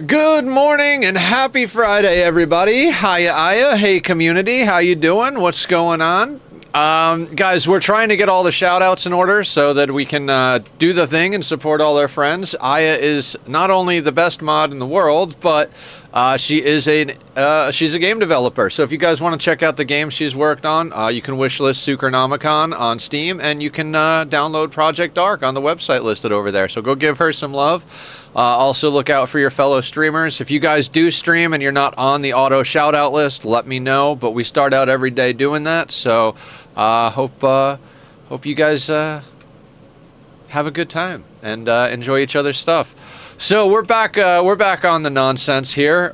Good morning and happy Friday, everybody. Hiya, Aya. Hey, community. How you doing? What's going on? Guys, we're trying to get all the shout-outs in order so that we can do the thing and support all our friends. Aya is not only the best mod in the world, but she's a game developer. So if you guys want to check out the games she's worked on, you can wishlist Sucronomicon on Steam, and you can download Project Dark on the website listed over there. So go give her some love. Also look out for your fellow streamers. If you guys do stream and you're not on the auto shout-out list, let me know. But we start out every day doing that, so hope you guys have a good time and enjoy each other's stuff. So we're back on the nonsense here.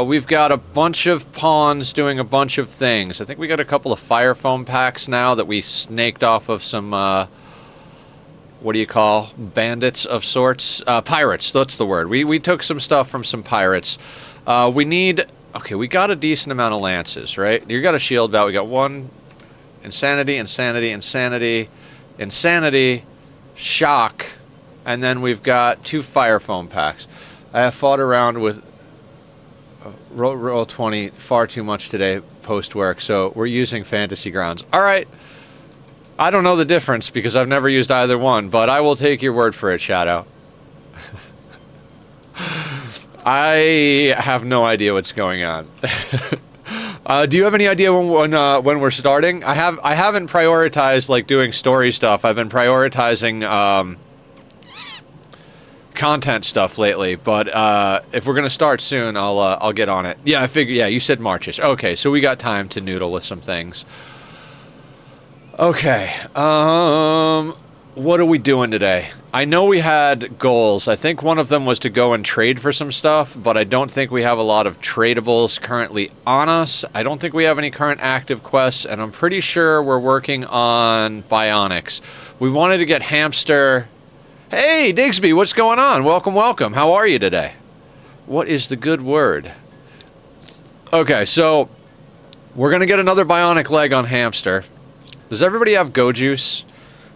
We've got a bunch of pawns doing a bunch of things. I think we got a couple of fire foam packs now that we snaked off of some what do you call bandits of sorts? Pirates, that's the word. We took some stuff from some pirates. We got a decent amount of lances, right? You got a shield belt. We got one insanity, shock, and then we've got 2 fire foam packs. I have fought around with roll 20 far too much today post work, so we're using fantasy grounds. All right. I don't know the difference because I've never used either one, but I will take your word for it, Shadow. I have no idea what's going on. Do you have any idea when we're starting? I haven't prioritized like doing story stuff. I've been prioritizing content stuff lately, but if we're gonna start soon, I'll get on it. Yeah, I figure. Yeah, you said Marchish. Okay, so we got time to noodle with some things. Okay, what are we doing today? I know we had goals. I think one of them was to go and trade for some stuff, but I don't think we have a lot of tradables currently on us. I don't think we have any current active quests, and I'm pretty sure we're working on bionics. We wanted to get hamster. Hey, Digsby, what's going on? Welcome, welcome. How are you today? What is the good word? Okay, so we're going to get another bionic leg on hamster. Does everybody have go juice?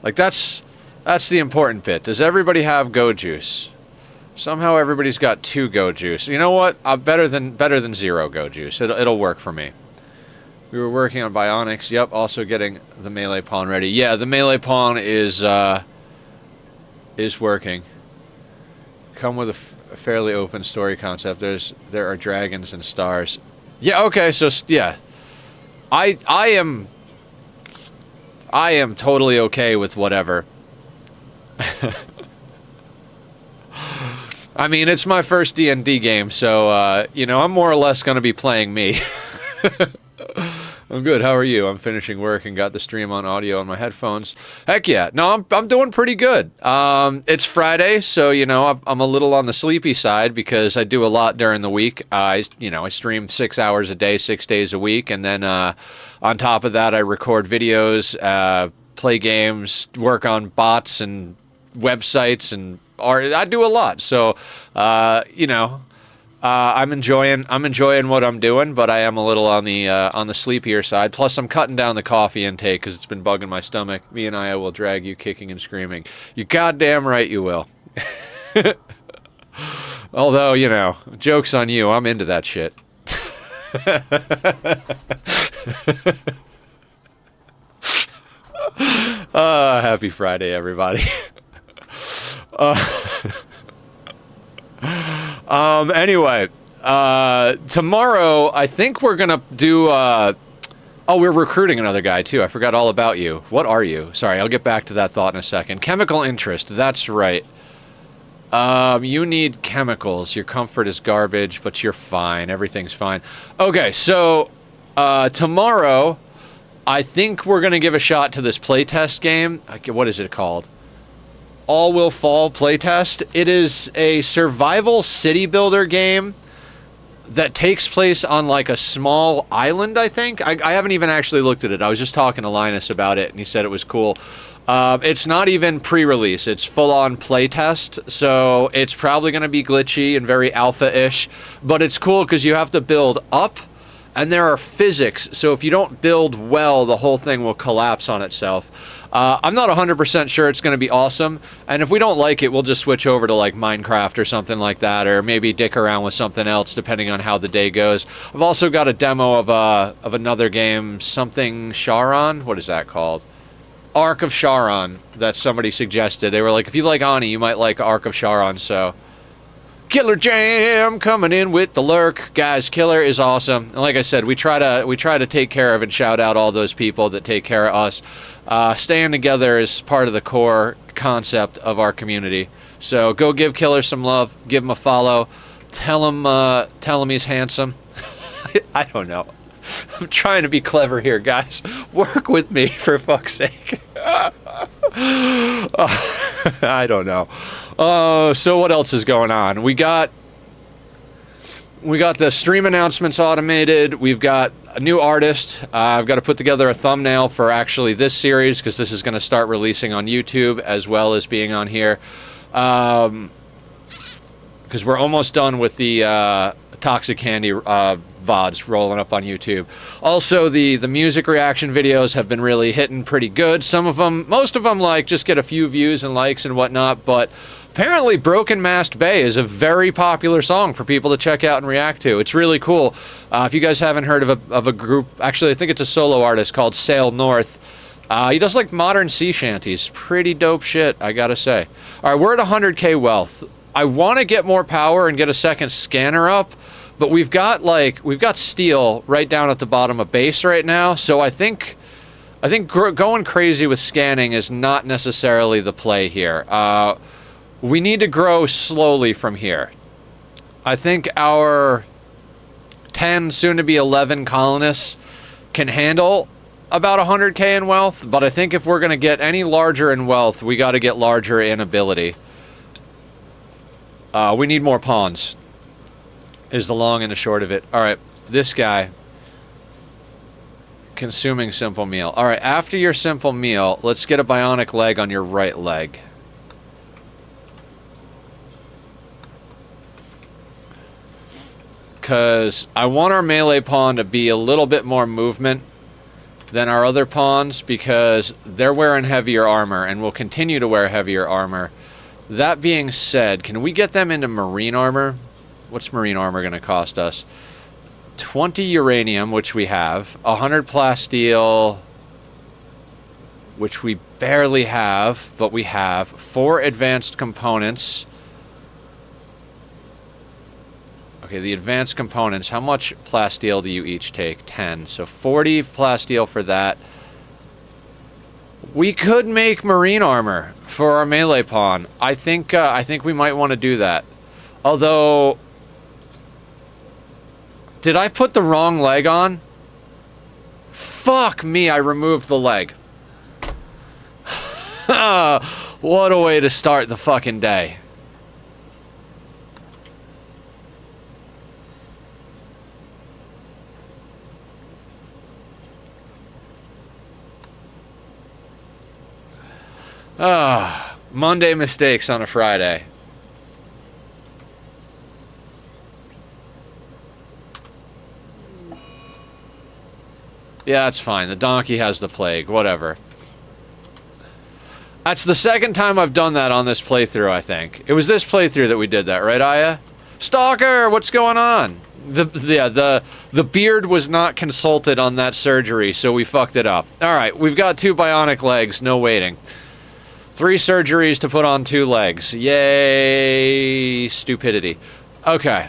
Like, that's the important bit. Does everybody have go juice? Somehow everybody's got 2 go juice. You know what? Better than 0 go juice. It'll work for me. We were working on bionics. Yep, also getting the melee pawn ready. Yeah, the melee pawn is working. Come with a fairly open story concept. There are dragons and stars. Yeah, okay, so yeah. I am totally okay with whatever. I mean, it's my first D&D game, so, you know, I'm more or less going to be playing me. I'm good. How are you? I'm finishing work and got the stream on audio on my headphones. Heck yeah. No, I'm doing pretty good. It's Friday, so, you know, I'm a little on the sleepy side because I do a lot during the week. I stream 6 hours a day, 6 days a week, and then on top of that, I record videos, play games, work on bots and websites and art. I do a lot, so you know. I'm enjoying what I'm doing, but I am a little on the sleepier side. Plus, I'm cutting down the coffee intake because it's been bugging my stomach. Me and I will drag you kicking and screaming. You goddamn right you will. Although, you know, joke's on you. I'm into that shit. Happy Friday, everybody. Anyway, tomorrow I think we're gonna do, we're recruiting another guy too. I forgot all about you. What are you? Sorry, I'll get back to that thought in a second. Chemical interest, that's right. You need chemicals. Your comfort is garbage, but you're fine. Everything's fine. Okay, so, tomorrow, I think we're gonna give a shot to this playtest game. What is it called? All Will Fall playtest. It is a survival city builder game that takes place on like a small island, I think. I haven't even actually looked at it. I was just talking to Linus about it, and he said it was cool. It's not even pre-release. It's full-on playtest, so it's probably going to be glitchy and very alpha-ish, but it's cool because you have to build up, and there are physics, so if you don't build well, the whole thing will collapse on itself. I'm not 100% sure it's going to be awesome, and if we don't like it, we'll just switch over to like Minecraft or something like that, or maybe dick around with something else depending on how the day goes. I've also got a demo of another game, something Charon. What is that called? Ark of Charon, that somebody suggested. They were like, if you like Ani, you might like Ark of Charon, so... Killer Jam coming in with the lurk. Guys, Killer is awesome. And like I said, we try to take care of and shout out all those people that take care of us. Staying together is part of the core concept of our community. So go give Killer some love, give him a follow, tell him he's handsome. I don't know. I'm trying to be clever here, guys. Work with me, for fuck's sake. I don't know. So what else is going on? We got the stream announcements automated. We've got a new artist. I've got to put together a thumbnail for actually this series, because this is going to start releasing on YouTube as well as being on here. Because we're almost done with the Toxic Candy VODs rolling up on YouTube. Also, the music reaction videos have been really hitting pretty good. Most of them, like, just get a few views and likes and whatnot, but apparently Broken Mast Bay is a very popular song for people to check out and react to. It's really cool. If you guys haven't heard of a group, actually I think it's a solo artist called Sail North. He does like modern sea shanties. Pretty dope shit, I gotta say. Alright, we're at 100k wealth. I want to get more power and get a second scanner up, but we've got steel right down at the bottom of base right now, so I think going crazy with scanning is not necessarily the play here. We need to grow slowly from here. I think our 10, soon to be 11 colonists can handle about 100k in wealth, but I think if we're going to get any larger in wealth, we got to get larger in ability. We need more pawns, is the long and the short of it. Alright, this guy. Consuming simple meal. Alright, after your simple meal, let's get a bionic leg on your right leg. Because I want our melee pawn to be a little bit more movement than our other pawns, because they're wearing heavier armor and will continue to wear heavier armor. That being said, can we get them into marine armor? What's marine armor going to cost us? 20 uranium, which we have. 100 plasteel, which we barely have, but we have. 4 advanced components. Okay, the advanced components. How much plasteel do you each take? 10. So 40 plasteel for that. We could make marine armor for our melee pawn. I think we might want to do that. Although, did I put the wrong leg on? Fuck me, I removed the leg. What a way to start the fucking day. Monday mistakes on a Friday. Yeah, that's fine. The donkey has the plague. Whatever. That's the second time I've done that on this playthrough, I think. It was this playthrough that we did that, right, Aya? Stalker, what's going on? The beard was not consulted on that surgery, so we fucked it up. Alright, we've got 2 bionic legs, no waiting. 3 surgeries to put on 2 legs. Yay, stupidity. Okay.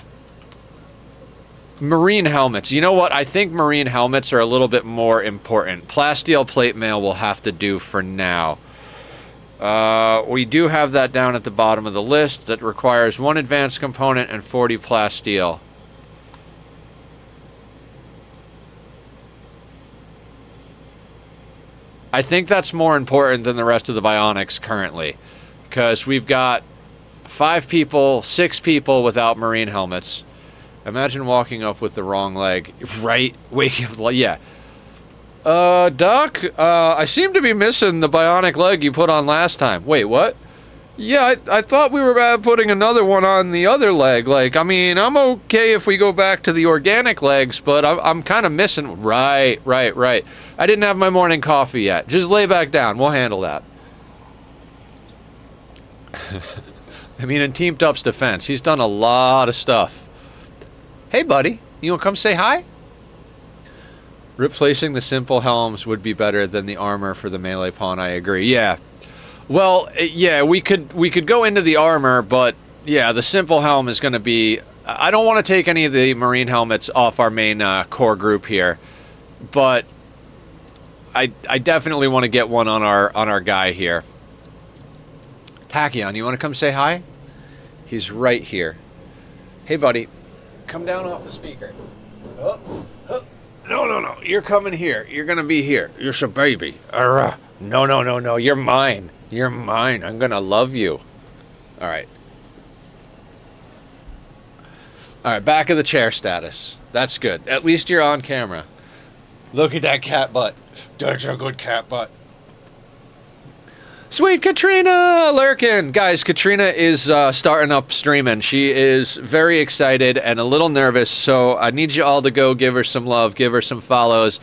Marine helmets. You know what? I think marine helmets are a little bit more important. Plasteel plate mail will have to do for now. We do have that down at the bottom of the list. That requires 1 advanced component and 40 plasteel. I think that's more important than the rest of the bionics currently, because we've got 5 people, 6 people without marine helmets. Imagine walking up with the wrong leg. Right? Waking up, yeah. Doc, I seem to be missing the bionic leg you put on last time. Wait, what? Yeah, I thought we were putting another one on the other leg. Like, I mean, I'm okay if we go back to the organic legs, but I'm kind of missing. Right. I didn't have my morning coffee yet. Just lay back down. We'll handle that. I mean, in Team Tup's defense, he's done a lot of stuff. Hey, buddy. You want to come say hi? Replacing the simple helms would be better than the armor for the melee pawn. I agree. Yeah. Well, yeah, we could go into the armor, but yeah, the simple helm is going to be... I don't want to take any of the marine helmets off our main core group here, but I definitely want to get one on our guy here. Tachyon, you want to come say hi? He's right here. Hey, buddy, come down off the speaker. Oh. No, you're coming here. You're going to be here. You're a baby. No, you're mine. You're mine. I'm gonna love you. All right, back of the chair status. That's good. At least you're on camera. Look at that cat butt. That's a good cat butt. Sweet Katrina lurking. Guys, Katrina is starting up streaming. She is very excited and a little nervous, so I need you all to go give her some love, give her some follows.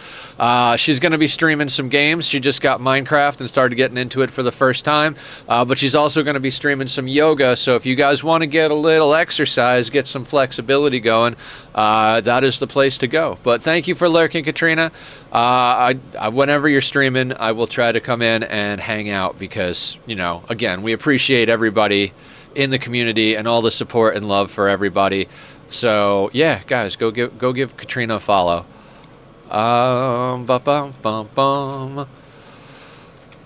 She's going to be streaming some games. She just got Minecraft and started getting into it for the first time, but she's also going to be streaming some yoga, so if you guys want to get a little exercise, get some flexibility going, that is the place to go. But thank you for lurking, Katrina. Whenever you're streaming, I will try to come in and hang out because, you know, again, we appreciate everybody in the community and all the support and love for everybody. So yeah, guys, go give Katrina a follow.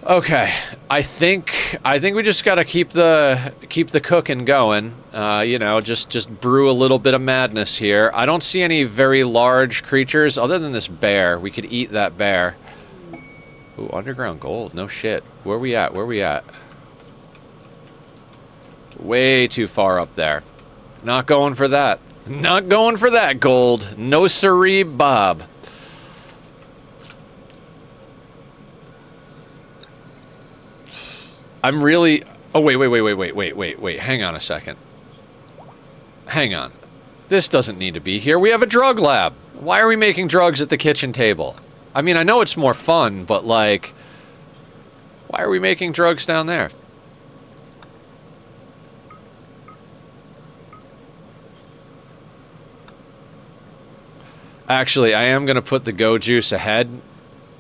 Okay, I think we just gotta keep the cooking going. You know, just brew a little bit of madness here. I don't see any very large creatures other than this bear. We could eat that bear. Ooh, underground gold. No shit. Where we at? Way too far up there. Not going for that. Not going for that gold. No siree, Bob. I'm really... Oh, wait. Hang on a second. Hang on. This doesn't need to be here. We have a drug lab. Why are we making drugs at the kitchen table? I mean, I know it's more fun, but, like... Why are we making drugs down there? Actually, I am going to put the Go Juice ahead.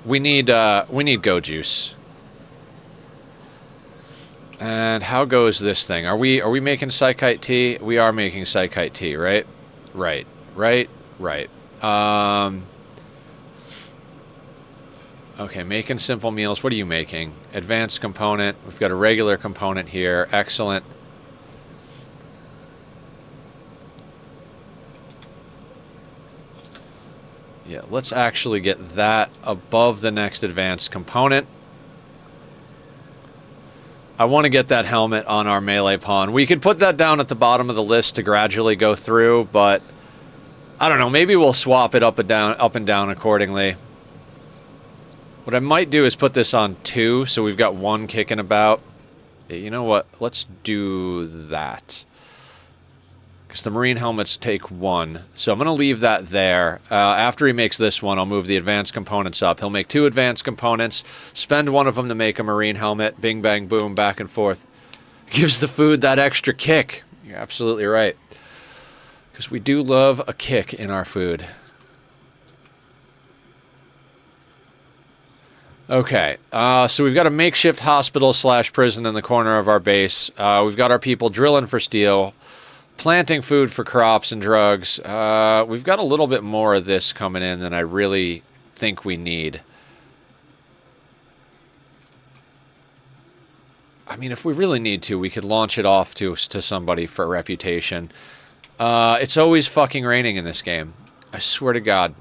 We need Go Juice. And how goes this thing? Are we making Psychite tea? We are making Psychite tea, right? Right. Okay, making simple meals. What are you making? Advanced component. We've got a regular component here. Excellent. Yeah, let's actually get that above the next advanced component. I want to get that helmet on our melee pawn. We could put that down at the bottom of the list to gradually go through, but I don't know. Maybe we'll swap it up and down accordingly. What I might do is put this on 2, so we've got 1 kicking about. Yeah, you know what? Let's do that. Because the marine helmets take 1. So I'm going to leave that there. After he makes this one, I'll move the advanced components up. He'll make 2 advanced components, spend 1 of them to make a marine helmet. Bing, bang, boom, back and forth. Gives the food that extra kick. You're absolutely right. Because we do love a kick in our food. Okay, so we've got a makeshift hospital / prison in the corner of our base. We've got our people drilling for steel, planting food for crops and drugs. We've got a little bit more of this coming in than I really think we need. I mean, if we really need to, we could launch it off to somebody for reputation. It's always fucking raining in this game. I swear to God.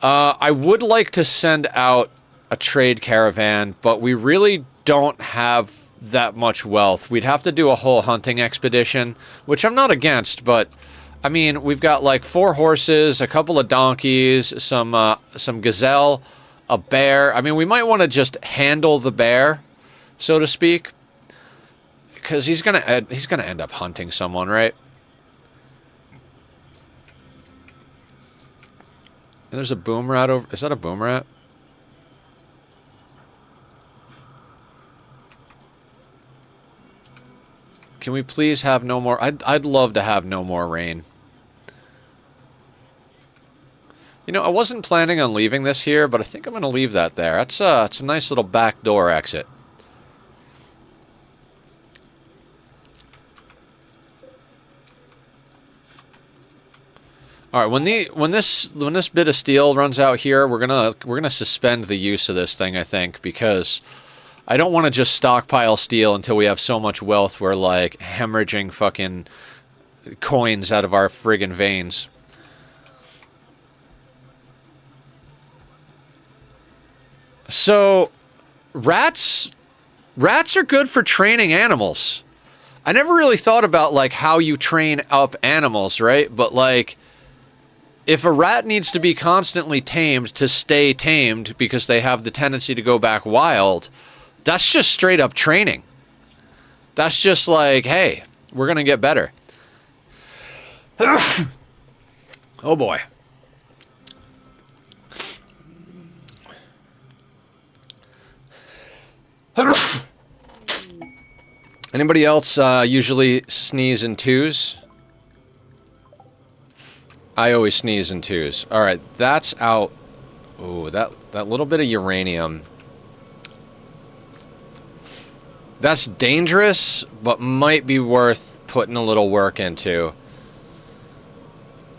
I would like to send out a trade caravan, but we really don't have that much wealth. We'd have to do a whole hunting expedition, which I'm not against, but I mean, we've got like 4 horses, a couple of donkeys, some gazelle, a bear. I mean, we might want to just handle the bear, so to speak. Because he's gonna end up hunting someone, right? There's a boom rat over... Is that a boom rat? Can we please have no more... I'd love to have no more rain. You know, I wasn't planning on leaving this here, but I think I'm going to leave that there. It's a nice little back door exit. All right, when this bit of steel runs out here, we're gonna suspend the use of this thing, I think, because I don't want to just stockpile steel until we have so much wealth we're like hemorrhaging fucking coins out of our friggin' veins. So, rats are good for training animals. I never really thought about like how you train up animals, right? But like, if a rat needs to be constantly tamed to stay tamed because they have the tendency to go back wild, that's just straight up training. That's just like, hey, we're gonna get better. Oh boy. Anybody else usually sneeze in twos? I always sneeze in twos. All right, that's out. Ooh, that little bit of uranium. That's dangerous, but might be worth putting a little work into.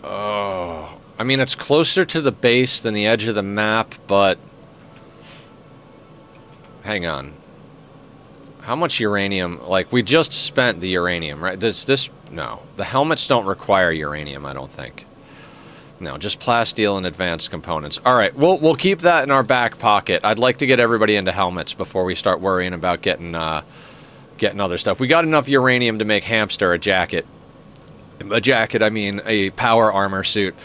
Oh, I mean, it's closer to the base than the edge of the map, but... Hang on. How much uranium? Like, we just spent the uranium, right? Does this... No. The helmets don't require uranium, I don't think. No, just plasteel and advanced components. All right, we'll keep that in our back pocket. I'd like to get everybody into helmets before we start worrying about getting other stuff. We got enough uranium to make Hamster a jacket. A jacket, I mean a power armor suit.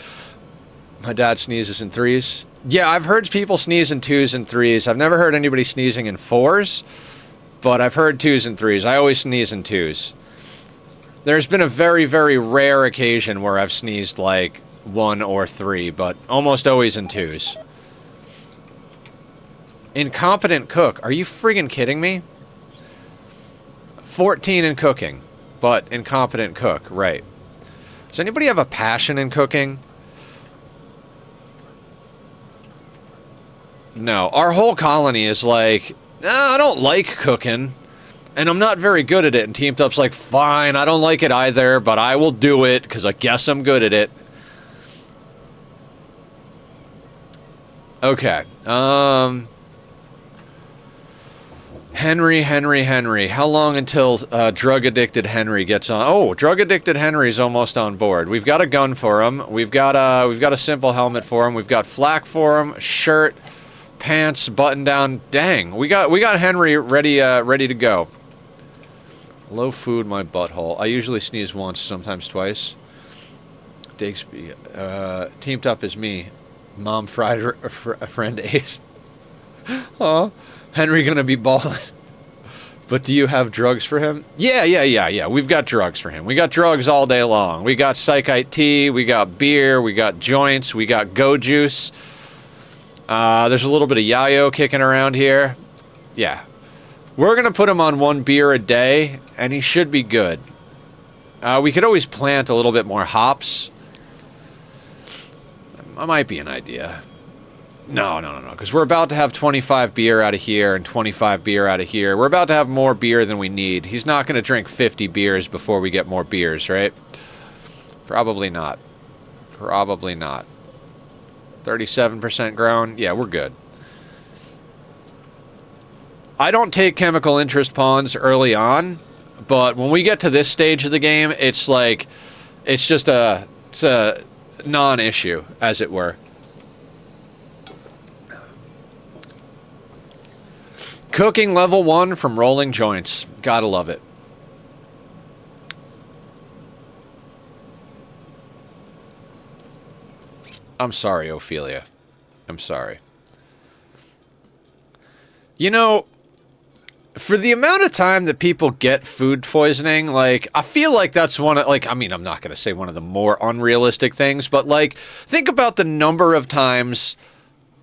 My dad sneezes in threes. Yeah, I've heard people sneeze in twos and threes. I've never heard anybody sneezing in fours, but I've heard twos and threes. I always sneeze in twos. There's been a very, very rare occasion where I've sneezed like 1 or 3, but almost always in twos. Incompetent cook. Are you friggin' kidding me? 14 in cooking, but incompetent cook, right. Does anybody have a passion in cooking? No. Our whole colony is like, I don't like cooking, and I'm not very good at it, and Teamed Up's like, fine, I don't like it either, but I will do it, because I guess I'm good at it. Okay. Henry. How long until drug-addicted Henry gets on? Oh, drug-addicted Henry's almost on board. We've got a gun for him. We've got a simple helmet for him. We've got flak for him, shirt, pants, button down. Dang, we got Henry ready to go. Low food, my butthole. I usually sneeze once, sometimes twice. Digsby, Teamed Up is me. Mom fried a friend Ace. Aw, Henry gonna be balling. But do you have drugs for him? Yeah. We've got drugs for him. We got drugs all day long. We got psychite tea, we got beer, we got joints, we got go juice. There's a little bit of yayo kicking around here. Yeah. We're gonna put him on 1 beer a day, and he should be good. We could always plant a little bit more hops. That might be an idea. No, because we're about to have 25 beer out of here and 25 beer out of here. We're about to have more beer than we need. He's not going to drink 50 beers before we get more beers, right? Probably not. 37% grown? Yeah, we're good. I don't take chemical interest pawns early on, but when we get to this stage of the game, it's like, it's a non-issue, as it were. Cooking level 1 from rolling joints. Gotta love it. I'm sorry, Ophelia. I'm sorry. You know, for the amount of time that people get food poisoning, like, I feel like that's one of, like, I mean, I'm not going to say one of the more unrealistic things, but, like, think about the number of times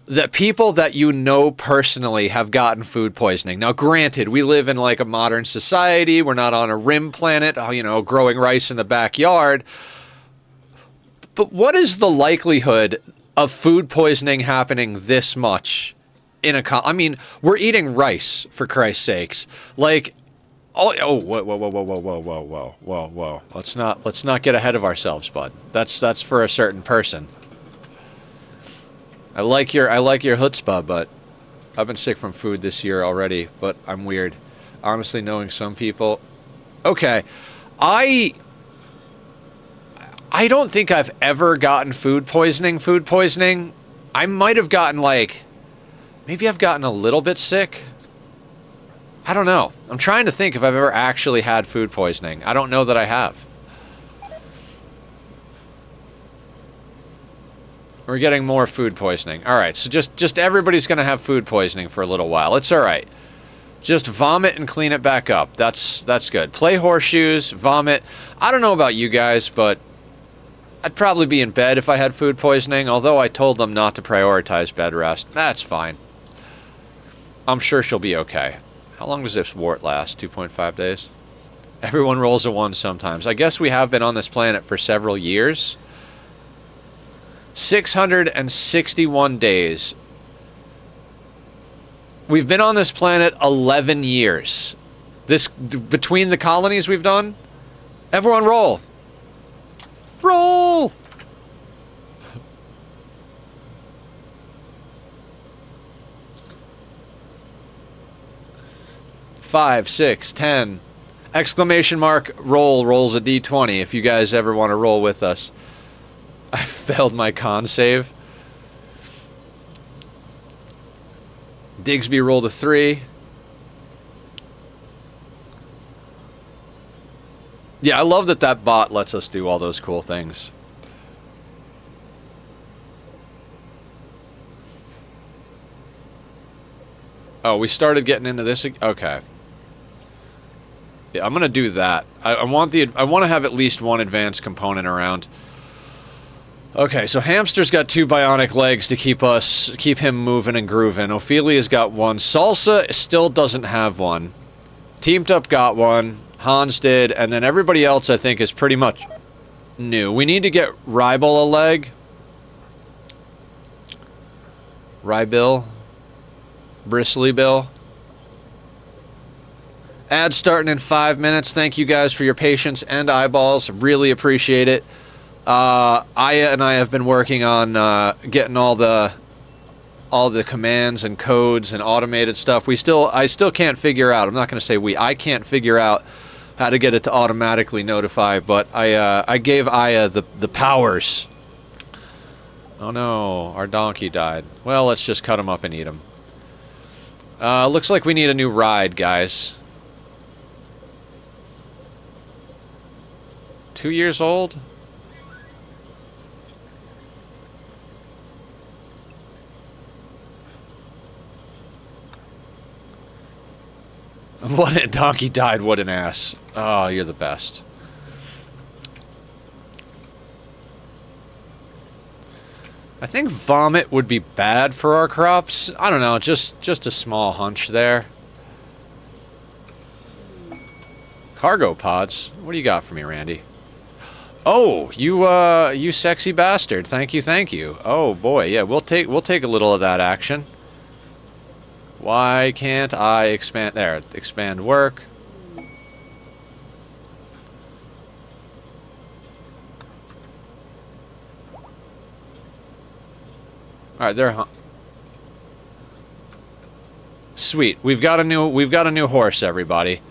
that people that you know personally have gotten food poisoning. Now, granted, we live in, like, a modern society. We're not on a rim planet, you know, growing rice in the backyard. But what is the likelihood of food poisoning happening this much in a I mean, we're eating rice, for Christ's sakes. Like, whoa, whoa, whoa, whoa, whoa, whoa, whoa, whoa, whoa, whoa. Let's not get ahead of ourselves, bud. That's for a certain person. I like your chutzpah, but I've been sick from food this year already, but I'm weird. Honestly, knowing some people. Okay. I don't think I've ever gotten food poisoning. I might have gotten, like, maybe I've gotten a little bit sick. I don't know. I'm trying to think if I've ever actually had food poisoning. I don't know that I have. We're getting more food poisoning. All right, so just everybody's going to have food poisoning for a little while. It's all right. Just vomit and clean it back up. That's good. Play horseshoes, vomit. I don't know about you guys, but I'd probably be in bed if I had food poisoning, although I told them not to prioritize bed rest. That's fine. I'm sure she'll be okay. How long does this wart last? 2.5 days? Everyone rolls a 1 sometimes. I guess we have been on this planet for several years. 661 days. We've been on this planet 11 years. This, between the colonies we've done, everyone roll. Roll! Five, 6, 10. Exclamation mark, roll, rolls a d20 if you guys ever want to roll with us. I failed my con save. Digsby rolled a 3. Yeah, I love that bot lets us do all those cool things. Oh, we started getting into this. Okay. Yeah, I'm gonna do that. I want to have at least one advanced component around. Okay, so Hamster's got 2 bionic legs to keep him moving and grooving. Ophelia's got 1. Salsa still doesn't have one. Teamed Up got 1. Hans did, and then everybody else I think is pretty much new. We need to get Rybel a leg. Rybill. Bristly Bill. Ad starting in 5 minutes. Thank you guys for your patience and eyeballs. Really appreciate it. Aya and I have been working on getting all the commands and codes and automated stuff. I still can't figure out. I'm not going to say I can't figure out how to get it to automatically notify, but I gave Aya the powers. Oh no, our donkey died. Well, let's just cut him up and eat him. Looks like we need a new ride, guys. 2 years old? What a donkey died, what an ass. Oh, you're the best. I think vomit would be bad for our crops. I don't know, just a small hunch there. Cargo pods? What do you got for me, Randy? Oh, you sexy bastard. Thank you, thank you. Oh boy, yeah, we'll take a little of that action. Why can't I expand there? Expand work. All right, they're sweet. We've got a new horse, everybody.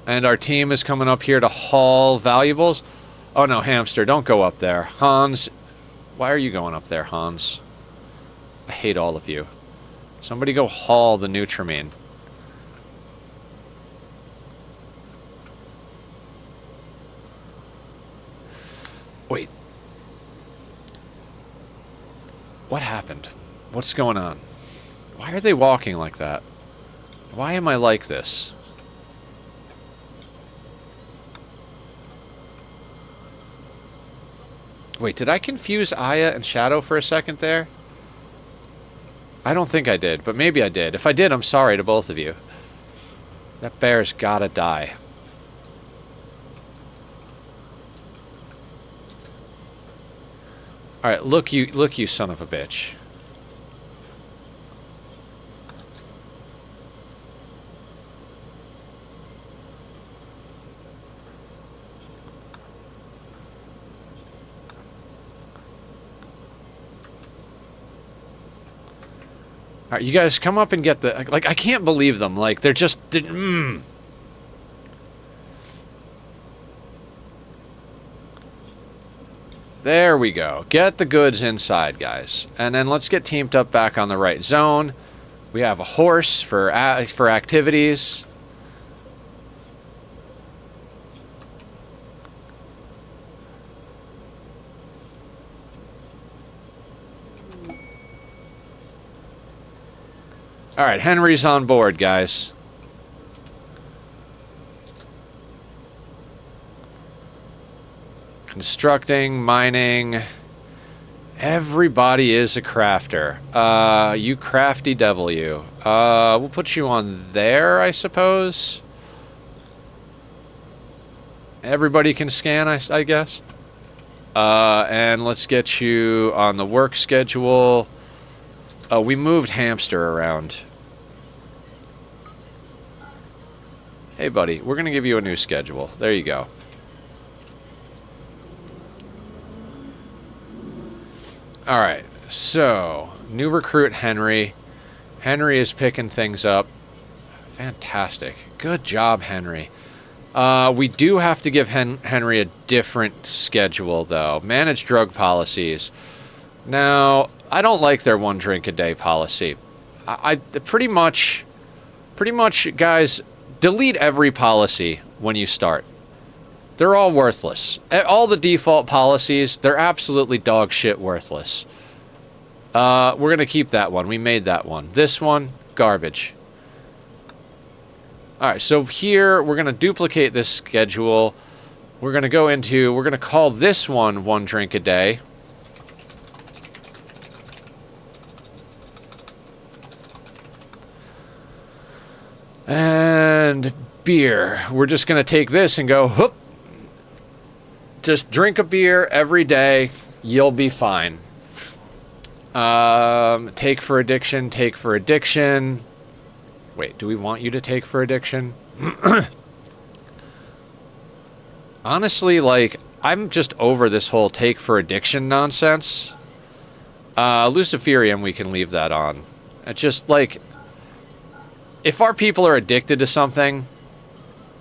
And our team is coming up here to haul valuables. Oh no, Hamster, don't go up there. Hans, why are you going up there, Hans? I hate all of you. Somebody go haul the Nutrimine. Wait. What happened? What's going on? Why are they walking like that? Why am I like this? Wait, did I confuse Aya and Shadow for a second there? I don't think I did, but maybe I did. If I did, I'm sorry to both of you. That bear's gotta die. Alright, look you son of a bitch. Alright, you guys come up and get the... Like, I can't believe them. Like, they're just... There we go. Get the goods inside, guys. And then let's get teamed up back on the right zone. We have a horse for activities. All right, Henry's on board, guys. Constructing, mining. Everybody is a crafter. You crafty devil, you. We'll put you on there, I suppose. Everybody can scan, I guess. And let's get you on the work schedule. We moved Hamster around. Hey, buddy, we're going to give you a new schedule. There you go. Alright, so, new recruit Henry. Henry is picking things up. Fantastic. Good job, Henry. We do have to give Henry a different schedule, though. Manage drug policies. Now, I don't like their 1 drink a day policy. I pretty much, guys, delete every policy when you start. They're all worthless. All the default policies, they're absolutely dog shit worthless. We're going to keep that one. We made that one. This one, garbage. Alright, so here, we're going to duplicate this schedule. We're going to call this one 1 drink a day. And beer. We're just going to take this and go, whoop. Just drink a beer every day. You'll be fine. Take for addiction, take for addiction. Wait, do we want you to take for addiction? Honestly, like, I'm just over this whole take for addiction nonsense. Luciferium, we can leave that on. It's just, like, if our people are addicted to something,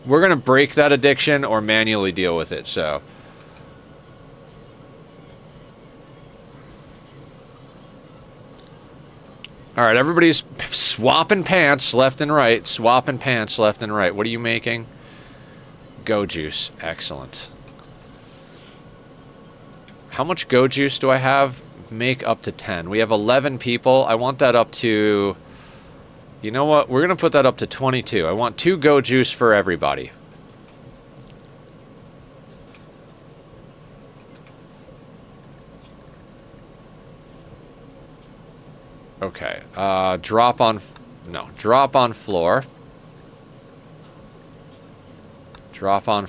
we're going to break that addiction or manually deal with it, so. Alright, everybody's swapping pants left and right. Swapping pants left and right. What are you making? Go juice. Excellent. How much go juice do I have? Make up to 10. We have 11 people. I want that up to... You know what? We're going to put that up to 22. I want 2 go juice for everybody. Okay. Drop on floor. Drop on floor. Drop on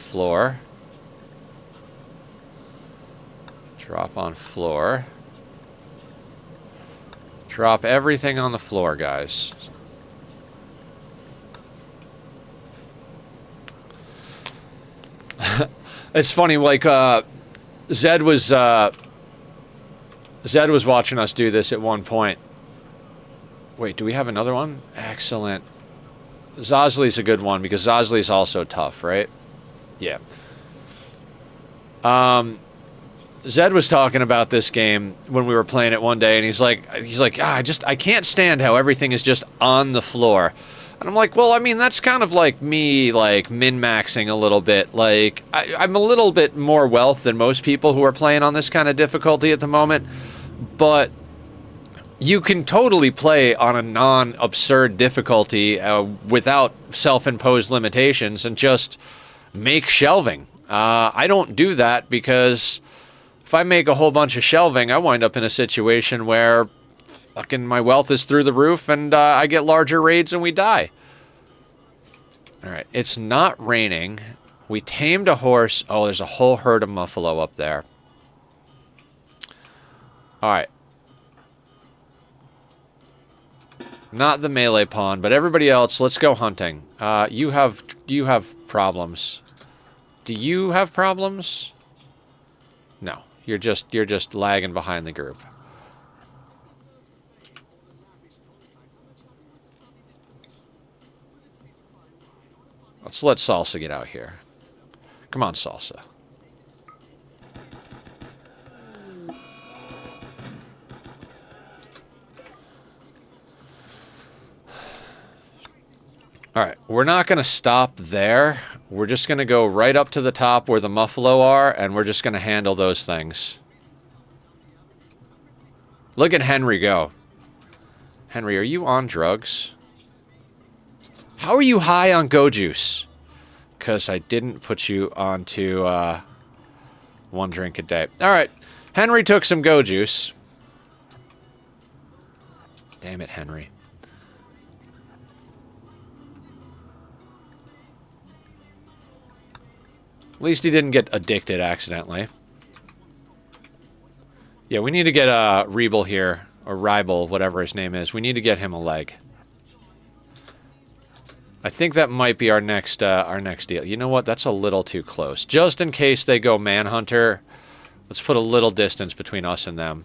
floor. Drop everything on the floor, guys. It's funny, like, Zed was watching us do this at one point. Wait, do we have another one? Excellent. Zosli's a good one, because Zosli's also tough, right? Yeah. Zed was talking about this game when we were playing it one day, and he's like, I can't stand how everything is just on the floor. And I'm like, well, I mean, that's kind of like me, like, min-maxing a little bit. Like, I'm a little bit more wealth than most people who are playing on this kind of difficulty at the moment. But you can totally play on a non-absurd difficulty without self-imposed limitations and just make shelving. I don't do that because if I make a whole bunch of shelving, I wind up in a situation where fucking my wealth is through the roof and I get larger raids and we die. Alright, it's not raining. We tamed a horse. Oh, there's a whole herd of buffalo up there. Alright. Not the melee pawn, but everybody else, let's go hunting. You have problems. Do you have problems? No. You're just lagging behind the group. Let's let Salsa get out here. Come on, Salsa. Alright, we're not going to stop there. We're just going to go right up to the top where the Muffalo are, and we're just going to handle those things. Look at Henry go. Henry, are you on drugs? How are you high on Go Juice? Because I didn't put you onto one drink a day. Alright, Henry took some Go Juice. Damn it, Henry. At least he didn't get addicted accidentally. Yeah, we need to get Rebel here, or Ribel, whatever his name is. We need to get him a leg. I think that might be our next deal. You know what? That's a little too close. Just in case they go Manhunter, let's put a little distance between us and them.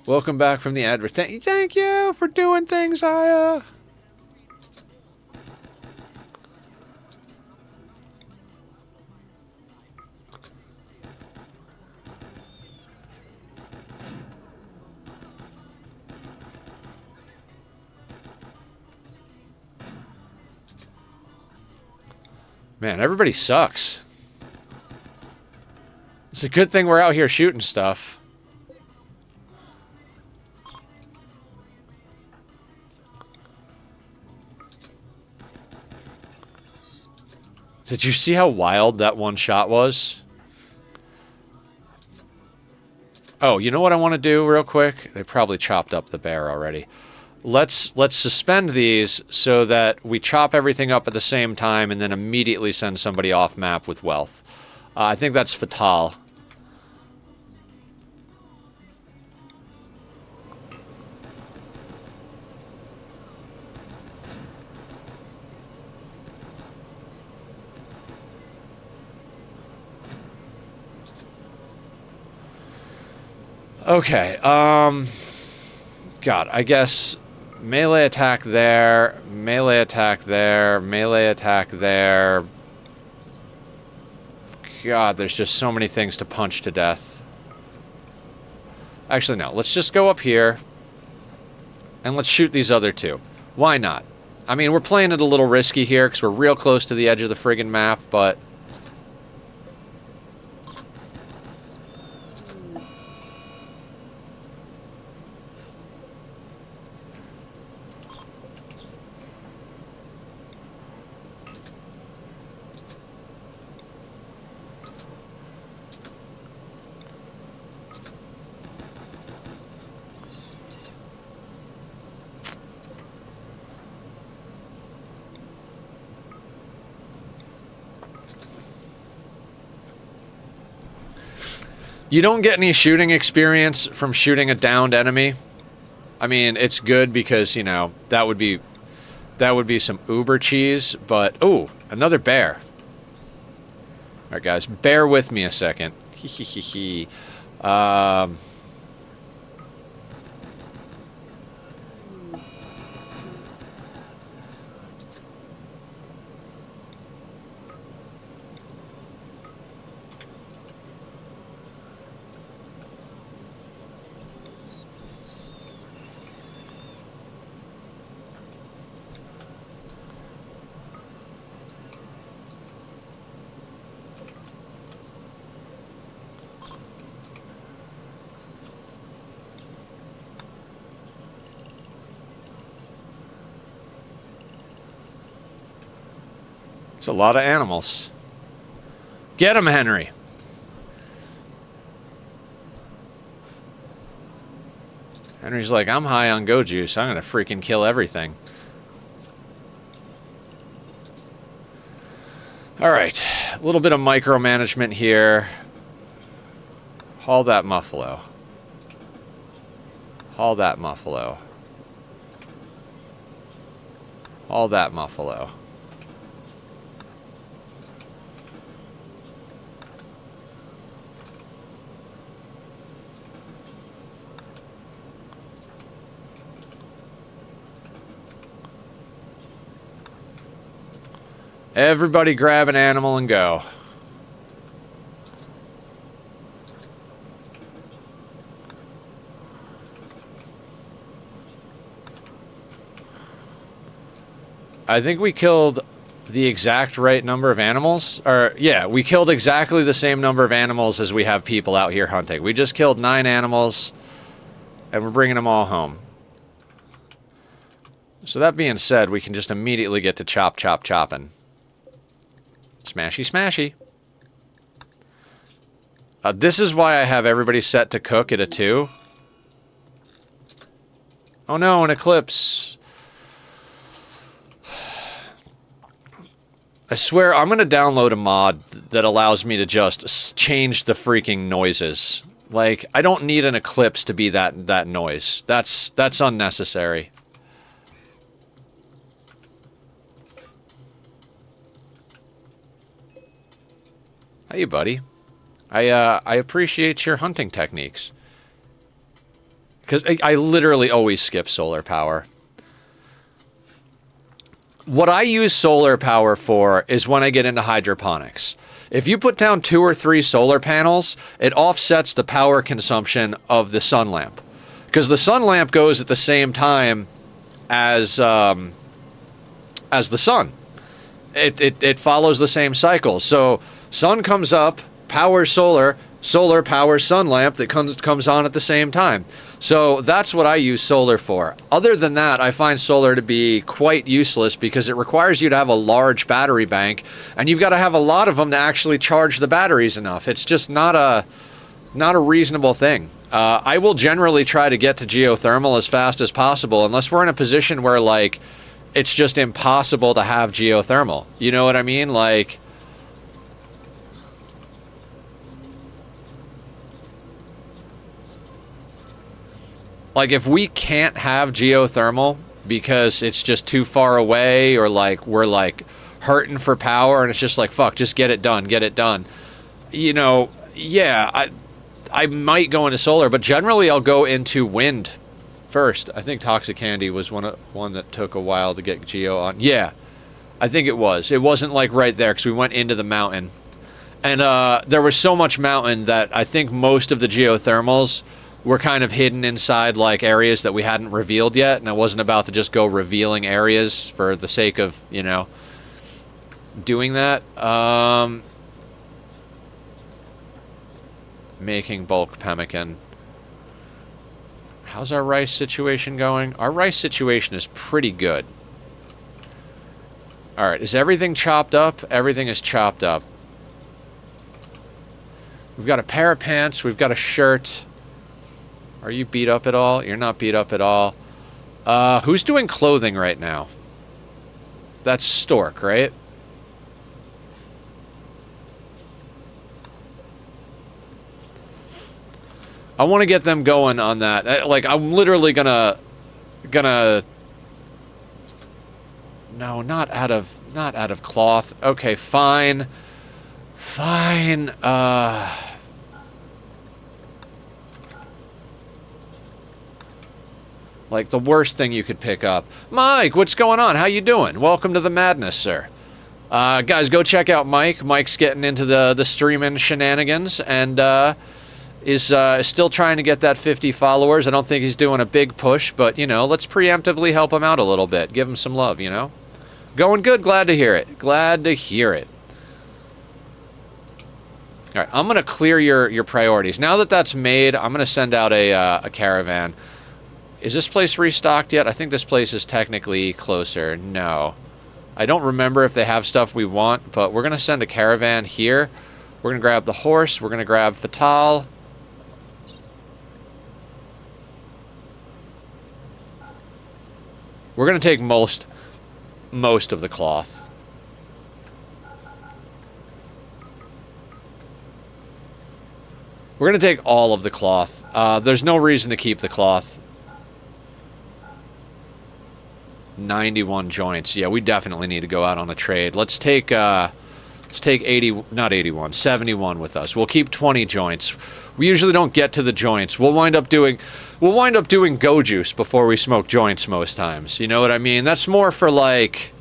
Welcome back from the advert. Thank you for doing things, Aya. Man, everybody sucks. It's a good thing we're out here shooting stuff. Did you see how wild that one shot was? Oh, you know what I want to do real quick? They probably chopped up the bear already. Let's suspend these so that we chop everything up at the same time and then immediately send somebody off map with wealth. I think that's fatal. Okay, God, I guess melee attack there, melee attack there, melee attack there. God, there's just so many things to punch to death. Actually, no, let's just go up here and let's shoot these other two. Why not? I mean, we're playing it a little risky here because we're real close to the edge of the friggin' map, but... You don't get any shooting experience from shooting a downed enemy. I mean, it's good because, you know, that would be some uber cheese, but ooh, another bear. All right, guys, bear with me a second. It's a lot of animals. Get him, Henry. Henry's like, I'm high on go juice. I'm gonna freaking kill everything. Alright. A little bit of micromanagement here. Haul that muffalo. Haul that muffalo. Haul that muffalo. Everybody grab an animal and go. I think we killed the exact right number of animals. Or, yeah, we killed exactly the same number of animals as we have people out here hunting. We just killed 9 animals, and we're bringing them all home. So that being said, we can just immediately get to chopping. Smashy, smashy. This is why I have everybody set to cook at a 2. Oh no, an eclipse. I swear, I'm going to download a mod that allows me to just change the freaking noises. Like, I don't need an eclipse to be that noise. That's unnecessary. Hey, buddy. I appreciate your hunting techniques. Because I literally always skip solar power. What I use solar power for is when I get into hydroponics. If you put down 2 or 3 solar panels, it offsets the power consumption of the sun lamp. Because the sun lamp goes at the same time as the sun. It follows the same cycle. So sun comes up, powers solar, solar powers sun lamp that comes on at the same time. So that's what I use solar for. Other than that, I find solar to be quite useless because it requires you to have a large battery bank, and you've got to have a lot of them to actually charge the batteries enough. It's just not a reasonable thing. I will generally try to get to geothermal as fast as possible, unless we're in a position where, like, it's just impossible to have geothermal. You know what I mean? Like, if we can't have geothermal because it's just too far away, or like we're like hurting for power and it's just like, fuck, just get it done. You know, yeah, I might go into solar, but generally I'll go into wind first. I think Toxic Candy was one that took a while to get geo on. Yeah, I think it was. It wasn't like right there because we went into the mountain. And there was so much mountain that I think most of the geothermals were kind of hidden inside like areas that we hadn't revealed yet, and I wasn't about to just go revealing areas for the sake of, you know, doing that. Making bulk pemmican. How's our rice situation going? Our rice situation is pretty good. Alright, is everything chopped up? Everything is chopped up. We've got a pair of pants, we've got a shirt. Are you beat up at all? You're not beat up at all. Who's doing clothing right now? That's Stork, right? I want to get them going on that. Like, I'm literally gonna... No, not out of cloth. Okay, fine. Fine. Like, the worst thing you could pick up. Mike, what's going on? How you doing? Welcome to the madness, sir. Guys, go check out Mike. Mike's getting into the streaming shenanigans and is still trying to get that 50 followers. I don't think he's doing a big push, but, you know, let's preemptively help him out a little bit. Give him some love, you know? Going good. Glad to hear it. Glad to hear it. All right, I'm going to clear your priorities. Now that that's made, I'm going to send out a caravan. Is this place restocked yet? I think this place is technically closer. No. I don't remember if they have stuff we want, but we're going to send a caravan here. We're going to grab the horse. We're going to grab Fatal. We're going to take most of the cloth. We're going to take all of the cloth. There's no reason to keep the cloth. 91 joints. Yeah, we definitely need to go out on a trade. Let's take 80, not 81, 71 with us. We'll keep 20 joints. We usually don't get to the joints. We'll wind up doing go juice before we smoke joints most times. You know what I mean? That's more for like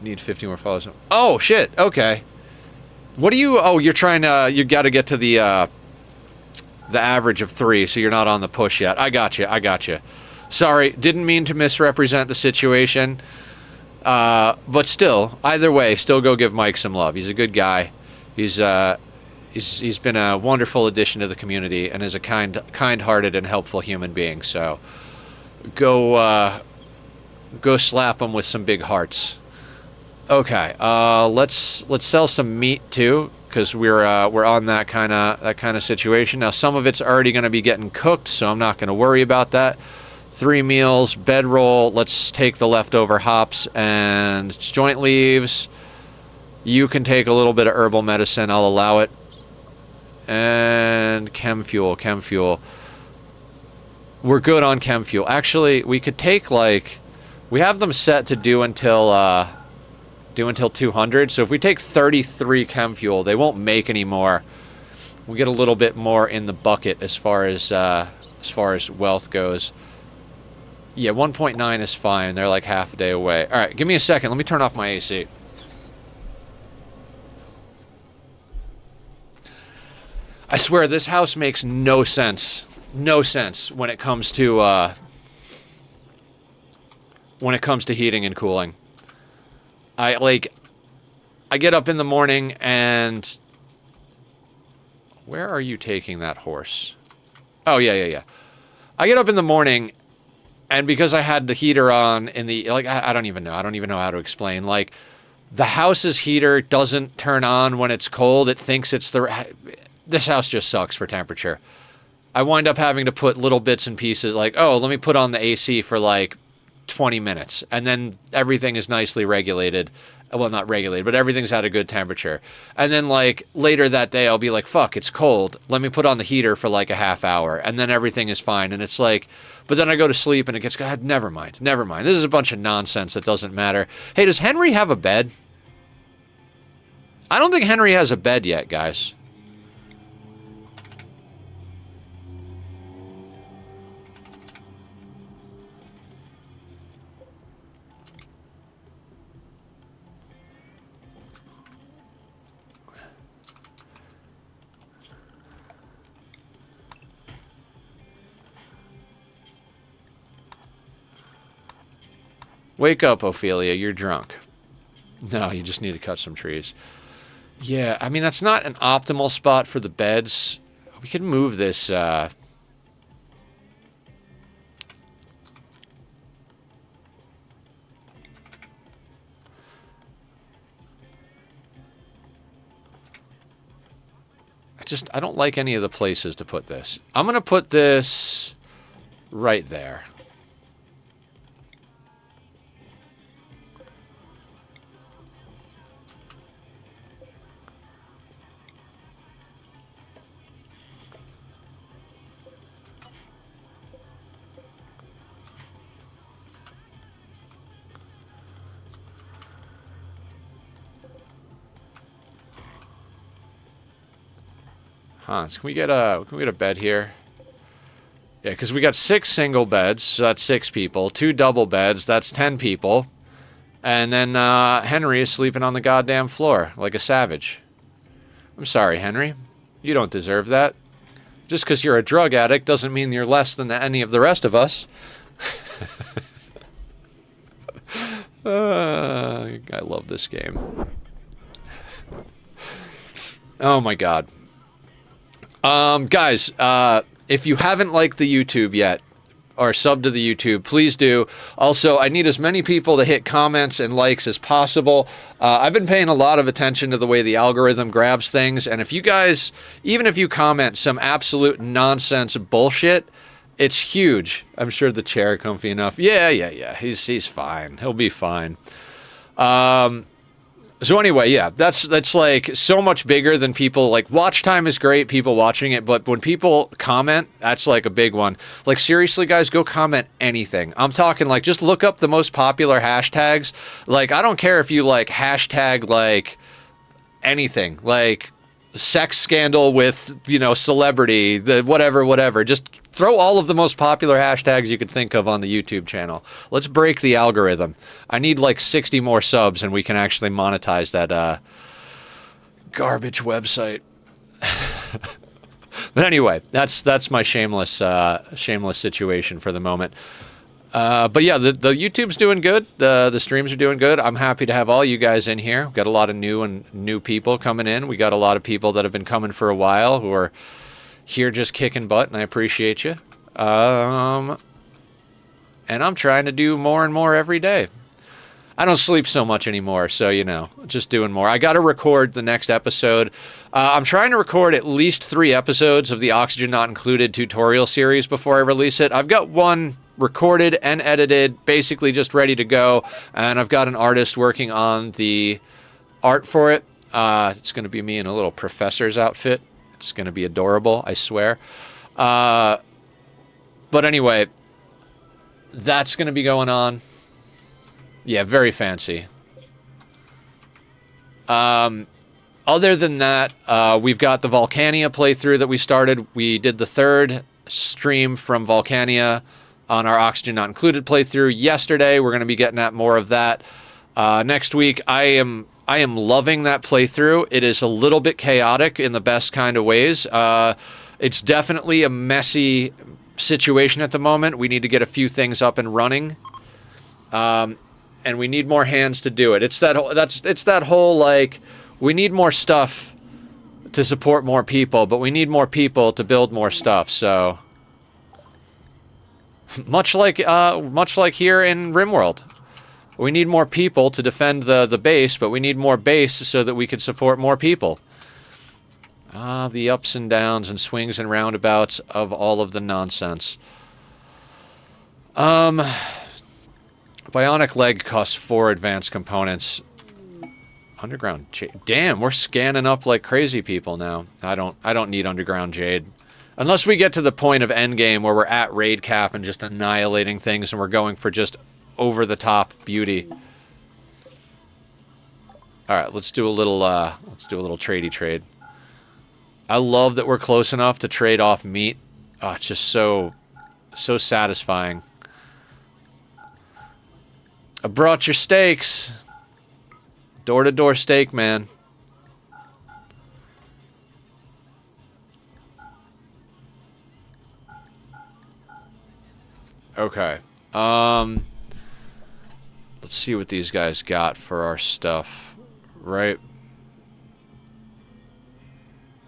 need 50 more follows. Oh shit. Okay. What do you you're trying to you got to get to the average of 3, so you're not on the push yet. I got you. Sorry, didn't mean to misrepresent the situation. But still, either way, still go give Mike some love. He's a good guy. He's been a wonderful addition to the community and is a kind-hearted and helpful human being. So go slap him with some big hearts. Okay, let's sell some meat too, because we're on that kind of situation now. Some of it's already going to be getting cooked, so I'm not going to worry about that. 3 meals, bedroll. Let's take the leftover hops and joint leaves. You can take a little bit of herbal medicine. I'll allow it. And chem fuel. We're good on chem fuel. Actually, we could take we have them set to do until 200. So if we take 33 chem fuel, they won't make any more. We get a little bit more in the bucket as far as wealth goes. Yeah, 1.9 is fine. They're like half a day away. All right, give me a second. Let me turn off my AC. I swear, this house makes no sense. No sense when it comes to heating and cooling. I get up in the morning and... Where are you taking that horse? Oh, yeah. I get up in the morning, and because I had the heater on in the... I don't even know. I don't even know how to explain. The house's heater doesn't turn on when it's cold. It thinks it's the... This house just sucks for temperature. I wind up having to put little bits and pieces let me put on the AC for 20 minutes. And then everything is nicely regulated. Well, not regulated, but everything's at a good temperature. And then later that day, I'll be like, fuck, it's cold. Let me put on the heater for a half hour. And then everything is fine. And it's but then I go to sleep and it gets, God, never mind. This is a bunch of nonsense that doesn't matter. Hey, does Henry have a bed? I don't think Henry has a bed yet, guys. Wake up, Ophelia. You're drunk. No, you just need to cut some trees. Yeah, I mean, that's not an optimal spot for the beds. We could move this... I don't like any of the places to put this. I'm going to put this right there. Huh, so can we get a bed here? Yeah, because we got 6 single beds, so that's 6 people. 2 double beds, that's 10 people. And then Henry is sleeping on the goddamn floor like a savage. I'm sorry, Henry. You don't deserve that. Just because you're a drug addict doesn't mean you're less than any of the rest of us. I love this game. Oh my god. Guys, if you haven't liked the YouTube yet, or sub to the YouTube, please do. Also, I need as many people to hit comments and likes as possible. I've been paying a lot of attention to the way the algorithm grabs things, and if you guys, even if you comment some absolute nonsense bullshit, it's huge. I'm sure the chair comfy enough. Yeah. He's fine. He'll be fine. So anyway, yeah, that's like so much bigger than people, like, watch time is great, people watching it, but when people comment, that's like a big one. Like, seriously, guys, go comment anything. I'm talking, like, just look up the most popular hashtags. Like, I don't care if you, like, hashtag, like, anything, like, sex scandal with, you know, celebrity, the whatever. Just throw all of the most popular hashtags you could think of on the YouTube channel. Let's break the algorithm. I need like 60 more subs and we can actually monetize that garbage website. But anyway, that's my shameless situation for the moment. But yeah, the YouTube's doing good. The streams are doing good. I'm happy to have all you guys in here. We've got a lot of new people coming in. We got a lot of people that have been coming for a while who are here just kicking butt, and I appreciate you. And I'm trying to do more and more every day. I don't sleep so much anymore, so, you know, just doing more. I got to record the next episode. I'm trying to record at least 3 episodes of the Oxygen Not Included tutorial series before I release it. I've got one recorded and edited, basically just ready to go, and I've got an artist working on the art for it. It's going to be me in a little professor's outfit. It's going to be adorable, I swear. But anyway, that's going to be going on. Yeah, very fancy. Other than that, we've got the Volcania playthrough that we started. We did the 3rd stream from Volcania on our Oxygen Not Included playthrough yesterday. We're going to be getting at more of that next week. I am loving that playthrough. It is a little bit chaotic in the best kind of ways. It's definitely a messy situation at the moment. We need to get a few things up and running. And we need more hands to do it. It's that whole, like, we need more stuff to support more people, but we need more people to build more stuff. So much like here in Rimworld, we need more people to defend the base, but we need more base so that we can support more people. The ups and downs and swings and roundabouts of all of the nonsense. Bionic leg costs 4 advanced components. Underground jade. Damn, we're scanning up like crazy people now. I don't need underground jade. Unless we get to the point of endgame where we're at raid cap and just annihilating things and we're going for just over the top beauty. Alright, let's do a little tradey trade. I love that we're close enough to trade off meat. Oh, it's just so satisfying. I brought your steaks. Door-to-door steak, man. Okay. Let's see what these guys got for our stuff. Right.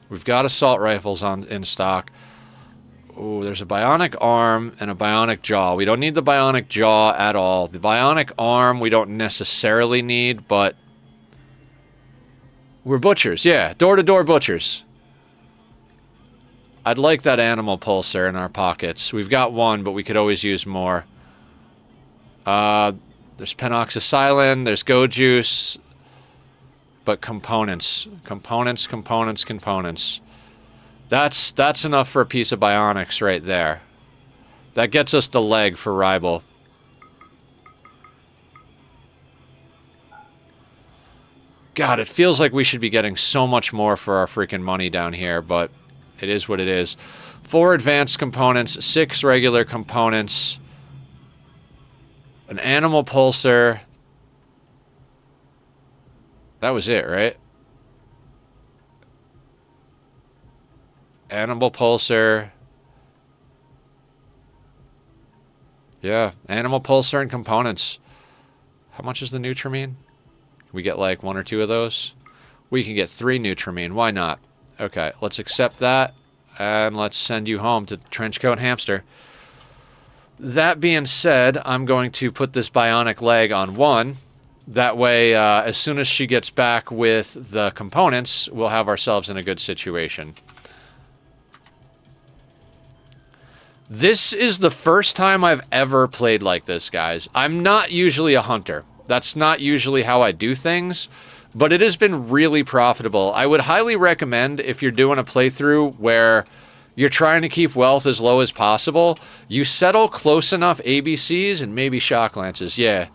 We've got assault rifles in stock. Ooh, there's a bionic arm and a bionic jaw. We don't need the bionic jaw at all. The bionic arm we don't necessarily need, but we're butchers. Yeah, door-to-door butchers. I'd like that animal pulsar in our pockets. We've got one, but we could always use more. There's penoxysilin, there's go juice, but components. That's enough for a piece of bionics right there. That gets us the leg for Ribal. God, it feels like we should be getting so much more for our freaking money down here, but it is what it is. 4 advanced components, 6 regular components, an animal pulsar. That was it, right? Animal pulsar. Yeah, animal pulsar and components. How much is the Nutramine? Can we get like 1 or 2 of those? We can get 3 Nutramine. Why not? Okay, let's accept that. And let's send you home to Trenchcoat Hamster. That being said, I'm going to put this bionic leg on 1. That way, as soon as she gets back with the components, we'll have ourselves in a good situation. This is the first time I've ever played like this, guys. I'm not usually a hunter. That's not usually how I do things, but it has been really profitable. I would highly recommend, if you're doing a playthrough where you're trying to keep wealth as low as possible, you settle close enough ABCs and maybe shock lances. Yeah.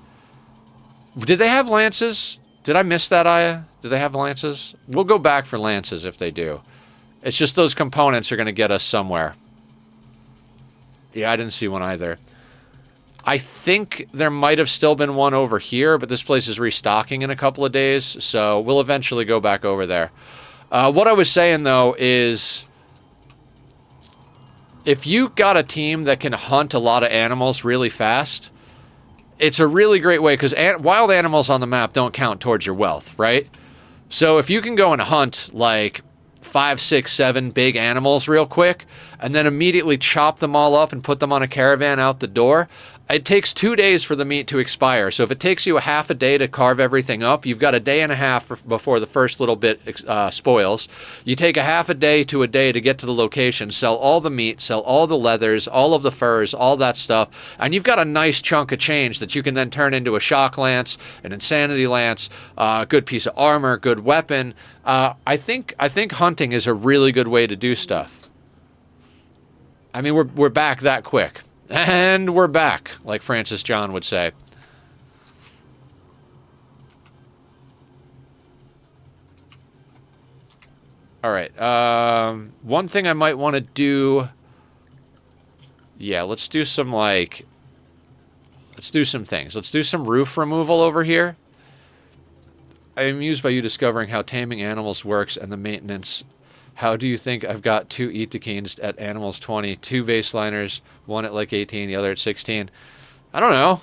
Did they have lances? Did I miss that, Aya? Did they have lances? We'll go back for lances if they do. It's just those components are going to get us somewhere. Yeah, I didn't see one either. I think there might have still been one over here, but this place is restocking in a couple of days, so we'll eventually go back over there. What I was saying, though, is if you got a team that can hunt a lot of animals really fast, it's a really great way, because wild animals on the map don't count towards your wealth, right? So if you can go and hunt, like, 5, 6, 7 big animals real quick, and then immediately chop them all up and put them on a caravan out the door, it takes 2 days for the meat to expire. So if it takes you a half a day to carve everything up, you've got a day and a half before the first little bit spoils. You take a half a day to get to the location, sell all the meat, sell all the leathers, all of the furs, all that stuff, and you've got a nice chunk of change that you can then turn into a shock lance, an insanity lance, a good piece of armor, good weapon. I think hunting is a really good way to do stuff. I mean, we're back that quick. And we're back, like Francis John would say. All right. One thing I might want to do... Yeah, let's do some, like... Let's do some things. Let's do some roof removal over here. I am amused by you discovering how taming animals works and the maintenance. How do you think I've got 2 Etekines at Animals 20, 2 baseliners, one at like 18, the other at 16? I don't know.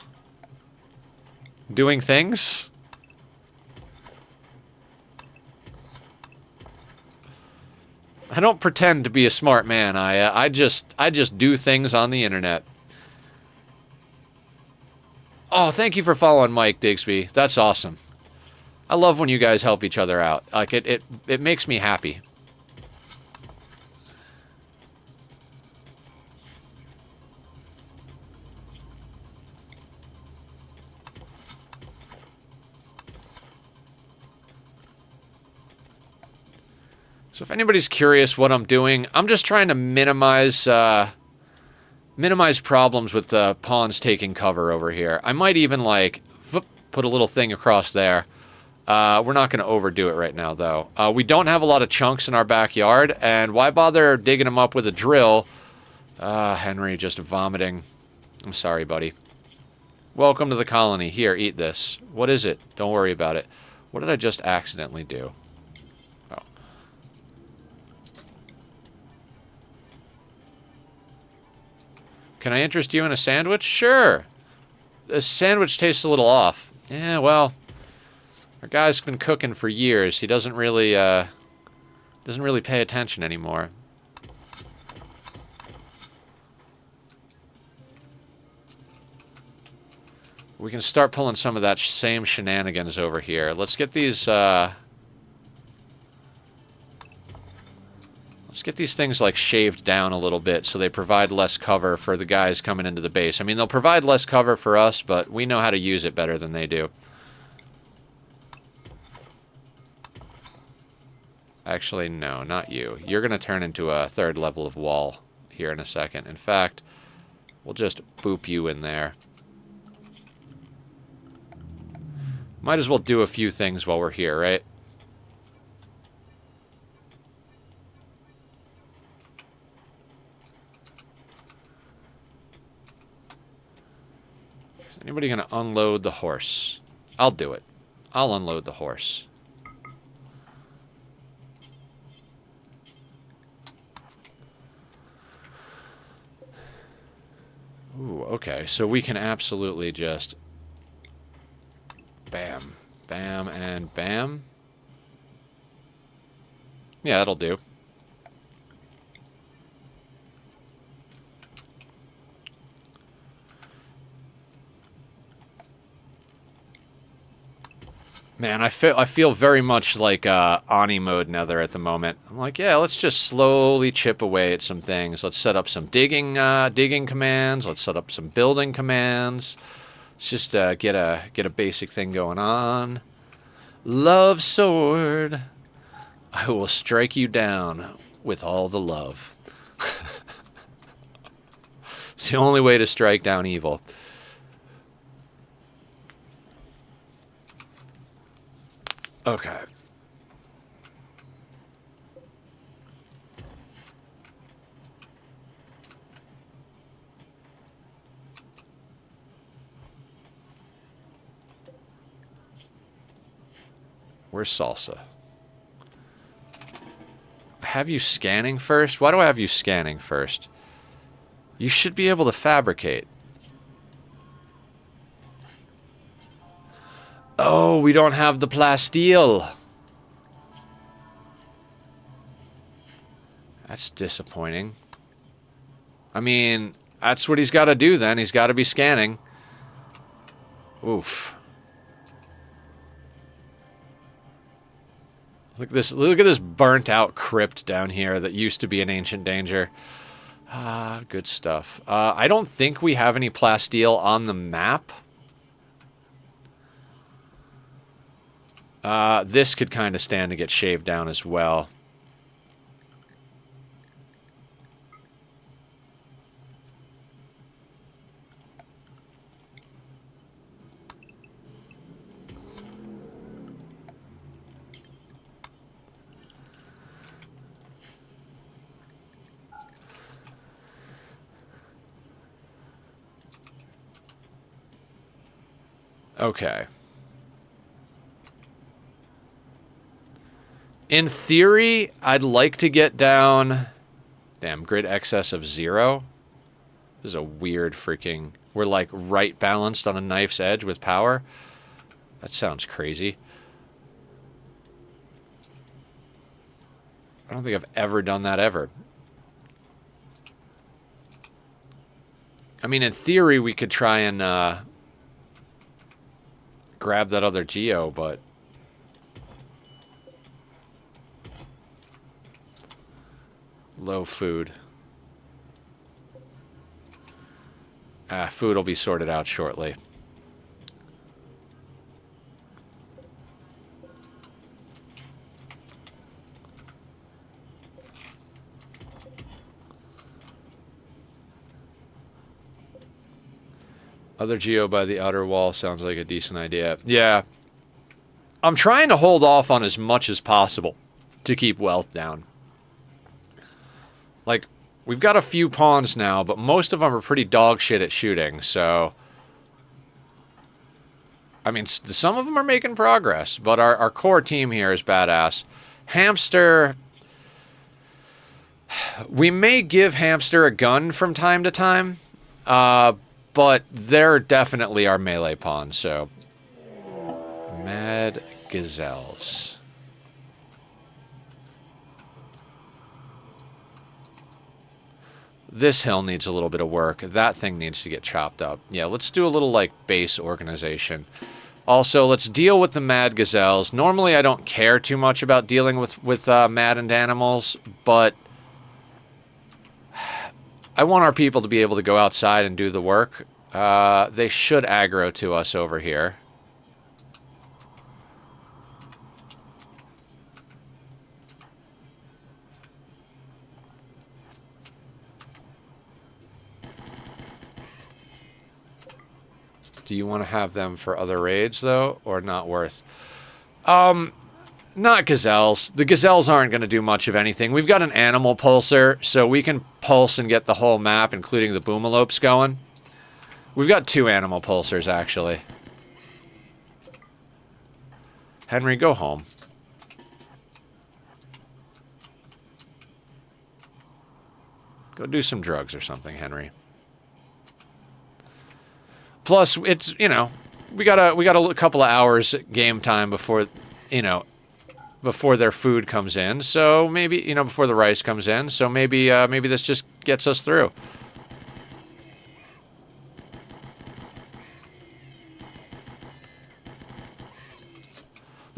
Doing things? I don't pretend to be a smart man. I just do things on the internet. Oh, thank you for following Mike Digsby. That's awesome. I love when you guys help each other out. Like it makes me happy. So if anybody's curious what I'm doing, I'm just trying to minimize problems with the pawns taking cover over here. I might even, like, put a little thing across there. We're not going to overdo it right now, though. We don't have a lot of chunks in our backyard, and why bother digging them up with a drill? Henry just vomiting. I'm sorry, buddy. Welcome to the colony. Here, eat this. What is it? Don't worry about it. What did I just accidentally do? Can I interest you in a sandwich? Sure. This sandwich tastes a little off. Yeah, well, our guy's been cooking for years. He doesn't really pay attention anymore. We can start pulling some of that same shenanigans over here. Let's get these, let's get these things, like, shaved down a little bit so they provide less cover for the guys coming into the base. I mean, they'll provide less cover for us, but we know how to use it better than they do. Actually, no, not you. You're going to turn into a 3rd level of wall here in a second. In fact, we'll just boop you in there. Might as well do a few things while we're here, right? Anybody gonna unload the horse? I'll do it. I'll unload the horse. Ooh, okay. So we can absolutely just... Bam. Bam and bam. Yeah, that'll do. Man, I feel very much like Ani mode Nether at the moment. I'm like, yeah, let's just slowly chip away at some things. Let's set up some digging commands. Let's set up some building commands. Let's just get a basic thing going on. Love sword. I will strike you down with all the love. It's the only way to strike down evil. Okay. Where's Salsa? I have you scanning first? Why do I have you scanning first? You should be able to fabricate. Oh, we don't have the plasteel. That's disappointing. I mean, that's what he's got to do then. He's got to be scanning. Oof. Look at this burnt out crypt down here that used to be an ancient danger. Ah, good stuff. I don't think we have any plasteel on the map. This could kind of stand to get shaved down as well. Okay. In theory, I'd like to get down... Damn, grid excess of 0. This is a weird freaking... We're like right balanced on a knife's edge with power. That sounds crazy. I don't think I've ever done that ever. I mean, in theory, we could try and grab that other geo, but... Low food. Food will be sorted out shortly. Other geo by the outer wall sounds like a decent idea. Yeah. I'm trying to hold off on as much as possible to keep wealth down. Like, we've got a few pawns now, but most of them are pretty dog shit at shooting, so... I mean, some of them are making progress, but our core team here is badass. Hamster... We may give Hamster a gun from time to time, but they're definitely our melee pawns, so... Mad Gazelles. This hill needs a little bit of work. That thing needs to get chopped up. Yeah, let's do a little, like, base organization. Also, let's deal with the Mad Gazelles. Normally, I don't care too much about dealing with maddened animals, but... I want our people to be able to go outside and do the work. They should aggro to us over here. Do you want to have them for other raids, though, or not worth? Not gazelles. The gazelles aren't going to do much of anything. We've got an animal pulsar, so we can pulse and get the whole map, including the boomalopes going. We've got 2 animal pulsars, actually. Henry, go home. Go do some drugs or something, Henry. Plus, it's, you know, we got a couple of hours game time before, you know, before their food comes in. So maybe, you know, before the rice comes in. So maybe maybe this just gets us through.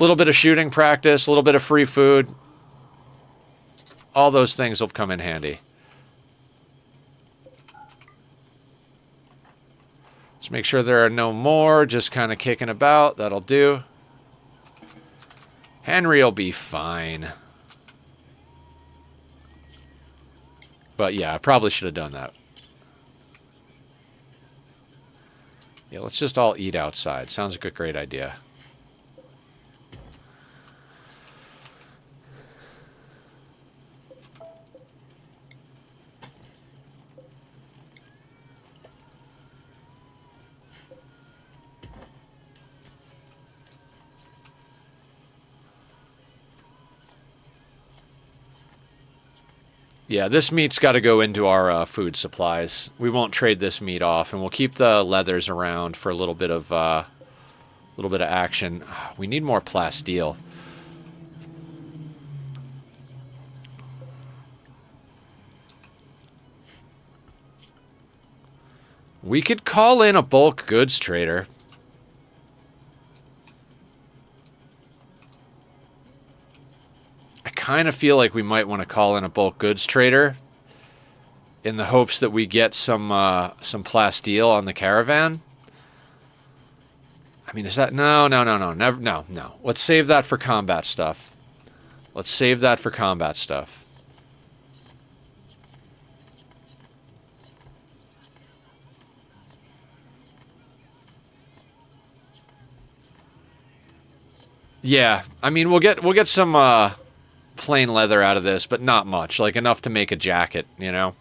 little bit of shooting practice, a little bit of free food. All those things will come in handy. Just make sure there are no more, just kind of kicking about. That'll do. Henry will be fine. But yeah, I probably should have done that. Yeah, let's just all eat outside. Sounds like a great idea. Yeah, this meat's got to go into our food supplies. We won't trade this meat off, and we'll keep the leathers around for a little bit of action. We need more plasteel. We could call in a bulk goods trader. I kind of feel like we might want to call in a bulk goods trader in the hopes that we get some plasteel on the caravan. I mean, is that... No, never, no. Let's save that for combat stuff. Yeah, I mean, we'll get some plain leather out of this, but not much. Like, enough to make a jacket, you know?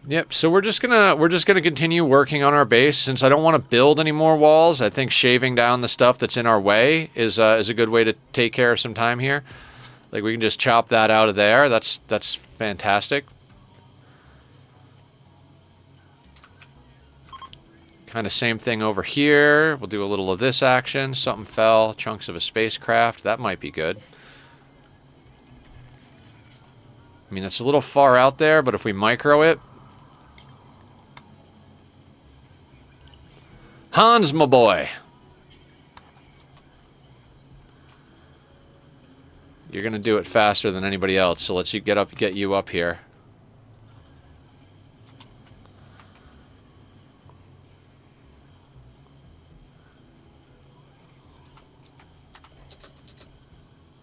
Yep, so we're just gonna continue working on our base. Since I don't want to build any more walls, I think shaving down the stuff that's in our way is a good way to take care of some time here. Like, we can just chop that out of there. That's fantastic. Kind of same thing over here. We'll do a little of this action. Something fell. Chunks of a spacecraft. That might be good. I mean, it's a little far out there, but if we micro it... Hans, my boy. You're going to do it faster than anybody else, so let's get you up here.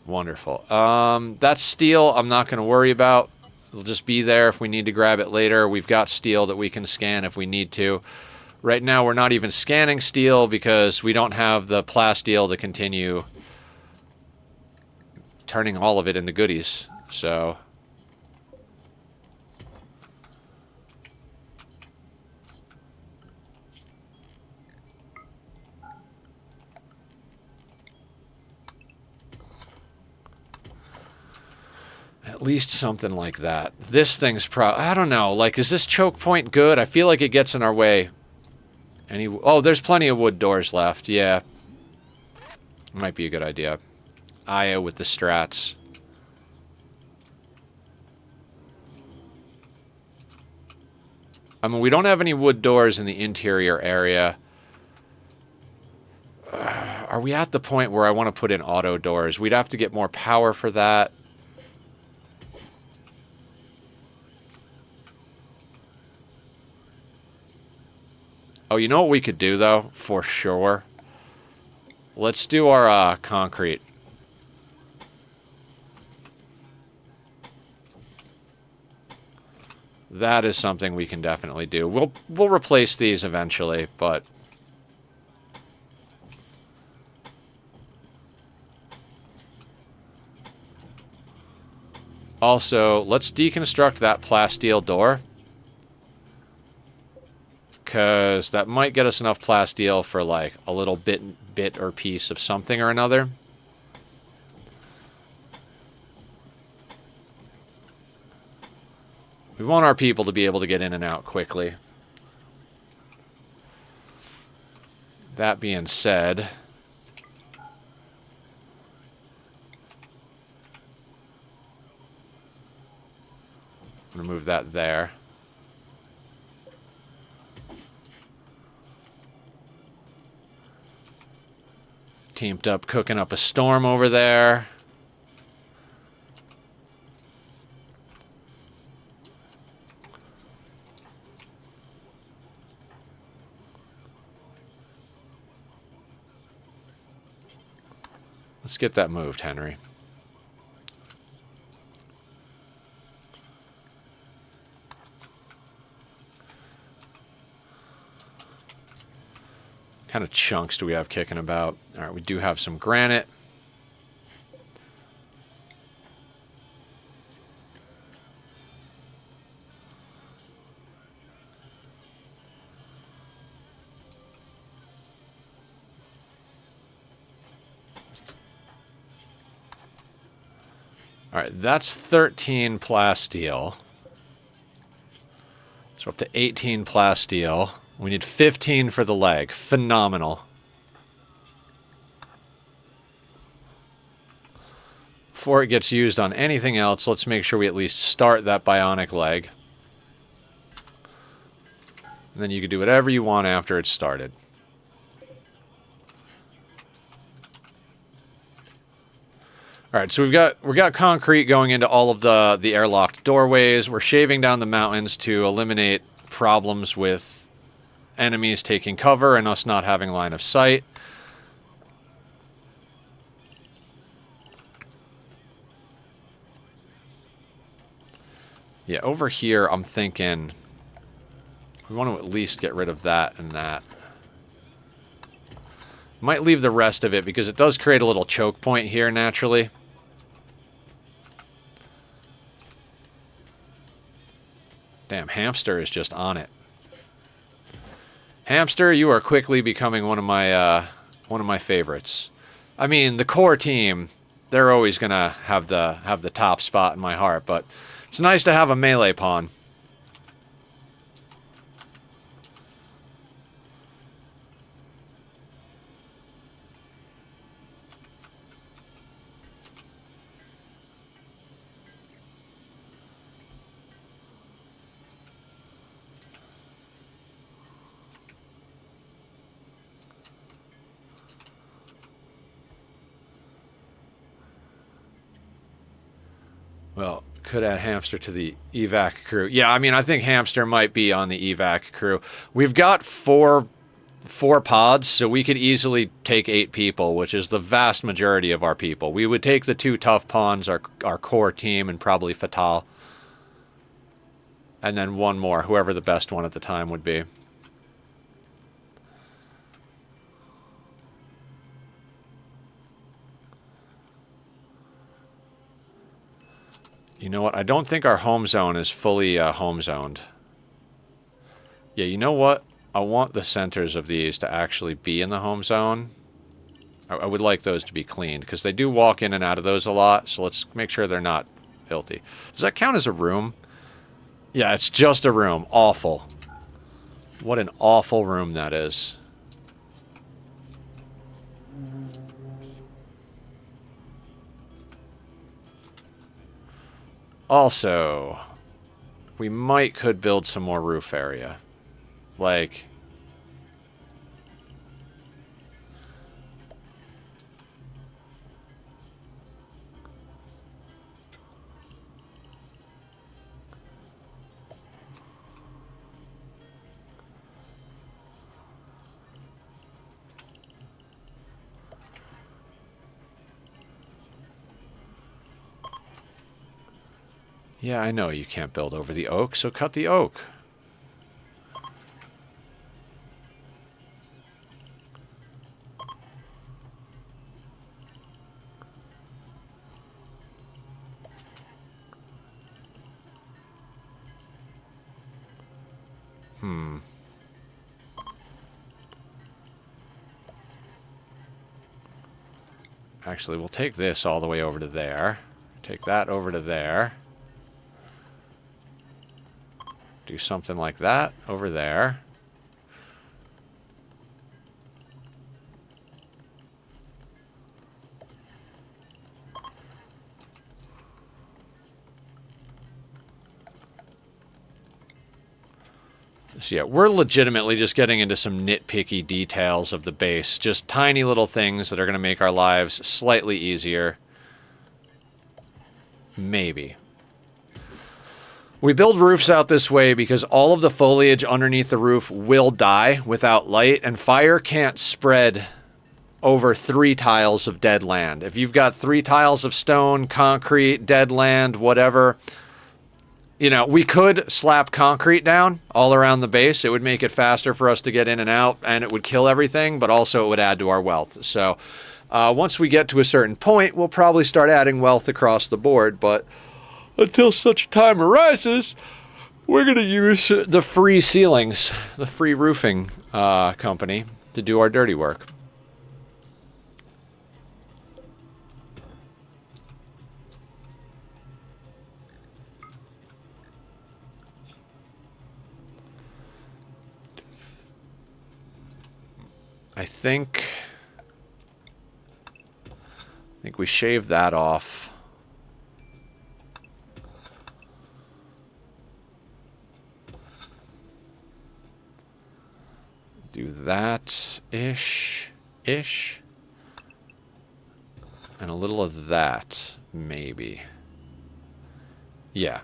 Wonderful. That steel I'm not going to worry about. It'll just be there if we need to grab it later. We've got steel that we can scan if we need to. Right now we're not even scanning steel because we don't have the plasteel to continue turning all of it into goodies. So... at least something like that. This thing's I don't know. Like, is this choke point good? I feel like it gets in our way. Oh, there's plenty of wood doors left. Yeah. Might be a good idea. Aya with the strats. I mean, we don't have any wood doors in the interior area. Are we at the point where I want to put in auto doors? We'd have to get more power for that. Oh, you know what we could do, though? For sure. Let's do our concrete. That is something we can definitely do. We'll replace these eventually, but... Also, let's deconstruct that plasteel door. Because that might get us enough plasteel for, like, a little bit or piece of something or another. We want our people to be able to get in and out quickly. That being said, I'm going to move that there. Teamed up, cooking up a storm over there. Let's get that moved, Henry. What kind of chunks do we have kicking about? All right, we do have some granite. All right, that's 13 plasteel. So up to 18 plasteel. We need 15 for the leg. Phenomenal. Before it gets used on anything else, let's make sure we at least start that bionic leg. And then you can do whatever you want after it's started. All right, so we got concrete going into all of the airlocked doorways. We're shaving down the mountains to eliminate problems with enemies taking cover and us not having line of sight. Yeah, over here I'm thinking we want to at least get rid of that and that. Might leave the rest of it because it does create a little choke point here naturally. Damn, Hamster is just on it. Hamster, you are quickly becoming one of my favorites. I mean, the core team, they're always gonna have the top spot in my heart, but it's nice to have a melee pawn. Well, could add Hamster to the evac crew. Yeah, I mean, I think Hamster might be on the evac crew. We've got four pods, so we could easily take 8 people, which is the vast majority of our people. We would take the 2 tough pawns, our core team, and probably Fatal. And then one more, whoever the best one at the time would be. You know what? I don't think our home zone is fully home zoned. Yeah, you know what? I want the centers of these to actually be in the home zone. I would like those to be cleaned, because they do walk in and out of those a lot, so let's make sure they're not filthy. Does that count as a room? Yeah, it's just a room. Awful. What an awful room that is. Also, we could build some more roof area. Like, yeah, I know you can't build over the oak, so cut the oak. Actually, we'll take this all the way over to there. Take that over to there. Do something like that over there. So yeah, we're legitimately just getting into some nitpicky details of the base. Just tiny little things that are going to make our lives slightly easier. Maybe. We build roofs out this way because all of the foliage underneath the roof will die without light, and fire can't spread over 3 tiles of dead land. If you've got 3 tiles of stone, concrete, dead land, whatever... You know, we could slap concrete down all around the base. It would make it faster for us to get in and out, and it would kill everything, but also it would add to our wealth. So once we get to a certain point, we'll probably start adding wealth across the board. But until such time arises, we're going to use the free ceilings, the free roofing company, to do our dirty work. I think we shaved that off. Do that-ish. And a little of that, maybe. Yeah.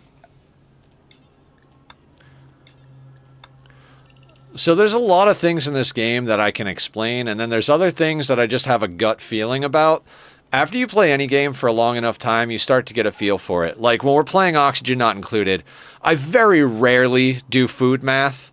So there's a lot of things in this game that I can explain, and then there's other things that I just have a gut feeling about. After you play any game for a long enough time, you start to get a feel for it. Like when we're playing Oxygen Not Included, I very rarely do food math.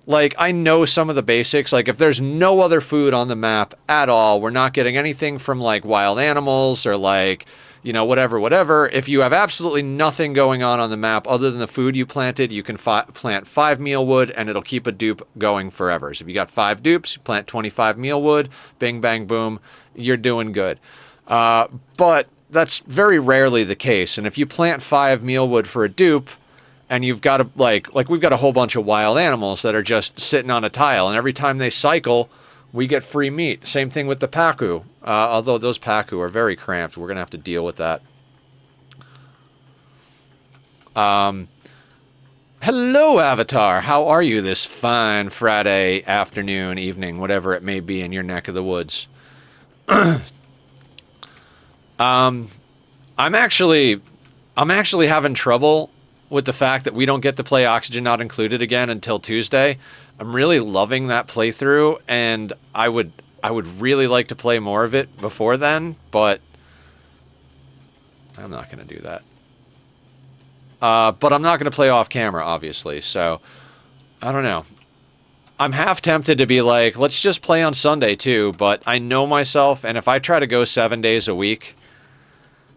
Like, I know some of the basics. Like, if there's no other food on the map at all, we're not getting anything from, like, wild animals or, like, you know, whatever. If you have absolutely nothing going on the map other than the food you planted, you can plant 5 mealwood, and it'll keep a dupe going forever. So if you got 5 dupes, you plant 25 mealwood, bing, bang, boom, you're doing good. But that's very rarely the case. And if you plant 5 mealwood for a dupe, and you've got a, like we've got a whole bunch of wild animals that are just sitting on a tile, and every time they cycle, we get free meat. Same thing with the Pacu. Although those Pacu are very cramped, we're going to have to deal with that. Hello, Avatar. How are you this fine Friday afternoon, evening, whatever it may be in your neck of the woods? I'm actually having trouble with the fact that we don't get to play Oxygen Not Included again until Tuesday. I'm really loving that playthrough, and I would really like to play more of it before then, but I'm not going to do that. But I'm not going to play off camera, obviously, so I don't know. I'm half tempted to be like, let's just play on Sunday too, but I know myself, and if I try to go 7 days a week,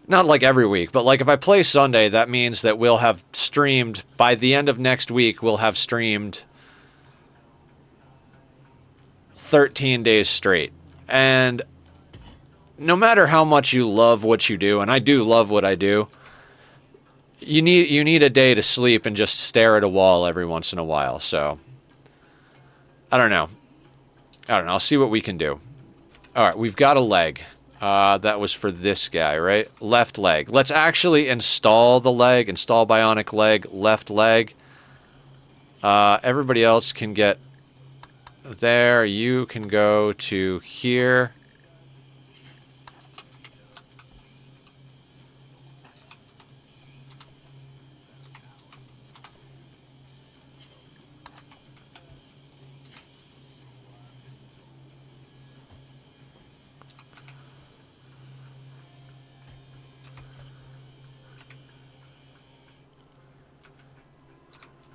not like every week, but like if I play Sunday, that means that we'll have streamed, by the end of next week, we'll have streamed 13 days straight. And no matter how much you love what you do, and I do love what I do, you need a day to sleep and just stare at a wall every once in a while. So I don't know. I'll see what we can do. All right, we've got a leg. That was for this guy, right? Left leg. Let's actually install the leg. Install bionic leg, left leg. Everybody else can get there. You can go to here.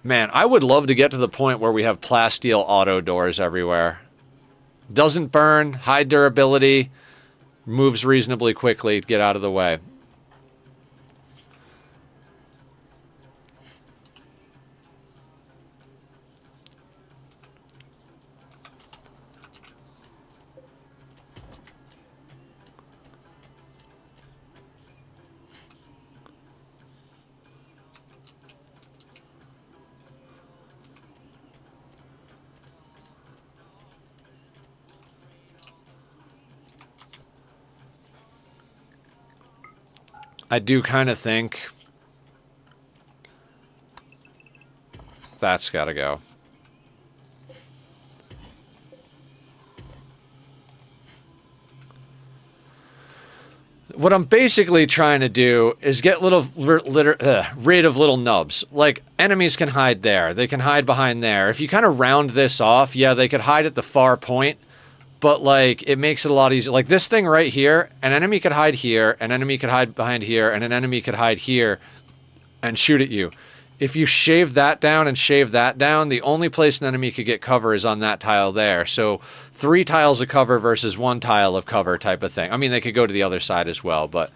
Man, I would love to get to the point where we have plasteel auto doors everywhere. Doesn't burn, high durability, moves reasonably quickly to get out of the way. I do kind of think that's got to go. What I'm basically trying to do is get rid of little nubs. Like, enemies can hide there. They can hide behind there. If you kind of round this off, yeah, they could hide at the far point. But, like, it makes it a lot easier. Like, this thing right here, an enemy could hide here, an enemy could hide behind here, and an enemy could hide here and shoot at you. If you shave that down and shave that down, the only place an enemy could get cover is on that tile there. So 3 tiles of cover versus 1 tile of cover type of thing. I mean, they could go to the other side as well, but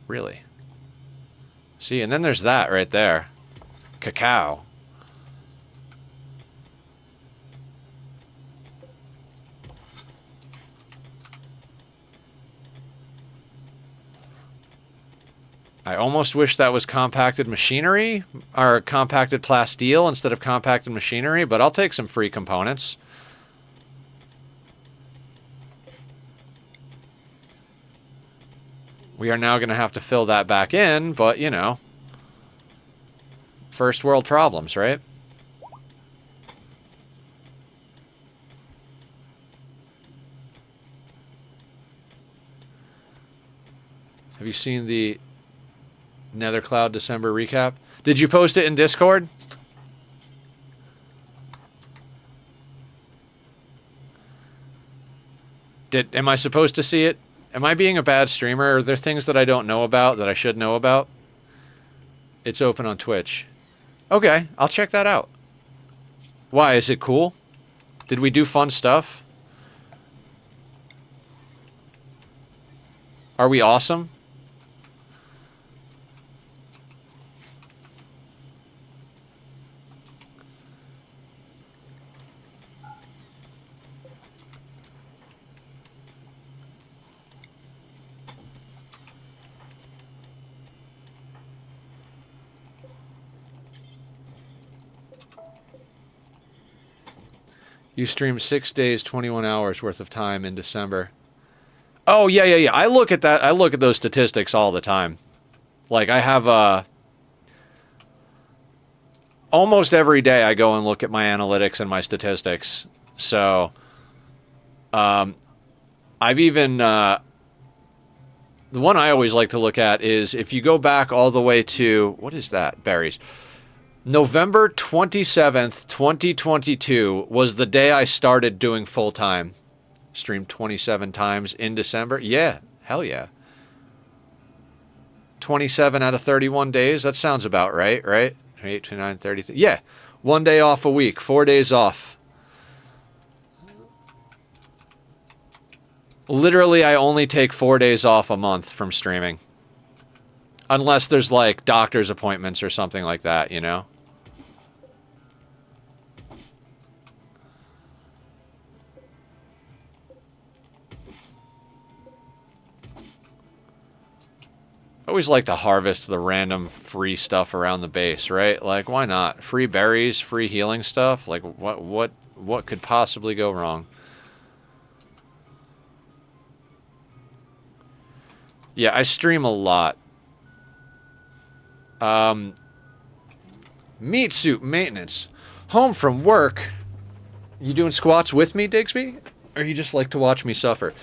really. See, and then there's that right there. Cacao. I almost wish that was compacted machinery, or compacted plasteel instead of compacted machinery, but I'll take some free components. We are now going to have to fill that back in, but, you know, first world problems, right? Have you seen the Nethercloud December recap? Did you post it in Discord? Am I supposed to see it? Am I being a bad streamer? Are there things that I don't know about that I should know about? It's open on Twitch. Okay, I'll check that out. Why? Is it cool? Did we do fun stuff? Are we awesome? You streamed 6 days, 21 hours worth of time in December. Oh, yeah. I look at that. I look at those statistics all the time. Like, I have almost every day I go and look at my analytics and my statistics. So, I've even, the one I always like to look at is if you go back all the way to, what is that? Berries. November 27th, 2022 was the day I started doing full-time. Streamed 27 times in December. Yeah, hell yeah. 27 out of 31 days. That sounds about right, right? 8, 29, 30. Yeah, 1 day off a week, 4 days off. Literally, I only take 4 days off a month from streaming. Unless there's, like, doctor's appointments or something like that, you know? I always like to harvest the random free stuff around the base, right? Like, why not? Free berries, free healing stuff. Like, what could possibly go wrong? Yeah, I stream a lot. Meat suit maintenance. Home from work. You doing squats with me, Digsby? Or you just like to watch me suffer?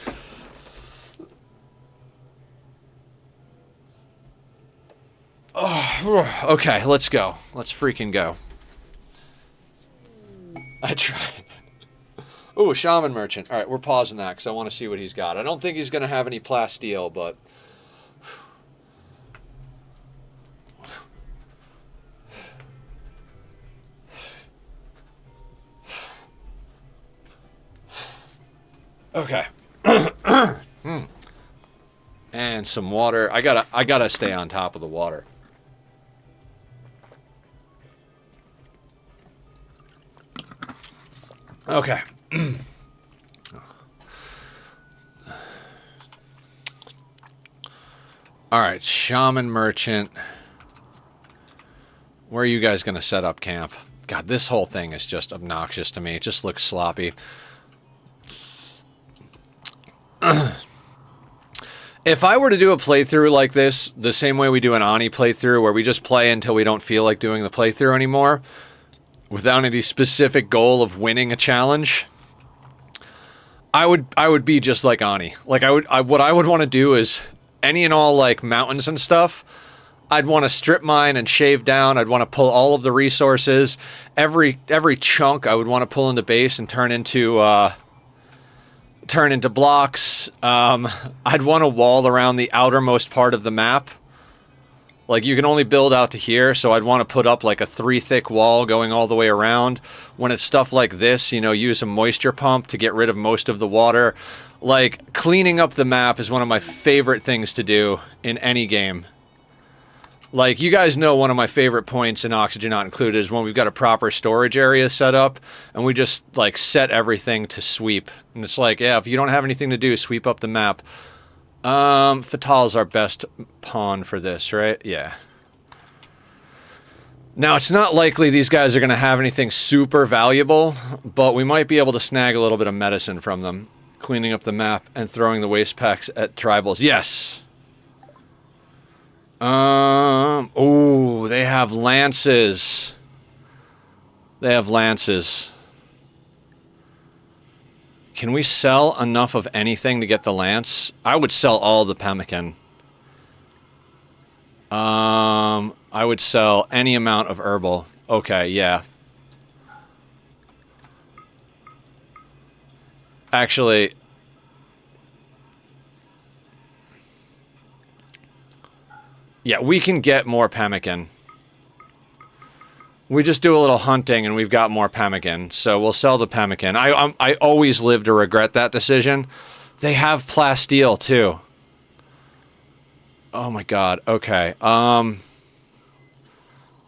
Oh, okay, let's go. Let's freaking go. I tried. Ooh, Shaman Merchant. All right, we're pausing that because I want to see what he's got. I don't think he's going to have any plasteel, but... Okay. And some water. I gotta stay on top of the water. Okay. All right, Shaman Merchant. Where are you guys going to set up camp? God, this whole thing is just obnoxious to me. It just looks If I were to do a playthrough like this, the same way we do an Ani playthrough, where we just play until we don't feel like doing the playthrough anymore, without any specific goal of winning a challenge, I would be just like Ani. Like what I would want to do is any and all like mountains and stuff. I'd want to strip mine and shave down. I'd want to pull all of the resources. Every chunk I would want to pull into base and turn into blocks. I'd want a wall around the outermost part of the map. Like, you can only build out to here, so I'd want to put up like a 3-thick wall going all the way around. When it's stuff like this, you know, use a moisture pump to get rid of most of the water. Like, cleaning up the map is one of my favorite things to do in any game. Like, you guys know one of my favorite points in Oxygen Not Included is when we've got a proper storage area set up, and we just, like, set everything to sweep. And it's like, yeah, if you don't have anything to do, sweep up the map. Fatal's our best pawn for this, right? Yeah. Now, it's not likely these guys are going to have anything super valuable, but we might be able to snag a little bit of medicine from them. Cleaning up the map and throwing the waste packs at tribals. Yes! Oh, they have lances. They have lances. Can we sell enough of anything to get the lance? I would sell all the pemmican. I would sell any amount of herbal. Okay, yeah. Actually, yeah, we can get more pemmican. We just do a little hunting and we've got more pemmican, so we'll sell the pemmican. I always live to regret that decision. They have plasteel too. Oh my god. Okay.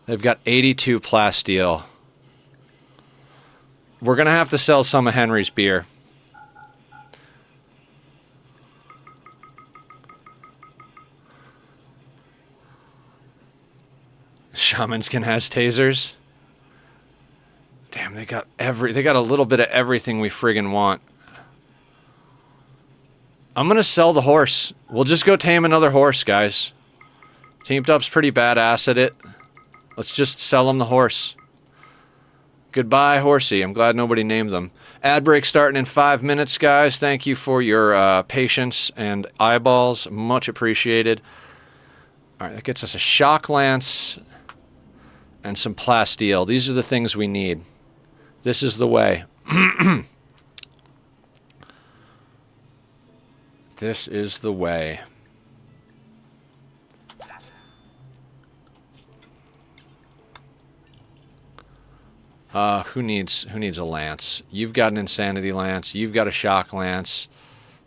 They've got 82 plasteel. We're gonna have to sell some of Henry's beer. Shamanskin has tasers. Damn, they got a little bit of everything we friggin' want. I'm gonna sell the horse. We'll just go tame another horse, guys. Teamed Up's pretty badass at it. Let's just sell him the horse. Goodbye, horsey. I'm glad nobody named them. Ad break starting in 5 minutes, guys. Thank you for your patience and eyeballs. Much appreciated. Alright, that gets us a shock lance and some plasteel. These are the things we need. This is the way. This is the way. Who needs a lance? You've got an insanity lance. You've got a shock lance.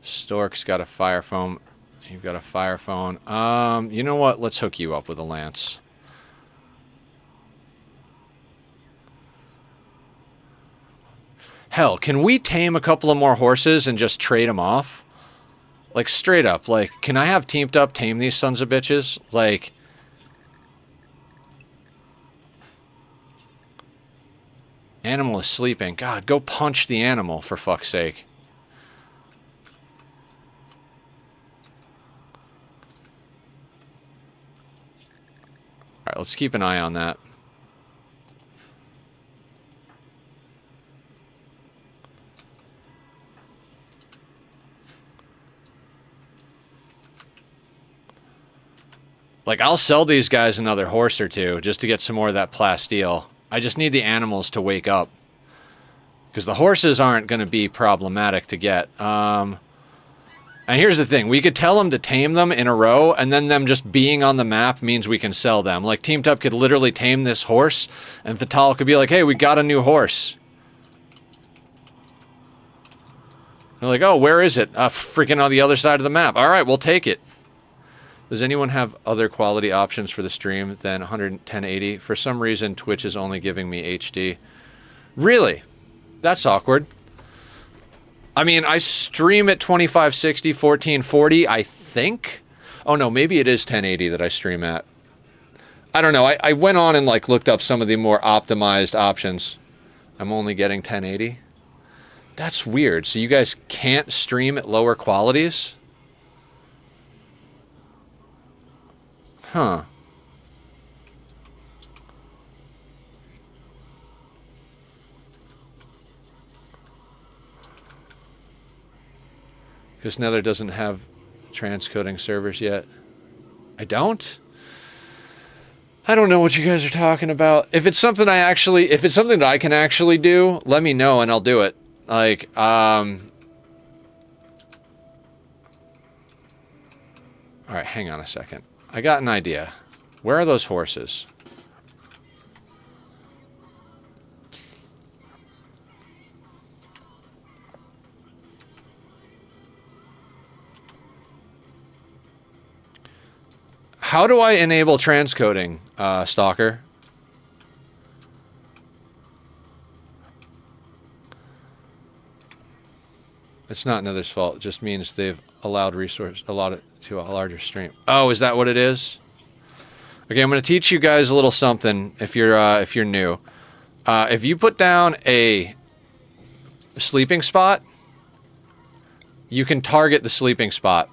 Stork's got a fire foam. You've got a fire phone. You know what? Let's hook you up with a lance. Hell, can we tame a couple of more horses and just trade them off? Like, straight up. Like, can I have Teamed Up tame these sons of bitches? Like... Animal is sleeping. God, go punch the animal, for fuck's sake. Alright, let's keep an eye on that. Like, I'll sell these guys another horse or two just to get some more of that plasteel. I just need the animals to wake up. Because the horses aren't going to be problematic to get. And here's the thing. We could tell them to tame them in a row, and then them just being on the map means we can sell them. Like, Teamed Up could literally tame this horse, and Fatal could be like, hey, we got a new horse. They're like, oh, where is it? Freaking on the other side of the map. All right, we'll take it. Does anyone have other quality options for the stream than 1080? For some reason, Twitch is only giving me HD. Really? That's awkward. I mean, I stream at 2560, 1440, I think. Oh no, maybe it is 1080 that I stream at. I don't know. I went on and like looked up some of the more optimized options. I'm only getting 1080. That's weird. So you guys can't stream at lower qualities? Huh. Because Nether doesn't have transcoding servers yet. I don't? I don't know what you guys are talking about. If it's something if it's something that I can actually do, let me know and I'll do it. Like, alright, hang on a second. I got an idea. Where are those horses? How do I enable transcoding, Stalker? It's not Nether's fault. It just means they've allowed it to a larger stream. Oh, is that what it is? Okay, I'm going to teach you guys a little something if you're new. If you put down a sleeping spot, you can target the sleeping spot.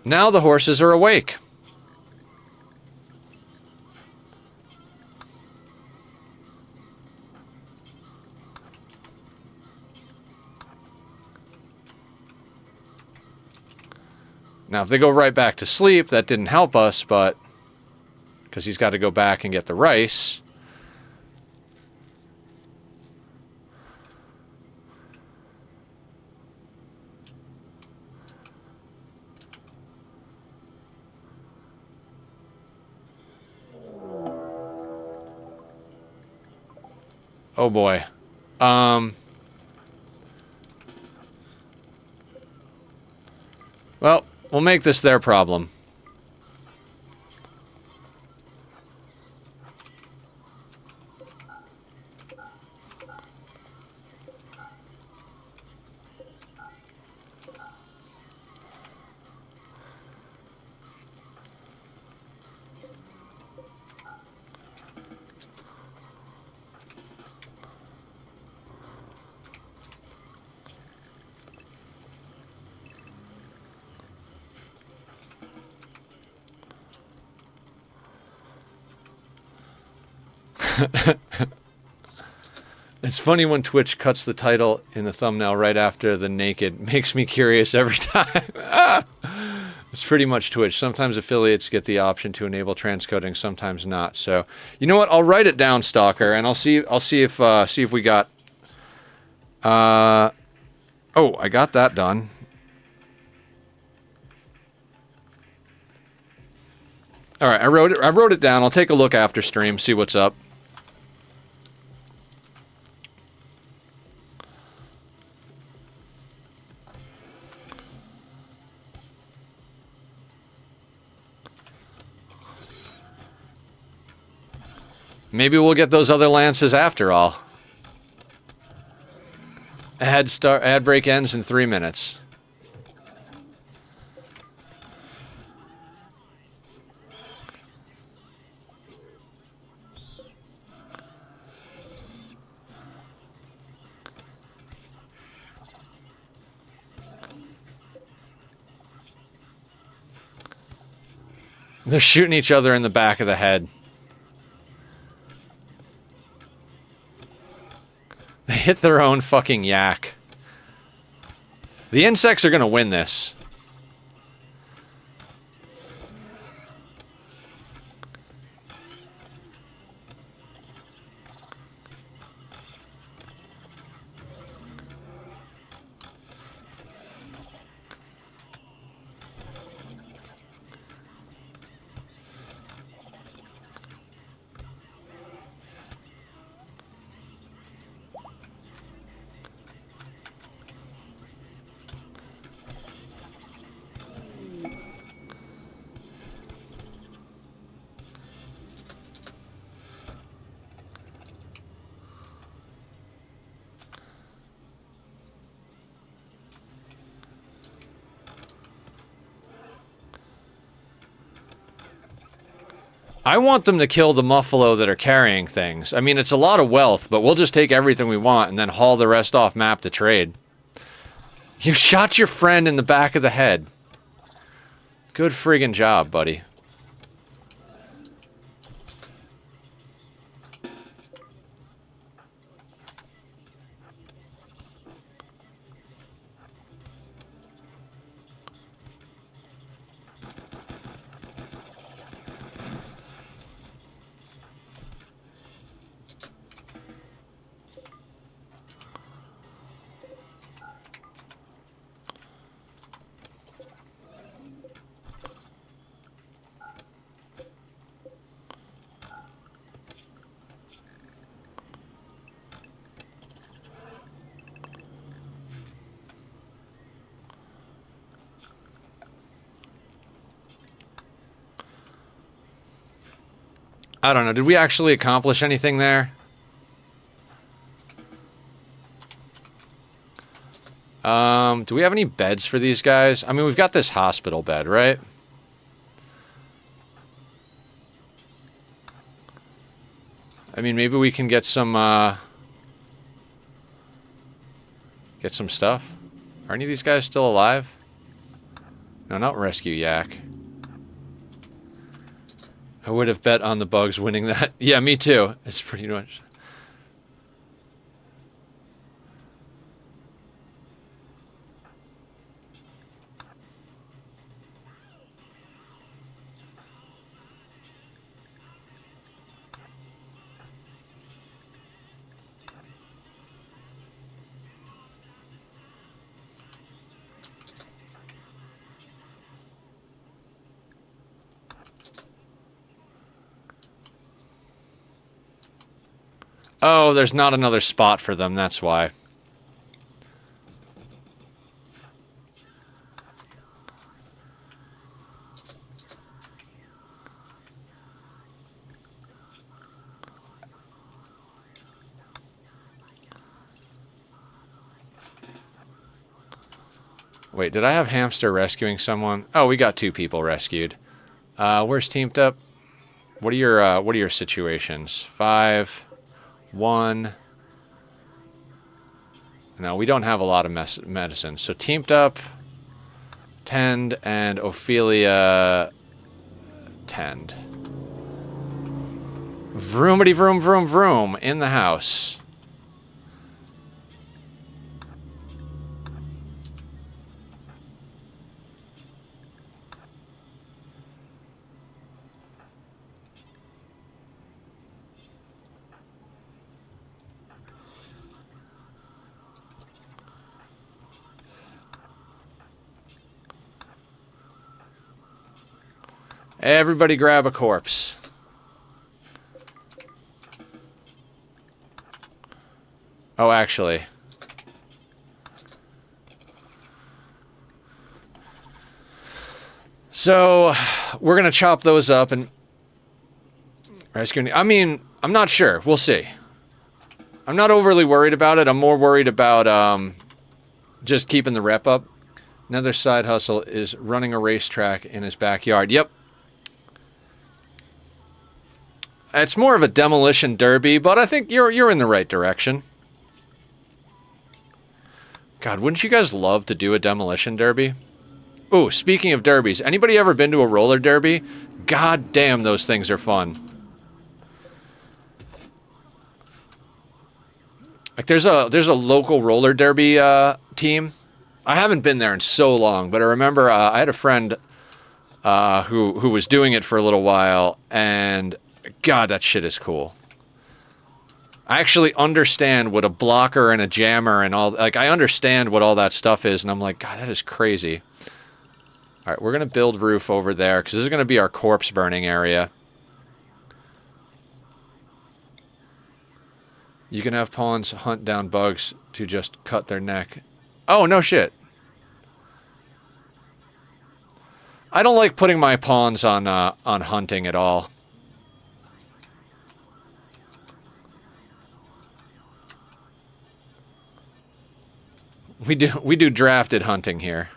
Now the horses are awake. Now, if they go right back to sleep, that didn't help us, but because he's got to go back and get the rice. Oh boy. Well, we'll make this their problem. It's funny when Twitch cuts the title in the thumbnail right after the naked. Makes me curious every time. It's pretty much Twitch. Sometimes affiliates get the option to enable transcoding, sometimes not. So, you know what? I'll write it down, Stalker, and I'll see if we got. Oh, I got that done. All right, I wrote it down. I'll take a look after stream, see what's up. Maybe we'll get those other lances after all. Ad break ends in 3 minutes. They're shooting each other in the back of the head. They hit their own fucking yak. The insects are gonna win this. I want them to kill the muffalo that are carrying things. I mean, it's a lot of wealth, but we'll just take everything we want and then haul the rest off map to trade. You shot your friend in the back of the head. Good friggin' job, buddy. I don't know. Did we actually accomplish anything there? Do we have any beds for these guys? I mean, we've got this hospital bed, right? I mean, maybe we can get some stuff. Are any of these guys still alive? No, not Rescue Yak. I would have bet on the bugs winning that. Yeah, me too. It's pretty much... Oh, there's not another spot for them, that's why. Wait, did I have Hamster rescuing someone? Oh, we got 2 people rescued. Where's Teamed Up? What are your situations? 5, 1. No, we don't have a lot of medicine. So Teamed Up, Tend, and Ophelia, Tend. Vroomity vroom vroom vroom in the house. Everybody grab a corpse. Oh, actually. So, we're going to chop those up and rescue... I mean, I'm not sure. We'll see. I'm not overly worried about it. I'm more worried about just keeping the rep up. Another side hustle is running a racetrack in his backyard. Yep. It's more of a demolition derby, but I think you're in the right direction. God, wouldn't you guys love to do a demolition derby? Ooh, speaking of derbies, anybody ever been to a roller derby? God damn, those things are fun. Like there's a local roller derby team. I haven't been there in so long, but I remember I had a friend who was doing it for a little while, and God, that shit is cool. I actually understand what a blocker and a jammer and all... Like, I understand what all that stuff is, and I'm like, God, that is crazy. All right, we're going to build roof over there, because this is going to be our corpse burning area. You can have pawns hunt down bugs to just cut their neck. Oh, no shit. I don't like putting my pawns on hunting at all. We do drafted hunting here.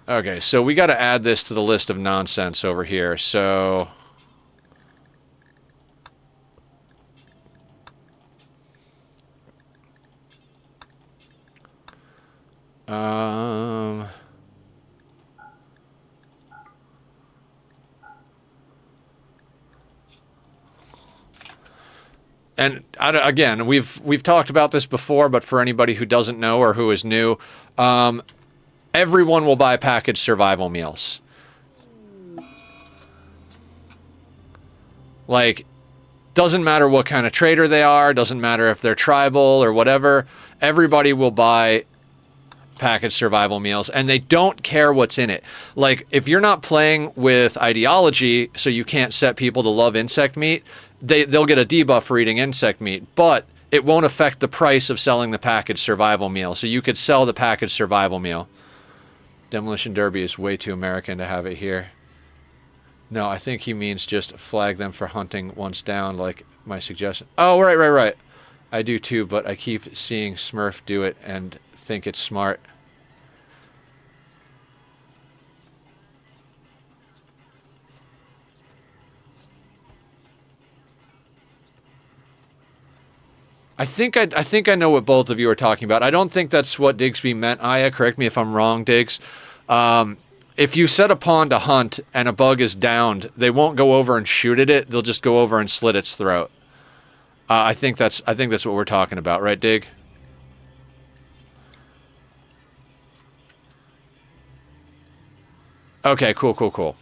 Okay, so we got to add this to the list of nonsense over here. So And again, we've talked about this before, but for anybody who doesn't know or who is new, everyone will buy packaged survival meals. Like, doesn't matter what kind of trader they are, doesn't matter if they're tribal or whatever, everybody will buy packaged survival meals, and they don't care what's in it. Like, if you're not playing with ideology, so you can't set people to love insect meat, they'll get a debuff for eating insect meat, but it won't affect the price of selling the packaged survival meal. So you could sell the packaged survival meal. Demolition Derby is way too American to have it here. No, I think he means just flag them for hunting once down, like my suggestion. Oh, right. I do too, but I keep seeing Smurf do it and think it's smart. I think I know what both of you are talking about. I don't think that's what Digsby meant. Aya, correct me if I'm wrong, Diggs. If you set a pawn to hunt and a bug is downed, they won't go over and shoot at it. They'll just go over and slit its throat. I think that's what we're talking about, right, Dig? Okay, cool.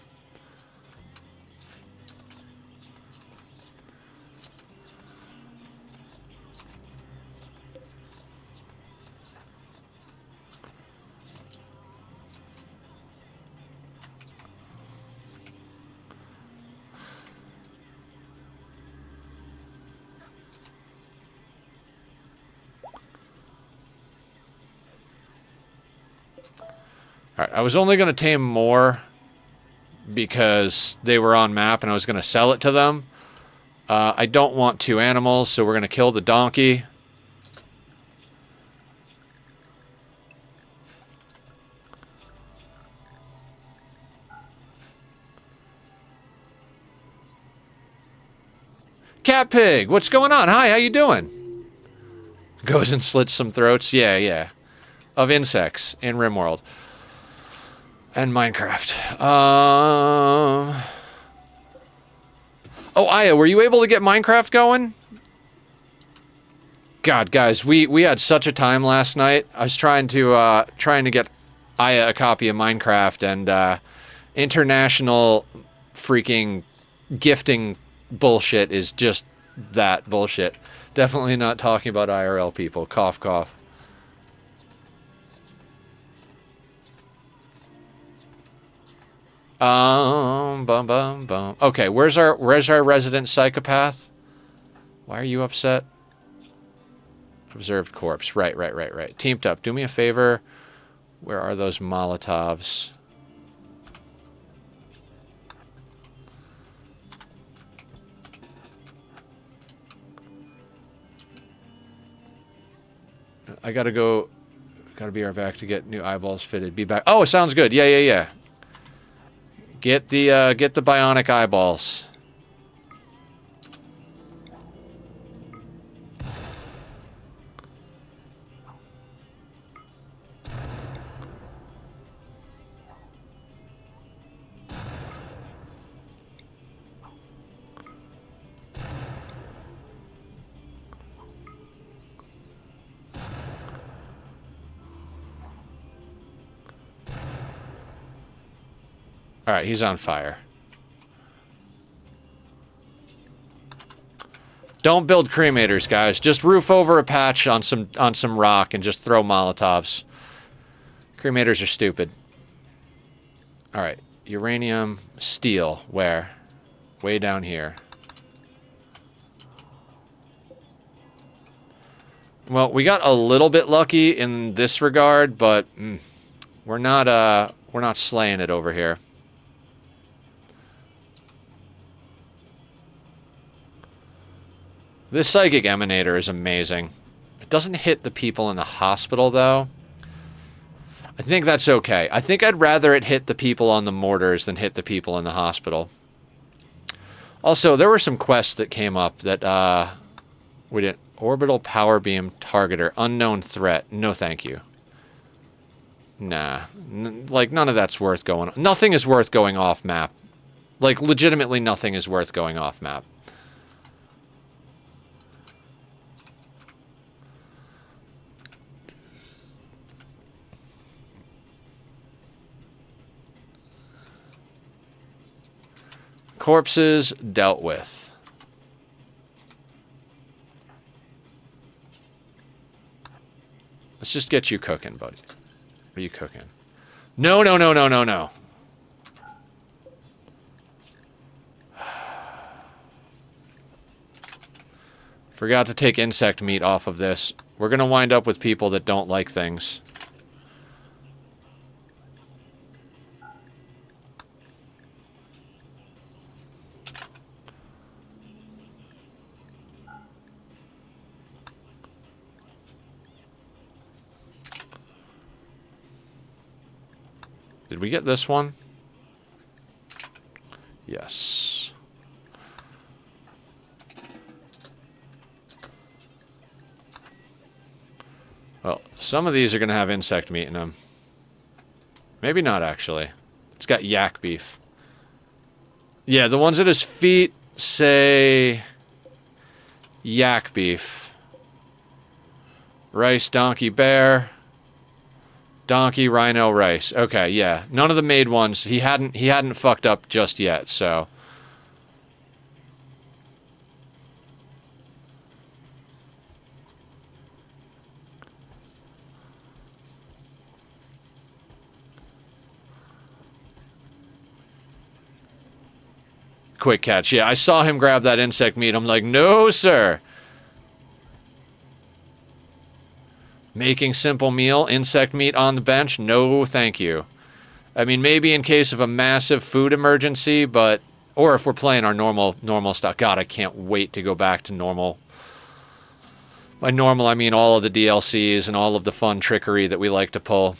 Alright, I was only going to tame more because they were on map and I was going to sell it to them. I don't want 2 animals, so we're going to kill the donkey. Cat Pig, what's going on? Hi, how you doing? Goes and slits some throats. Yeah. Of insects in Rimworld. And Minecraft. Oh, Aya, were you able to get Minecraft going? God, guys, we had such a time last night. I was trying to get Aya a copy of Minecraft, and international freaking gifting bullshit is just that bullshit. Definitely not talking about IRL people. Cough, cough. Bum. Okay, where's our resident psychopath? Why are you upset? Observed corpse. Right. Teamed up. Do me a favor. Where are those Molotovs? I gotta go. Gotta be right back to get new eyeballs fitted. Be back. Oh, sounds good. Yeah. Get the bionic eyeballs. All right, he's on fire. Don't build cremators, guys. Just roof over a patch on some rock and just throw Molotovs. Cremators are stupid. All right, uranium, steel. Where? Way down here. Well, we got a little bit lucky in this regard, but we're not slaying it over here. This psychic emanator is amazing. It doesn't hit the people in the hospital, though. I think that's okay. I think I'd rather it hit the people on the mortars than hit the people in the hospital. Also, there were some quests that came up that we didn't. Orbital power beam targeter. Unknown threat. No, thank you. Nah. Like, none of that's worth going... Nothing is worth going off map. Like, legitimately nothing is worth going off map. Corpses dealt with. Let's just get you cooking, buddy. What are you cooking? No, no, no, no, no, no. Forgot to take insect meat off of this. We're gonna wind up with people that don't like things. Did we get this one? Yes. Well, some of these are going to have insect meat in them. Maybe not, actually. It's got yak beef. Yeah, the ones at his feet say yak beef. Rice, donkey, bear. Donkey, rhino, rice. Okay, yeah. None of the made ones. He hadn't fucked up just yet, so. Quick catch. Yeah, I saw him grab that insect meat. I'm like, no, sir. Making simple meal, insect meat on the bench? No, thank you. I mean, maybe in case of a massive food emergency, but... Or if we're playing our normal stuff. God, I can't wait to go back to normal. By normal, I mean all of the DLCs and all of the fun trickery that we like to pull.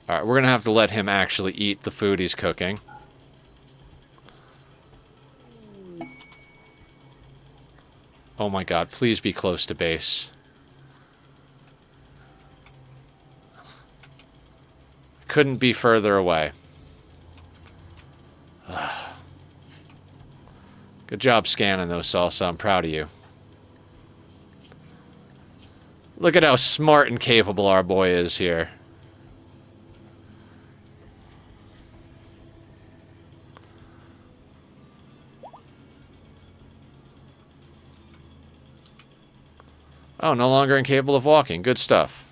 Alright, we're going to have to let him actually eat the food he's cooking. Oh my god, please be close to base. Couldn't be further away. Good job scanning those, Salsa. I'm proud of you. Look at how smart and capable our boy is here. Oh, no longer incapable of walking. Good stuff.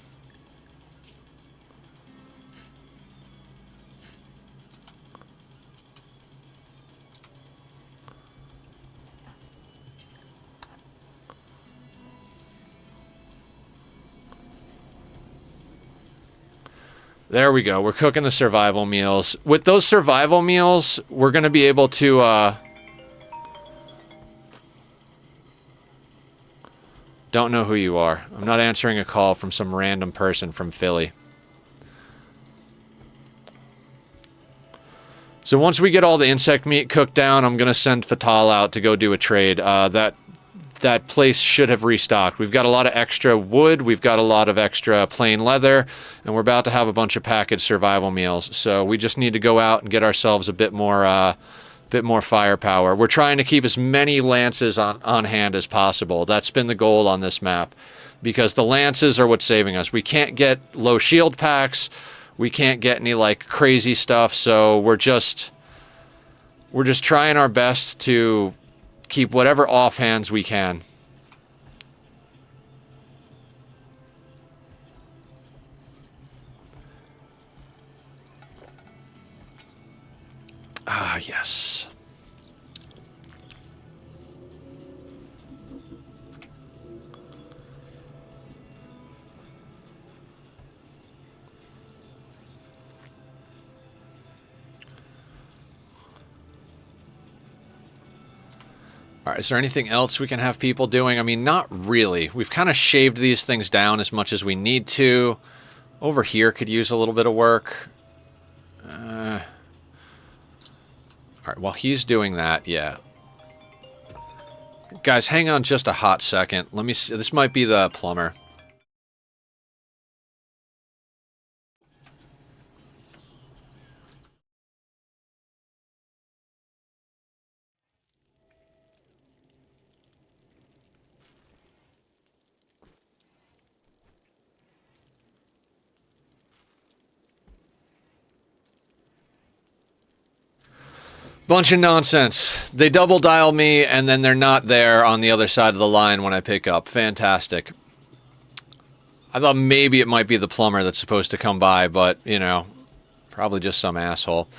There we go. We're cooking the survival meals. With those survival meals, we're going to be able to, Don't know who you are. I'm not answering a call from some random person from Philly. So once we get all the insect meat cooked down, I'm going to send Fatal out to go do a trade. That place should have restocked. We've got a lot of extra wood, we've got a lot of extra plain leather, and we're about to have a bunch of packaged survival meals. So we just need to go out and get ourselves a bit more firepower. We're trying to keep as many lances on hand as possible. That's been the goal on this map, because the lances are what's saving us. We can't get low shield packs. We can't get any like crazy stuff. So we're just trying our best to keep whatever offhands we can. Ah, yes. All right, is there anything else we can have people doing? I mean, not really. We've kind of shaved these things down as much as we need to. Over here could use a little bit of work. All right, while he's doing that, yeah. Guys, hang on just a hot second. Let me see. This might be the plumber. Bunch of nonsense. They double dial me, and then they're not there on the other side of the line when I pick up. Fantastic. I thought maybe it might be the plumber that's supposed to come by, but, you know, probably just some asshole.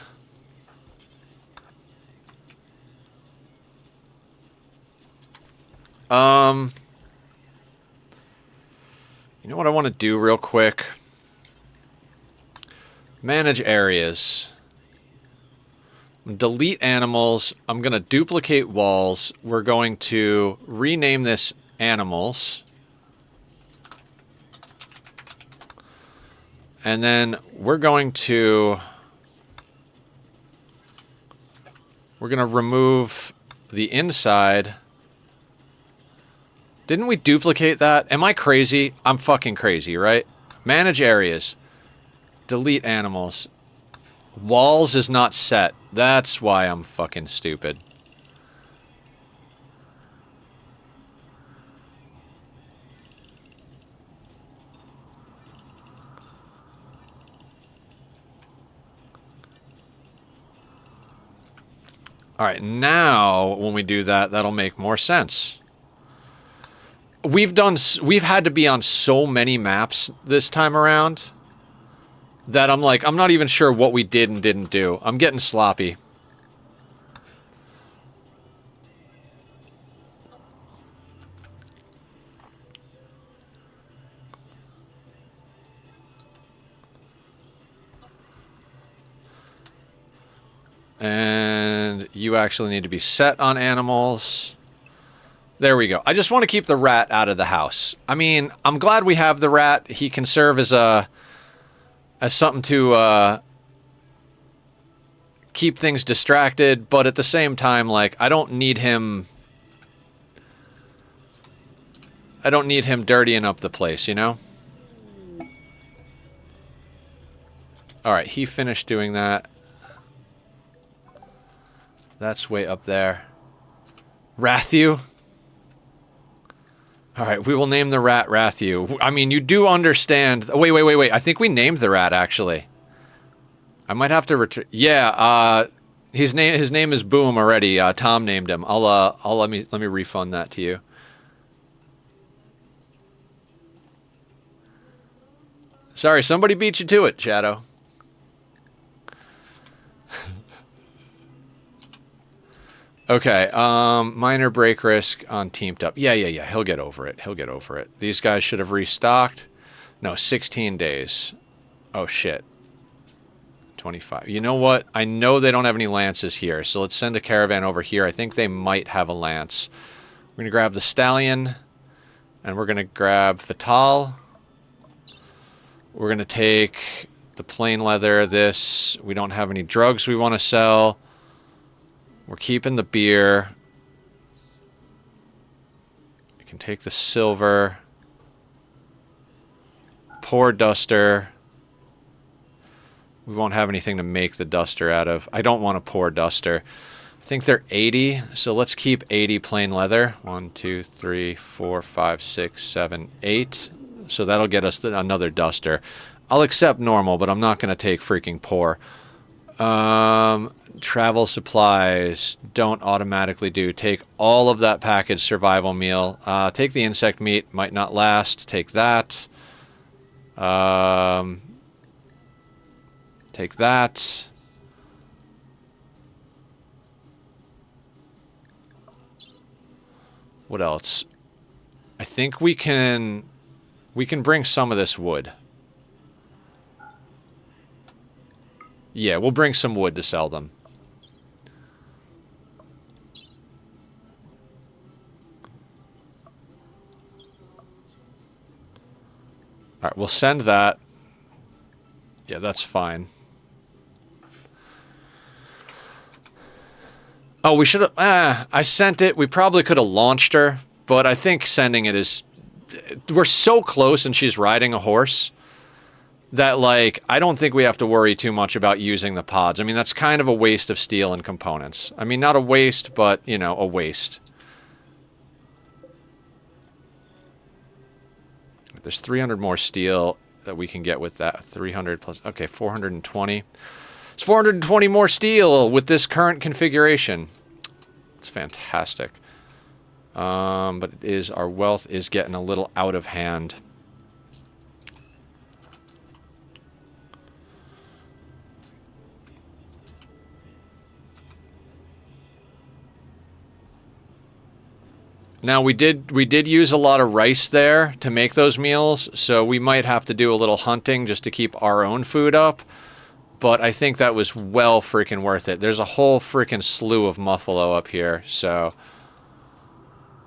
You know what I want to do real quick? Manage areas. Delete animals. I'm going to duplicate walls. We're going to rename this animals. And then we're going to remove the inside. Didn't we duplicate that? Am I crazy? I'm fucking crazy, right? Manage areas. Delete animals. Walls is not set. That's why I'm fucking stupid. Alright, now when we do that, that'll make more sense. We've had to be on so many maps this time around that I'm like, I'm not even sure what we did and didn't do. I'm getting sloppy. And you actually need to be set on animals. There we go. I just want to keep the rat out of the house. I mean, I'm glad we have the rat. He can serve as something to keep things distracted, but at the same time, like, I don't need him dirtying up the place, you know? Alright, he finished doing that. That's way up there. Rathu? Alright, we will name the rat Rathu. I mean, you do understand... Wait. I think we named the rat, actually. I might have to return... Yeah, his name is Boom already. Tom named him. Let me refund that to you. Sorry, somebody beat you to it, Shadow. Okay, minor break risk on teamed up. Yeah, he'll get over it. These guys should have restocked. No, 16 days. Oh, shit. 25. You know what? I know they don't have any lances here, so let's send a caravan over here. I think they might have a lance. We're going to grab the Stallion, and we're going to grab Vital. We're going to take the plain leather, this. We don't have any drugs we want to sell. We're keeping the beer. We can take the silver. Pour duster. We won't have anything to make the duster out of. I don't want to pour duster. I think they're 80, so let's keep 80 plain leather. 1, 2, 3, 4, 5, 6, 7, 8. So that'll get us another duster. I'll accept normal, but I'm not going to take freaking pour. Travel supplies don't automatically do. Take all of that packaged survival meal. Take the insect meat. Might not last. Take that. Take that. What else? I think we can bring some of this wood. Yeah, we'll bring some wood to sell them. All right, we'll send that. Yeah, that's fine. Oh, we should have... I sent it. We probably could have launched her, but I think sending it is... We're so close and she's riding a horse that, like, I don't think we have to worry too much about using the pods. I mean, that's kind of a waste of steel and components. I mean, not a waste, but, you know, a waste. There's 300 more steel that we can get with that. 300 plus... Okay, 420. It's 420 more steel with this current configuration. It's fantastic. But it is... Our wealth is getting a little out of hand. Now, we did use a lot of rice there to make those meals, so we might have to do a little hunting just to keep our own food up. But I think that was well freaking worth it. There's a whole freaking slew of muffalo up here, so...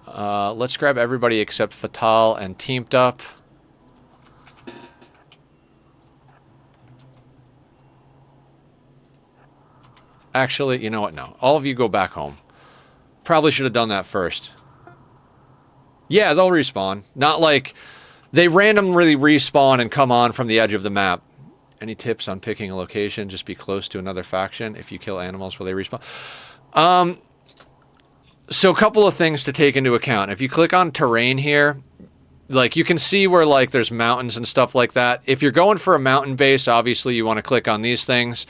let's grab everybody except Fatal and Teamed Up. Actually, you know what? No. All of you go back home. Probably should have done that first. Yeah, they'll respawn. Not like they randomly respawn and come on from the edge of the map. Any tips on picking a location? Just be close to another faction. If you kill animals, will they respawn? So a couple of things to take into account. If you click on terrain here, like you can see where like there's mountains and stuff like that. If you're going for a mountain base, obviously you want to click on these things.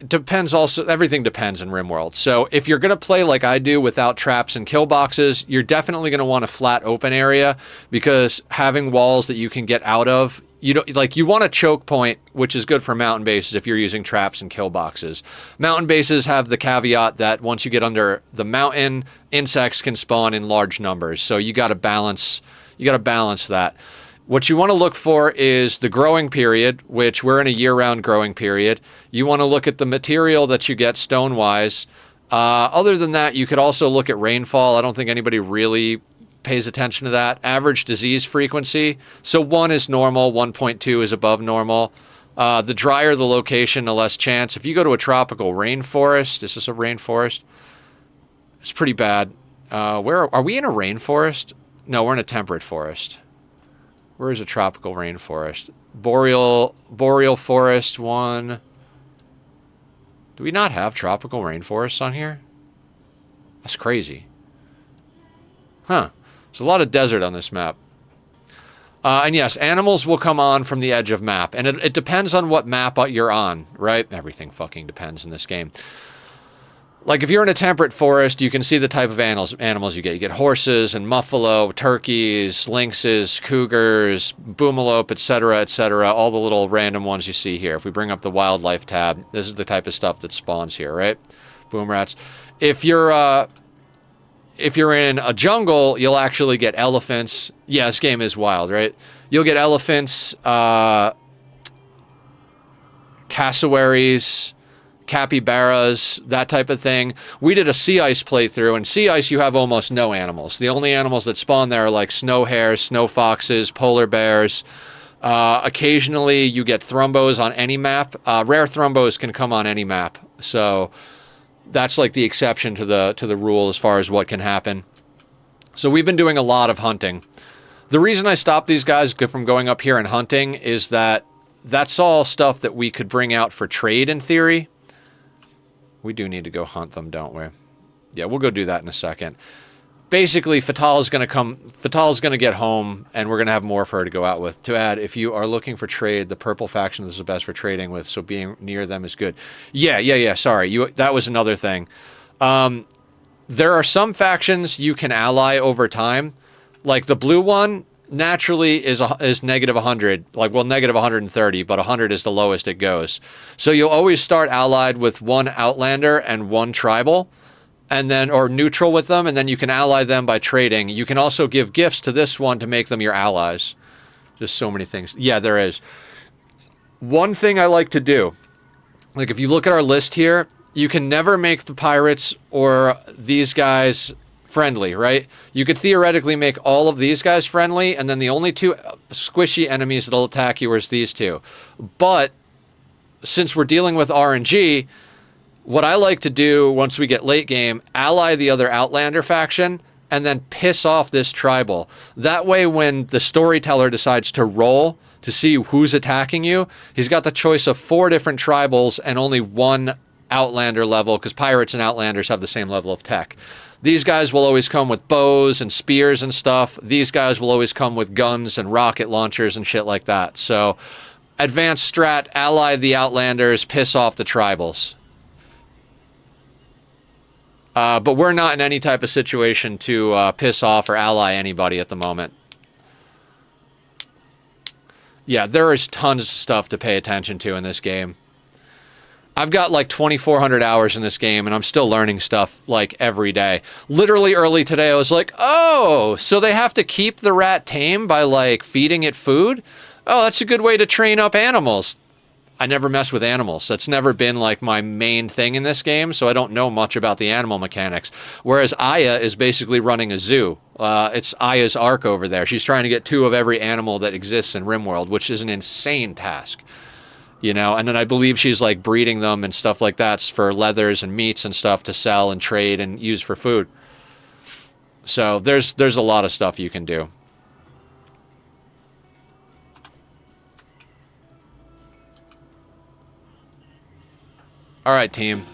Depends also, everything depends in Rimworld. So if you're going to play like I do without traps and kill boxes, you're definitely going to want a flat open area, because having walls that you can get out of, you don't, like, you want a choke point, which is good for mountain bases if you're using traps and kill boxes. Mountain bases have the caveat that once you get under the mountain, insects can spawn in large numbers. So you got to balance that. What you want to look for is the growing period, which we're in a year-round growing period. You want to look at the material that you get stone-wise. Other than that, you could also look at rainfall. I don't think anybody really pays attention to that. Average disease frequency. So 1 is normal, 1.2 is above normal. The drier the location, the less chance. If you go to a tropical rainforest, is this a rainforest? It's pretty bad. Where are we in a rainforest? No, we're in a temperate forest. Where is a tropical rainforest? Boreal forest 1. Do we not have tropical rainforests on here? That's crazy. Huh. There's a lot of desert on this map. And yes, animals will come on from the edge of map. And it depends on what map you're on, right? Everything fucking depends in this game. Like, if you're in a temperate forest, you can see the type of animals you get. You get horses and muffalo, turkeys, lynxes, cougars, boomalope, etc., all the little random ones you see here. If we bring up the wildlife tab, this is the type of stuff that spawns here, right? Boom rats. If you're in a jungle, you'll actually get elephants. Yeah, this game is wild, right? You'll get elephants, cassowaries, capybaras, that type of thing. We did a sea ice playthrough, and sea ice you have almost no animals. The only animals that spawn there are like snow hares, snow foxes, polar bears. Occasionally you get thrumbos on any map. Rare thrumbos can come on any map. So that's like the exception to the rule as far as what can happen. So we've been doing a lot of hunting. The reason I stopped these guys from going up here and hunting is that that's all stuff that we could bring out for trade in theory. We do need to go hunt them, don't we? Yeah, we'll go do that in a second. Basically, Fatal's going to get home, and we're going to have more for her to go out with. To add, if you are looking for trade, the purple faction is the best for trading with, so being near them is good. Yeah, sorry. That was another thing. There are some factions you can ally over time. Like the blue one, naturally is negative 100, like, well, negative 130, but 100 is the lowest it goes. So you'll always start allied with one outlander and one tribal, and then, or neutral with them, and then you can ally them by trading. You can also give gifts to this one to make them your allies. Just so many things. Yeah, there is. One thing I like to do, like if you look at our list here, you can never make the pirates or these guys friendly, right? You could theoretically make all of these guys friendly, and then the only two squishy enemies that'll attack you is these two. But since we're dealing with RNG, what I like to do once we get late game, ally the other Outlander faction, and then piss off this tribal. That way, when the storyteller decides to roll to see who's attacking you, he's got the choice of 4 different tribals and only 1 Outlander level, because pirates and Outlanders have the same level of tech. These guys will always come with bows and spears and stuff. These guys will always come with guns and rocket launchers and shit like that. So, advanced strat, ally the Outlanders, piss off the tribals. But we're not in any type of situation to piss off or ally anybody at the moment. Yeah, there is tons of stuff to pay attention to in this game. I've got like 2,400 hours in this game, and I'm still learning stuff like every day. Literally early today, I was like, oh, so they have to keep the rat tame by like feeding it food? Oh, that's a good way to train up animals. I never mess with animals. That's never been like my main thing in this game, so I don't know much about the animal mechanics. Whereas Aya is basically running a zoo. It's Aya's arc over there. She's trying to get 2 of every animal that exists in Rimworld, which is an insane task. You know, and then I believe she's like breeding them and stuff like that for leathers and meats and stuff to sell and trade and use for food. So there's a lot of stuff you can do. All right, team.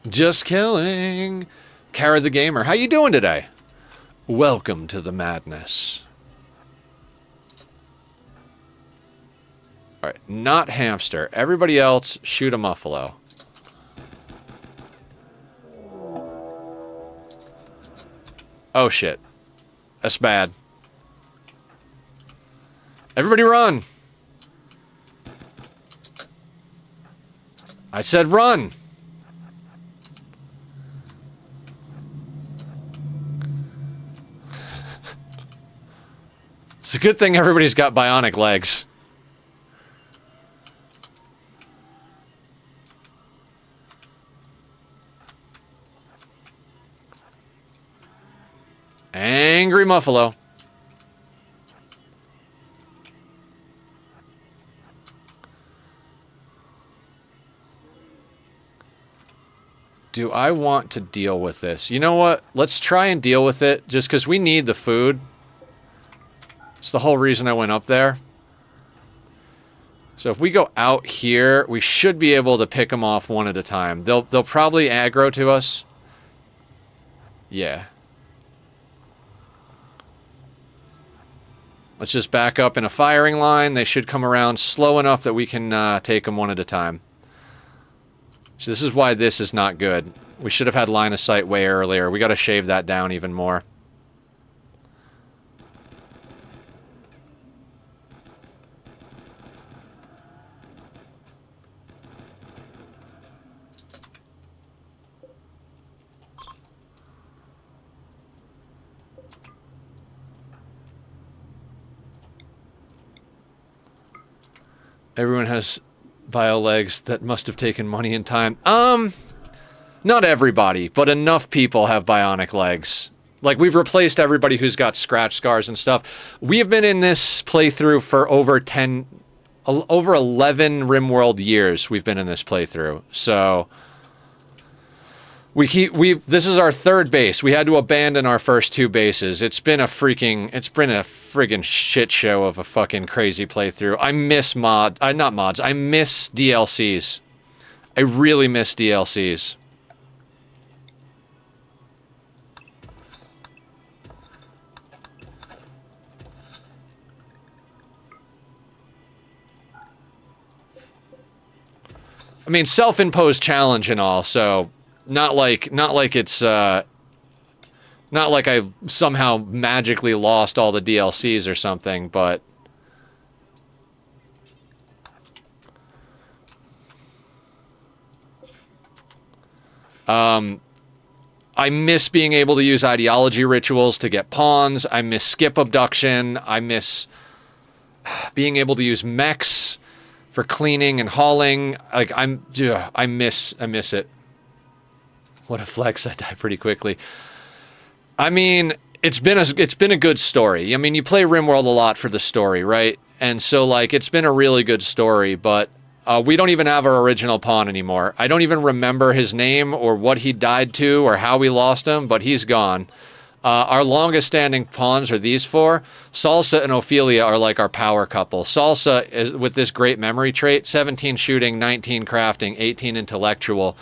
Just killing. Kara the Gamer, how you doing today? Welcome to the madness. All right, not hamster. Everybody else, shoot a muffalo. Oh shit. That's bad. Everybody run. I said run. It's a good thing everybody's got bionic legs. Angry Muffalo. Do I want to deal with this? You know what? Let's try and deal with it just because we need the food. It's the whole reason I went up there. So if we go out here, we should be able to pick them off one at a time. They'll probably aggro to us. Yeah. Let's just back up in a firing line. They should come around slow enough that we can take them one at a time. So this is why this is not good. We should have had line of sight way earlier. We got to shave that down even more. Everyone has bio legs that must have taken money and time. Not everybody, but enough people have bionic legs. Like, we've replaced everybody who's got scratch scars and stuff. We have been in this playthrough for over 11 Rimworld years we've been in this playthrough. So this is our 3rd base. We had to abandon our first 2 bases. It's been a friggin' shit show of a fucking crazy playthrough. I miss not mods. I miss DLCs. I really miss DLCs. I mean, self-imposed challenge and all, so not like it's not like I somehow magically lost all the DLCs or something, but I miss being able to use ideology rituals to get pawns. I miss skip abduction. I miss being able to use mechs for cleaning and hauling. Like I miss it. What a flex! I die pretty quickly. I mean, it's been a good story. I mean, you play Rimworld a lot for the story, right? And so like it's been a really good story, but we don't even have our original pawn anymore. I don't even remember his name or what he died to or how we lost him, but he's gone. Our longest standing pawns are these four. Salsa and Ophelia are like our power couple. Salsa is with this great memory trait, 17 shooting, 19 crafting, 18 intellectual.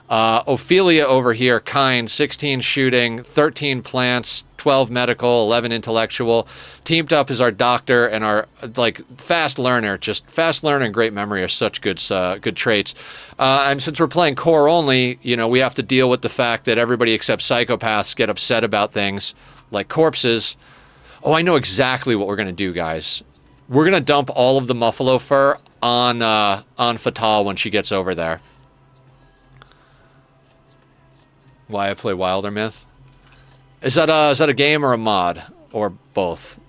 Ophelia over here, kind, 16 shooting, 13 plants, 12 medical, 11 intellectual. Teamed up is our doctor and our like fast learner. Just fast learner and great memory are such good traits. And since we're playing core only, you know, we have to deal with the fact that everybody except psychopaths get upset about things like corpses. Oh, I know exactly what we're gonna do, guys. We're gonna dump all of the muffalo fur on Fatal when she gets over there. Why I play Wilder Myth? Is that a game or a mod or both?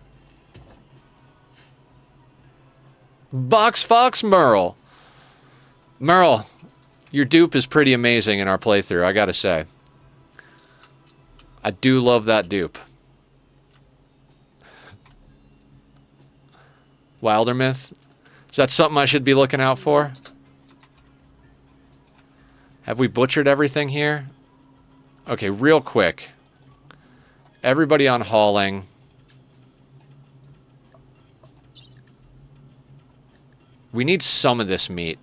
Box Fox Merle. Merle, your dupe is pretty amazing in our playthrough, I gotta say. I do love that dupe. Wilder Myth? Is that something I should be looking out for? Have we butchered everything here? Okay, real quick. Everybody on hauling. We need some of this meat.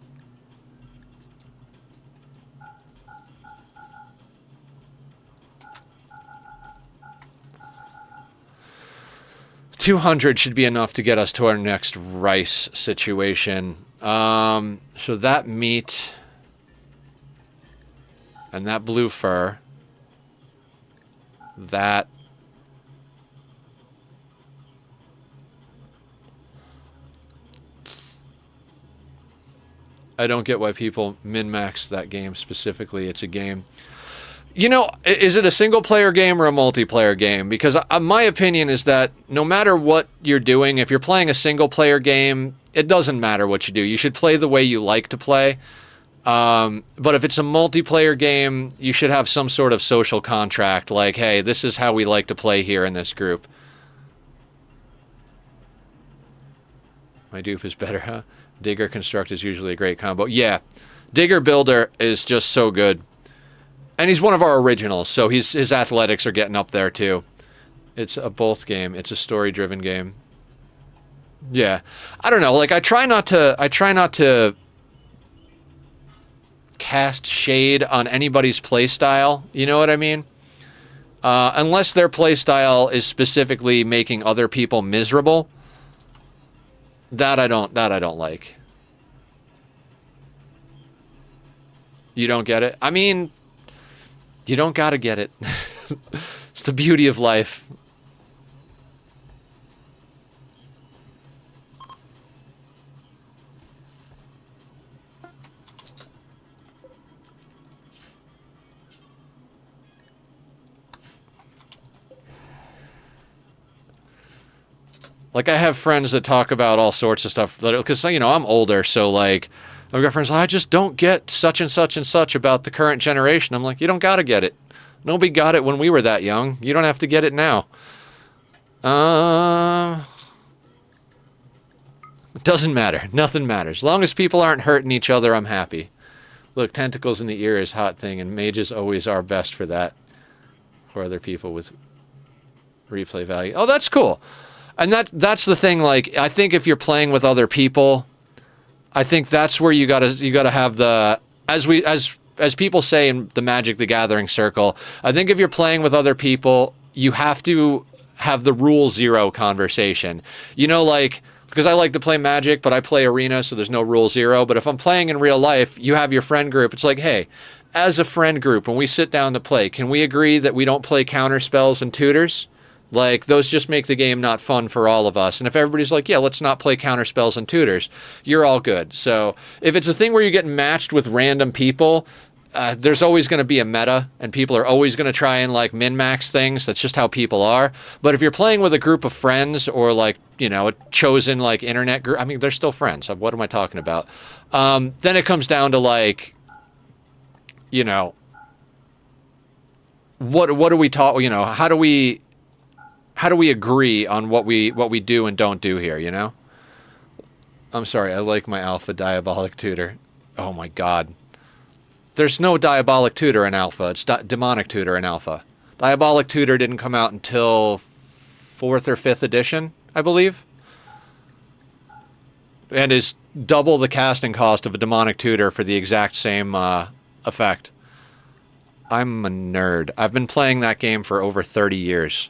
$200 should be enough to get us to our next rice situation. So that meat and that blue fur. That. I don't get why people min-max that game specifically. It's a game. You know, is it a single-player game or a multiplayer game? Because my opinion is that no matter what you're doing, if you're playing a single-player game, it doesn't matter what you do. You should play the way you like to play. But if it's a multiplayer game, you should have some sort of social contract, like, hey, this is how we like to play here in this group. My dupe is better, huh? Digger Construct is usually a great combo. Yeah, Digger Builder is just so good. And he's one of our originals, so his athletics are getting up there too. It's a both game. It's a story-driven game. Yeah. I don't know, like I try not to cast shade on anybody's playstyle, you know what I mean? Unless their playstyle is specifically making other people miserable. That I don't like. You don't get it? I mean, you don't gotta get it. It's the beauty of life. Like, I have friends that talk about all sorts of stuff, because, you know, I'm older, so, like, I've got friends, I just don't get such and such and such about the current generation. I'm like, you don't gotta get it. Nobody got it when we were that young. You don't have to get it now. It doesn't matter. Nothing matters. As long as people aren't hurting each other, I'm happy. Look, tentacles in the ear is a hot thing, and mages always are best for that. For other people with replay value. Oh, that's cool. And that's the thing, like, I think if you're playing with other people, I think that's where you gotta have the, as people say in the Magic the Gathering circle, I think if you're playing with other people, you have to have the rule zero conversation. You know, like, because I like to play Magic, but I play Arena, so there's no rule zero. But if I'm playing in real life, you have your friend group. It's like, hey, as a friend group, when we sit down to play, can we agree that we don't play counter spells and tutors? Like, those just make the game not fun for all of us. And if everybody's like, yeah, let's not play counter spells and tutors, you're all good. So if it's a thing where you're getting matched with random people, there's always going to be a meta, and people are always going to try and like min-max things. That's just how people are. But if you're playing with a group of friends or like, you know, a chosen like internet group, I mean, they're still friends. What am I talking about? Then it comes down to like, you know, what do we talk? You know, how do we agree on what we do and don't do here? You know. I'm sorry. I like my alpha diabolic tutor. Oh my god. There's no Diabolic Tutor in Alpha. It's Demonic Tutor in Alpha. Diabolic Tutor didn't come out until 4th or 5th edition, I believe. And is double the casting cost of a Demonic Tutor for the exact same effect. I'm a nerd. I've been playing that game for over 30 years.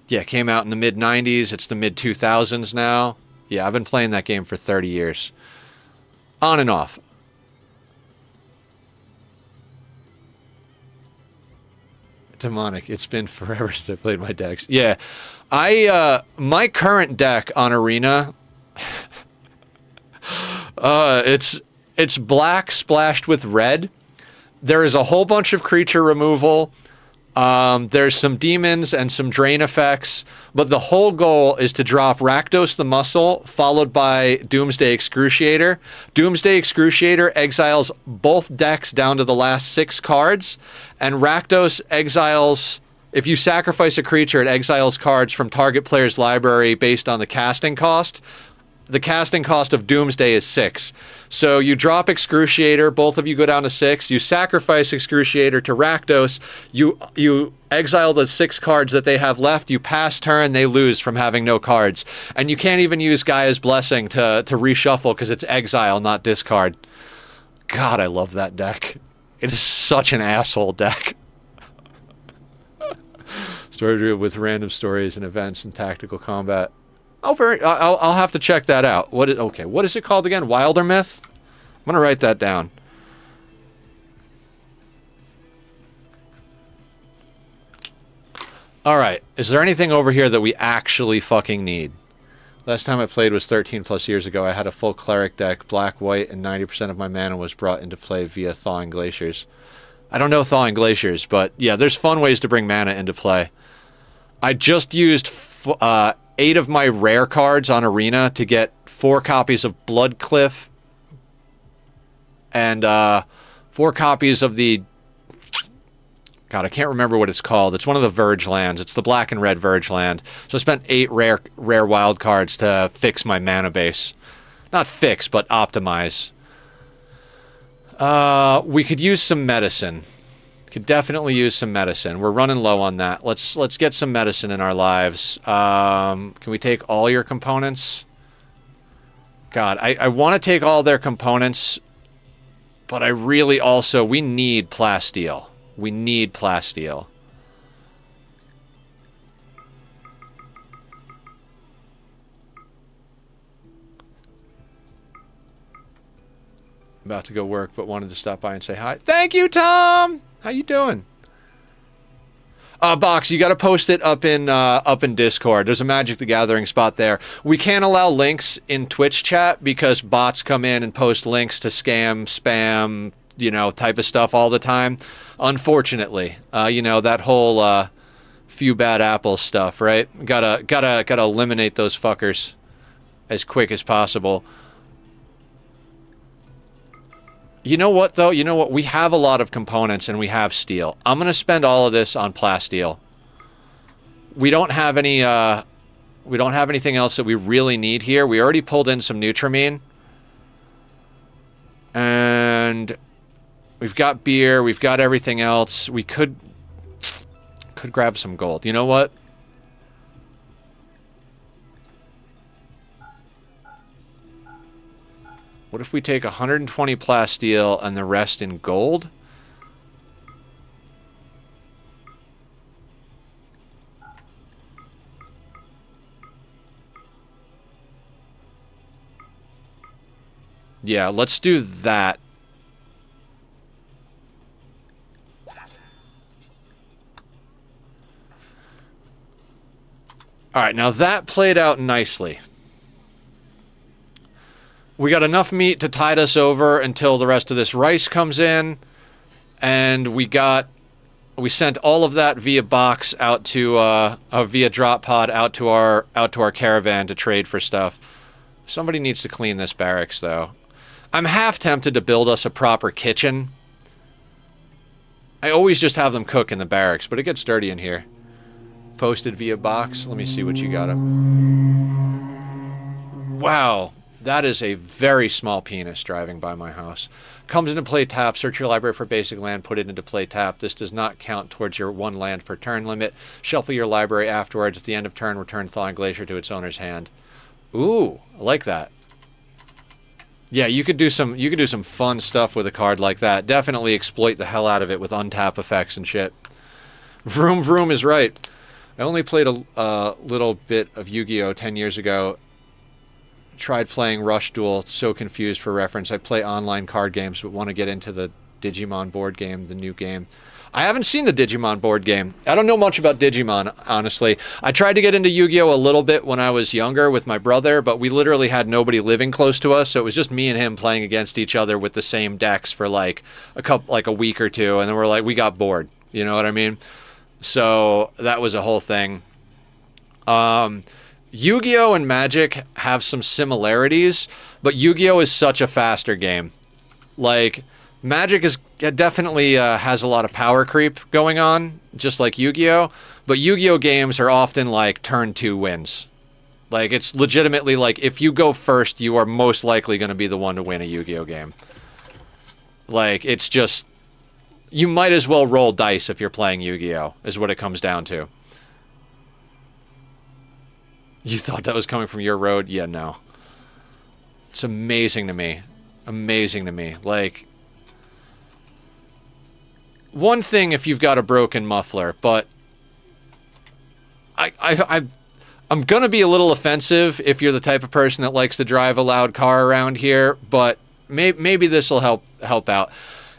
Yeah, it came out in the mid-90s. It's the mid-2000s now. Yeah, I've been playing that game for 30 years. On and off. Demonic. It's been forever since I played my decks. Yeah. My current deck on Arena, it's black splashed with red. There is a whole bunch of creature removal. There's some demons and some drain effects, but the whole goal is to drop Rakdos the Muscle, followed by Doomsday Excruciator. Doomsday Excruciator exiles both decks down to the last 6 cards, and Rakdos exiles... If you sacrifice a creature, it exiles cards from target player's library based on the casting cost. The casting cost of Doomsday is 6. So you drop Excruciator, both of you go down to 6. You sacrifice Excruciator to Rakdos. You exile the 6 cards that they have left. You pass turn, they lose from having no cards. And you can't even use Gaia's Blessing to reshuffle because it's exile, not discard. God, I love that deck. It is such an asshole deck. Story with random stories and events and tactical combat. I'll have to check that out. What is it called again? Wilder Myth? I'm going to write that down. All right. Is there anything over here that we actually fucking need? Last time I played was 13 plus years ago. I had a full cleric deck, black, white, and 90% of my mana was brought into play via Thawing Glaciers. I don't know Thawing Glaciers, but yeah, there's fun ways to bring mana into play. I just used 8 of my rare cards on Arena to get 4 copies of Bloodcliff and 4 copies of the... God, I can't remember what it's called. It's one of the Verge lands. It's the black and red Verge land. So I spent 8 rare wild cards to fix my mana base. Not fix, but optimize. We could use some medicine. Could definitely use some medicine. We're running low on that. Let's get some medicine in our lives. Can we take all your components? God, I want to take all their components, but I really also... We need plasteel. We need plasteel. About to go work, but wanted to stop by and say hi. Thank you, Tom! How you doing? Box, you got to post it up in Discord. There's a Magic the Gathering spot there. We can't allow links in Twitch chat because bots come in and post links to scam, spam, you know, type of stuff all the time. Unfortunately, you know, that whole few bad apples stuff, right? Gotta eliminate those fuckers as quick as possible. You know what, though? You know what? We have a lot of components, and we have steel. I'm going to spend all of this on plasteel. We don't have any, we don't have anything else that we really need here. We already pulled in some Nutramine. And we've got beer. We've got everything else. We could grab some gold. You know what? What if we take 120 plasteel and the rest in gold? Yeah, let's do that. All right, now that played out nicely. We got enough meat to tide us over until the rest of this rice comes in, and we sent all of that via box out to via drop pod out to our caravan to trade for stuff. Somebody needs to clean this barracks though. I'm half tempted to build us a proper kitchen. I always just have them cook in the barracks, but it gets dirty in here. Posted via box. Let me see what you got up. Wow, that is a very small penis driving by my house. Comes into play tap. Search your library for basic land. Put it into play tap. This does not count towards your 1 land per turn limit. Shuffle your library afterwards. At the end of turn, return Thawing Glacier to its owner's hand. Ooh, I like that. Yeah, you could do some fun stuff with a card like that. Definitely exploit the hell out of it with untap effects and shit. Vroom vroom is right. I only played a little bit of Yu-Gi-Oh! 10 years ago. Tried playing Rush Duel, so confused for reference. I play online card games, but want to get into the Digimon board game, the new game. I haven't seen the Digimon board game. I don't know much about Digimon, honestly. I tried to get into Yu-Gi-Oh! A little bit when I was younger with my brother, but we literally had nobody living close to us, so it was just me and him playing against each other with the same decks for like a week or two, and then we got bored. You know what I mean? So that was a whole thing. Yu-Gi-Oh! And Magic have some similarities, but Yu-Gi-Oh! Is such a faster game. Like, Magic definitely has a lot of power creep going on, just like Yu-Gi-Oh! But Yu-Gi-Oh! Games are often like turn 2 wins. Like, it's legitimately like, if you go first, you are most likely going to be the one to win a Yu-Gi-Oh! Game. Like, it's just, you might as well roll dice if you're playing Yu-Gi-Oh! Is what it comes down to. You thought that was coming from your road? Yeah, no. It's amazing to me. Amazing to me. Like, one thing if you've got a broken muffler, but I'm going to be a little offensive if you're the type of person that likes to drive a loud car around here, but maybe this will help out.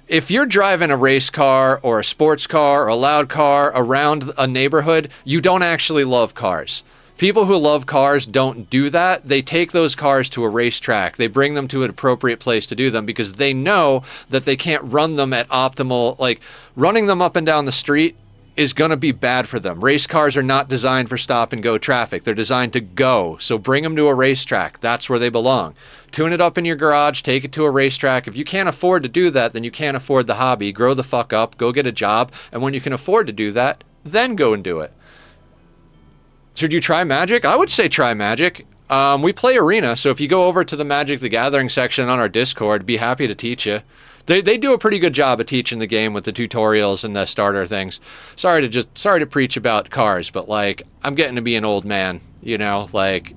If you're driving a race car or a sports car or a loud car around a neighborhood, you don't actually love cars. People who love cars don't do that. They take those cars to a racetrack. They bring them to an appropriate place to do them because they know that they can't run them at optimal, like running them up and down the street is going to be bad for them. Race cars are not designed for stop and go traffic. They're designed to go. So bring them to a racetrack. That's where they belong. Tune it up in your garage, take it to a racetrack. If you can't afford to do that, then you can't afford the hobby. Grow the fuck up, go get a job. And when you can afford to do that, then go and do it. Should you try Magic? I would say try Magic. We play Arena, so if you go over to the Magic the Gathering section on our Discord, be happy to teach you. They do a pretty good job of teaching the game with the tutorials and the starter things. Sorry to preach about cars, but like, I'm getting to be an old man, you know, like,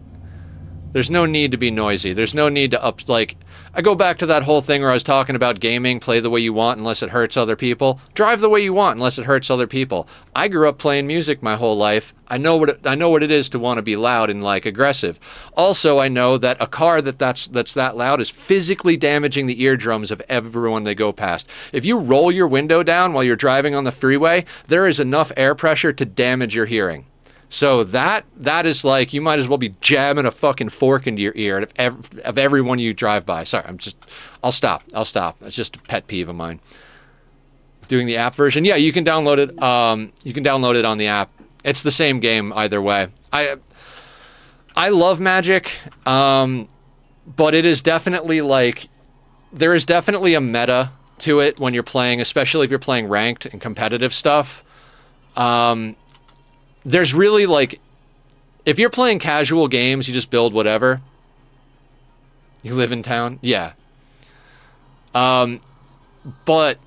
there's no need to be noisy. There's no need to I go back to that whole thing where I was talking about gaming, play the way you want unless it hurts other people. Drive the way you want unless it hurts other people. I grew up playing music my whole life. I know what it is to want to be loud and like aggressive. Also, I know that a car that's that loud is physically damaging the eardrums of everyone they go past. If you roll your window down while you're driving on the freeway, there is enough air pressure to damage your hearing. So that is like, you might as well be jamming a fucking fork into your ear of everyone you drive by. Sorry, I'll stop. It's just a pet peeve of mine. Doing the app version. Yeah, you can download it. You can download it on the app. It's the same game either way. I love Magic, but it is definitely like, there is definitely a meta to it when you're playing, especially if you're playing ranked and competitive stuff. There's really like, if you're playing casual games, you just build whatever. You live in town? Yeah. But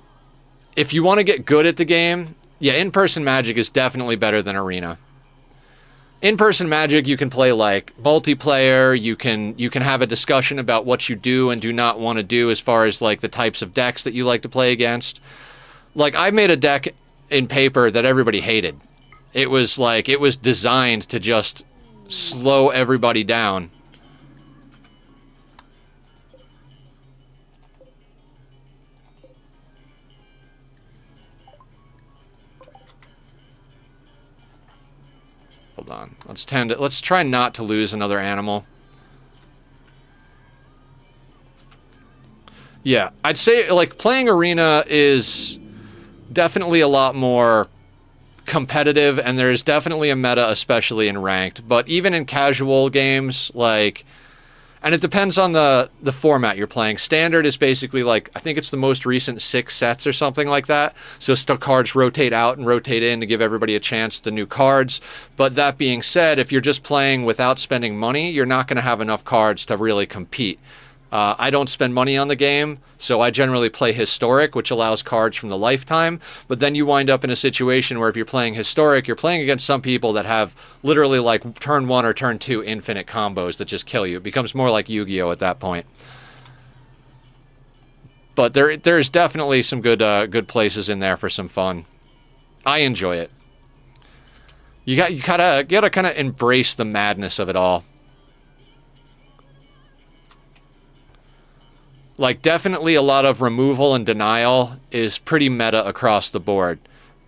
if you want to get good at the game, yeah, in-person Magic is definitely better than Arena. In-person Magic, you can play like multiplayer, you can have a discussion about what you do and do not want to do as far as like the types of decks that you like to play against. Like, I made a deck in paper that everybody hated. It was designed to just slow everybody down. Hold on. Let's try not to lose another animal. Yeah, I'd say like playing Arena is definitely a lot more competitive, and there's definitely a meta, especially in ranked. But even in casual games, like, and it depends on the format you're playing. Standard is basically like, I think it's the most recent 6 sets or something like that. So cards rotate out and rotate in to give everybody a chance at the new cards. But that being said, if you're just playing without spending money, you're not going to have enough cards to really compete. I don't spend money on the game, so I generally play Historic, which allows cards from the lifetime. But then you wind up in a situation where if you're playing Historic, you're playing against some people that have literally like turn 1 or turn 2 infinite combos that just kill you. It becomes more like Yu-Gi-Oh! At that point. But there's definitely some good places in there for some fun. I enjoy it. You gotta kind of embrace the madness of it all. Like, definitely a lot of removal and denial is pretty meta across the board.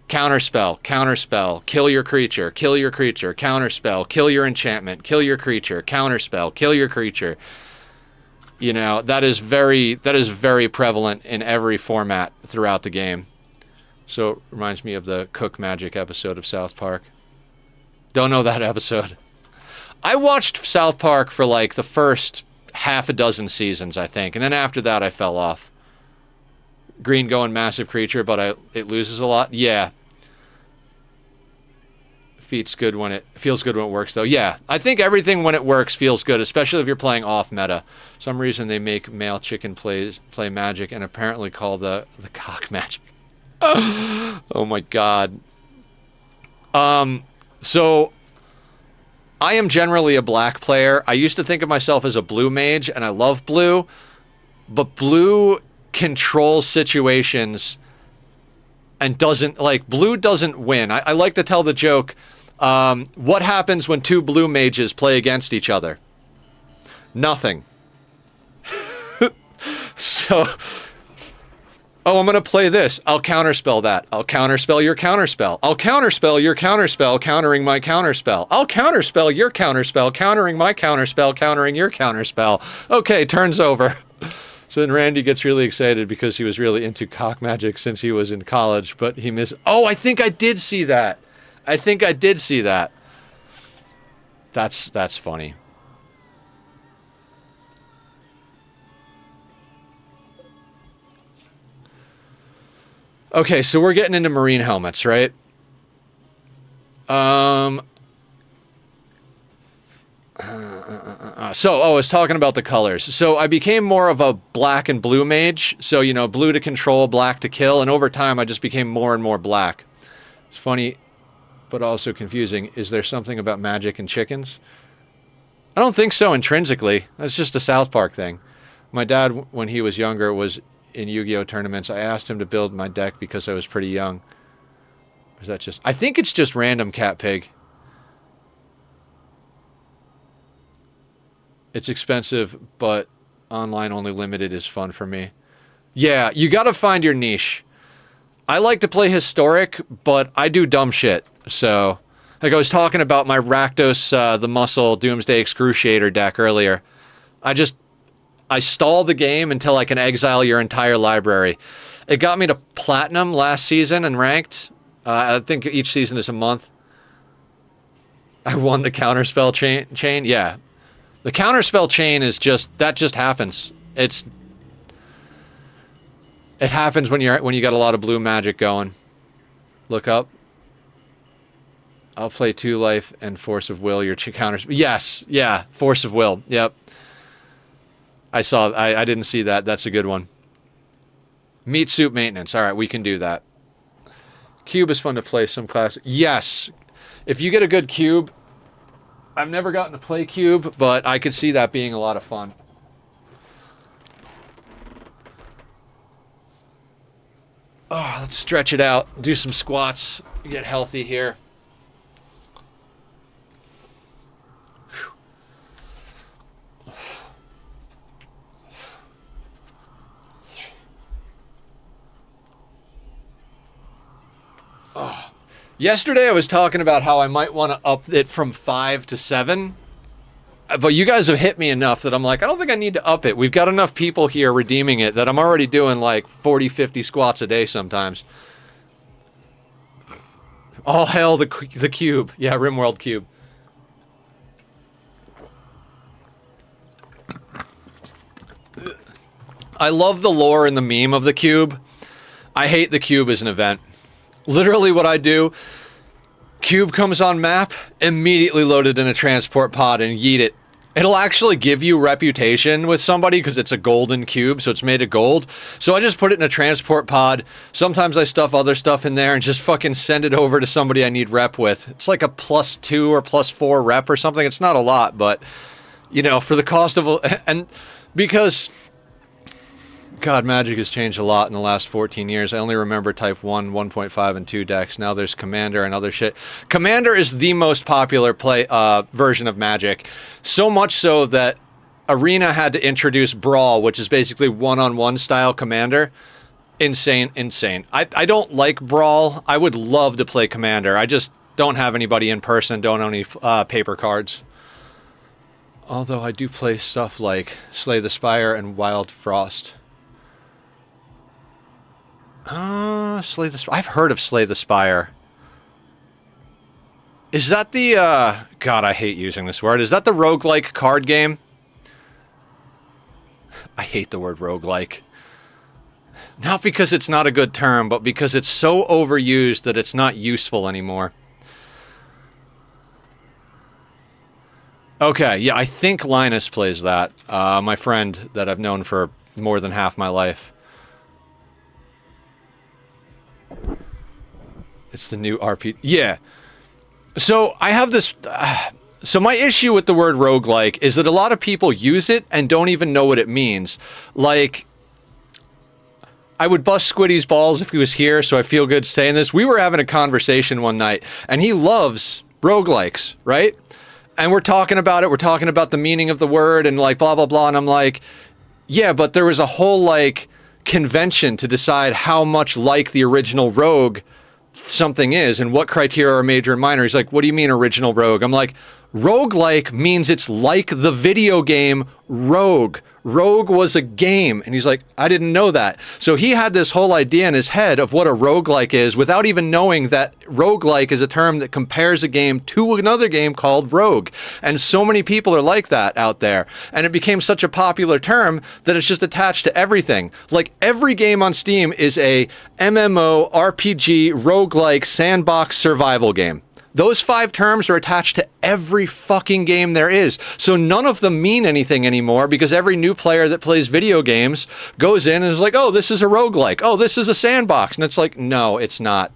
Counterspell, counterspell, kill your creature, counterspell, kill your enchantment, kill your creature, counterspell, kill your creature. You know, that is very prevalent in every format throughout the game. So it reminds me of the Cook Magic episode of South Park. Don't know that episode. I watched South Park for like the first half a dozen seasons, I think, and then after that I fell off. Green going massive creature, but it loses a lot. Yeah. Feels good when it works, though. Yeah, I think everything when it works feels good, especially if you're playing off meta. For some reason they make male chicken play magic and apparently call the cock magic. Oh my god. So I am generally a black player. I used to think of myself as a blue mage, and I love blue, but blue controls situations and blue doesn't win. I like to tell the joke, what happens when 2 blue mages play against each other? Nothing. So, oh, I'm going to play this. I'll counterspell that. I'll counterspell your counterspell. I'll counterspell your counterspell, countering my counterspell. I'll counterspell your counterspell, countering my counterspell, countering your counterspell. Okay, turn's over. So then Randy gets really excited because he was really into cock magic since he was in college, but he missed... Oh, I think I did see that. That's funny. Okay, so we're getting into marine helmets, right? I was talking about the colors. So I became more of a black and blue mage. So, you know, blue to control, black to kill. And over time, I just became more and more black. It's funny, but also confusing. Is there something about magic and chickens? I don't think so intrinsically. That's just a South Park thing. My dad, when he was younger, was in Yu-Gi-Oh! Tournaments. I asked him to build my deck because I was pretty young. Or is that just... I think it's just random cat pig. It's expensive, but online only limited is fun for me. Yeah, you gotta find your niche. I like to play Historic, but I do dumb shit. So, like I was talking about my Rakdos, the Muscle, Doomsday Excruciator deck earlier. I stall the game until I can exile your entire library. It got me to Platinum last season and ranked. I think each season is a month. I won the Counterspell chain. Yeah. The Counterspell chain is that just happens. It happens when you got a lot of blue magic going. Look up. I'll play 2 life and Force of Will. Your counters. Yes. Yeah. Force of Will. Yep. I didn't see that. That's a good one. Meat Soup Maintenance. All right, we can do that. Cube is fun to play some class. Yes. If you get a good cube, I've never gotten to play cube, but I could see that being a lot of fun. Oh, let's stretch it out. Do some squats. Get healthy here. Yesterday I was talking about how I might want to up it from 5 to 7. But you guys have hit me enough that I'm like, I don't think I need to up it. We've got enough people here redeeming it that I'm already doing like 40, 50 squats a day sometimes. All hail the cube. Yeah, Rimworld cube. I love the lore and the meme of the cube. I hate the cube as an event. Literally what I do, cube comes on map, immediately load it in a transport pod and yeet it. It'll actually give you reputation with somebody because it's a golden cube, so it's made of gold. So I just put it in a transport pod. Sometimes I stuff other stuff in there and just fucking send it over to somebody I need rep with. It's like a +2 or +4 rep or something. It's not a lot, but, you know, for the cost of... And because... God, Magic has changed a lot in the last 14 years. I only remember Type 1, 1.5, and 2 decks. Now there's Commander and other shit. Commander is the most popular version of Magic. So much so that Arena had to introduce Brawl, which is basically one-on-one style Commander. Insane. I don't like Brawl. I would love to play Commander. I just don't have anybody in person, don't own any paper cards. Although I do play stuff like Slay the Spire and Wild Frost. Slay the Spire. I've heard of Slay the Spire. Is that the, God, I hate using this word. Is that the roguelike card game? I hate the word roguelike. Not because it's not a good term, but because it's so overused that it's not useful anymore. Okay, yeah, I think Linus plays that. My friend that I've known for more than half my life. It's the new RPG. Yeah. So I have this... so my issue with the word roguelike is that a lot of people use it and don't even know what it means. Like, I would bust Squiddy's balls if he was here, so I feel good saying this. We were having a conversation one night, and he loves roguelikes, right? And we're talking about it. We're talking about the meaning of the word and like blah, blah, blah. And I'm like, yeah, but there was a whole like convention to decide how much like the original Rogue something is and what criteria are major and minor. He's like, what do you mean original Rogue? I'm like, roguelike means it's like the video game Rogue. Rogue was a game. And he's like, I didn't know that. So he had this whole idea in his head of what a roguelike is without even knowing that roguelike is a term that compares a game to another game called Rogue. And so many people are like that out there. And it became such a popular term that it's just attached to everything. Like every game on Steam is a MMO, RPG, roguelike, sandbox survival game. Those 5 terms are attached to every fucking game there is. So none of them mean anything anymore because every new player that plays video games goes in and is like, oh, this is a roguelike. Oh, this is a sandbox. And it's like, no, it's not.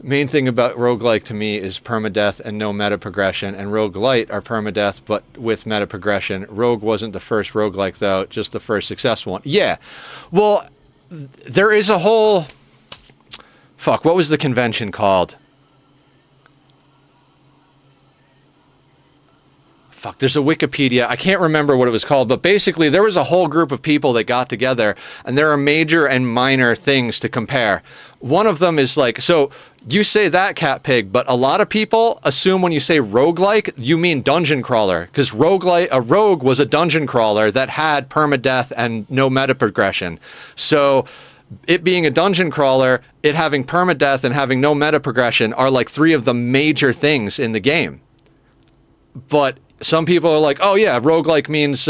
Main thing about roguelike to me is permadeath and no meta progression. And roguelite are permadeath but with meta progression. Rogue wasn't the first roguelike though, just the first successful one. Yeah. Well, there is a whole... Fuck, what was the convention called? Fuck, there's a Wikipedia. I can't remember what it was called, but basically there was a whole group of people that got together, and there are major and minor things to compare. One of them is like, so you say that, Cat Pig, but a lot of people assume when you say roguelike, you mean dungeon crawler, because a rogue was a dungeon crawler that had permadeath and no meta progression. So it being a dungeon crawler, it having permadeath and having no meta progression are like 3 of the major things in the game. But some people are like, oh yeah, roguelike means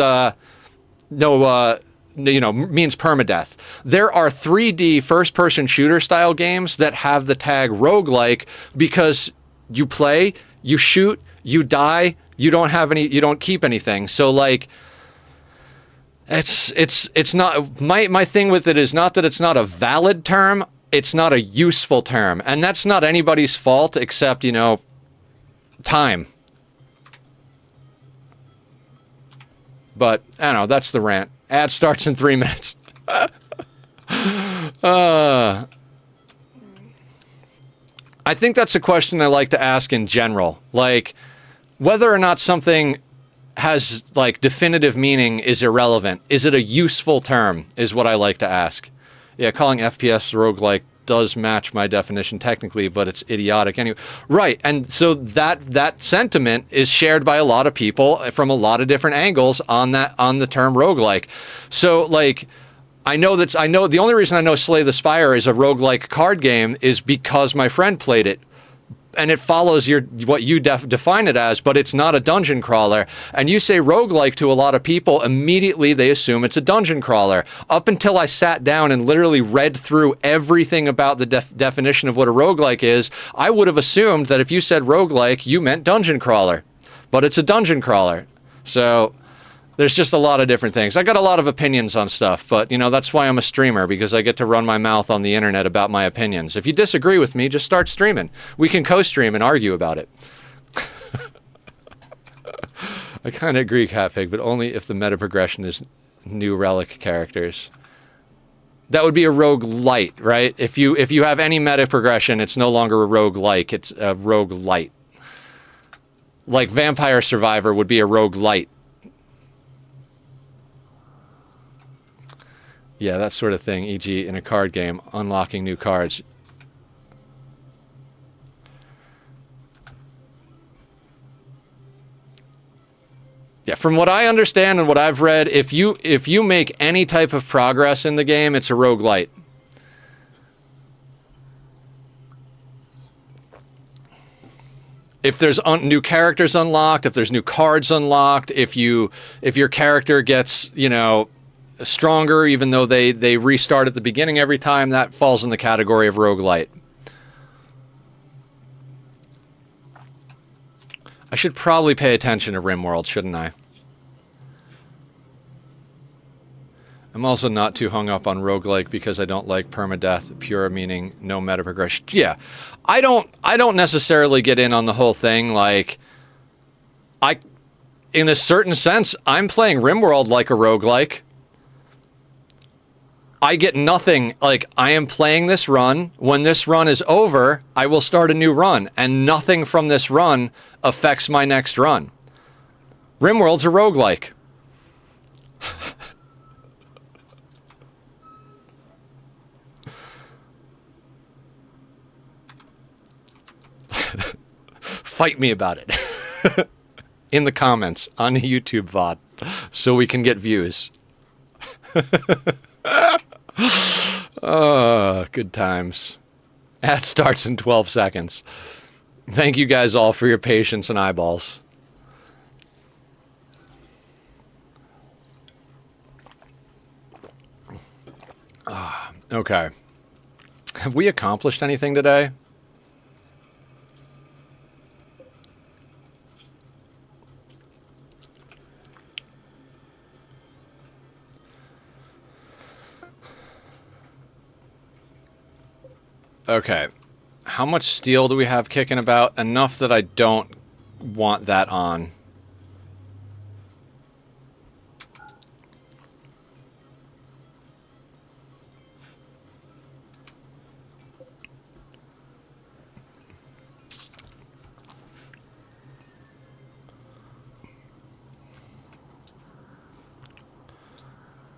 means permadeath. There are 3D first-person shooter style games that have the tag roguelike because you play, you shoot, you die, you don't keep anything. So like, it's not, my thing with it is not that it's not a valid term, it's not a useful term. And that's not anybody's fault except, time. But, I don't know, that's the rant. Ad starts in 3 minutes. I think that's a question I like to ask in general. Like, whether or not something has, like, definitive meaning is irrelevant. Is it a useful term, is what I like to ask. Yeah, calling FPS roguelike does match my definition technically, but it's idiotic anyway. Right, and so that sentiment is shared by a lot of people from a lot of different angles on the term roguelike. So like, I know the only reason I know Slay the Spire is a roguelike card game is because my friend played it. And it follows what you define it as, but it's not a dungeon crawler. And you say roguelike to a lot of people, immediately they assume it's a dungeon crawler. Up until I sat down and literally read through everything about the definition of what a roguelike is, I would have assumed that if you said roguelike, you meant dungeon crawler. But it's a dungeon crawler. So there's just a lot of different things. I got a lot of opinions on stuff, but, you know, that's why I'm a streamer, because I get to run my mouth on the internet about my opinions. If you disagree with me, just start streaming. We can co-stream and argue about it. I kind of agree, Catfig, but only if the meta progression is new relic characters. That would be a rogue light, right? If you have any meta progression, it's no longer a rogue like, it's a rogue light. Like Vampire Survivor would be a rogue light. Yeah, that sort of thing, e.g. in a card game, unlocking new cards. Yeah, from what I understand and what I've read, if you make any type of progress in the game, it's a roguelite. If there's new characters unlocked, if there's new cards unlocked, if your character gets, you know, stronger, even though they restart at the beginning every time, that falls in the category of roguelite. I should probably pay attention to Rimworld, shouldn't I? I'm also not too hung up on roguelike because I don't like permadeath, pure meaning no meta progression. Yeah, I don't necessarily get in on the whole thing. Like, in a certain sense, I'm playing Rimworld like a roguelike. I get nothing, like, I am playing this run. When this run is over, I will start a new run, and nothing from this run affects my next run. Rimworld's a roguelike. Fight me about it. In the comments on the YouTube VOD, so we can get views. Oh, good times. That starts in 12 seconds. Thank you guys all for your patience and eyeballs. Okay. Have we accomplished anything today? Okay. How much steel do we have kicking about? Enough that I don't want that on.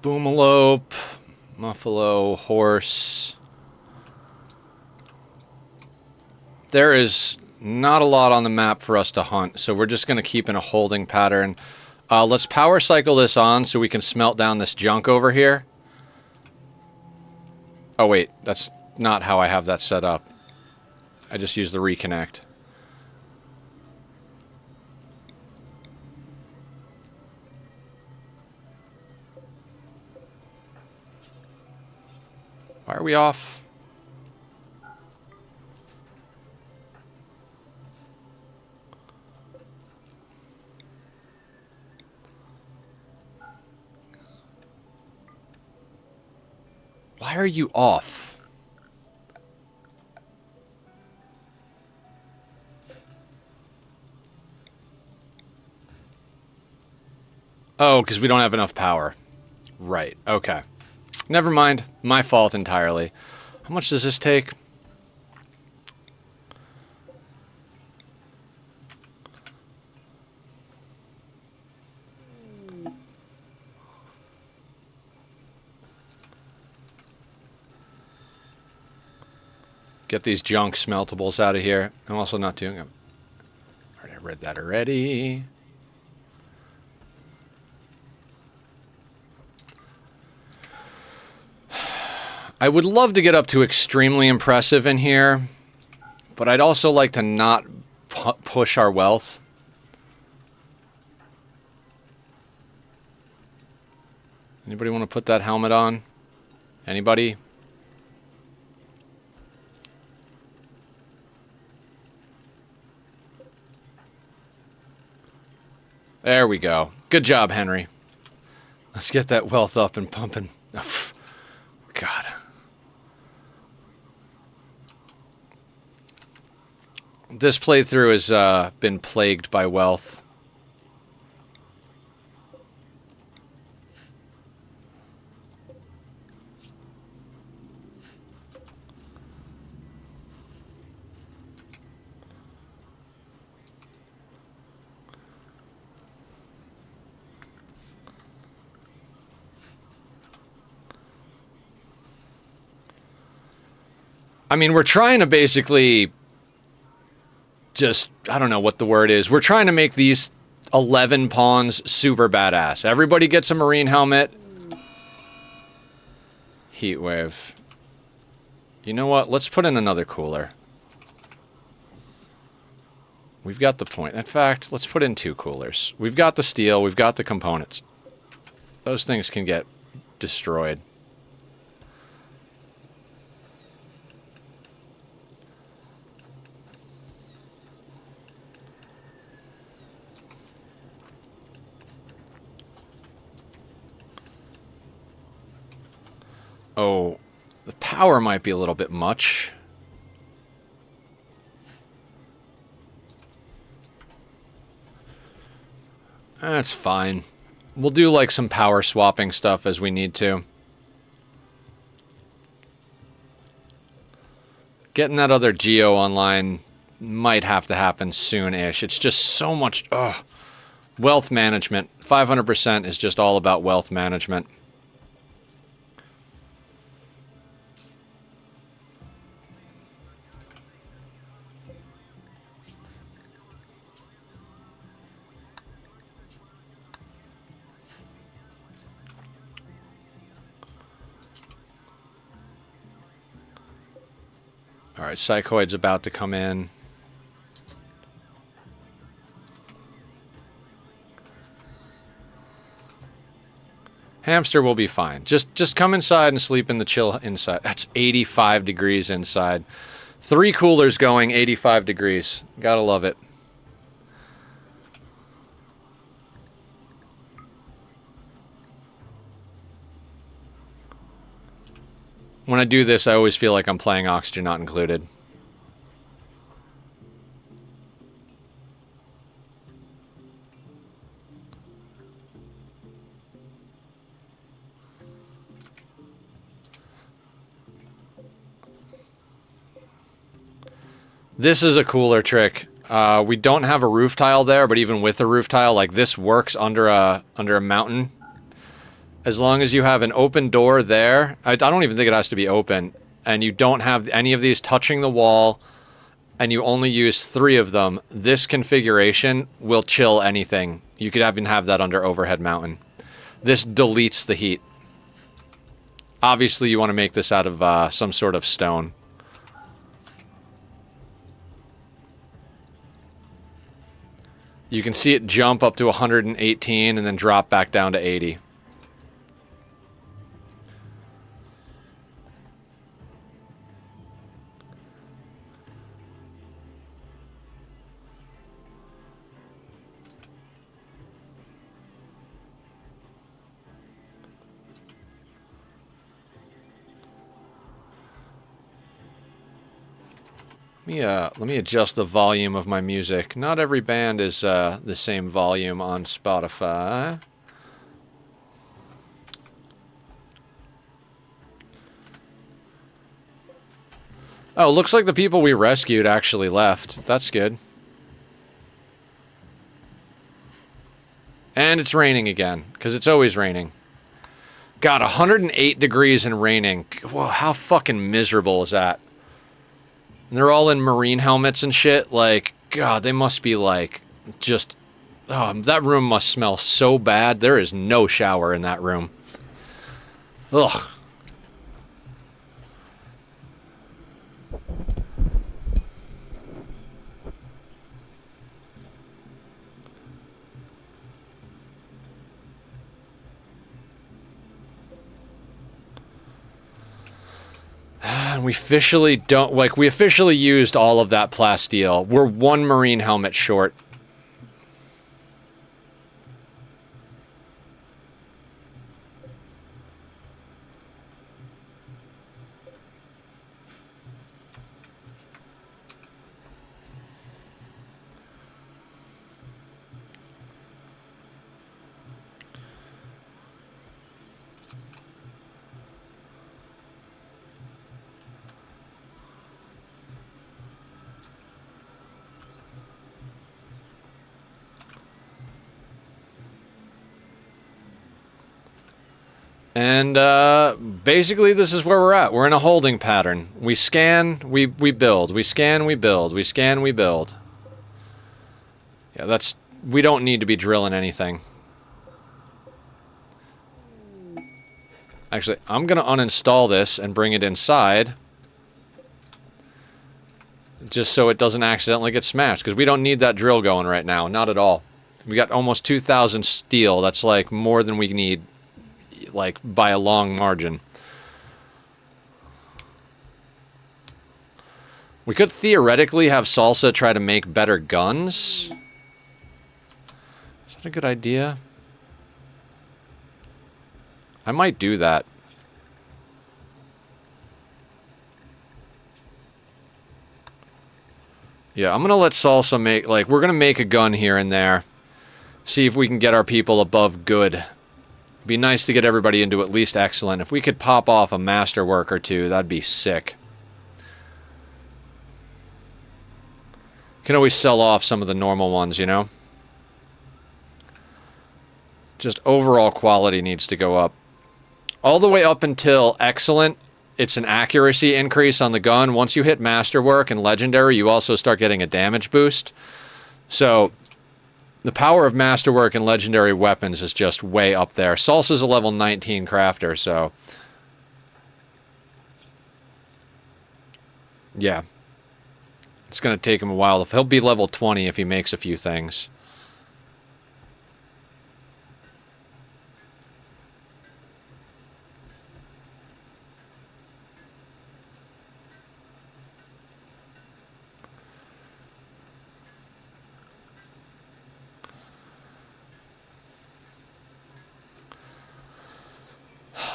Boomalope, Muffalo, horse. There is not a lot on the map for us to hunt, so we're just going to keep in a holding pattern. Let's power cycle this on so we can smelt down this junk over here. Oh wait, that's not how I have that set up. I just use the reconnect. Why are we off? Why are you off? Oh, because we don't have enough power. Right, okay. Never mind. My fault entirely. How much does this take? Get these junk smeltables out of here. I'm also not doing them. Alright, I read that already. I would love to get up to extremely impressive in here, but I'd also like to not push our wealth. Anybody want to put that helmet on? Anybody? There we go. Good job, Henry. Let's get that wealth up and pumping. Oh, God. This playthrough has been plagued by wealth. I mean, we're trying to basically just, I don't know what the word is. We're trying to make these 11 pawns super badass. Everybody gets a marine helmet. Heatwave. You know what? Let's put in another cooler. We've got the point. In fact, let's put in 2 coolers. We've got the steel. We've got the components. Those things can get destroyed. Oh, the power might be a little bit much. That's fine. We'll do like some power swapping stuff as we need to. Getting that other Geo online might have to happen soon-ish. It's just so much... Ugh. Wealth management. 500% is just all about wealth management. Alright, Psychoid's about to come in. Hamster will be fine. Just come inside and sleep in the chill inside. That's 85 degrees inside. 3 coolers going, 85 degrees. Gotta love it. When I do this, I always feel like I'm playing Oxygen Not Included. This is a cooler trick. We don't have a roof tile there, but even with a roof tile, like this works under a mountain. As long as you have an open door there, I don't even think it has to be open, and you don't have any of these touching the wall, and you only use 3 of them, this configuration will chill anything. You could even have that under overhead mountain. This deletes the heat. Obviously, you want to make this out of some sort of stone. You can see it jump up to 118 and then drop back down to 80. Let me adjust the volume of my music. Not every band is the same volume on Spotify. Oh, looks like the people we rescued actually left. That's good. And it's raining again, because it's always raining. God, 108 degrees and raining. Whoa, how fucking miserable is that? And they're all in marine helmets and shit. Like, God, they must be like, just... Oh, that room must smell so bad. There is no shower in that room. Ugh. And we officially don't... Like, we officially used all of that plasteel. We're one marine helmet short. And basically this is where we're at. We're in a holding pattern. We scan, we build. We scan, we build. We scan, we build. Yeah, that's... We don't need to be drilling anything. Actually, I'm going to uninstall this and bring it inside. Just so it doesn't accidentally get smashed. Because we don't need that drill going right now. Not at all. We got almost 2,000 steel. That's like more than we need. Like, by a long margin. We could theoretically have Salsa try to make better guns. Is that a good idea? I might do that. Yeah, I'm gonna let Salsa make, like, we're gonna make a gun here and there. See if we can get our people above good. Be nice to get everybody into at least excellent. If we could pop off a masterwork or two, that'd be sick. Can always sell off some of the normal ones, you know? Just overall quality needs to go up. All the way up until excellent, it's an accuracy increase on the gun. Once you hit masterwork and legendary, you also start getting a damage boost. So... the power of masterwork and legendary weapons is just way up there. Salsa's a level 19 crafter, so... yeah. It's going to take him a while. He'll be level 20 if he makes a few things.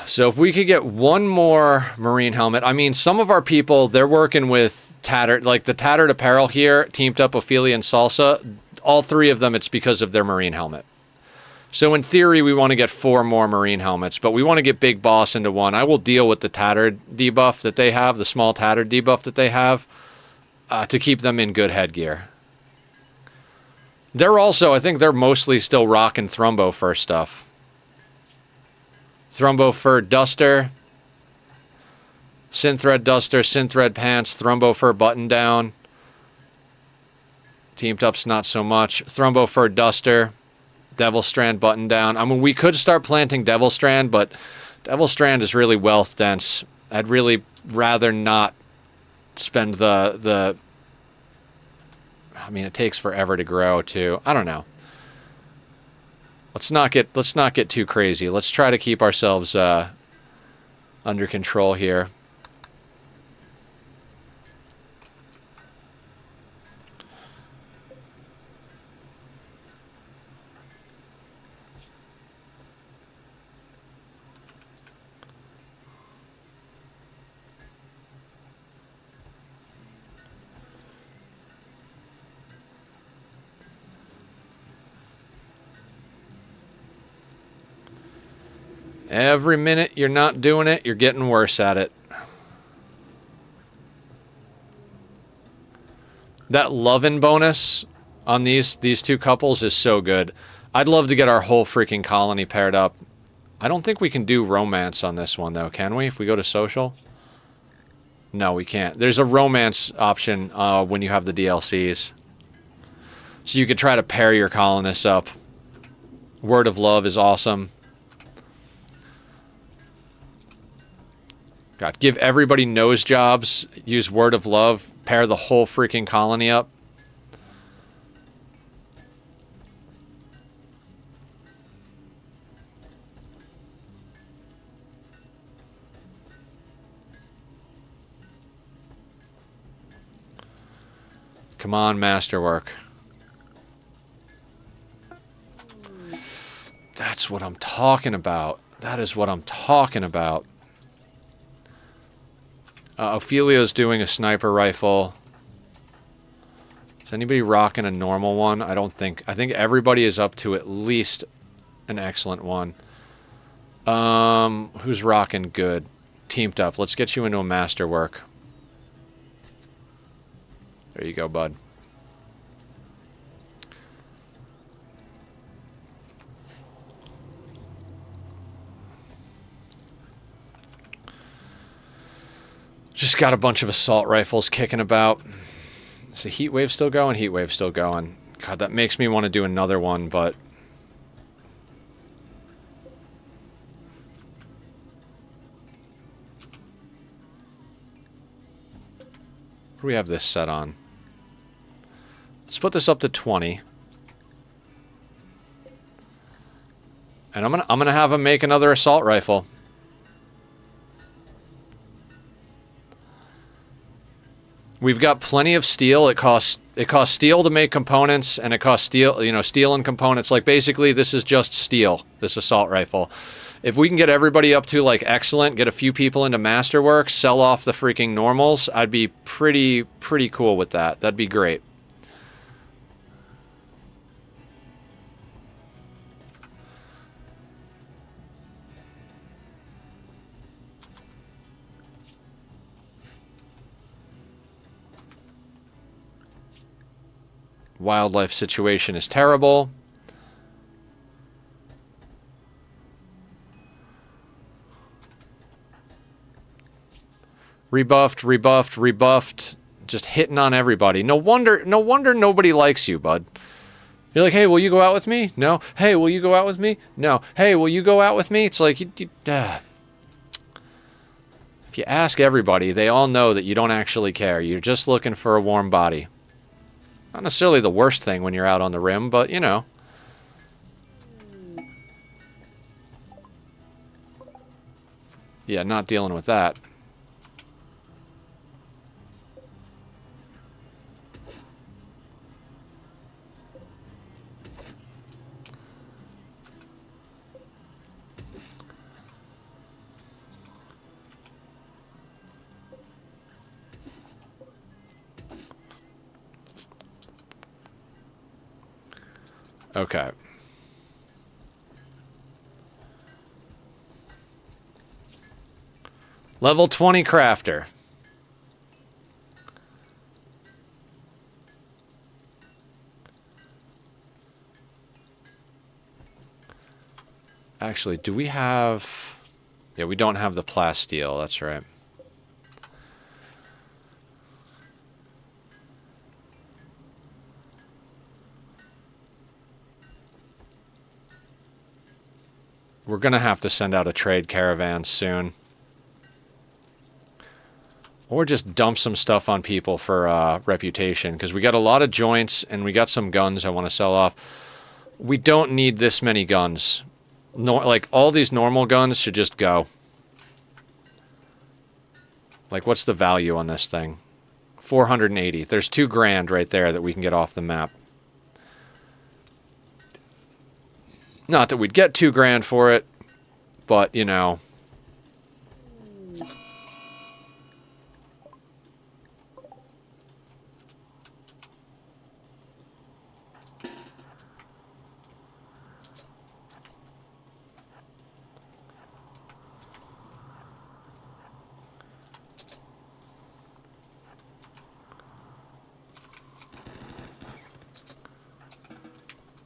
So if we could get one more marine helmet, I mean, some of our people, they're working with tattered, like the tattered apparel here, teamed up Ophelia and Salsa. All three of them, it's because of their marine helmet. So in theory, we want to get 4 more marine helmets, but we want to get Big Boss into one. I will deal with the tattered debuff that they have, the small tattered debuff that they have, to keep them in good headgear. They're also, I think they're mostly still rocking Thrumbo Fur stuff. Thrumbo Fur Duster, Synthread Duster, Synthread Pants, Thrumbo Fur Button Down. Teamed Up's not so much. Thrumbo Fur Duster, Devil Strand Button Down. I mean, we could start planting Devil Strand, but Devil Strand is really wealth dense. I'd really rather not spend the... I mean, it takes forever to grow, too. I don't know. Let's not get too crazy. Let's try to keep ourselves under control here. Every minute you're not doing it, you're getting worse at it. That lovin' bonus on these two couples is so good. I'd love to get our whole freaking colony paired up. I don't think we can do romance on this one, though, can we? If we go to social? No, we can't. There's a romance option when you have the DLCs. So you could try to pair your colonists up. Word of love is awesome. God, give everybody nose jobs. Use word of love. Pair the whole freaking colony up. Come on, masterwork. That's what I'm talking about. That is what I'm talking about. Ophelia's doing a sniper rifle. Is anybody rocking a normal one? I don't think. I think everybody is up to at least an excellent one. Who's rocking good? Teamed up. Let's get you into a masterwork. There you go, bud. Just got a bunch of assault rifles kicking about. Is the heat wave still going? Heat wave still going. God, that makes me want to do another one, but... What do we have this set on? Let's put this up to 20. And I'm gonna have him make another assault rifle. We've got plenty of steel. It costs steel to make components, and it costs steel, you know, steel and components. Like, basically, this is just steel, this assault rifle. If we can get everybody up to, like, excellent, get a few people into masterwork, sell off the freaking normals, I'd be pretty cool with that. That'd be great. Wildlife situation is terrible. Rebuffed, rebuffed, rebuffed. Just hitting on everybody. No wonder nobody likes you, bud. You're like, hey, will you go out with me? No. Hey, will you go out with me? No. Hey, will you go out with me? It's like, if you ask everybody, they all know that you don't actually care. You're just looking for a warm body. Not necessarily the worst thing when you're out on the rim, but, you know. Yeah, not dealing with that. Okay. Level 20 crafter. Actually, do we have... Yeah, we don't have the plasteel, that's right. We're going to have to send out a trade caravan soon. Or just dump some stuff on people for reputation. Because we got a lot of joints and we got some guns I want to sell off. We don't need this many guns. No, like, all these normal guns should just go. Like, what's the value on this thing? 480. There's $2,000 right there that we can get off the map. Not that we'd get $2,000 for it, but, you know.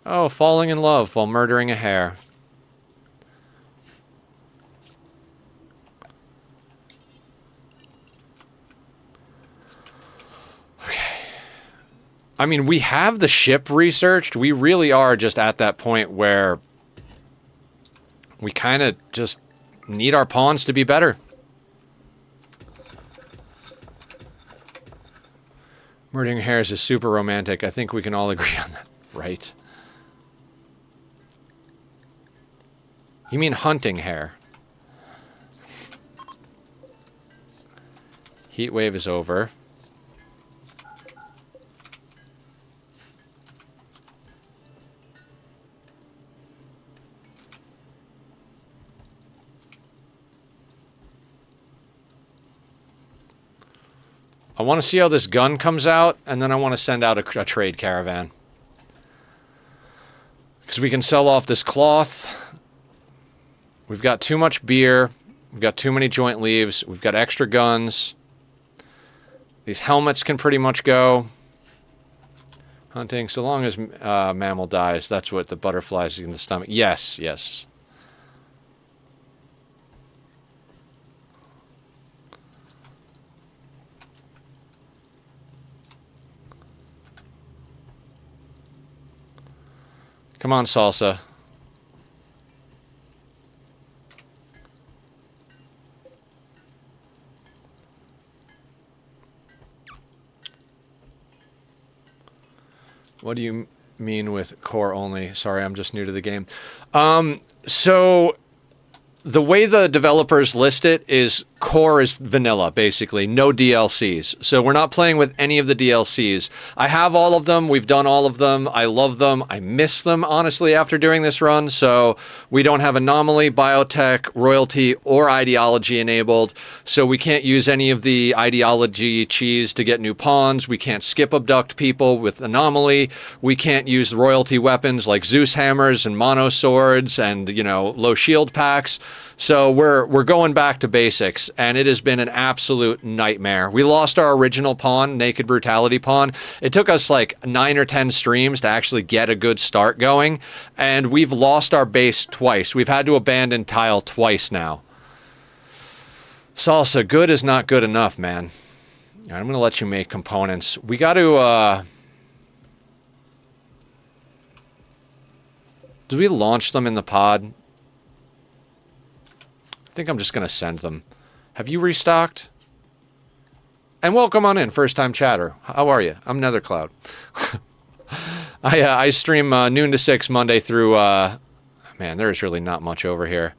Oh, falling in love while murdering a hare. I mean, we have the ship researched. We really are just at that point where we kind of just need our pawns to be better. Murdering hares is super romantic. I think we can all agree on that, right? You mean hunting hare? Heat wave is over. I want to see how this gun comes out, and then I want to send out a trade caravan. Because we can sell off this cloth. We've got too much beer. We've got too many joint leaves. We've got extra guns. These helmets can pretty much go. Hunting, so long as mammal dies, that's what the butterflies in the stomach. Yes, yes. Come on, salsa. What do you mean with core only? Sorry, I'm just new to the game. So the way the developers list it is core is vanilla, basically. No DLCs. So we're not playing with any of the DLCs. I have all of them. We've done all of them. I love them. I miss them, honestly, after doing this run. So we don't have anomaly, biotech, royalty, or ideology enabled. So we can't use any of the ideology cheese to get new pawns. We can't skip abduct people with anomaly. We can't use royalty weapons like Zeus hammers and mono swords and, you know, low shield packs. So we're going back to basics, and it has been an absolute nightmare. We lost our original pawn, Naked Brutality pawn. It took us like 9 or 10 streams to actually get a good start going, and we've lost our base twice. We've had to abandon tile twice now. Salsa, good is not good enough, man. All right, I'm going to let you make components. We got to... do we launch them in the pod? I think I'm just going to send them. Have you restocked? And welcome on in, first-time chatter. How are you? I'm Nethercloud. I stream noon to 6 Monday through... man, there's really not much over here.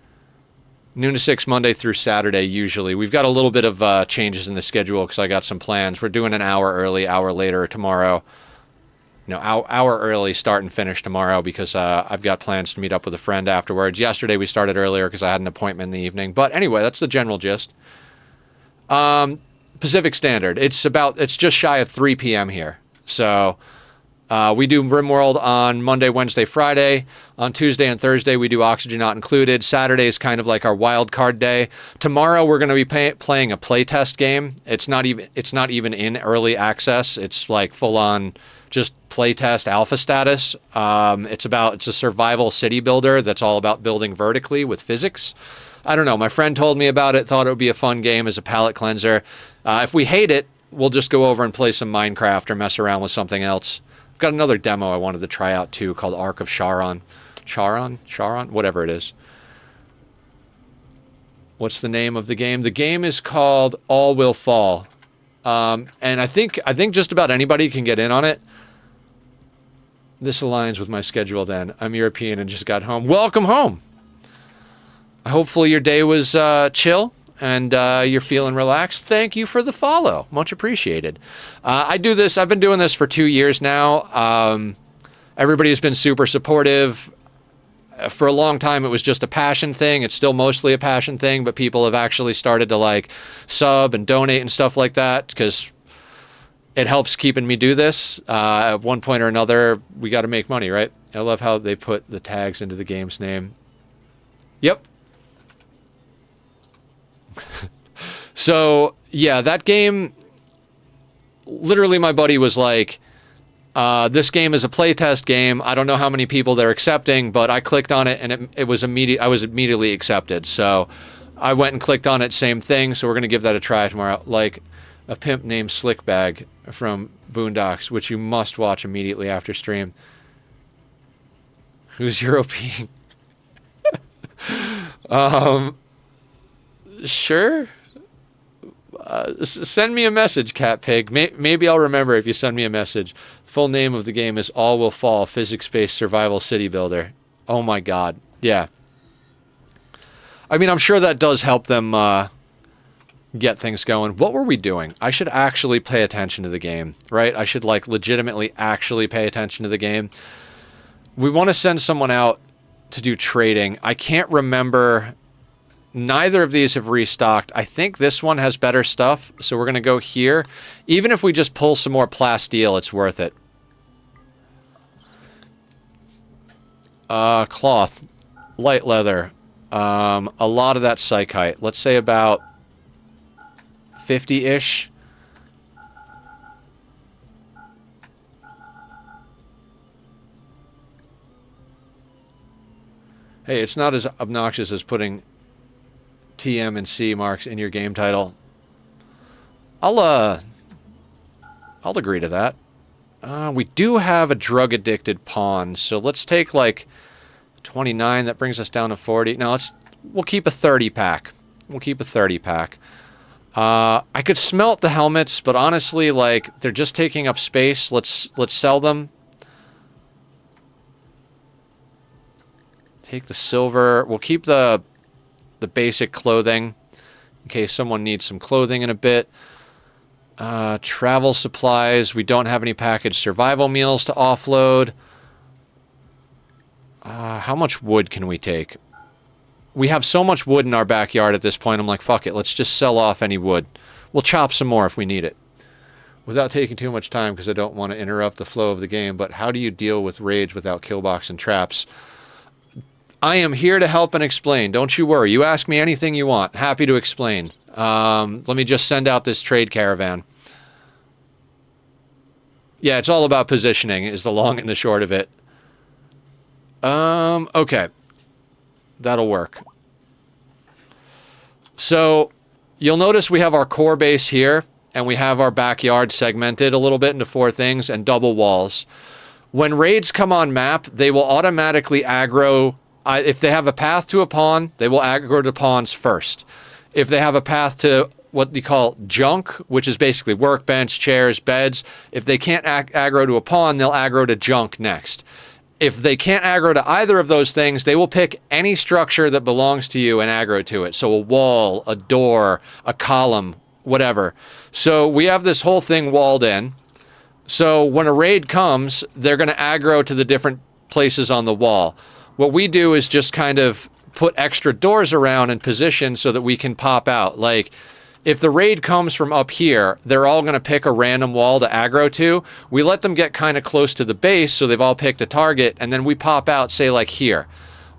Noon to 6 Monday through Saturday, usually. We've got a little bit of changes in the schedule because I got some plans. We're doing an hour early, hour later tomorrow. No, hour early, start and finish tomorrow because I've got plans to meet up with a friend afterwards. Yesterday we started earlier because I had an appointment in the evening. But anyway, that's the general gist. Pacific Standard. It's just shy of 3 p.m. here. So we do Rimworld on Monday, Wednesday, Friday. On Tuesday and Thursday we do Oxygen Not Included. Saturday is kind of like our wild card day. Tomorrow we're going to be playing a playtest game. It's not even in early access. It's like full on just playtest alpha status. It's a survival city builder that's all about building vertically with physics. I don't know. My friend told me about it, thought it would be a fun game as a palate cleanser. If we hate it, we'll just go over and play some Minecraft or mess around with something else. I've got another demo I wanted to try out too called Ark of Charon. Charon? Whatever it is. What's the name of the game? The game is called All Will Fall. And I think just about anybody can get in on it. This aligns with my schedule then. I'm European and just got home. Welcome home. Hopefully your day was chill and you're feeling relaxed. Thank you for the follow. Much appreciated. I've been doing this for 2 years now. Everybody has been super supportive. For a long time, it was just a passion thing. It's still mostly a passion thing, but people have actually started to like sub and donate and stuff like that because it helps keeping me do this. At one point or another, we got to make money, right? I love how they put the tags into the game's name. Yep. So, yeah, that game, literally my buddy was like, this game is a playtest game. I don't know how many people they're accepting, but I clicked on it and I was immediately accepted. So I went and clicked on it, same thing. So we're going to give that a try tomorrow. Like a pimp named Slickbag from Boondocks, which you must watch immediately after stream. Who's European? Sure. Send me a message, Cat Pig. Maybe I'll remember if you send me a message. Full name of the game is All Will Fall, physics-based survival city builder. Oh my god. Yeah. I mean, I'm sure that does help them get things going. What were we doing? I should actually pay attention to the game, right? I should, like, legitimately actually pay attention to the game. We want to send someone out to do trading. I can't remember. Neither of these have restocked. I think this one has better stuff, so we're going to go here. Even if we just pull some more plasteel, it's worth it. Cloth. Light leather. A lot of that psychite. Let's say about 50-ish. Hey, it's not as obnoxious as putting TM and C marks in your game title. I'll agree to that. We do have a drug-addicted pawn, so let's take, like, 29. That brings us down to 40. No, we'll keep a 30-pack. We'll keep a 30-pack. I could smelt the helmets, but honestly, like, they're just taking up space. Let's sell them. Take the silver. We'll keep the basic clothing in case someone needs some clothing in a bit. Travel supplies. We don't have any packaged survival meals to offload. How much wood can we take? We have so much wood in our backyard at this point. I'm like, fuck it. Let's just sell off any wood. We'll chop some more if we need it. Without taking too much time, because I don't want to interrupt the flow of the game, but how do you deal with rage without Killbox and traps? I am here to help and explain. Don't you worry. You ask me anything you want. Happy to explain. Let me just send out this trade caravan. Yeah, it's all about positioning is the long and the short of it. Okay. That'll work. So, you'll notice we have our core base here, and we have our backyard segmented a little bit into 4 things and double walls. When raids come on map, they will automatically aggro. If they have a path to a pawn, they will aggro to pawns first. If they have a path to what they call junk, which is basically workbench, chairs, beds, if they can't aggro to a pawn, they'll aggro to junk next. If they can't aggro to either of those things, they will pick any structure that belongs to you and aggro to it. So a wall, a door, a column, whatever. So we have this whole thing walled in. So when a raid comes, they're going to aggro to the different places on the wall. What we do is just kind of put extra doors around and position so that we can pop out. Like, if the raid comes from up here, they're all going to pick a random wall to aggro to. We let them get kind of close to the base, so they've all picked a target, and then we pop out, say, like here.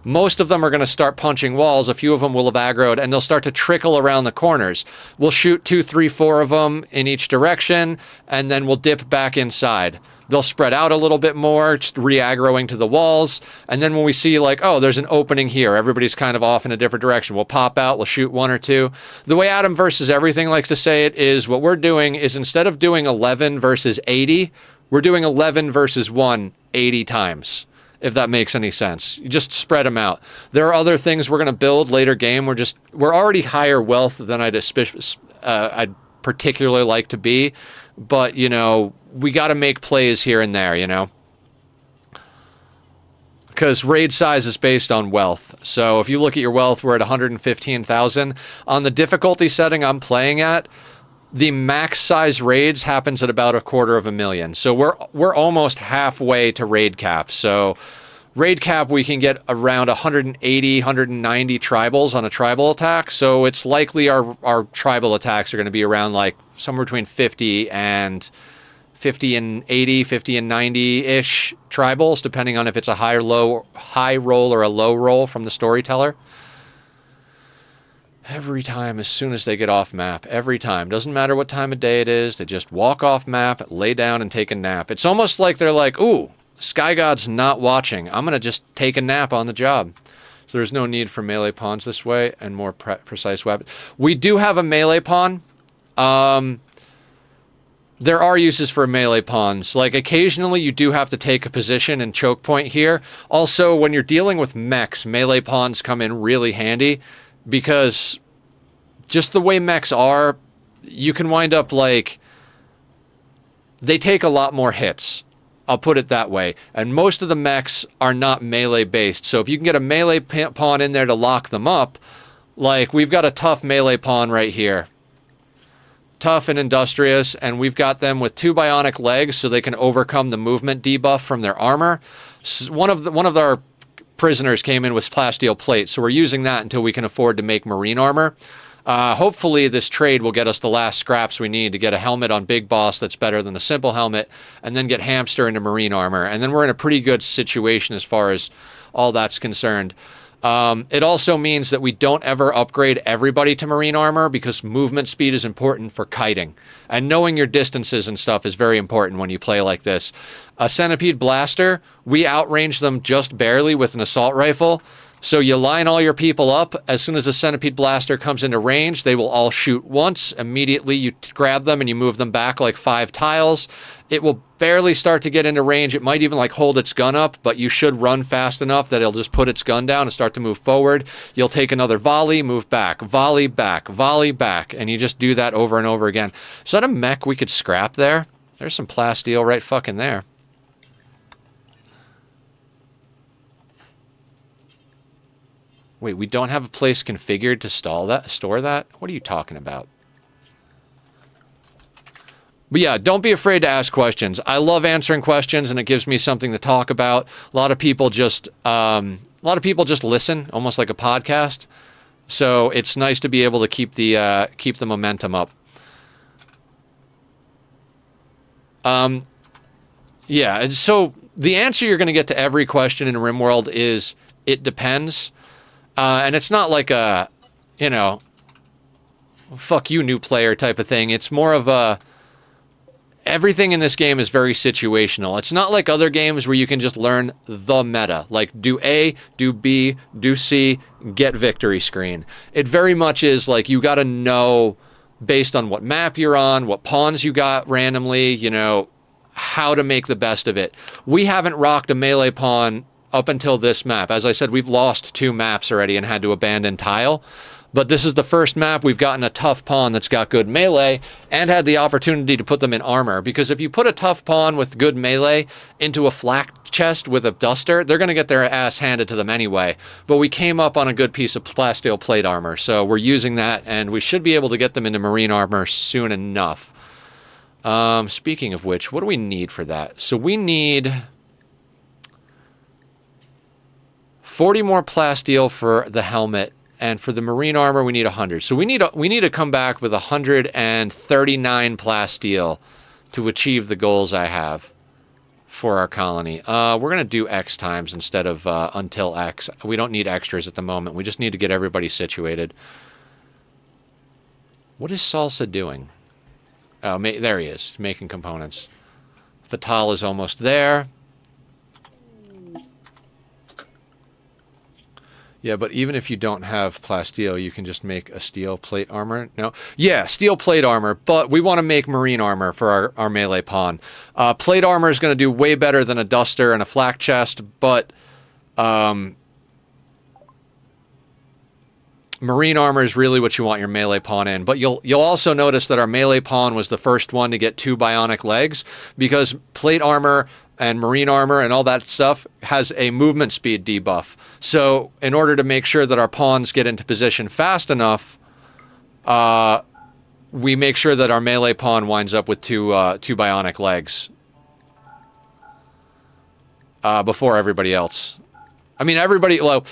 Most of them are going to start punching walls. A few of them will have aggroed, and they'll start to trickle around the corners. We'll shoot 2, 3, 4 of them in each direction, and then we'll dip back inside. They'll spread out a little bit more, just re-aggroing to the walls. And then when we see, like, oh, there's an opening here, everybody's kind of off in a different direction, we'll pop out, we'll shoot 1 or 2. The way Adam versus Everything likes to say it is what we're doing is instead of doing 11 versus 80, we're doing 11 versus 1 80 times, if that makes any sense. You just spread them out. There are other things we're going to build later game. We're already higher wealth than I'd particularly like to be. But, you know, we got to make plays here and there, you know? Because raid size is based on wealth. So if you look at your wealth, we're at 115,000. On the difficulty setting I'm playing at, the max size raids happens at about 250,000. So we're almost halfway to raid cap. So raid cap, we can get around 180, 190 tribals on a tribal attack. So it's likely our tribal attacks are going to be around like somewhere between 50 and 80, 50 and 90-ish tribals, depending on if it's a high roll or a low roll from the storyteller. Every time, as soon as they get off map, every time. Doesn't matter what time of day it is, they just walk off map, lay down, and take a nap. It's almost like they're like, ooh, Sky God's not watching. I'm going to just take a nap on the job. So there's no need for melee pawns this way and more precise weapons. We do have a melee pawn. there are uses for melee pawns. Like, occasionally you do have to take a position and choke point here. Also, when you're dealing with mechs, melee pawns come in really handy because just the way mechs are, you can wind up, like, they take a lot more hits. I'll put it that way. And most of the mechs are not melee based. So if you can get a melee pawn in there to lock them up, like, we've got a tough melee pawn right here. Tough and industrious, and we've got them with 2 bionic legs so they can overcome the movement debuff from their armor. One of our prisoners came in with plasteel plate, so we're using that until we can afford to make marine armor. Hopefully this trade will get us the last scraps we need to get a helmet on Big Boss that's better than a simple helmet, and then get Hamster into marine armor. And then we're in a pretty good situation as far as all that's concerned. It also means that we don't ever upgrade everybody to marine armor because movement speed is important for kiting. And knowing your distances and stuff is very important when you play like this. A centipede blaster, we outrange them just barely with an assault rifle. So you line all your people up. As soon as a centipede blaster comes into range, they will all shoot once. Immediately you grab them and you move them back like 5 tiles. It will barely start to get into range. It might even like hold its gun up, but you should run fast enough that it'll just put its gun down and start to move forward. You'll take another volley, move back, volley back, and you just do that over and over again. Is that a mech we could scrap there? There's some plasteel right fucking there. Wait, we don't have a place configured to store that? What are you talking about? But yeah, don't be afraid to ask questions. I love answering questions, and it gives me something to talk about. A lot of people just listen, almost like a podcast. So it's nice to be able to keep the momentum up. Yeah, and so the answer you're going to get to every question in Rimworld is it depends. And it's not like a, you know, fuck you, new player type of thing. It's more of a, everything in this game is very situational. It's not like other games where you can just learn the meta. Like, do A, do B, do C, get victory screen. It very much is like you got to know, based on what map you're on, what pawns you got randomly, you know, how to make the best of it. We haven't rocked a melee pawn up until this map. As I said, we've lost 2 maps already and had to abandon tile. But this is the first map we've gotten a tough pawn that's got good melee and had the opportunity to put them in armor. Because if you put a tough pawn with good melee into a flak chest with a duster, they're going to get their ass handed to them anyway. But we came up on a good piece of plasteel plate armor, so we're using that, and we should be able to get them into marine armor soon enough. Speaking of which, what do we need for that? So we need 40 more plasteel for the helmet, and for the marine armor we need 100. So we need to come back with 139 plasteel to achieve the goals I have for our colony. We're going to do X times instead of until X. We don't need extras at the moment. We just need to get everybody situated. What is Salsa doing? Oh, there he is, making components. Fatal is almost there. Yeah, but even if you don't have plasteel, you can just make a steel plate armor. No? Yeah, steel plate armor, but we want to make marine armor for our melee pawn. Plate armor is going to do way better than a duster and a flak chest, but marine armor is really what you want your melee pawn in. But you'll also notice that our melee pawn was the first one to get 2 bionic legs, because plate armor and marine armor and all that stuff has a movement speed debuff. So in order to make sure that our pawns get into position fast enough, we make sure that our melee pawn winds up with 2 bionic legs before everybody else. I mean, everybody, well,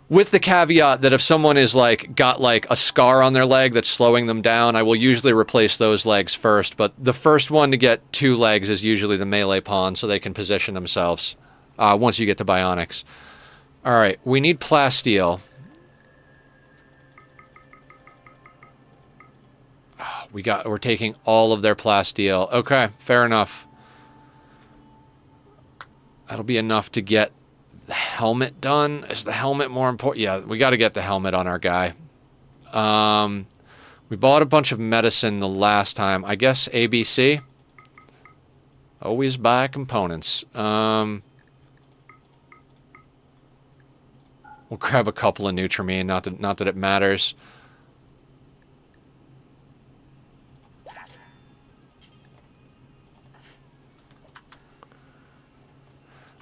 with the caveat that if someone is got a scar on their leg that's slowing them down, I will usually replace those legs first. But the first one to get 2 legs is usually the melee pawn, so they can position themselves once you get to bionics. All right, we need plasteel. We're taking all of their plasteel. Okay, fair enough. That'll be enough to get the helmet done. Is the helmet more important? Yeah, we got to get the helmet on our guy. We bought a bunch of medicine the last time. I guess ABC. Always buy components. We'll grab a couple of Nutrimine, not that it matters.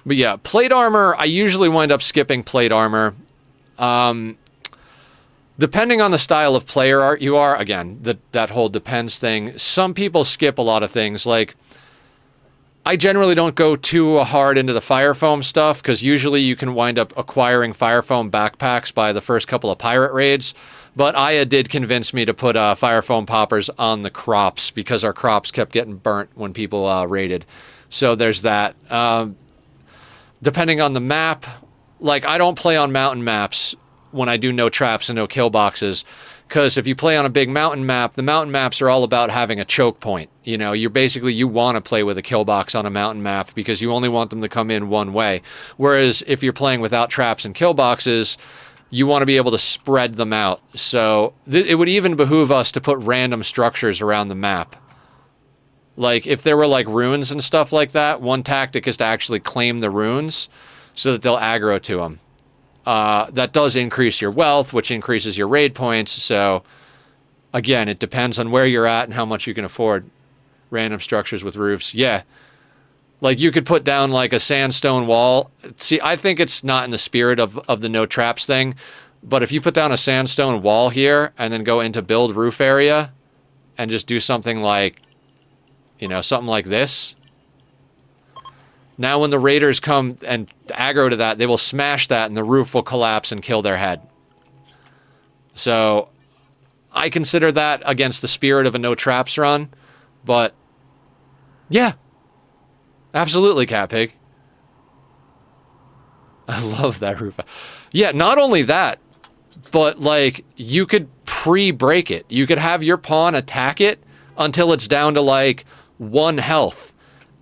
But yeah, plate armor, I usually wind up skipping plate armor. Depending on the style of player you are, again, that whole depends thing. Some people skip a lot of things. Like, I generally don't go too hard into the fire foam stuff, because usually you can wind up acquiring fire foam backpacks by the first couple of pirate raids. But Aya did convince me to put fire foam poppers on the crops, because our crops kept getting burnt when people raided. So there's that. Depending on the map, like, I don't play on mountain maps when I do no traps and no kill boxes, because if you play on a big mountain map, the mountain maps are all about having a choke point. You know, you want to play with a kill box on a mountain map because you only want them to come in one way. Whereas if you're playing without traps and kill boxes, you want to be able to spread them out. So it would even behoove us to put random structures around the map. Like, if there were, like, runes and stuff like that, one tactic is to actually claim the runes so that they'll aggro to them. That does increase your wealth, which increases your raid points. So, again, it depends on where you're at and how much you can afford. Random structures with roofs. Yeah. Like, you could put down, like, a sandstone wall. See, I think it's not in the spirit of the no traps thing. But if you put down a sandstone wall here and then go into build roof area and just do something like, you know, something like this. Now when the raiders come and aggro to that, they will smash that and the roof will collapse and kill their head. So I consider that against the spirit of a no traps run. But yeah, absolutely, Cat Pig. I love that roof. Yeah, not only that, but like, you could pre-break it. You could have your pawn attack it until it's down to like 1 health,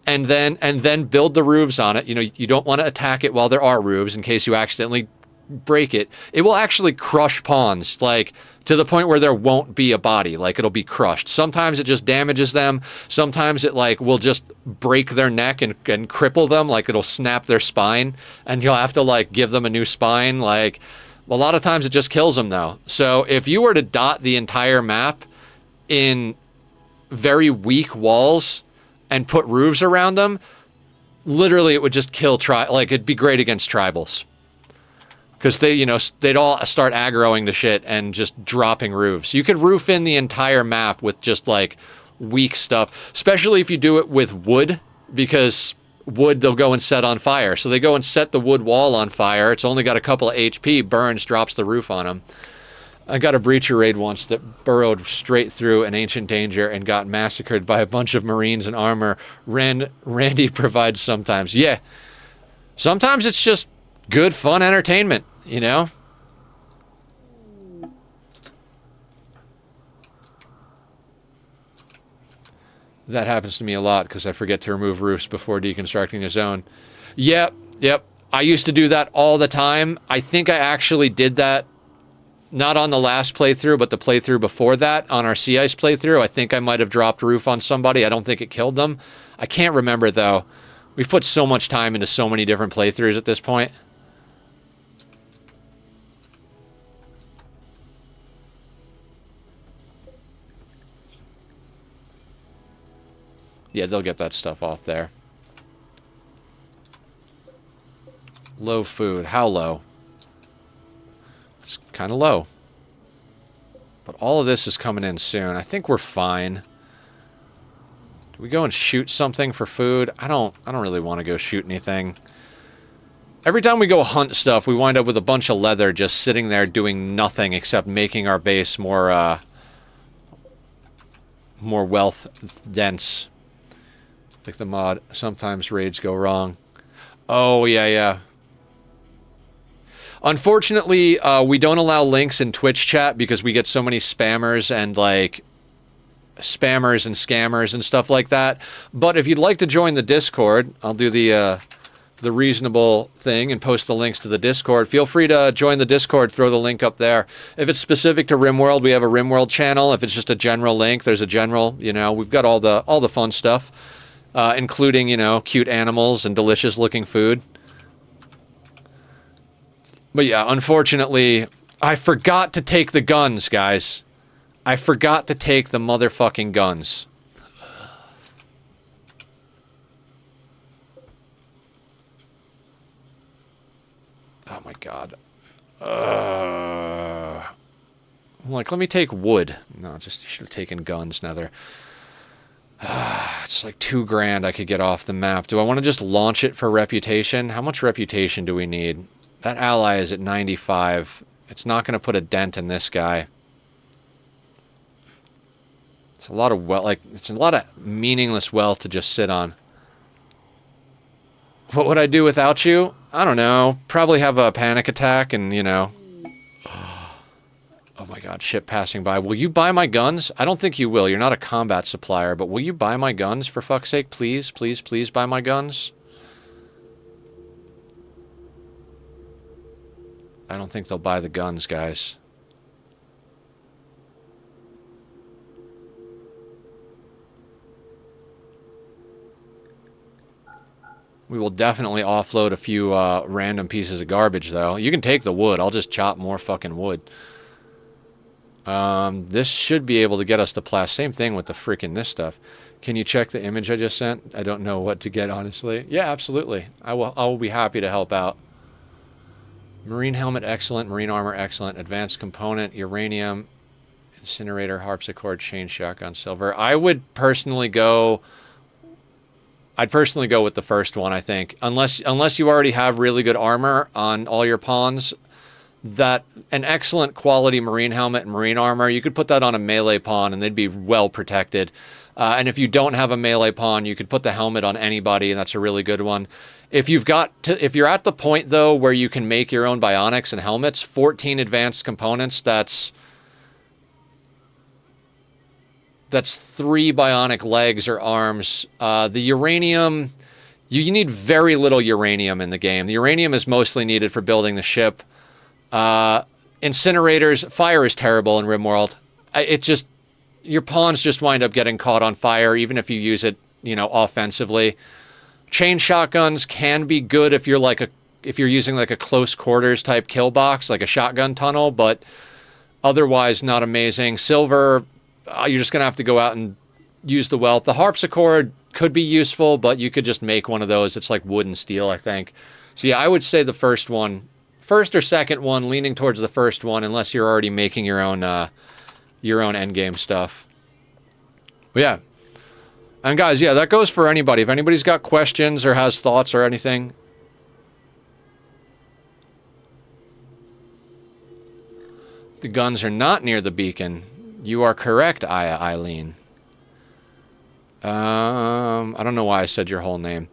and then build the roofs on it. You know, you don't want to attack it while there are roofs in case you accidentally break it. It will actually crush pawns, like, to the point where there won't be a body. Like, it'll be crushed. Sometimes it just damages them. Sometimes it, like, will just break their neck and cripple them. Like, it'll snap their spine, and you'll have to, like, give them a new spine. Like, a lot of times it just kills them, though. So if you were to dot the entire map in very weak walls and put roofs around them, literally it would just kill like, it'd be great against tribals, because they, you know, they'd all start aggroing the shit and just dropping roofs. You could roof in the entire map with just like weak stuff, especially if you do it with wood, because wood they'll go and set on fire. So they go and set the wood wall on fire. It's only got a couple of HP, burns, drops the roof on them. I got a breacher raid once that burrowed straight through an ancient danger and got massacred by a bunch of Marines in armor. Randy provides sometimes. Yeah. Sometimes it's just good, fun entertainment, you know? That happens to me a lot because I forget to remove roofs before deconstructing a zone. Yep. I used to do that all the time. I think I actually did that not on the last playthrough, but the playthrough before that, on our Sea Ice playthrough. I think I might have dropped roof on somebody. I don't think it killed them. I can't remember, though. We've put so much time into so many different playthroughs at this point. Yeah, they'll get that stuff off there. Low food. How low? It's kind of low. But all of this is coming in soon. I think we're fine. Do we go and shoot something for food? I don't really want to go shoot anything. Every time we go hunt stuff, we wind up with a bunch of leather just sitting there doing nothing except making our base more wealth dense. Like the mod, sometimes raids go wrong. Oh, yeah. Unfortunately, we don't allow links in Twitch chat because we get so many spammers and, like, spammers and scammers and stuff like that. But if you'd like to join the Discord, I'll do the the reasonable thing and post the links to the Discord. Feel free to join the Discord, throw the link up there. If it's specific to Rimworld, we have a Rimworld channel. If it's just a general link, there's a general, you know, we've got all the fun stuff, including, you know, cute animals and delicious looking food. But yeah, unfortunately, I forgot to take the guns, guys. I forgot to take the motherfucking guns. Oh my god. Like, let me take wood. No, just should have taken guns now. It's like $2,000 I could get off the map. Do I want to just launch it for reputation? How much reputation do we need? That ally is at 95. It's not going to put a dent in this guy. It's a lot of it's a lot of meaningless wealth to just sit on. What would I do without you? I don't know. Probably have a panic attack and, you know. Oh my god, ship passing by. Will you buy my guns? I don't think you will. You're not a combat supplier, but will you buy my guns for fuck's sake? Please, please, please buy my guns. I don't think they'll buy the guns, guys. We will definitely offload a few random pieces of garbage, though. You can take the wood. I'll just chop more fucking wood. This should be able to get us to Plas. Same thing with the freaking this stuff. Can you check the image I just sent? I don't know what to get, honestly. Yeah, absolutely. I will be happy to help out. Marine helmet, excellent. Marine armor, excellent. Advanced component, uranium, incinerator, harpsichord, chain shotgun, silver. I'd personally go with the first one, I think. Unless you already have really good armor on all your pawns, that an excellent quality marine helmet and marine armor, you could put that on a melee pawn and they'd be well protected. And if you don't have a melee pawn, you could put the helmet on anybody, and that's a really good one. If you're at the point though where you can make your own bionics and helmets, 14 advanced components, that's 3 bionic legs or arms. The uranium, you need very little uranium in the game. The uranium is mostly needed for building the ship. Incinerators, fire is terrible in Rimworld. Your pawns just wind up getting caught on fire, even if you use it, you know, offensively. Chain shotguns can be good if you're using like a close quarters type kill box, like a shotgun tunnel, but otherwise not amazing. Silver, you're just gonna have to go out and use the wealth. The harpsichord could be useful, but you could just make one of those. It's like wood and steel, I think. So yeah, I would say the first or second one, leaning towards the first one, unless you're already making your own endgame stuff. But yeah. And guys, yeah, that goes for anybody. If anybody's got questions or has thoughts or anything. The guns are not near the beacon. You are correct, Eileen. I don't know why I said your whole name.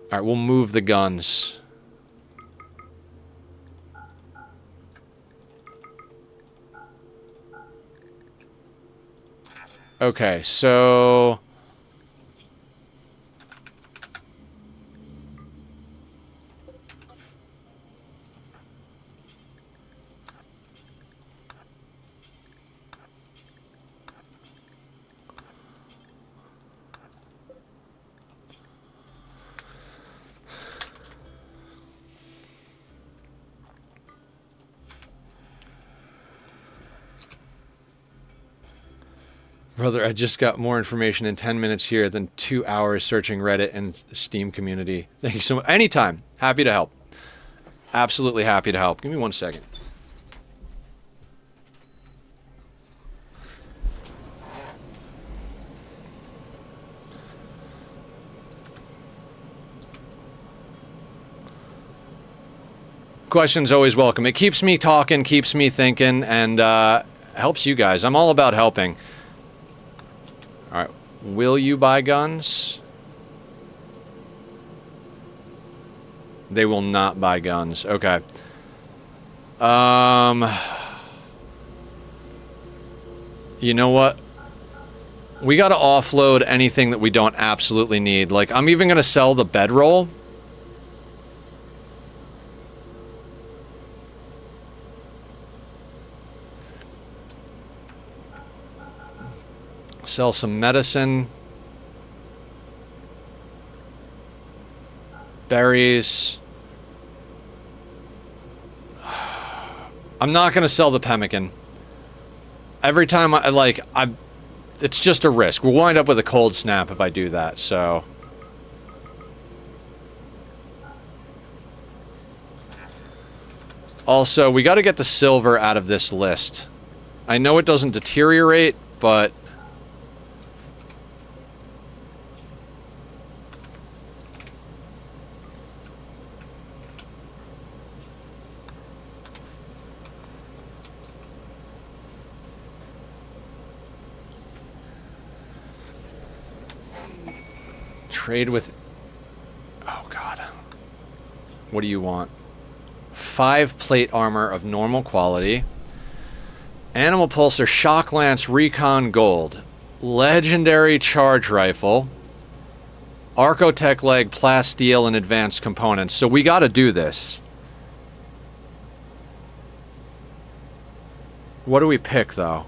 All right, we'll move the guns. Okay, so... Brother, I just got more information in 10 minutes here than 2 hours searching Reddit and the Steam community. Thank you so much. Anytime. Happy to help. Absolutely happy to help. Give me 1 second. Questions always welcome. It keeps me talking, keeps me thinking, and helps you guys. I'm all about helping. All right, will you buy guns? They will not buy guns. Okay. You know what? We got to offload anything that we don't absolutely need. Like, I'm even going to sell the bedroll. Sell some medicine. Berries. I'm not going to sell the pemmican. Every time it's just a risk. We'll wind up with a cold snap if I do that, so. Also, we got to get the silver out of this list. I know it doesn't deteriorate, but trade with... Oh, God. What do you want? 5 plate armor of normal quality. Animal Pulsar, Shock Lance, Recon Gold. Legendary Charge Rifle. Archotech Leg, Plasteel, and Advanced Components. So we gotta do this. What do we pick, though?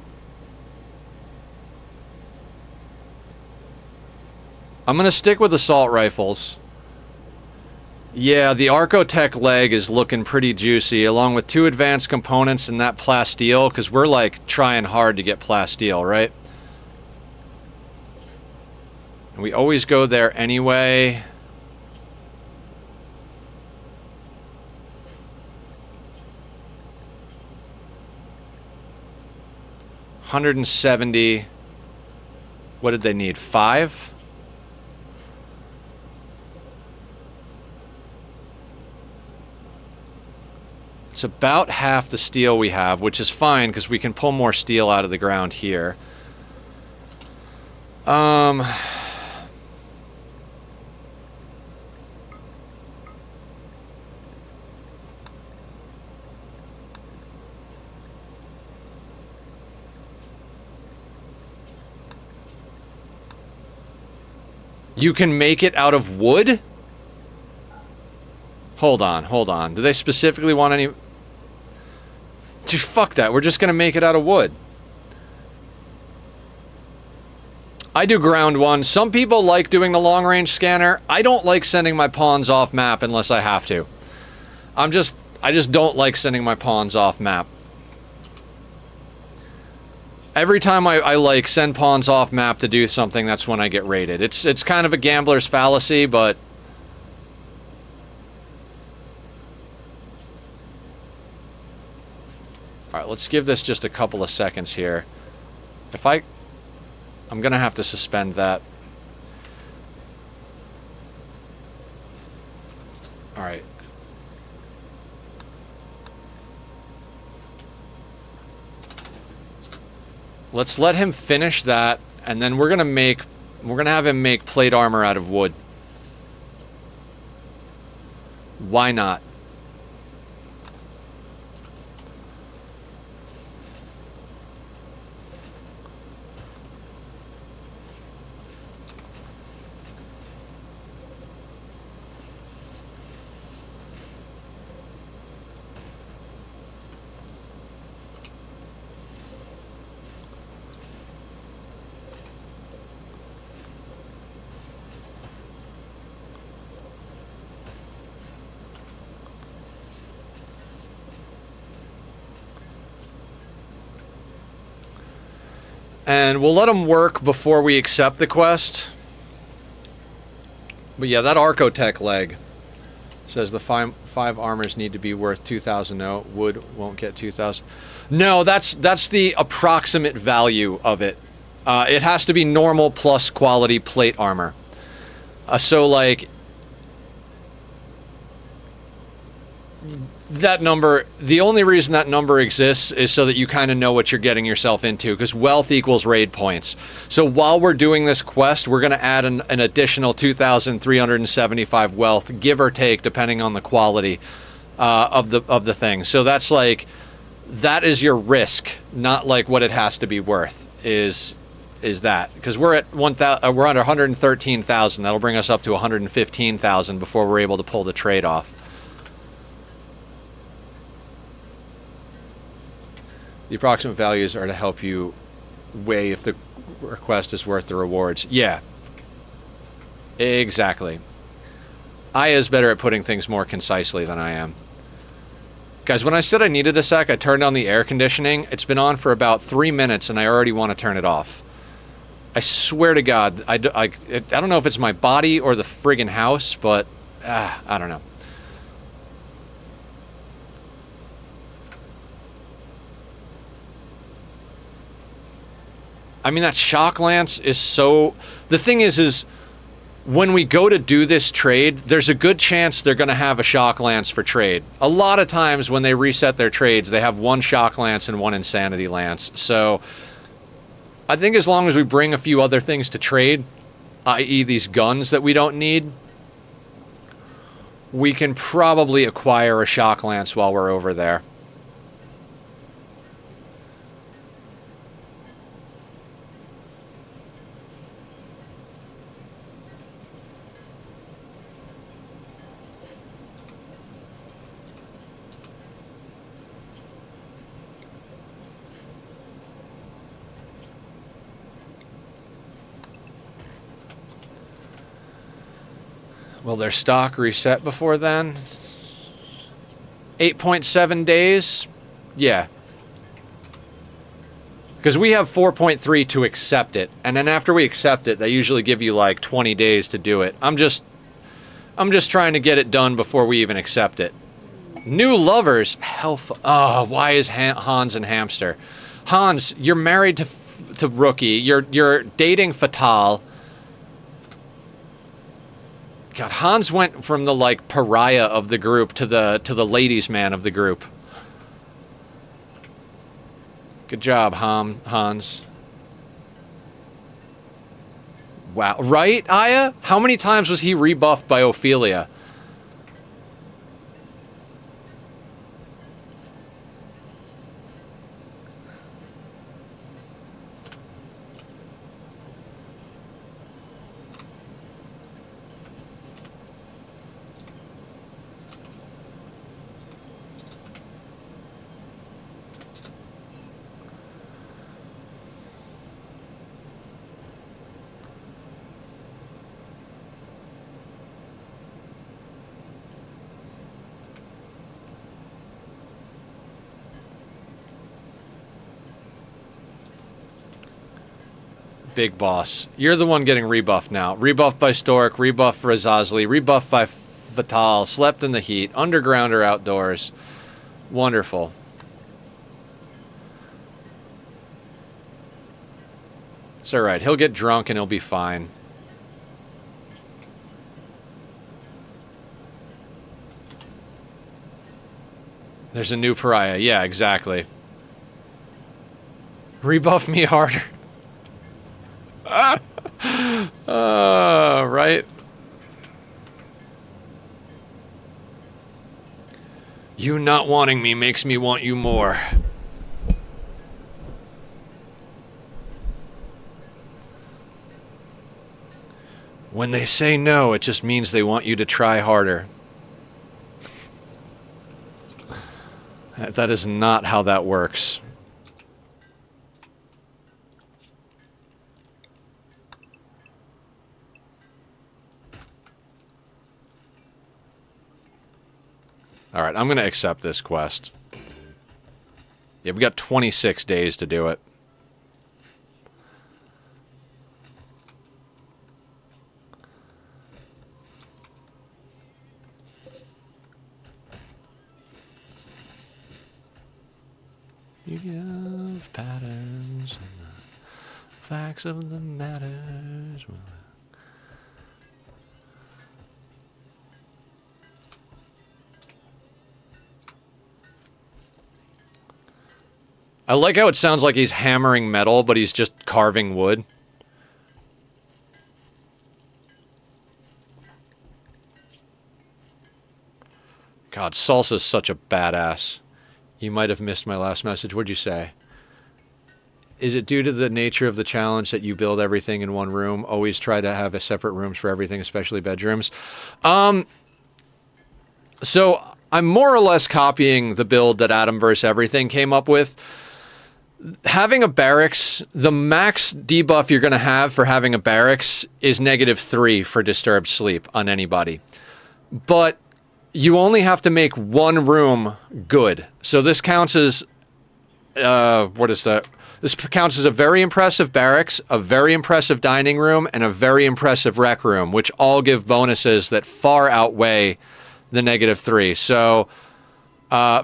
I'm going to stick with assault rifles. Yeah, the Archotech leg is looking pretty juicy, along with 2 advanced components and that plasteel, because we're, like, trying hard to get plasteel, right? And we always go there anyway. $170. What did they need? 5? It's about half the steel we have, which is fine because we can pull more steel out of the ground here. You can make it out of wood? Hold on, hold on. Do they specifically want any... Dude, fuck that. We're just going to make it out of wood. I do ground 1. Some people like doing the long-range scanner. I don't like sending my pawns off map unless I have to. I just don't like sending my pawns off map. Every time I like send pawns off map to do something, that's when I get raided. It's kind of a gambler's fallacy, but... Alright, let's give this just a couple of seconds here. I'm gonna have to suspend that. Alright. Let's let him finish that, and then we're gonna have him make plate armor out of wood. Why not? And we'll let them work before we accept the quest. But yeah, that Archotech leg says the five armors need to be worth 2,000. No, wood won't get 2,000. No, that's the approximate value of it. It has to be normal plus quality plate armor. So like... That number, the only reason that number exists is so that you kind of know what you're getting yourself into, because wealth equals raid points. So while we're doing this quest, we're going to add an additional 2,375 wealth, give or take, depending on the quality of the thing. So that's like, that is your risk, not like what it has to be worth, is is that, because we're at 1,000. We're under 113,000. That'll bring us up to 115,000 before we're able to pull the trade off. The approximate values are to help you weigh if the request is worth the rewards. Yeah. Exactly. Aya's better at putting things more concisely than I am. Guys, when I said I needed a sec, I turned on the air conditioning. It's been on for about 3 minutes, and I already want to turn it off. I swear to God, I don't know if it's my body or the friggin' house, but I don't know. I mean, that shock lance is so... The thing is when we go to do this trade, there's a good chance they're going to have a shock lance for trade. A lot of times when they reset their trades, they have one shock lance and one insanity lance. So I think as long as we bring a few other things to trade, i.e. these guns that we don't need, we can probably acquire a shock lance while we're over there. Will their stock reset before then? 8.7 days? Yeah. Because we have 4.3 to accept it. And then after we accept it, they usually give you like 20 days to do it. I'm just trying to get it done before we even accept it. New lovers? Oh, why is Hans and Hamster? Hans, you're married to Rookie. You're dating Fatal. God, Hans went from the, like, pariah of the group to the ladies' man of the group. Good job, Hans. Wow. Right, Aya? How many times was he rebuffed by Ophelia? Big boss. You're the one getting rebuffed now. Rebuffed by Stork, rebuffed for Azazli, rebuffed by Fatal, slept in the heat, underground or outdoors. Wonderful. It's alright. He'll get drunk and he'll be fine. There's a new pariah. Yeah, exactly. Rebuff me harder. Right. You not wanting me makes me want you more. When they say no, it just means they want you to try harder. That is not how that works. Alright, I'm going to accept this quest. Yeah, we got 26 days to do it. You give patterns and the facts of the matters. I like how it sounds like he's hammering metal, but he's just carving wood. God, Salsa's such a badass. You might have missed my last message. What'd you say? Is it due to the nature of the challenge that you build everything in one room? Always try to have a separate rooms for everything, especially bedrooms. So I'm more or less copying the build that Adam vs. Everything came up with. Having a barracks, the max debuff you're going to have for having a barracks is -3 for disturbed sleep on anybody. But you only have to make one room good. So this counts as, what is that? This counts as a very impressive barracks, a very impressive dining room, and a very impressive rec room, which all give bonuses that far outweigh the -3. So,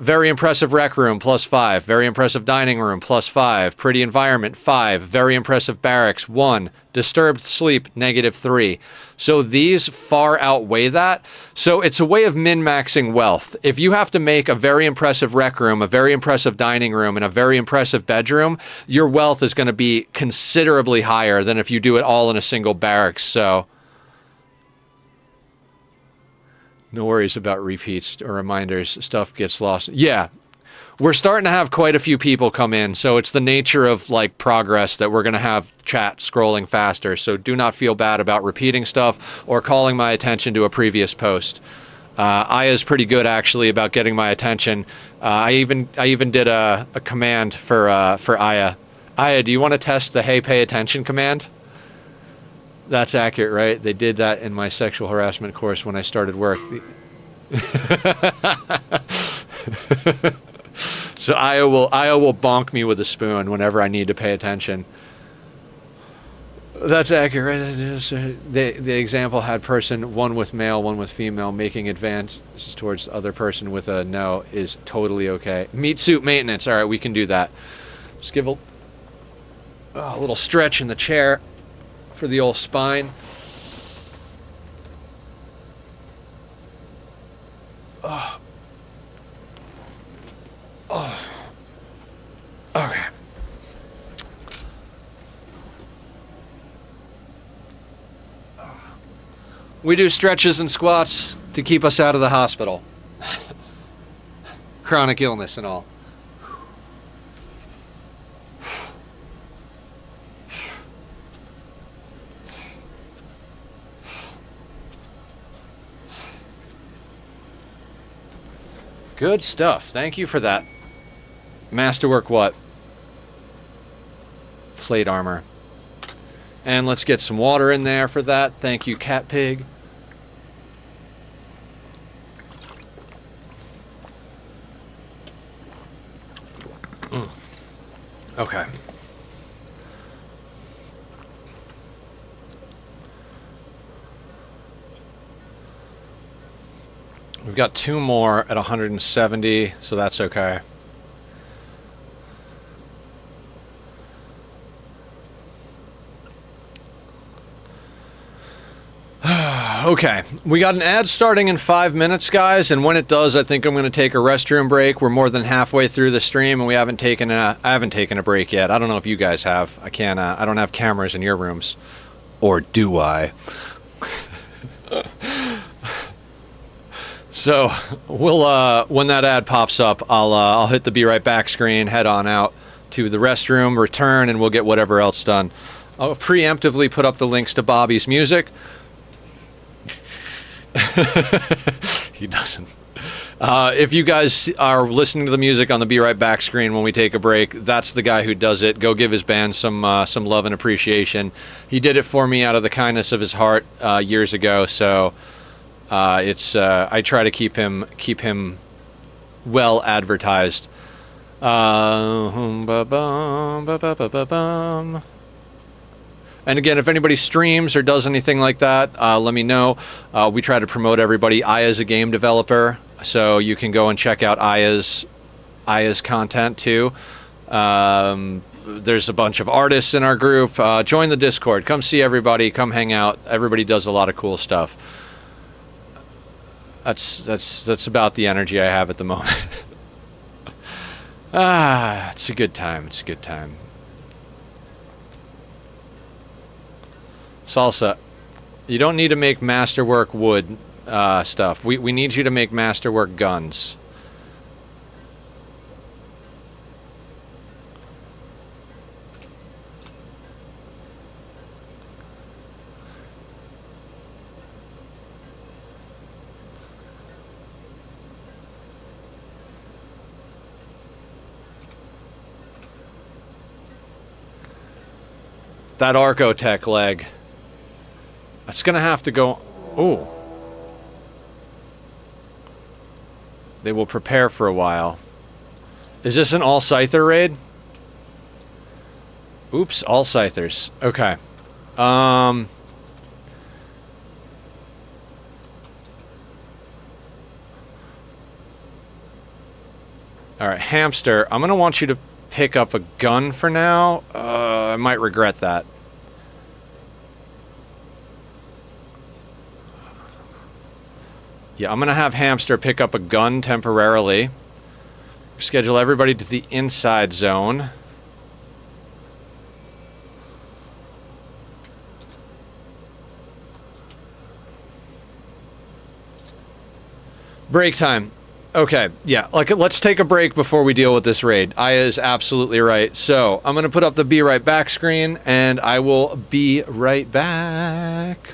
very impressive rec room, +5. Very impressive dining room, +5. Pretty environment, 5. Very impressive barracks, 1. Disturbed sleep, -3. So these far outweigh that. So it's a way of min-maxing wealth. If you have to make a very impressive rec room, a very impressive dining room, and a very impressive bedroom, your wealth is going to be considerably higher than if you do it all in a single barracks. So no worries about repeats or reminders. Stuff gets lost. Yeah. We're starting to have quite a few people come in, so it's the nature of like progress that we're going to have chat scrolling faster. So do not feel bad about repeating stuff or calling my attention to a previous post. Aya's pretty good actually about getting my attention. I even did a command for Aya. Aya, do you want to test the "Hey, pay attention" command? That's accurate, right? They did that in my sexual harassment course when I started work. So Aya will bonk me with a spoon whenever I need to pay attention. That's accurate. The example had person, one with male, one with female, making advances towards the other person with a no is totally okay. Meat suit maintenance. All right, we can do that. Just give a little stretch in the chair for the old spine. Okay. We do stretches and squats to keep us out of the hospital. Chronic illness and all. Good stuff. Thank you for that. Masterwork what? Plate armor. And let's get some water in there for that. Thank you, Cat Pig. Okay. We've got 2 more at 170, so that's okay. Okay, we got an ad starting in 5 minutes, guys, and when it does, I think I'm going to take a restroom break. We're more than halfway through the stream, and I haven't taken a break yet. I don't know if you guys have. I don't have cameras in your rooms, or do I? So we'll when that ad pops up, I'll hit the "Be Right Back" screen, head on out to the restroom, return, and we'll get whatever else done. I'll preemptively put up the links to Bobby's music. He doesn't. If you guys are listening to the music on the "Be Right Back" screen when we take a break, that's the guy who does it. Go give his band some love and appreciation. He did it for me out of the kindness of his heart years ago. So I try to keep him well advertised. And again, if anybody streams or does anything like that, let me know. We try to promote everybody. Aya's a game developer, so you can go and check out Aya's content too. There's a bunch of artists in our group. Join the Discord. Come see everybody. Come hang out. Everybody does a lot of cool stuff. That's about the energy I have at the moment. It's a good time. It's a good time. Salsa, you don't need to make masterwork wood stuff. We need you to make masterwork guns. that Archotech leg. It's gonna have to go... Ooh. They will prepare for a while. Is this an all-Scyther raid? Oops, all Scythers. Okay. Alright, Hamster, I'm gonna want you to pick up a gun for now. I might regret that. Yeah, I'm gonna have Hamster pick up a gun temporarily. Schedule everybody to the inside zone. Break time. Okay, yeah, like, let's take a break before we deal with this raid. Aya is absolutely right. So, I'm gonna put up the be right back screen, and I will be right back.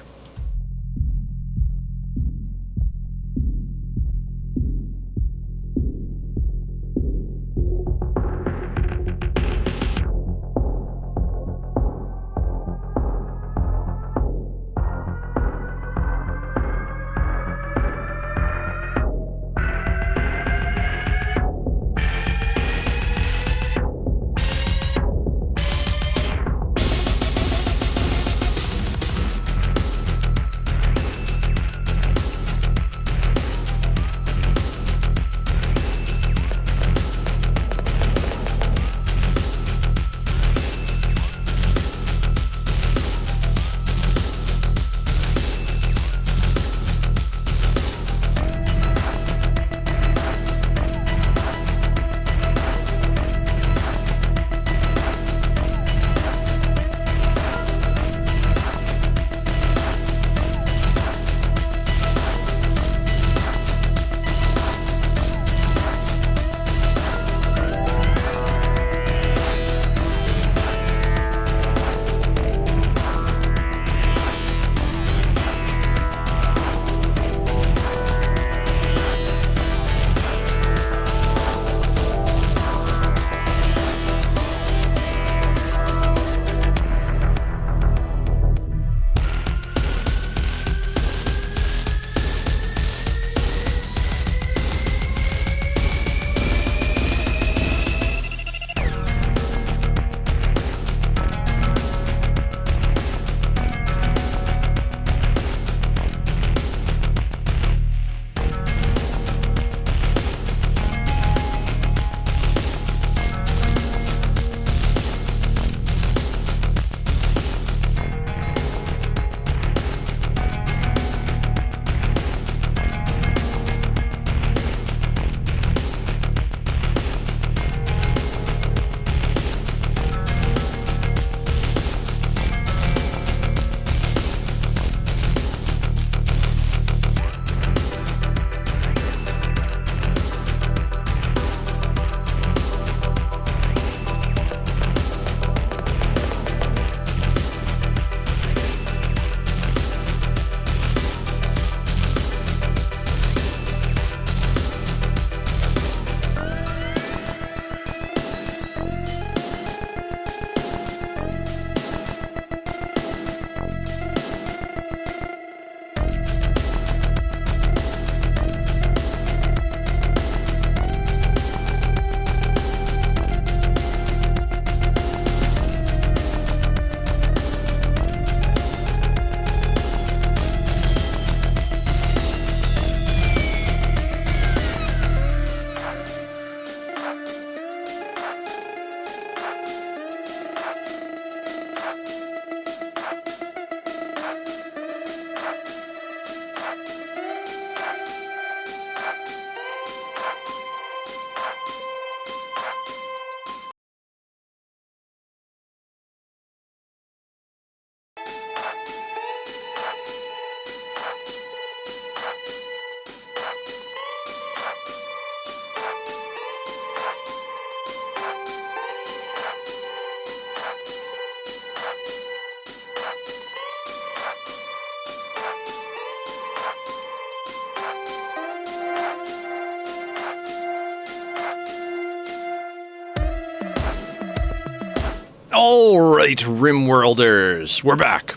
Alright, Rimworlders, we're back.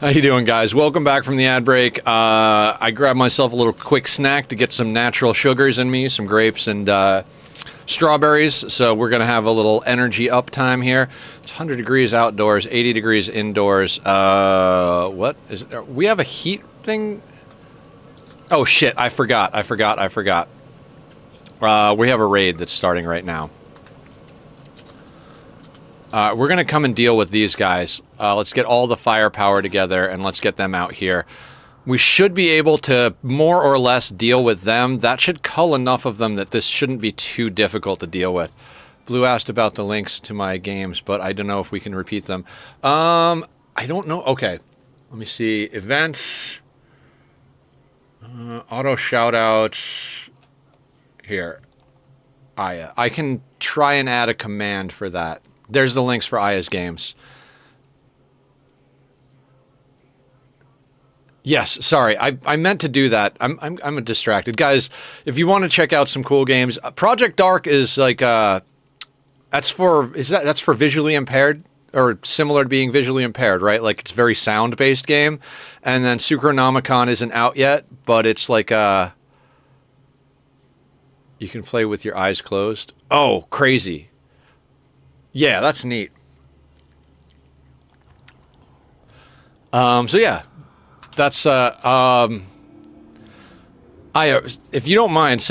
How you doing, guys? Welcome back from the ad break. I grabbed myself a little quick snack to get some natural sugars in me, some grapes and strawberries, so we're going to have a little energy up time here. It's 100 degrees outdoors, 80 degrees indoors. What is it? We have a heat thing? Oh, shit, I forgot. We have a raid that's starting right now. We're going to come and deal with these guys. Let's get all the firepower together and let's get them out here. We should be able to more or less deal with them. That should cull enough of them that this shouldn't be too difficult to deal with. Blue asked about the links to my games, but I don't know if we can repeat them. I don't know. Okay. Let me see. Events. Auto shoutouts. Here. Aya. I can try and add a command for that. There's the links for Aya's games. Yes, sorry, I meant to do that. I'm distracted, guys. If you want to check out some cool games, Project Dark is like that's for visually impaired or similar to being visually impaired, right? Like it's a very sound based game, and then Suchronomicon isn't out yet, but it's like you can play with your eyes closed. Oh, crazy. Yeah, that's neat. So yeah, that's if you don't mind,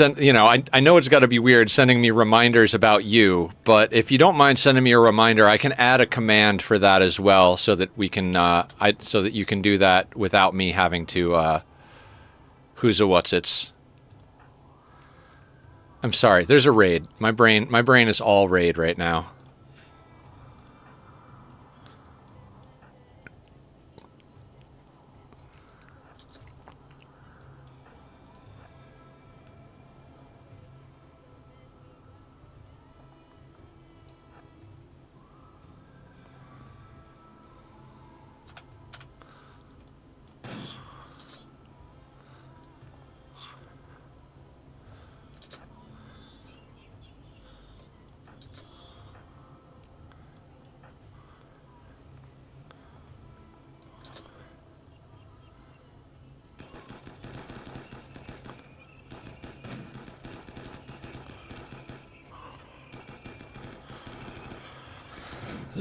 I know it's got to be weird sending me reminders about you, but if you don't mind sending me a reminder, I can add a command for that as well, so that we can so that you can do that without me having to who's a what's it's. I'm sorry, there's a raid. My brain is all raid right now.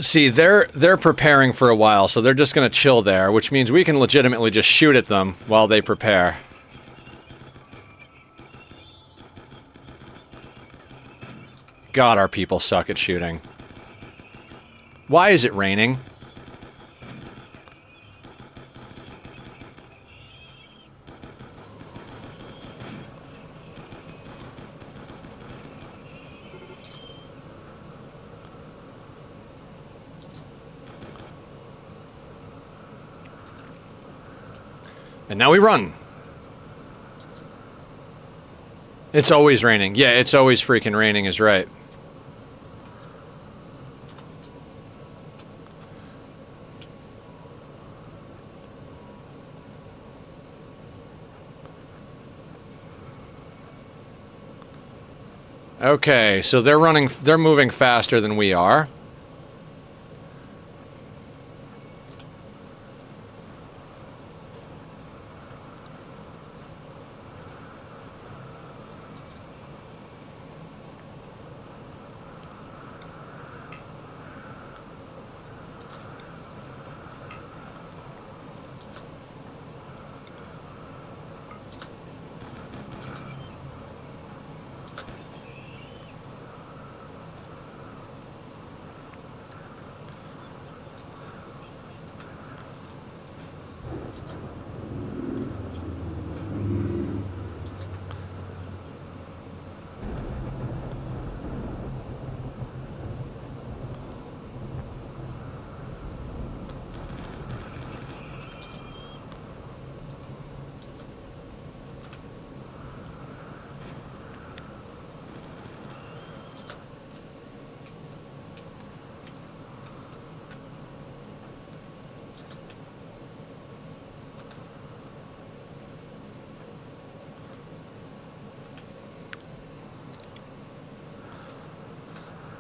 See, they're preparing for a while, so they're just going to chill there, which means we can legitimately just shoot at them while they prepare. God, our people suck at shooting. Why is it raining? And now we run. It's always raining. Yeah, it's always freaking raining is right. Okay, so they're moving faster than we are.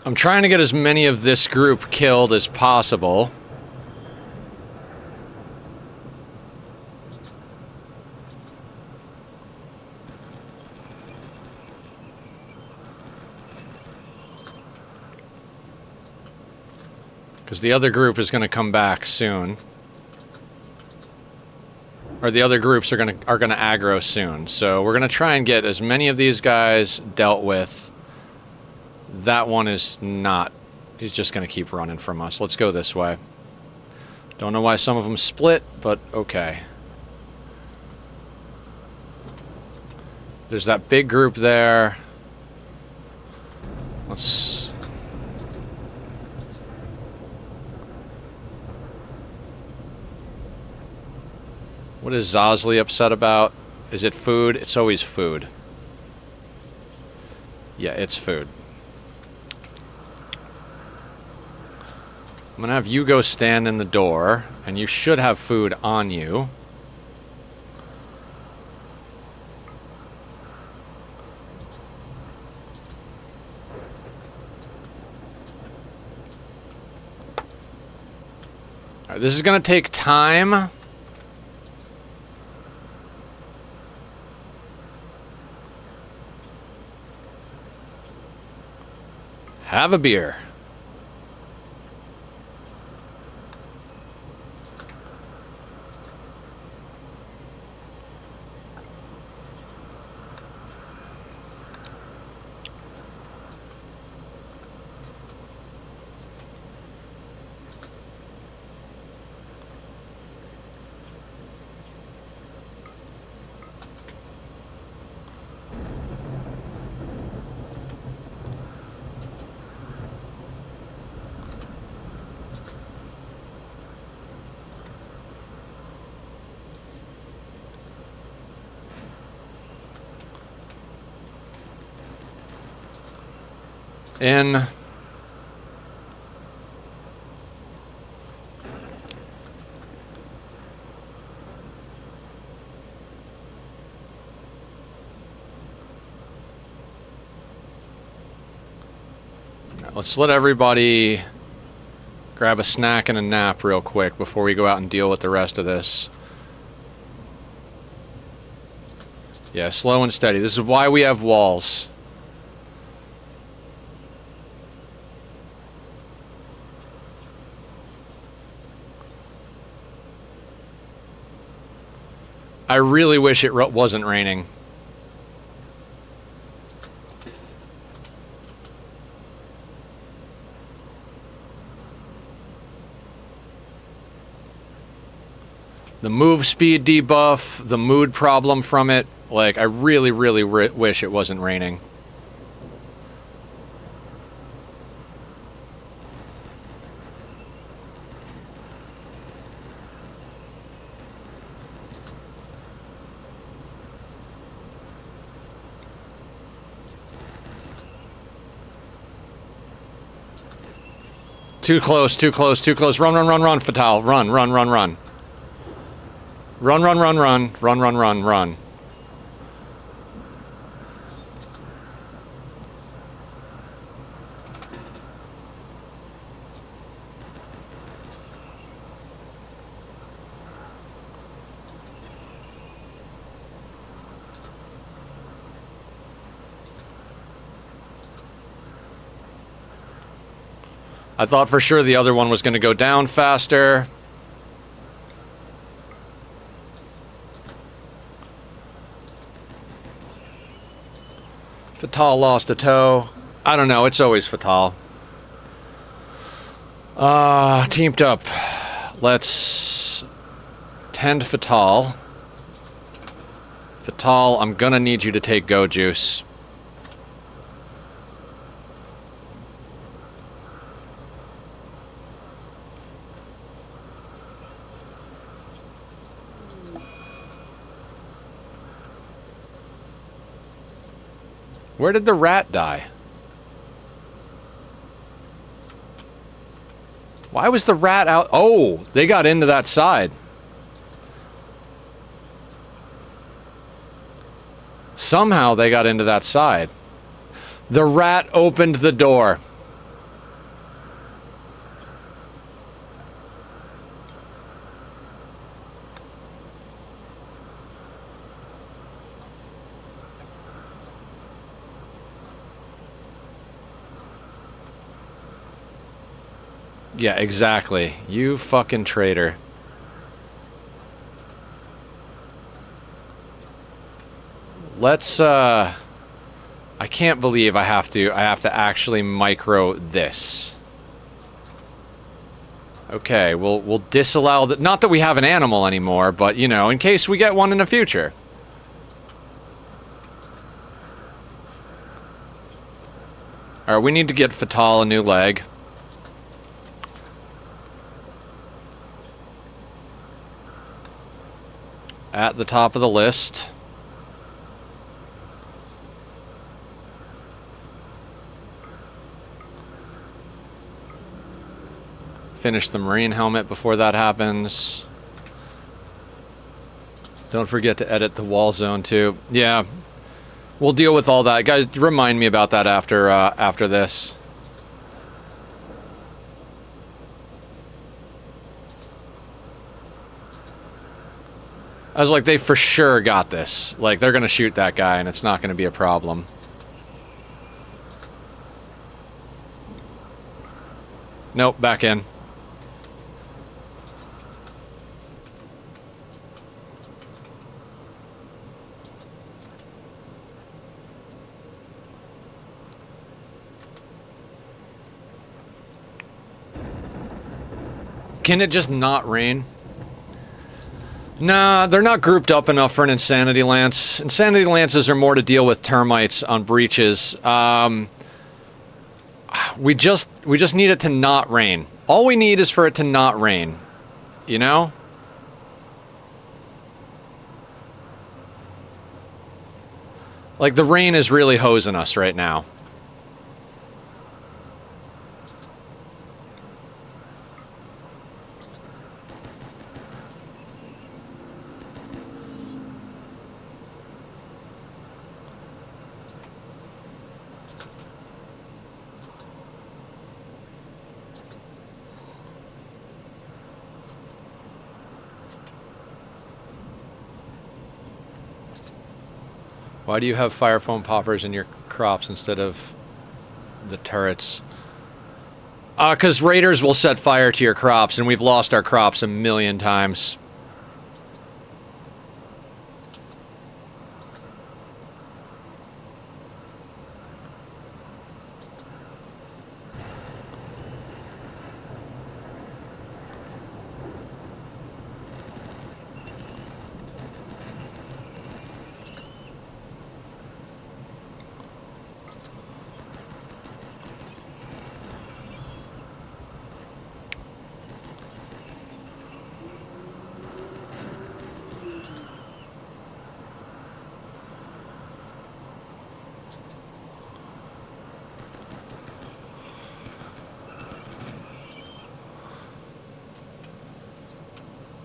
I'm trying to get as many of this group killed as possible. Because the other group is going to come back soon. Or the other groups are gonna aggro soon. So we're gonna try and get as many of these guys dealt with. That one is not. He's just gonna keep running from us. Let's go this way. Don't know why some of them split, but okay. There's that big group there. Let's... What is Zosley upset about? Is it food? It's always food. Yeah, it's food. I'm gonna have you go stand in the door, and you should have food on you. Alright, this is gonna take time. Have a beer. In. Let's let everybody grab a snack and a nap real quick before we go out and deal with the rest of this. Yeah, slow and steady. This is why we have walls. I really wish it wasn't raining. The move speed debuff, the mood problem from it, like, I really, really wish it wasn't raining. Too close, too close, too close. Run, run, run, run, Fatal. Run, run, run, run. Run, run, run, run. Run, run, run, run. I thought for sure the other one was going to go down faster. Fatal lost a toe. I don't know, it's always Fatal. Teamed up. Let's tend Fatal. Fatal, I'm gonna need you to take Go Juice. Where did the rat die? Why was the rat out? Oh, they got into that side. Somehow they got into that side. The rat opened the door. Yeah, exactly. You fucking traitor. Let's, I can't believe I have to actually micro this. Okay, we'll disallow the, not that we have an animal anymore, but, you know, in case we get one in the future. Alright, we need to get Fatal a new leg. At the top of the list. Finish the Marine helmet before that happens. Don't forget to edit the wall zone too. Yeah. We'll deal with all that. Guys, remind me about that after this. I was like, they for sure got this. Like, they're gonna shoot that guy and it's not gonna be a problem. Nope, back in. Can it just not rain? Nah, they're not grouped up enough for an Insanity Lance. Insanity Lances are more to deal with termites on breaches. We just need it to not rain. All we need is for it to not rain. You know? Like, the rain is really hosing us right now. Why do you have fire foam poppers in your crops instead of the turrets? 'Cause raiders will set fire to your crops, and we've lost our crops a million times.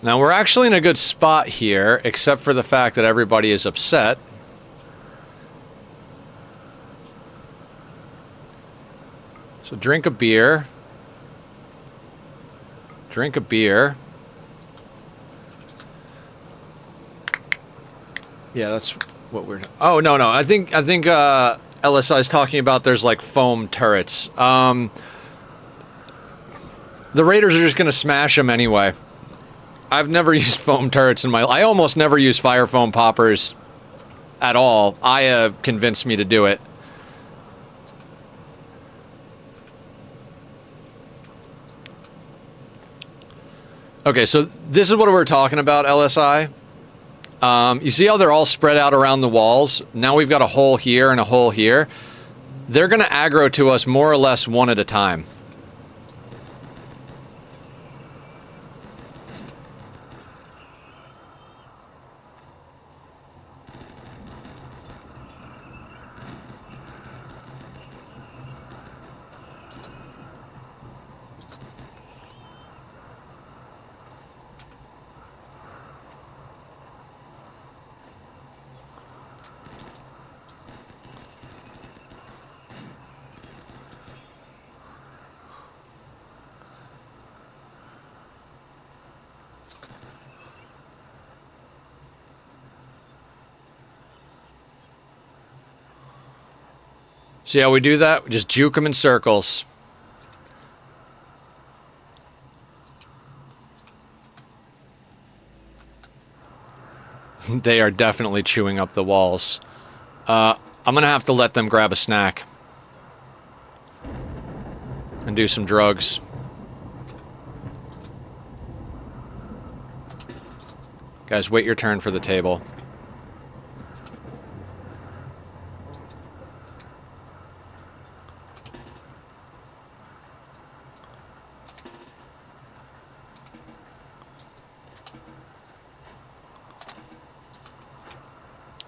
Now, we're actually in a good spot here, except for the fact that everybody is upset. So drink a beer. Drink a beer. Yeah, that's what we're... Oh, no. I think LSI is talking about there's, like, foam turrets. The raiders are just going to smash them anyway. I've never used foam turrets in my life. I almost never use fire foam poppers at all. Aya convinced me to do it. Okay, so this is what we're talking about, LSI. You see how they're all spread out around the walls? Now we've got a hole here and a hole here. They're going to aggro to us more or less one at a time. See how we do that? We just juke them in circles. They are definitely chewing up the walls. I'm gonna have to let them grab a snack. And do some drugs. Guys, wait your turn for the table.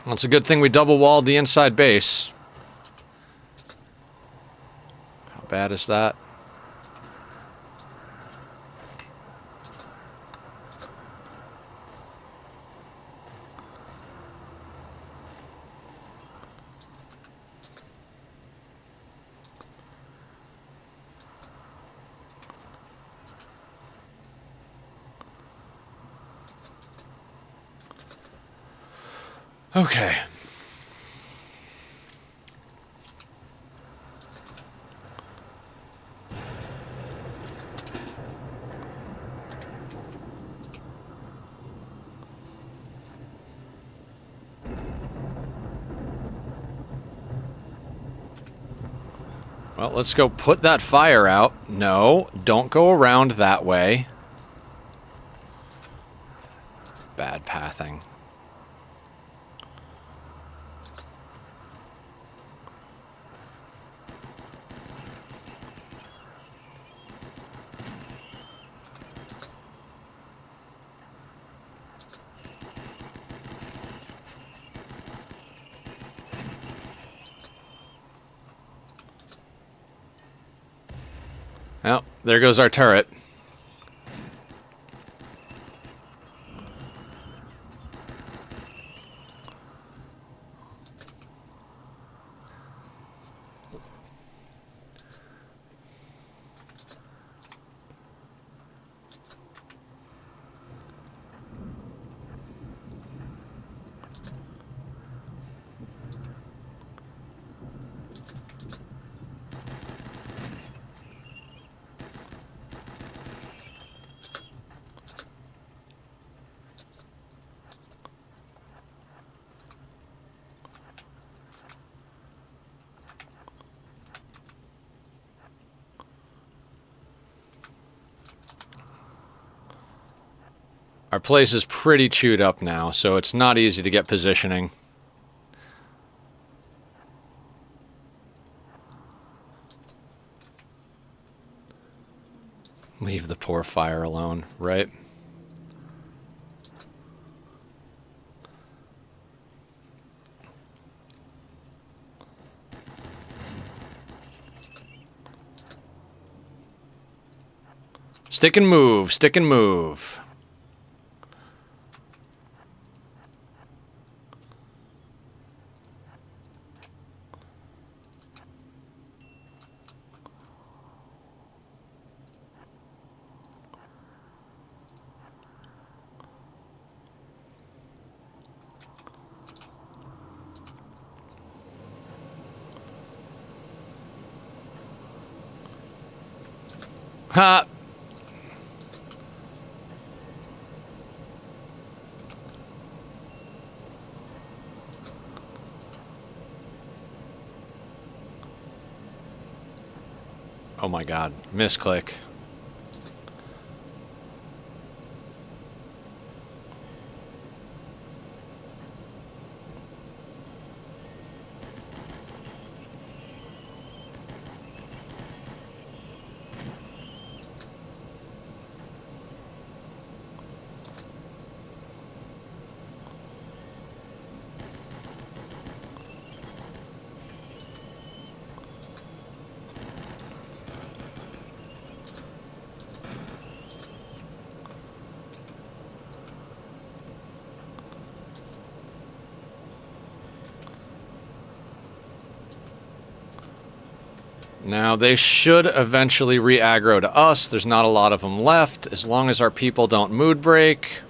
Well, it's a good thing we double-walled the inside base. How bad is that? Okay. Well, let's go put that fire out. No, don't go around that way. Bad pathing. Well, there goes our turret. Our place is pretty chewed up now, so it's not easy to get positioning. Leave the poor fire alone, right? Stick and move, stick and move. Ha! Oh my god, misclick. Now, they should eventually re-aggro to us. There's not a lot of them left, as long as our people don't mood break.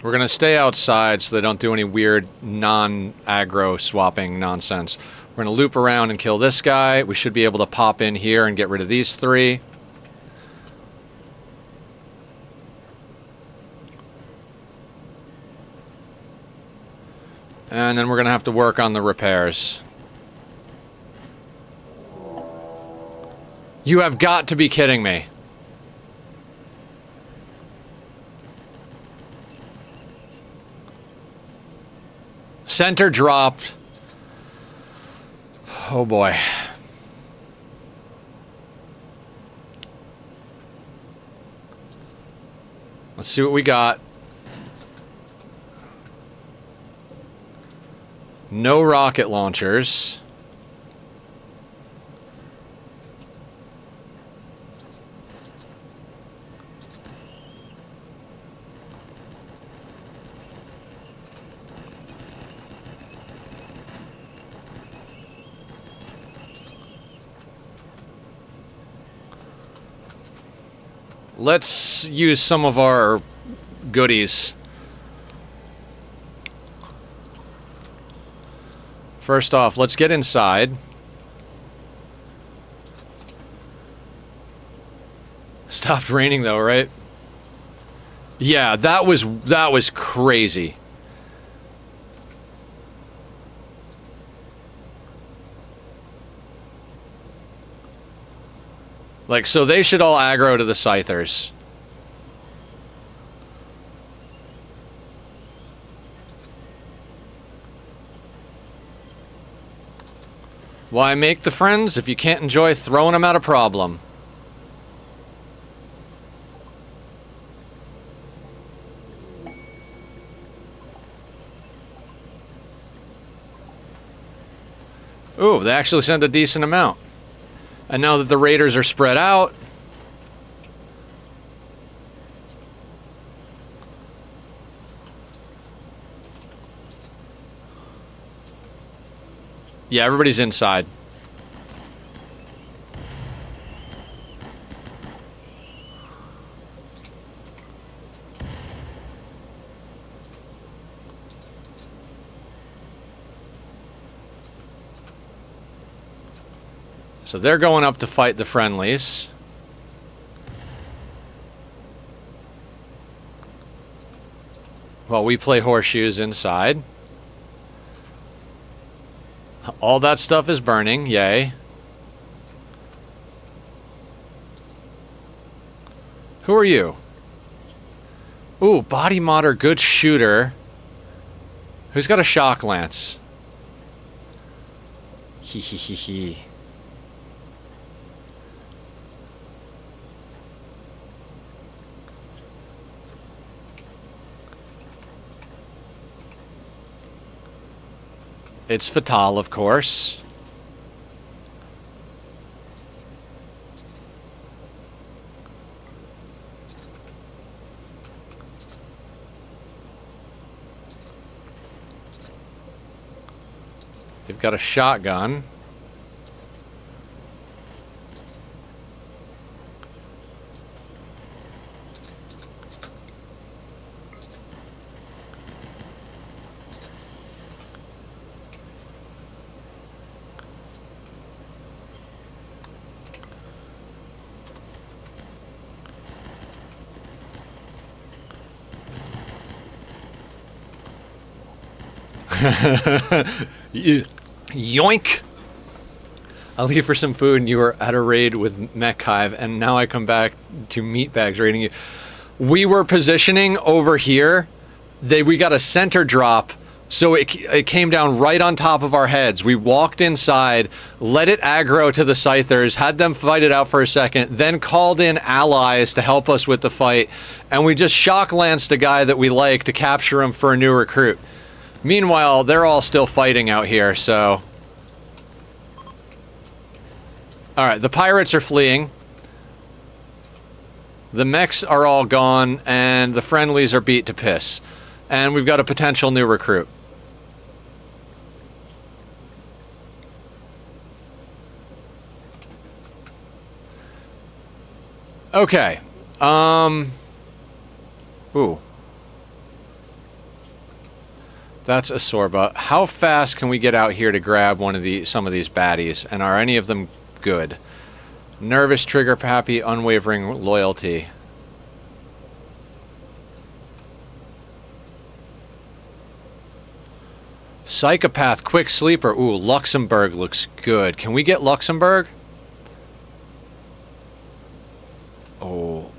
We're going to stay outside so they don't do any weird non-aggro swapping nonsense. We're going to loop around and kill this guy. We should be able to pop in here and get rid of these three. And then we're going to have to work on the repairs. You have got to be kidding me. Center dropped. Oh boy. Let's see what we got. No rocket launchers. Let's use some of our goodies. First off, let's get inside. Stopped raining though, right? Yeah, that was crazy. Like, so they should all aggro to the Scythers. Why make the friends if you can't enjoy throwing them at a problem? Ooh, they actually sent a decent amount. And now that the raiders are spread out, yeah, everybody's inside. So they're going up to fight the friendlies. While we play horseshoes inside. All that stuff is burning, yay. Who are you? Ooh, body modder, good shooter. Who's got a shock lance? Hee hee hee hee. It's Fatal, of course. They've got a shotgun. Yoink! I'll leave for some food and you were at a raid with Mech Hive and now I come back to Meatbags raiding you. We were positioning over here. We got a center drop, so it came down right on top of our heads. We walked inside, let it aggro to the Scythers, had them fight it out for a second, then called in allies to help us with the fight, and we just shock lanced a guy that we like to capture him for a new recruit. Meanwhile, they're all still fighting out here, so... Alright, the pirates are fleeing. The mechs are all gone, and the friendlies are beat to piss. And we've got a potential new recruit. Okay. Ooh. That's a Sorba. How fast can we get out here to grab some of these baddies? And are any of them good? Nervous, trigger happy, unwavering loyalty. Psychopath, quick sleeper. Ooh, Luxembourg looks good. Can we get Luxembourg? Oh,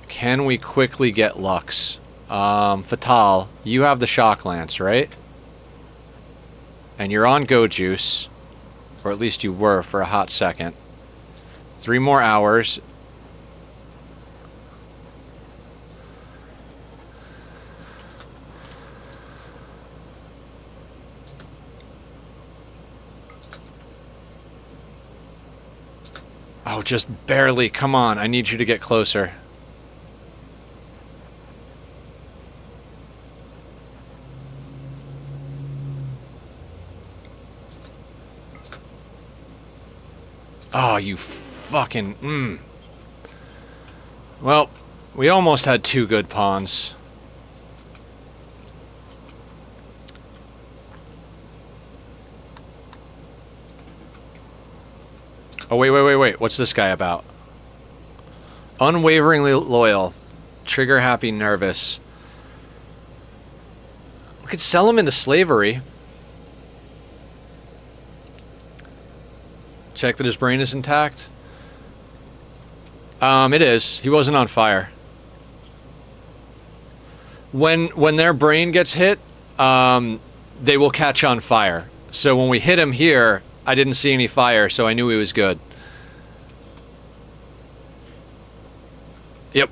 can we quickly get Lux? Fatal, you have the shock lance, right? And you're on Go Juice, or at least you were for a hot second. 3 more hours. Oh, just barely. Come on, I need you to get closer. Oh, you fucking... Well, we almost had 2 good pawns. Oh, wait. What's this guy about? Unwaveringly loyal. Trigger happy, nervous. We could sell him into slavery. Check that his brain is intact. It is. He wasn't on fire. When their brain gets hit, they will catch on fire. So when we hit him here, I didn't see any fire, so I knew he was good. Yep.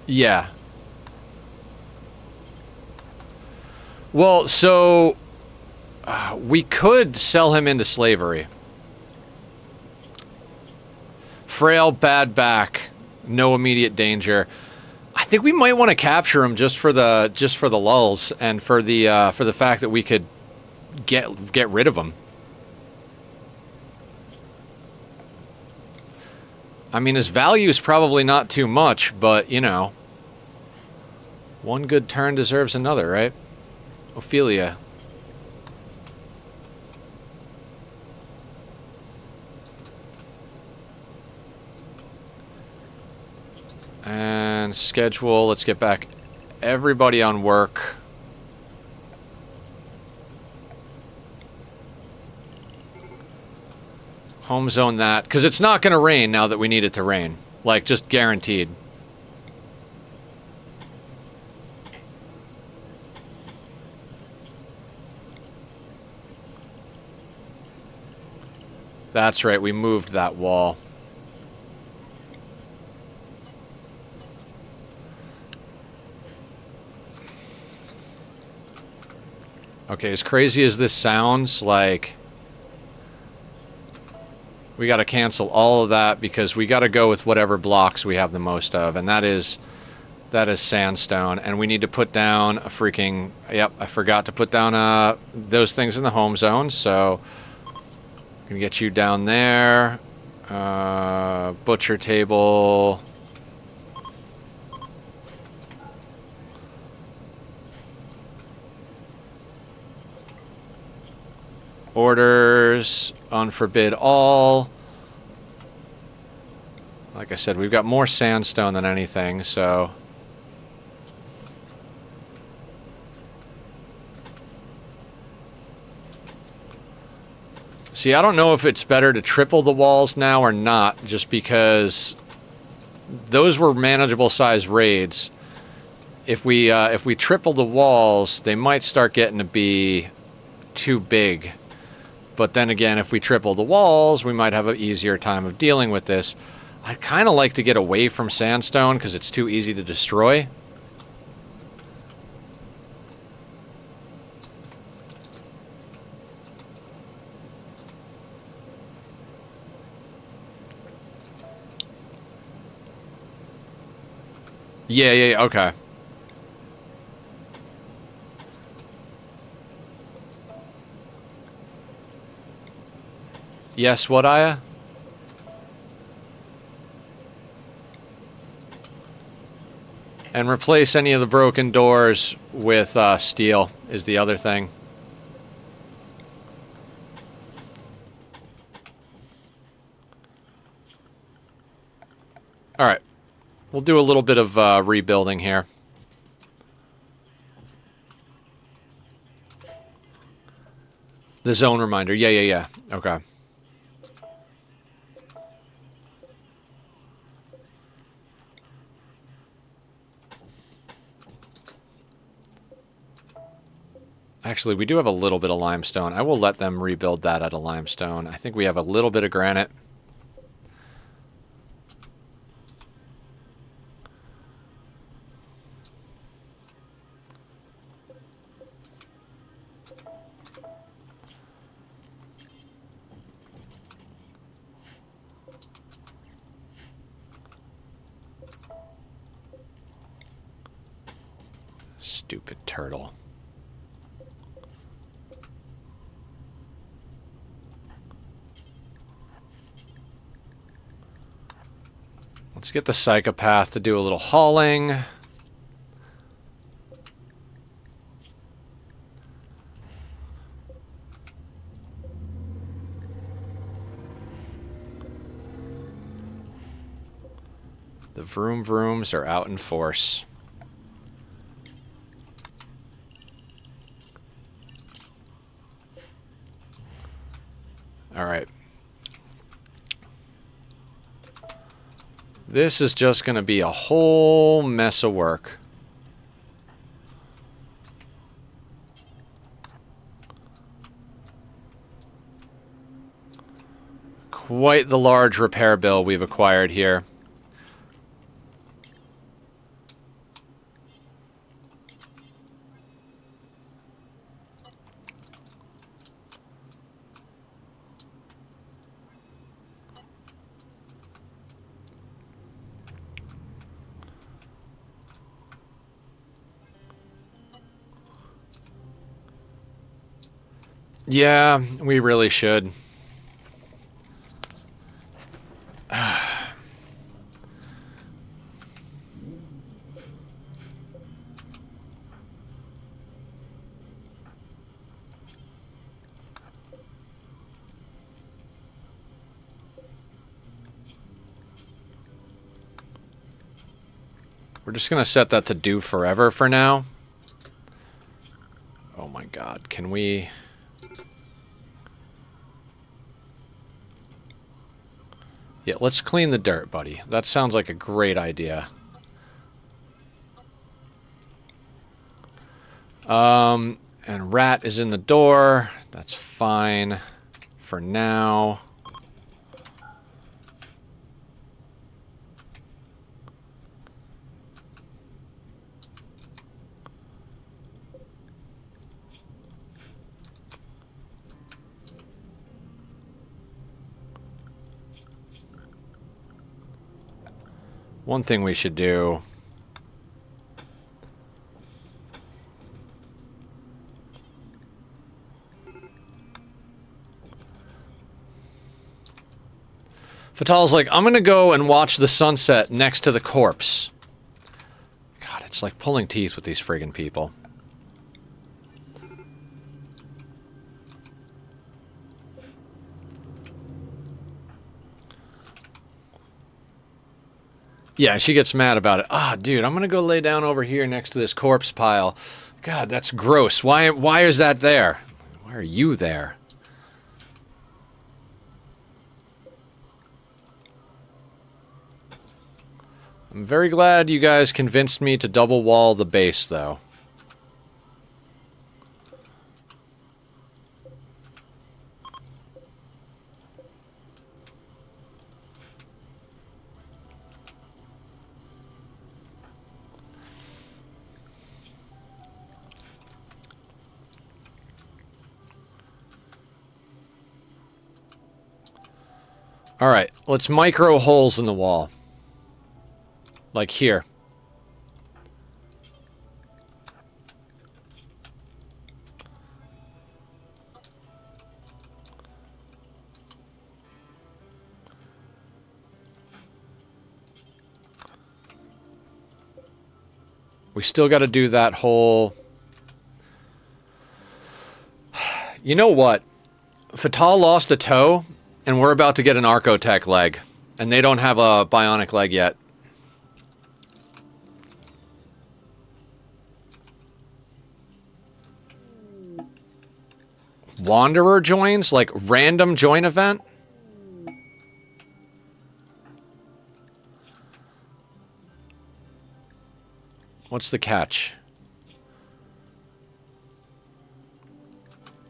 Yeah. Well, so we could sell him into slavery. Frail, bad back, no immediate danger. I think we might want to capture him just for the lulls and for the fact that we could get rid of him. I mean, his value is probably not too much, but you know, one good turn deserves another, right? Ophelia. And schedule, let's get back everybody on work. Home zone that, because it's not going to rain now that we need it to rain. Like, just guaranteed. That's right, we moved that wall. Okay, as crazy as this sounds, like, we got to cancel all of that because we got to go with whatever blocks we have the most of, and that is sandstone. And we need to put down a freaking... Yep, I forgot to put down those things in the home zone, so... Gonna get you down there. Butcher table... Orders, unforbid all. Like I said, we've got more sandstone than anything, so... See, I don't know if it's better to triple the walls now or not, just because those were manageable size raids. If we triple the walls, they might start getting to be too big. But then again, if we triple the walls, we might have an easier time of dealing with this. I'd kind of like to get away from sandstone because it's too easy to destroy. Yeah, okay. Yes, what, Aya? And replace any of the broken doors with steel is the other thing. Alright. We'll do a little bit of rebuilding here. The zone reminder. Yeah. Okay. Actually, we do have a little bit of limestone. I will let them rebuild that out of limestone. I think we have a little bit of granite. Stupid turtle. Let's get the psychopath to do a little hauling. The vroom vrooms are out in force. All right. This is just going to be a whole mess of work. Quite the large repair bill we've acquired here. Yeah, we really should. We're just going to set that to do forever for now. Oh my god, can we... Yeah, let's clean the dirt, buddy. That sounds like a great idea. And rat is in the door. That's fine for now. One thing we should do... Fatal's like, I'm gonna go and watch the sunset next to the corpse. God, it's like pulling teeth with these friggin' people. Yeah, she gets mad about it. Ah, dude, I'm gonna go lay down over here next to this corpse pile. God, that's gross. Why is that there? Why are you there? I'm very glad you guys convinced me to double wall the base, though. Alright, let's micro holes in the wall. Like here. We still got to do that whole... You know what? Fatal lost a toe, and we're about to get an Archotech leg. And they don't have a bionic leg yet. Wanderer joins? Like, random join event? What's the catch?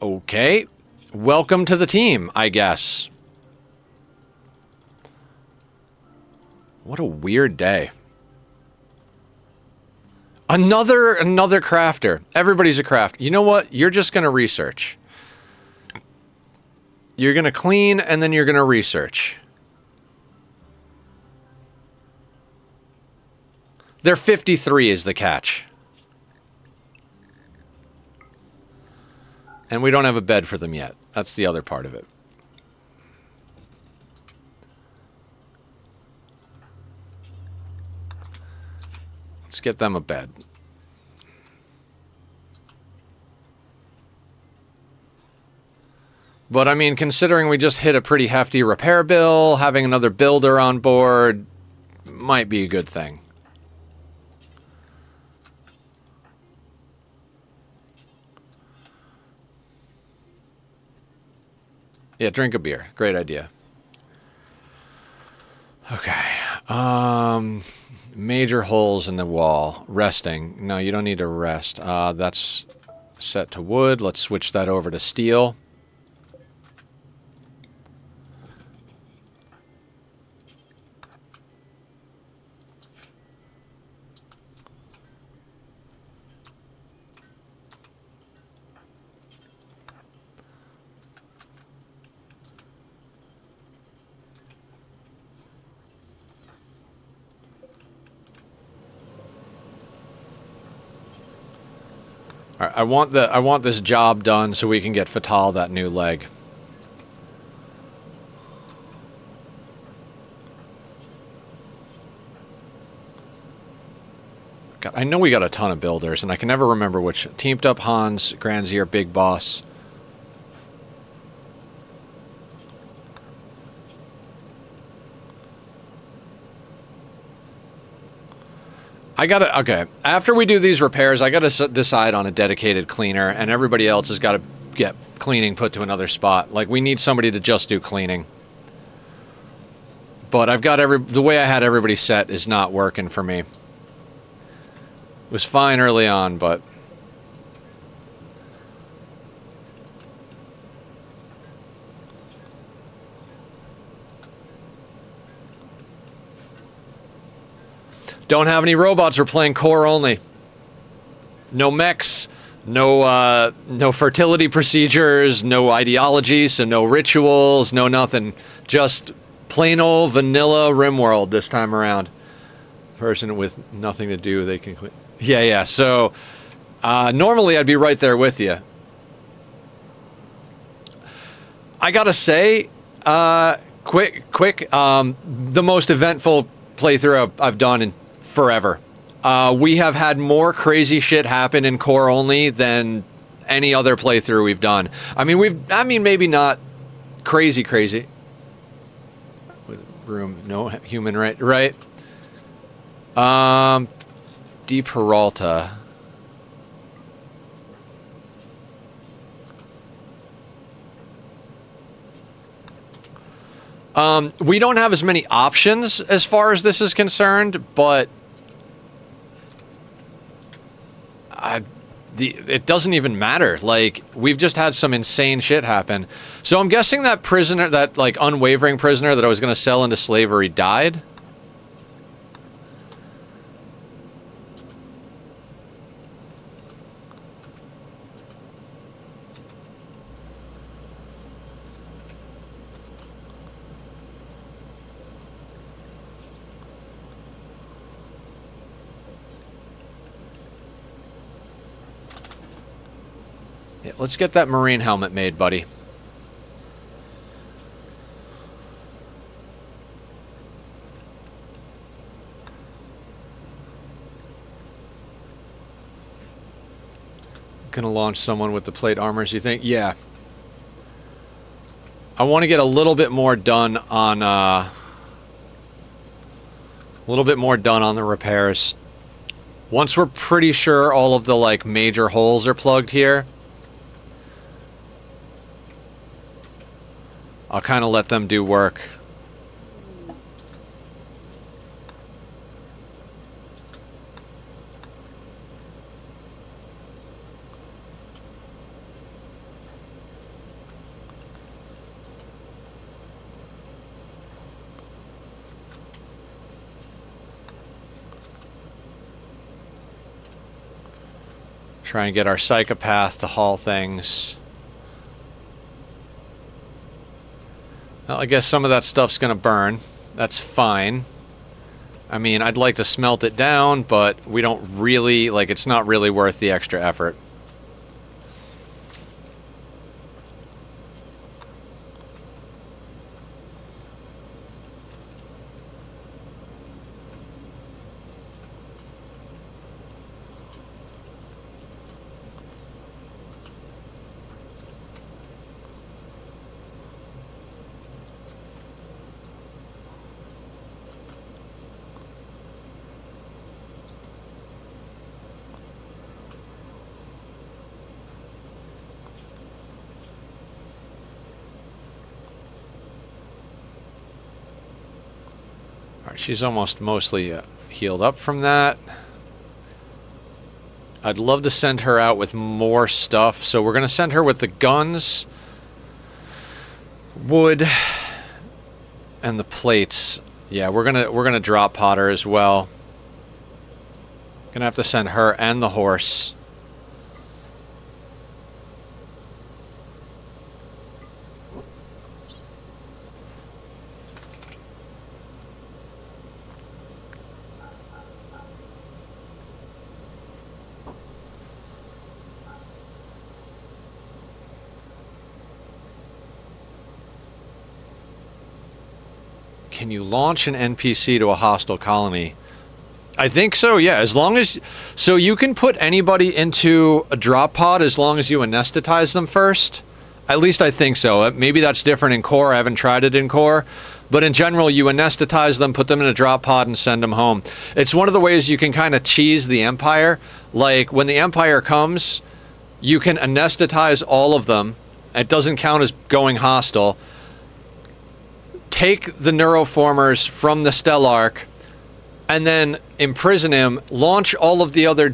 Okay. Welcome to the team, I guess. What a weird day. Another crafter. Everybody's a crafter. You know what? You're just going to research. You're going to clean, and then you're going to research. They're 53 is the catch. And we don't have a bed for them yet. That's the other part of it. Let's get them a bed. But, I mean, considering we just hit a pretty hefty repair bill, having another builder on board might be a good thing. Yeah, drink a beer. Great idea. Okay. Major holes in the wall. Resting. No, you don't need to rest. That's set to wood. Let's switch that over to steel. All right, I want this job done so we can get Fatal that new leg. God, I know we got a ton of builders, and I can never remember which. Teamed Up Hans, Granzier, Big Boss. Okay, after we do these repairs, I gotta decide on a dedicated cleaner, and everybody else has got to get cleaning put to another spot. Like, we need somebody to just do cleaning. But I've got the way I had everybody set is not working for me. It was fine early on, but... Don't have any robots. We're playing core only. No mechs, no fertility procedures, no ideology, so no rituals, no nothing. Just plain old vanilla Rimworld this time around. Person with nothing to do, they can... Yeah. So, normally I'd be right there with you. I gotta say, quick, the most eventful playthrough I've done in forever. We have had more crazy shit happen in core only than any other playthrough we've done. I mean, maybe not crazy. With room, no human, right? D Peralta. We don't have as many options as far as this is concerned, but it doesn't even matter. Like, we've just had some insane shit happen. So I'm guessing that prisoner, that, like, unwavering prisoner that I was going to sell into slavery died? Yeah, let's get that marine helmet made, buddy. Gonna launch someone with the plate armors, you think? Yeah. I want to get a little bit more done on, a little bit more done on the repairs. Once we're pretty sure all of the, like, major holes are plugged here, I'll kind of let them do work. Try and get our psychopath to haul things. Well, I guess some of that stuff's gonna burn. That's fine. I mean, I'd like to smelt it down, but we don't really, like, it's not really worth the extra effort. She's almost mostly healed up from that. I'd love to send her out with more stuff, so we're going to send her with the guns, wood, and the plates. Yeah, we're gonna drop pod her as well. Gonna have to send her and the horse. Can you launch an NPC to a hostile colony? I think so, yeah. As long as... So you can put anybody into a drop pod as long as you anesthetize them first. At least I think so. Maybe that's different in core. I haven't tried it in core. But in general, you anesthetize them, put them in a drop pod, and send them home. It's one of the ways you can kind of cheese the Empire. Like, when the Empire comes, you can anesthetize all of them. It doesn't count as going hostile. Take the neuroformers from the Stellarch, and then imprison him, launch all of the other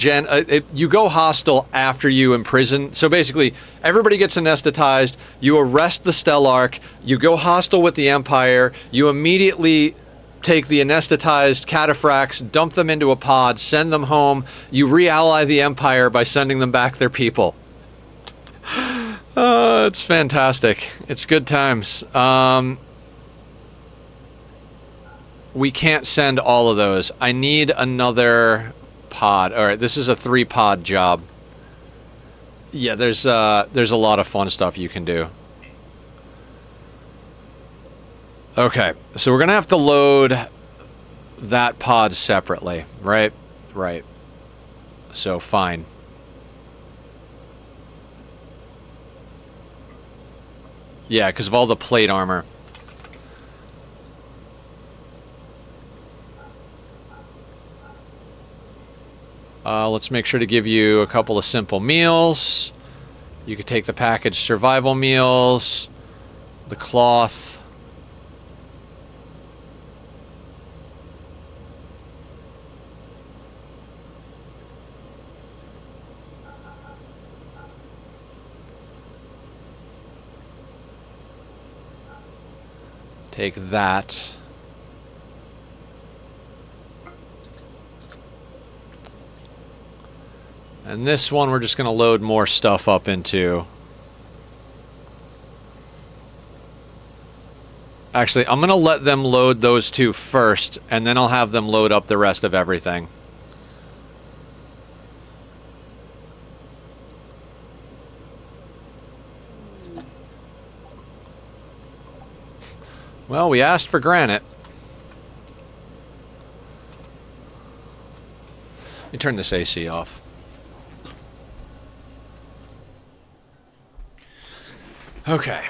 you go hostile after you imprison. So basically, everybody gets anesthetized, you arrest the Stellarch, you go hostile with the Empire, you immediately take the anesthetized cataphracts, dump them into a pod, send them home, you re-ally the Empire by sending them back their people. It's fantastic. It's good times. We can't send all of those. I need another pod. All right, this is a 3-pod job. Yeah, there's a lot of fun stuff you can do. Okay, so we're gonna have to load that pod separately, right? Right. So fine. Yeah, because of all the plate armor. Let's make sure to give you a couple of simple meals. You could take the packaged survival meals, the cloth. Take that. And this one we're just going to load more stuff up into. Actually, I'm going to let them load those two first, and then I'll have them load up the rest of everything. Well, we asked for granite. Let me turn this AC off. Okay.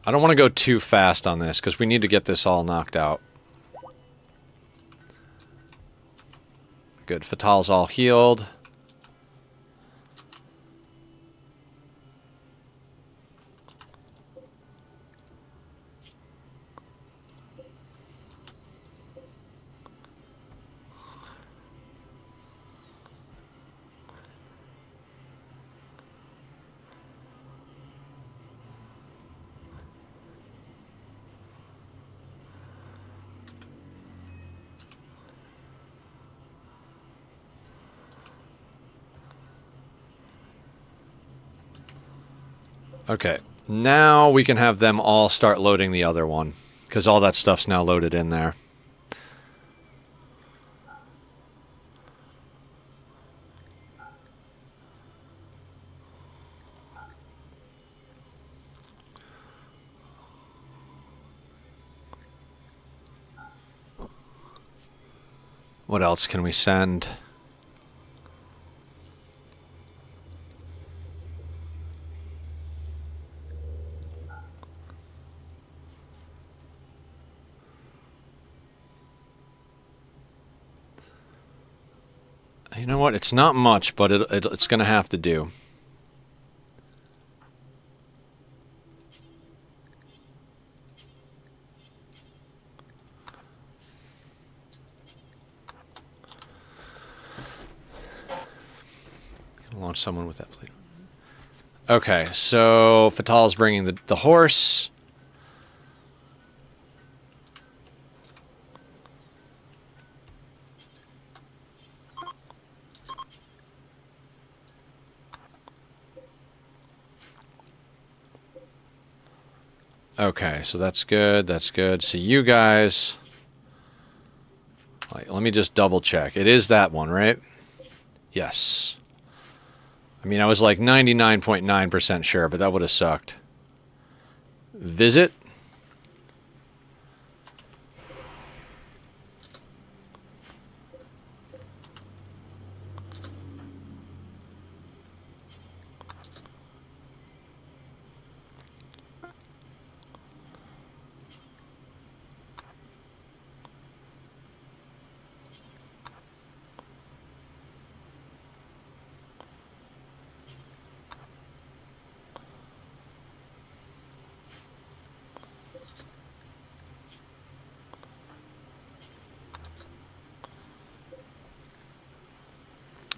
I don't want to go too fast on this, because we need to get this all knocked out. Good. Fatal's all healed. Okay, now we can have them all start loading the other one, because all that stuff's now loaded in there. What else can we send? You know what? It's not much, but it's going to have to do. Launch someone with that plate. Okay, so Fatal's bringing the horse. Okay, so that's good, that's good. So you guys... Let me just double check. It is that one, right? Yes. I mean, I was like 99.9% sure, but that would have sucked. Visit?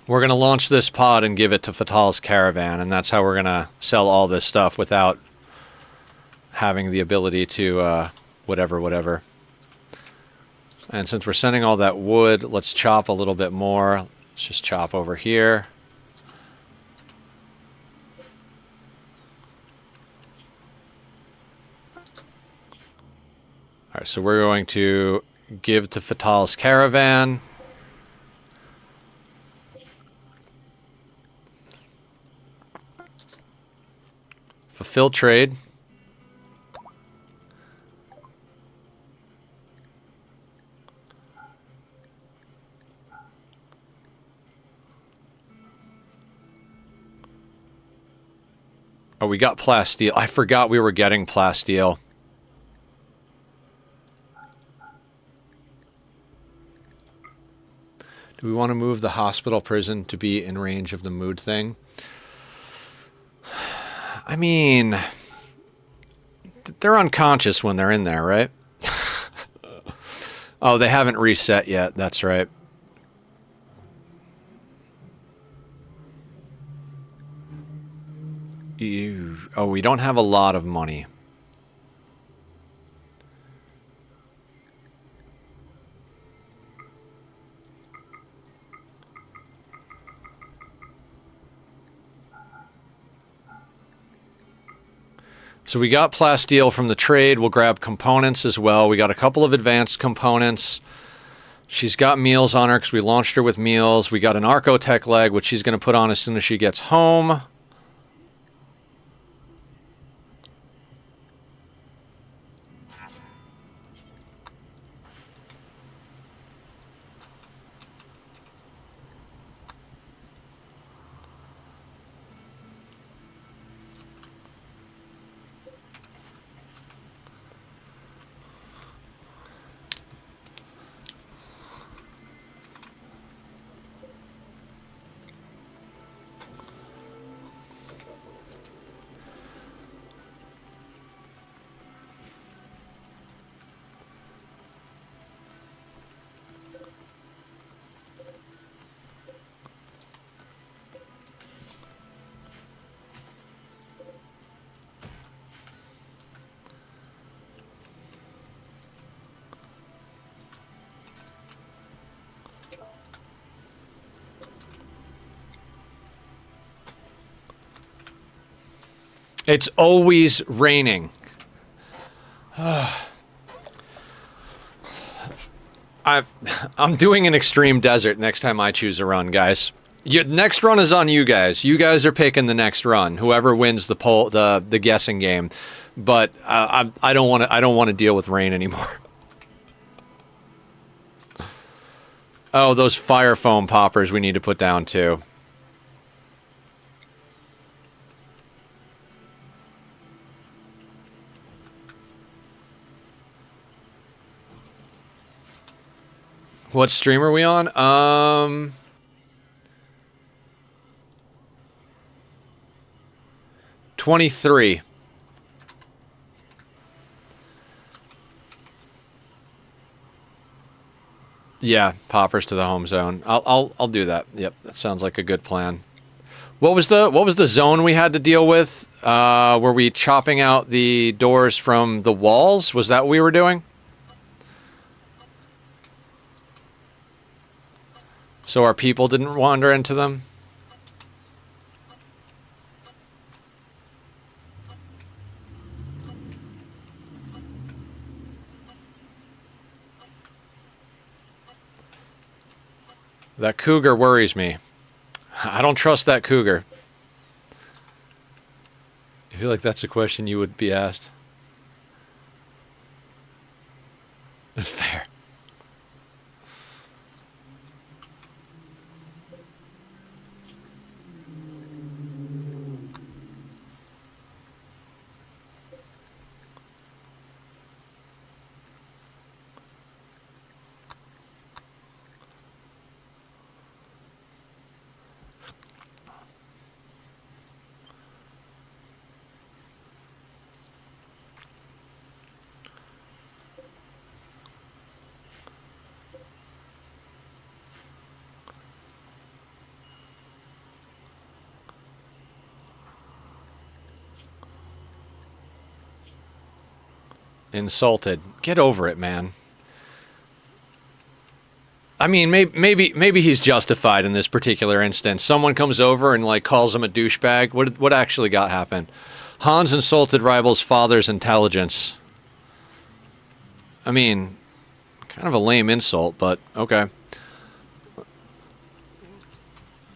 We're going to launch this pod and give it to Fatal's caravan, and that's how we're going to sell all this stuff without having the ability to whatever. And since we're sending all that wood, let's chop a little bit more. Let's just chop over here. All right, so we're going to give to Fatal's caravan. Fulfill trade. Oh, we got plasteel. I forgot we were getting plasteel. Do we want to move the hospital prison to be in range of the mood thing? I mean, they're unconscious when they're in there, right? Oh, they haven't reset yet. That's right. Oh, we don't have a lot of money. So we got plasteel from the trade. We'll grab components as well. We got a couple of advanced components. She's got meals on her because we launched her with meals. We got an Archotech leg, which she's going to put on as soon as she gets home. It's always raining. I'm doing an extreme desert next time I choose a run, guys. Next run is on you guys. You guys are picking the next run. Whoever wins the poll, the guessing game. But I don't want to deal with rain anymore. Oh, those fire foam poppers we need to put down too. What stream are we on? 23. Yeah, poppers to the home zone. I'll do that. Yep, that sounds like a good plan. What was the zone we had to deal with? Were we chopping out the doors from the walls? Was that what we were doing? So our people didn't wander into them? That cougar worries me. I don't trust that cougar. I feel like that's a question you would be asked. That's fair. Insulted. Get over it, man. I mean, maybe he's justified in this particular instance. Someone comes over and like calls him a douchebag. What actually got happened? Hans insulted rival's father's intelligence. I mean, kind of a lame insult, but okay.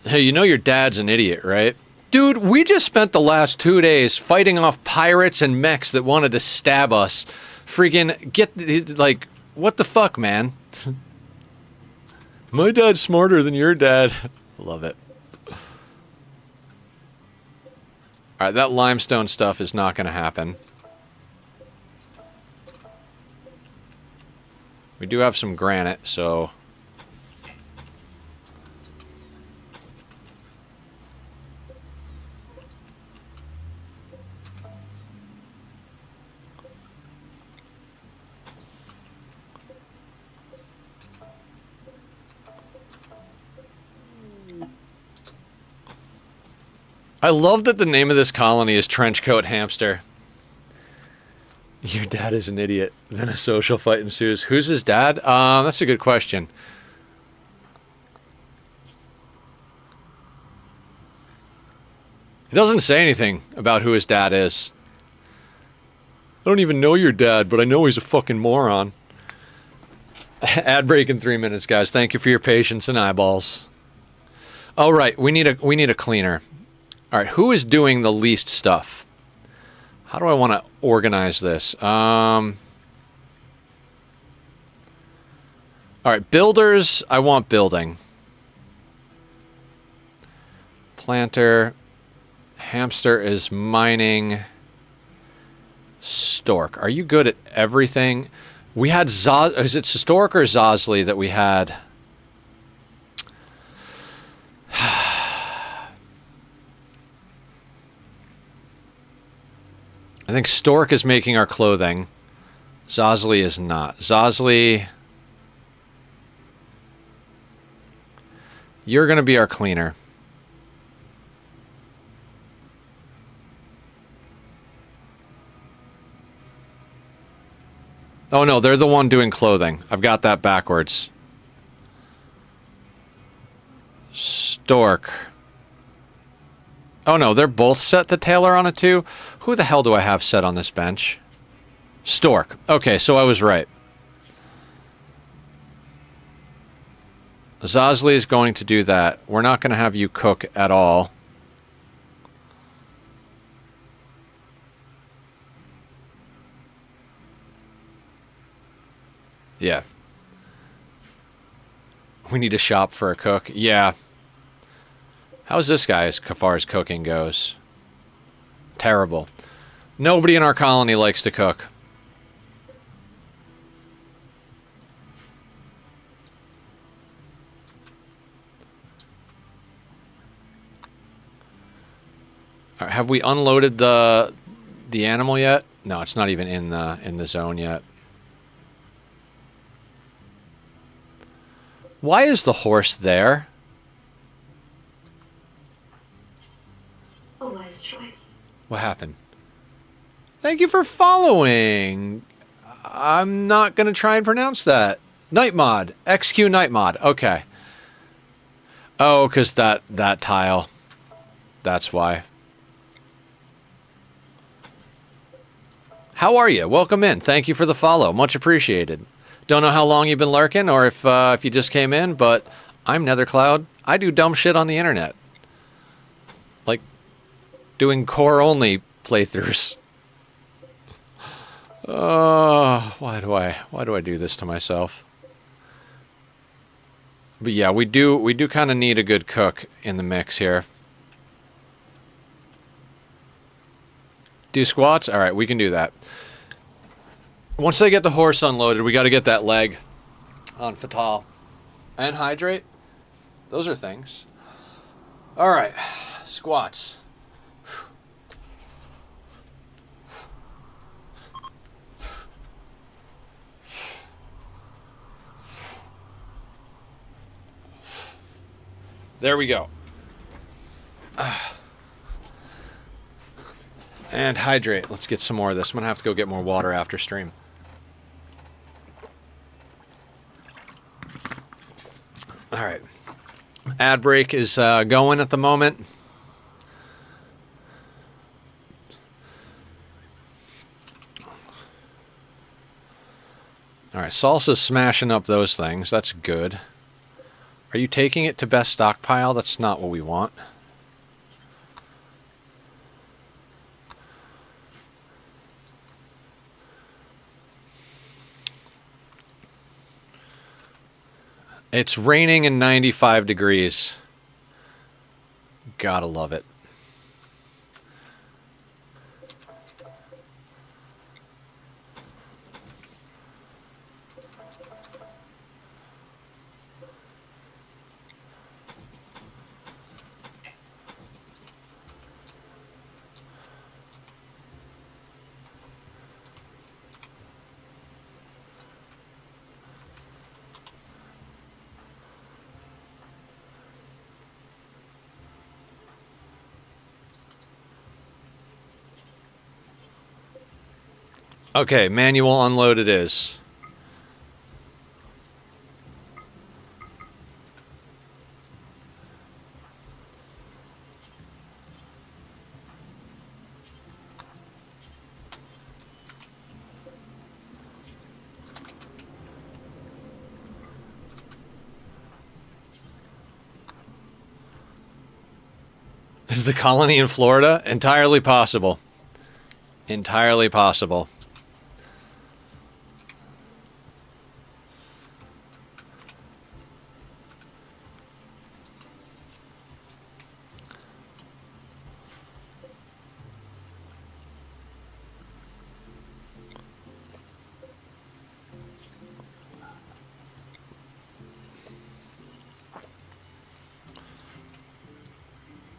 Hey, you know your dad's an idiot, right? Dude, we just spent the last 2 days fighting off pirates and mechs that wanted to stab us. Freaking like, what the fuck, man? My dad's smarter than your dad. Love it. Alright, that limestone stuff is not going to happen. We do have some granite, so... I love that the name of this colony is Trenchcoat Hamster. Your dad is an idiot. Then a social fight ensues. Who's his dad? That's a good question. He doesn't say anything about who his dad is. I don't even know your dad, but I know he's a fucking moron. Ad break in 3 minutes, guys. Thank you for your patience and eyeballs. Oh, right. We need a cleaner. All right, who is doing the least stuff? How do I want to organize this? All right, builders, I want building. Planter. Hamster is mining. Stork, are you good at everything? We had is it Stork or Zosley that we had? I think Stork is making our clothing. Zosley is not. Zosley, you're going to be our cleaner. Oh no, they're the one doing clothing. I've got that backwards. Stork. Oh no, they're both set to Taylor on a 2. Who the hell do I have set on this bench? Stork. Okay, so I was right. Zazli is going to do that. We're not going to have you cook at all. Yeah. We need to shop for a cook. Yeah. How's this guy as far as cooking goes? Terrible. Nobody in our colony likes to cook. All right, have we unloaded the animal yet? No, it's not even in the zone yet. Why is the horse there? A wise choice. What happened? Thank you for following. I'm not going to try and pronounce that. Night mod. XQ night mod. Okay. Oh, because that tile. That's why. How are you? Welcome in. Thank you for the follow. Much appreciated. Don't know how long you've been lurking or if you just came in, but I'm Nethercloud. I do dumb shit on the internet. Like doing core-only playthroughs. Why do I do this to myself? But yeah, we do kind of need a good cook in the mix here. Do squats? All right, we can do that. Once they get the horse unloaded, we got to get that leg on Fatal. And hydrate. Those are things. All right, squats. There we go. And hydrate. Let's get some more of this. I'm going to have to go get more water after stream. All right. Ad break is going at the moment. All right. Salsa's smashing up those things. That's good. Are you taking it to best stockpile? That's not what we want. It's raining and 95 degrees. Gotta love it. Okay, manual unload it is. Is the colony in Florida? Entirely possible. Entirely possible.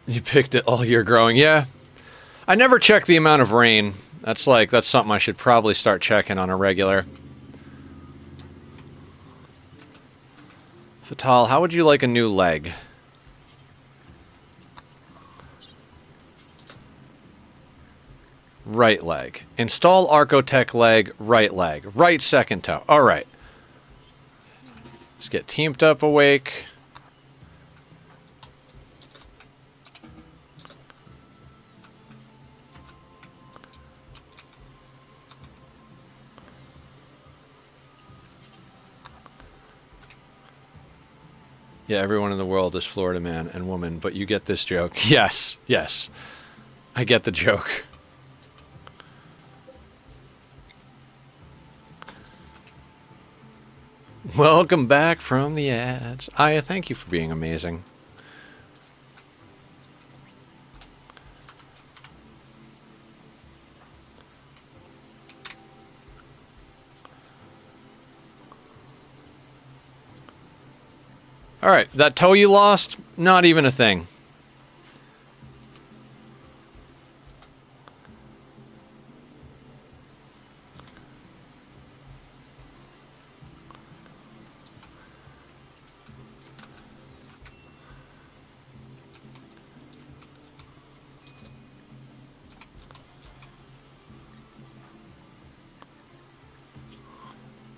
You picked it all year growing. Yeah. I never check the amount of rain. That's something I should probably start checking on a regular. Fatal, how would you like a new leg? Right leg. Install Archotech leg, right leg. Right second toe. All right. Let's get teamed up awake. Yeah, everyone in the world is Florida man and woman, but you get this joke. Yes, yes. I get the joke. Welcome back from the ads. Aya, thank you for being amazing. Alright, that toe you lost, not even a thing.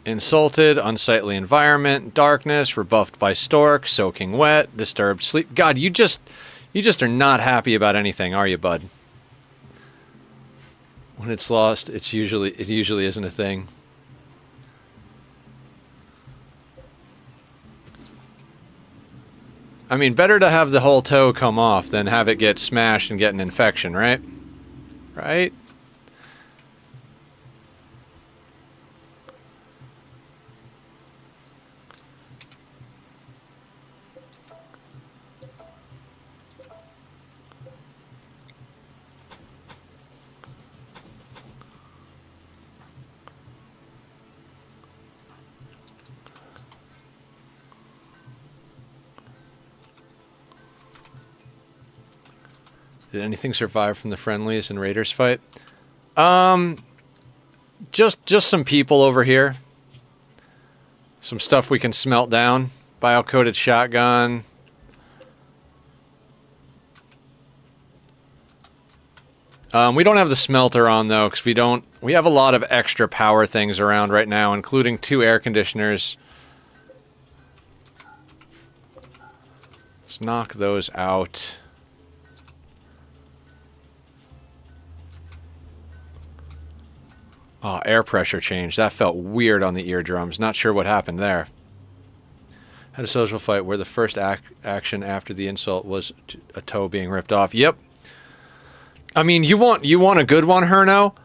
Insulted, unsightly environment, darkness, rebuffed by stork, soaking wet, disturbed sleep. God, you just are not happy about anything, are you, bud? When it's lost, it usually isn't a thing. I mean, better to have the whole toe come off than have it get smashed and get an infection, right? Right? Did anything survive from the friendlies and raiders fight? Just some people over here. Some stuff we can smelt down. Bio-coated shotgun. We don't have the smelter on though, because we have a lot of extra power things around right now, including 2 air conditioners. Let's knock those out. Oh, air pressure change. That felt weird on the eardrums. Not sure what happened there. Had a social fight where the first action after the insult was a toe being ripped off. Yep. I mean, you want a good one, Herno?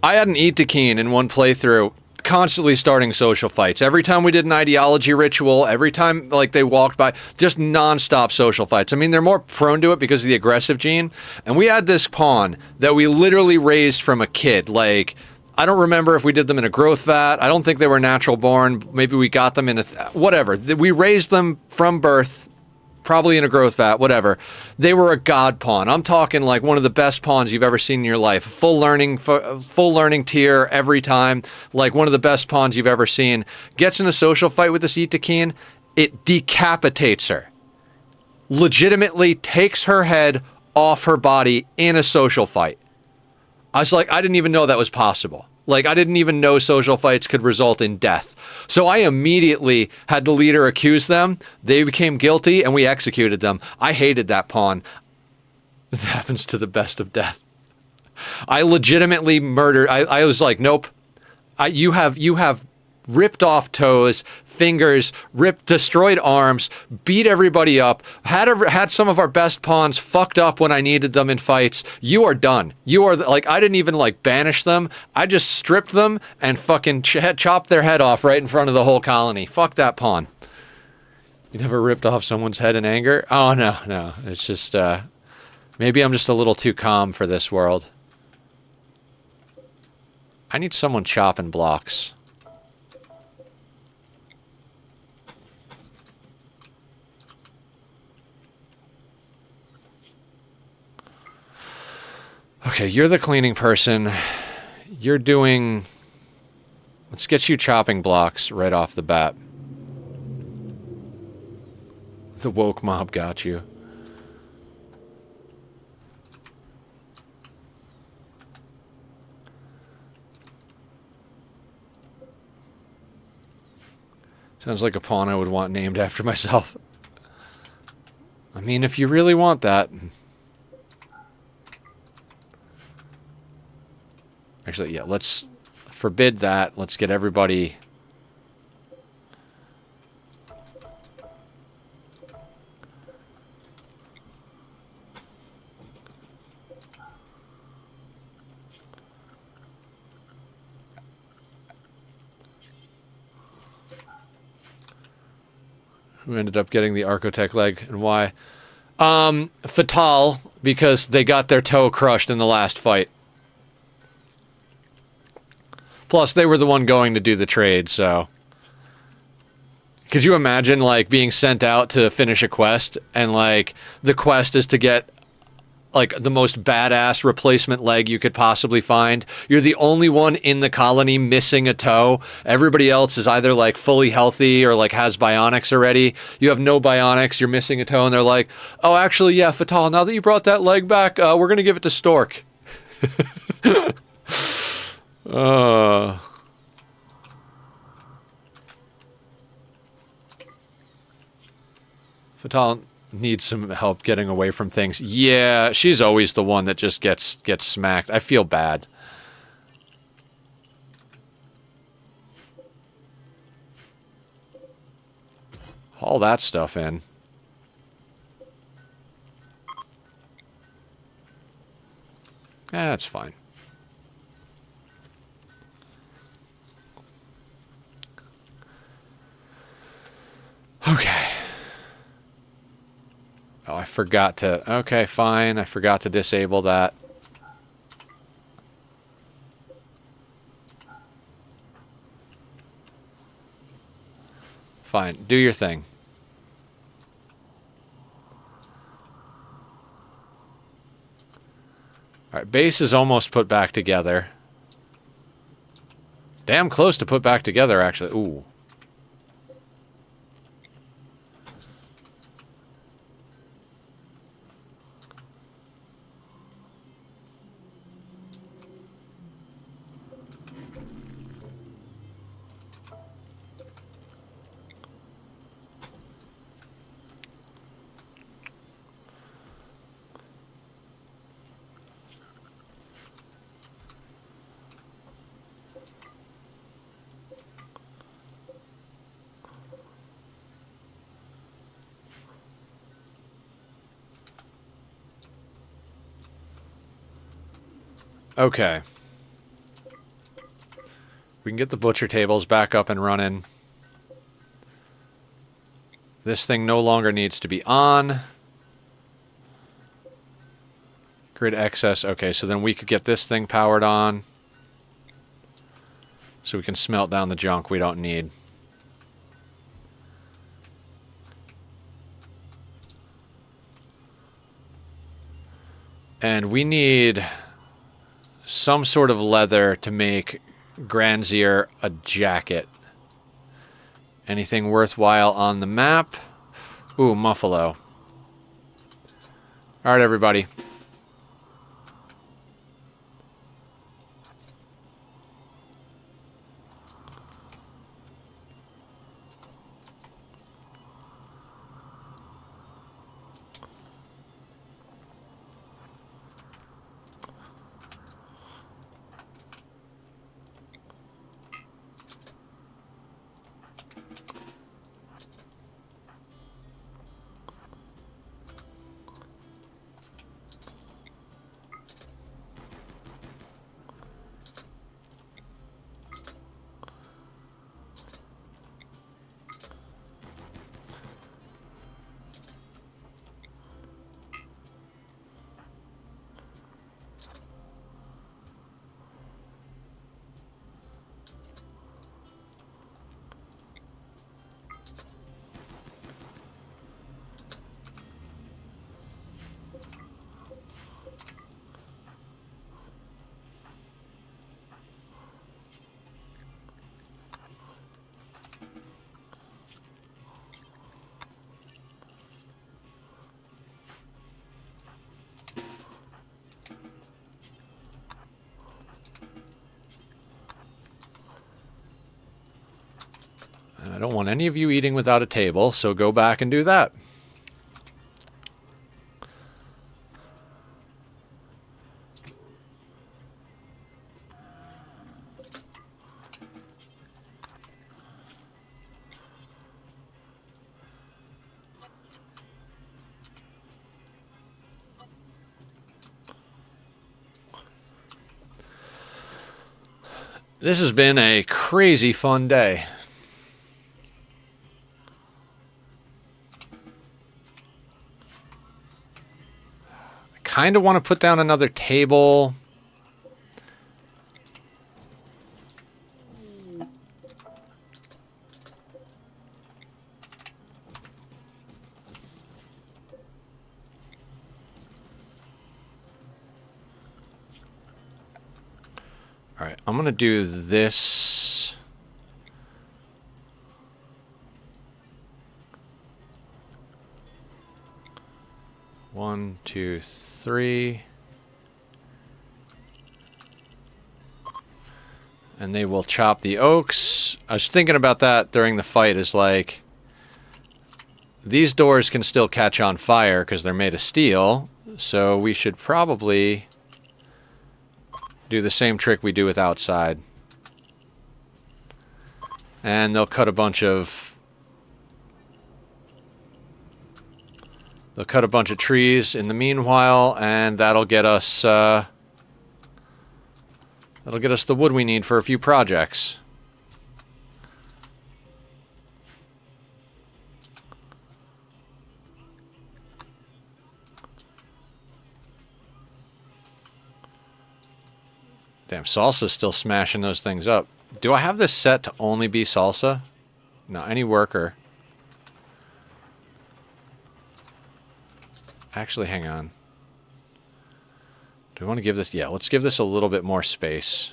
I had an Itakeen in one playthrough, constantly starting social fights. Every time we did an ideology ritual, every time like they walked by, just non-stop social fights. I mean, they're more prone to it because of the aggressive gene. And we had this pawn that we literally raised from a kid. Like, I don't remember if we did them in a growth vat. I don't think they were natural born. Maybe we got them in a... whatever. We raised them from birth, probably in a growth vat, whatever. They were a god pawn. I'm talking like one of the best pawns you've ever seen in your life. Full learning tier every time. Like one of the best pawns you've ever seen. Gets in a social fight with this Itakeen. It decapitates her. Legitimately takes her head off her body in a social fight. I was like, I didn't even know that was possible. Like, I didn't even know social fights could result in death. So I immediately had the leader accuse them. They became guilty, and we executed them. I hated that pawn. It happens to the best of death. I legitimately murdered... I was like, nope. You have ripped off toes, fingers, destroyed arms, beat everybody up, had some of our best pawns fucked up when I needed them in fights. You are done. You are like, I didn't even like banish them. I just stripped them and fucking chopped their head off right in front of the whole colony. Fuck that pawn. You never ripped off someone's head in anger? Oh no. It's just maybe I'm just a little too calm for this world. I need someone chopping blocks. Okay, you're the cleaning person. You're doing... Let's get you chopping blocks right off the bat. The woke mob got you. Sounds like a pawn I would want named after myself. I mean, if you really want that... Actually, yeah, let's forbid that. Let's get everybody... Who ended up getting the Archotech leg and why? Fatal, because they got their toe crushed in the last fight. Plus, they were the one going to do the trade, so... Could you imagine, like, being sent out to finish a quest, and, like, the quest is to get, like, the most badass replacement leg you could possibly find. You're the only one in the colony missing a toe. Everybody else is either, like, fully healthy or, like, has bionics already. You have no bionics, you're missing a toe, and they're like, oh, actually, yeah, Fatal, now that you brought that leg back, we're gonna give it to Stork. Fatal needs some help getting away from things. Yeah, she's always the one that just gets smacked. I feel bad. Haul that stuff in. That's fine. Okay. Oh, I forgot to... Okay, fine. I forgot to disable that. Fine. Do your thing. Alright, base is almost put back together. Damn close to put back together, actually. Ooh. Okay. We can get the butcher tables back up and running. This thing no longer needs to be on. Grid excess. Okay, so then we could get this thing powered on. So we can smelt down the junk we don't need. And we need some sort of leather to make Granzier a jacket. Anything worthwhile on the map? Ooh, Muffalo. Alright, everybody. I don't want any of you eating without a table, so go back and do that. This has been a crazy fun day. kind of want to put down another table. All right, I'm going to do this. One, two, three. And they will chop the oaks. I was thinking about that during the fight, is like, these doors can still catch on fire because they're made of steel, so we should probably do the same trick we do with outside. And they'll cut a bunch of trees in the meanwhile, and that'll get us the wood we need for a few projects. Damn, Salsa's still smashing those things up. Do I have this set to only be Salsa? No, any worker. Actually, hang on. Do we want to give this... Yeah, let's give this a little bit more space.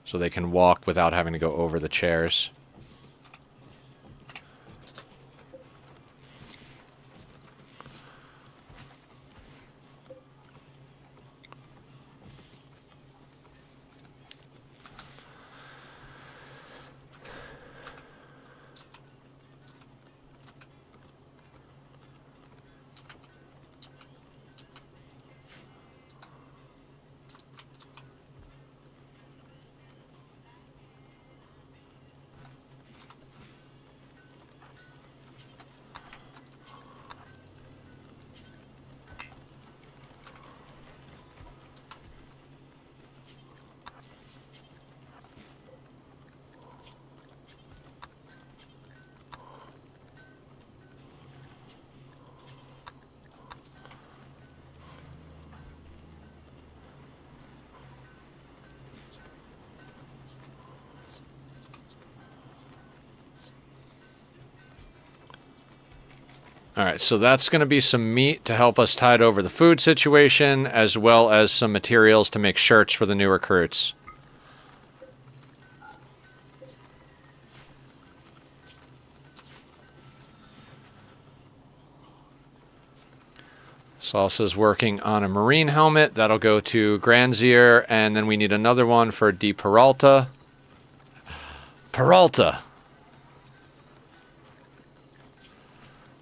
So they can walk without having to go over the chairs. Alright, so that's going to be some meat to help us tide over the food situation, as well as some materials to make shirts for the new recruits. Salsa's working on a marine helmet. That'll go to Granzier, and then we need another one for De Peralta. Peralta!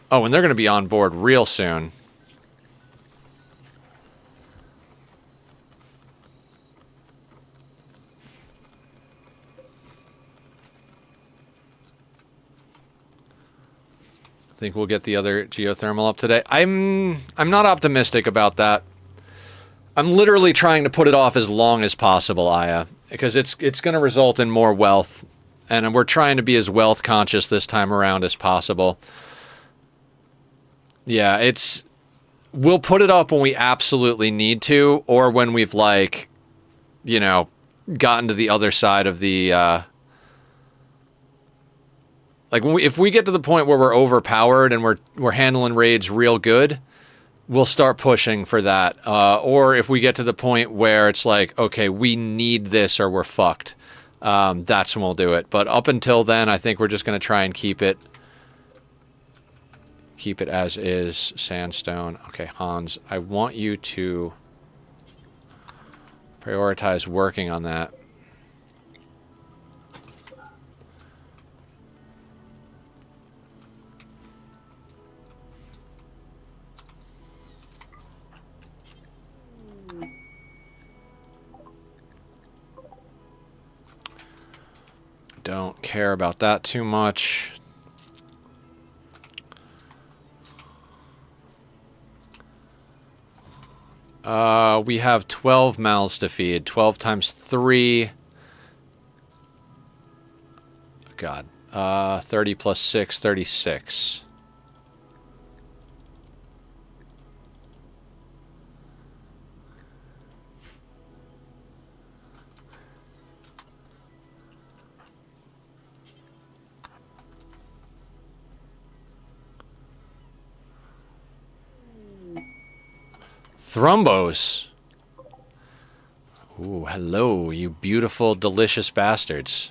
Oh, and they're going to be on board real soon. I think we'll get the other geothermal up today. I'm not optimistic about that. I'm literally trying to put it off as long as possible, Aya, because it's going to result in more wealth, and we're trying to be as wealth conscious this time around as possible. Yeah, we'll put it up when we absolutely need to, or when we've, like, you know, gotten to the other side of the, like, if we get to the point where we're overpowered and we're handling raids real good, we'll start pushing for that. Or if we get to the point where it's like, okay, we need this or we're fucked, that's when we'll do it. But up until then, I think we're just going to try and keep it as is. Sandstone. Okay, Hans, I want you to prioritize working on that. Don't care about that too much. We have 12 mouths to feed. 12 times 3. God. 30 plus 6, 36. Thrombos. Ooh, hello, you beautiful, delicious bastards.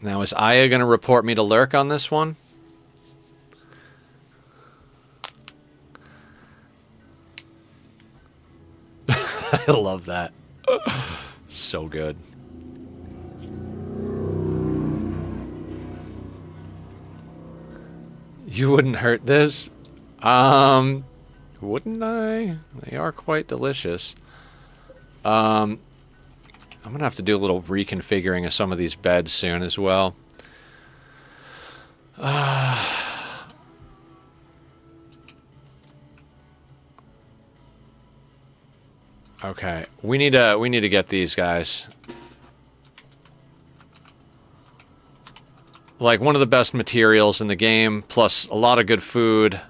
Now, is Aya going to report me to Lurk on this one? I love that. So good. You wouldn't hurt this? Wouldn't I? They are quite delicious. I'm gonna have to do a little reconfiguring of some of these beds soon as well. Okay, we need to get these guys. Like, one of the best materials in the game, plus a lot of good food.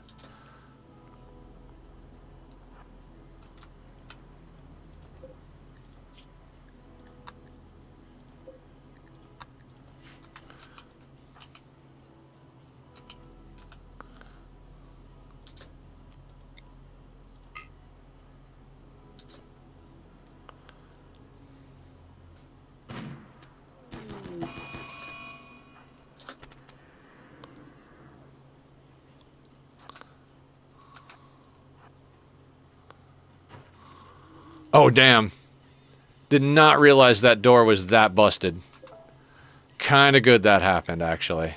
Oh, damn. Did not realize that door was that busted. Kinda good that happened, actually.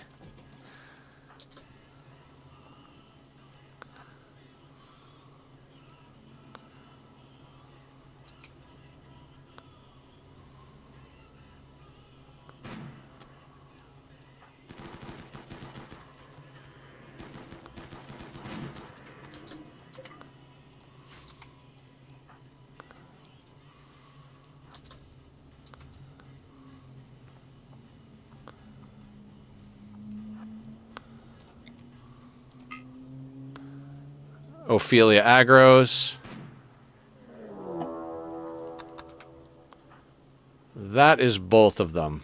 Ophelia Agros. That is both of them.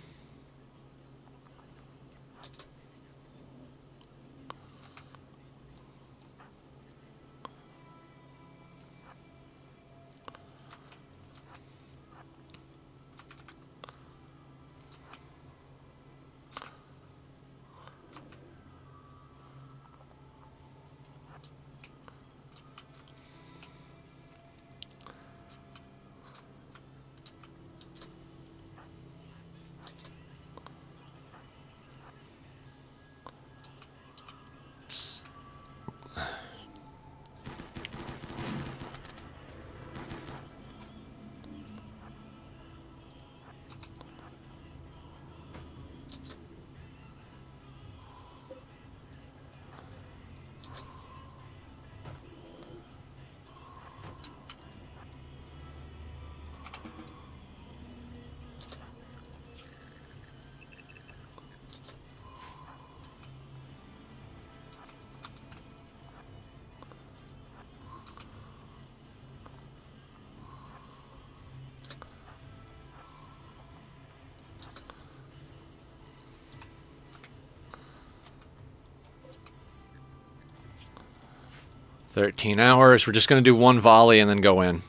$13. We're just going to do one volley and then go in.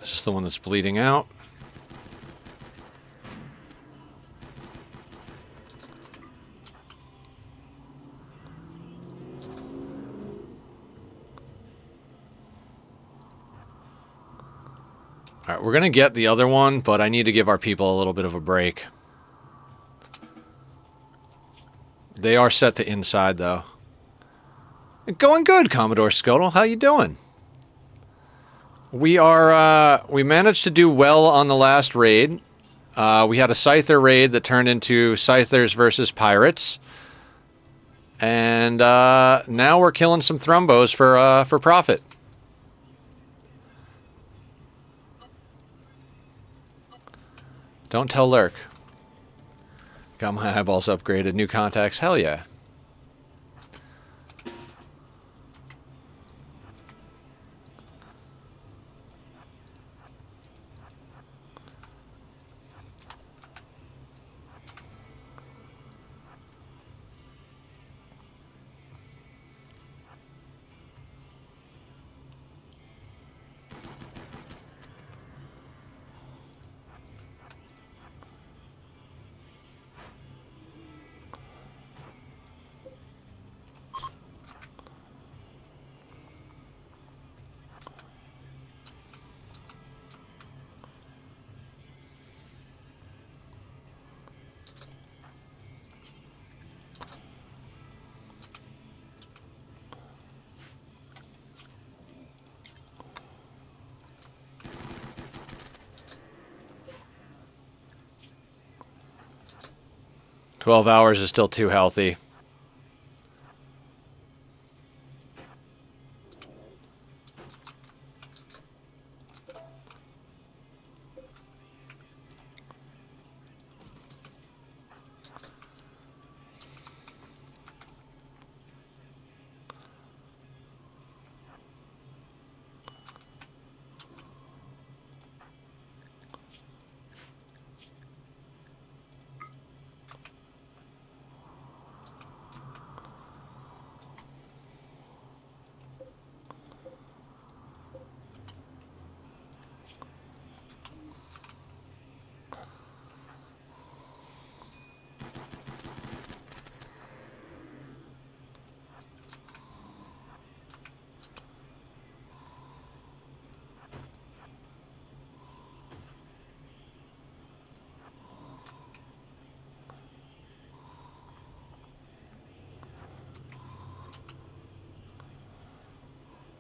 Is this the one that's bleeding out? Alright, we're gonna get the other one, but I need to give our people a little bit of a break. They are set to inside, though. Going good, Commodore Scuttle. How you doing? We are, we managed to do well on the last raid. We had a Scyther raid that turned into Scythers versus Pirates. And now we're killing some Thrumbos for profit. Don't tell Lurk. Got my eyeballs upgraded. New contacts. Hell yeah. "12 hours is still too healthy."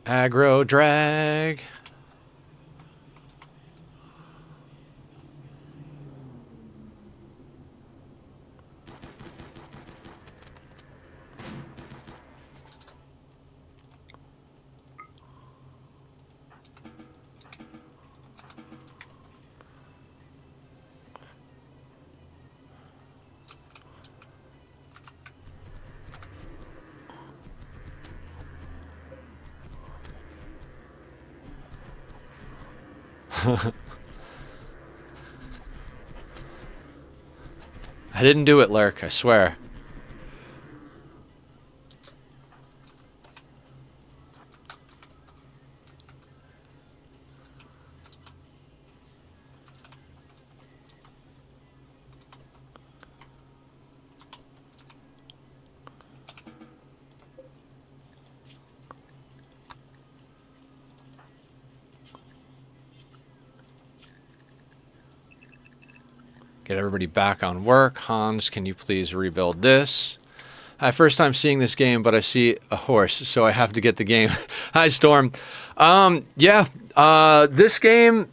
Aggro drag. I didn't do it, Lurk, I swear. Get everybody back on work. Hans, can you please rebuild this? Hi, first time seeing this game, but I see a horse, so I have to get the game. Hi, Storm. This game,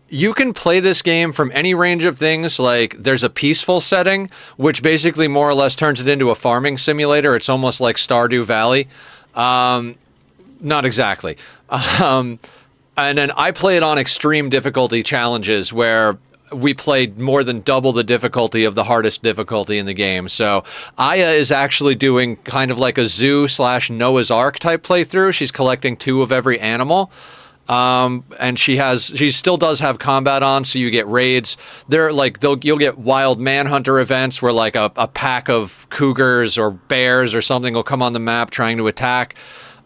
you can play this game from any range of things. Like, there's a peaceful setting, which basically more or less turns it into a farming simulator. It's almost like Stardew Valley. Not exactly. And then I play it on extreme difficulty challenges where we played more than double the difficulty of the hardest difficulty in the game. So Aya is actually doing kind of like a zoo / Noah's Ark type playthrough. She's collecting 2 of every animal. And she still does have combat on, so you get raids. They're like, you'll get wild manhunter events where like a pack of cougars or bears or something will come on the map trying to attack.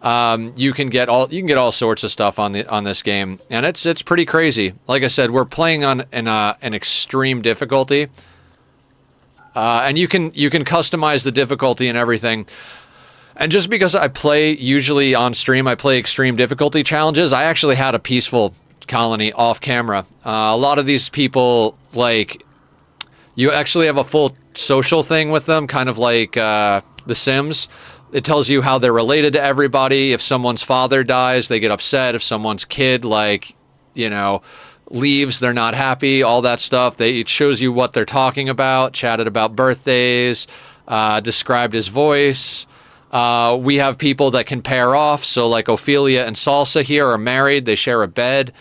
You can get all sorts of stuff on this game, and it's pretty crazy. Like I said, we're playing on an extreme difficulty, and you can customize the difficulty and everything. And just because I play usually on stream, I play extreme difficulty challenges. I actually had a peaceful colony off camera. A lot of these people, like, you actually have a full social thing with them, kind of like The Sims. It tells you how they're related to everybody. If someone's father dies, they get upset. If someone's kid, like, leaves, they're not happy, all that stuff. It shows you what they're talking about, chatted about birthdays, described his voice. We have people that can pair off. So like Ophelia and Salsa here are married. They share a bed.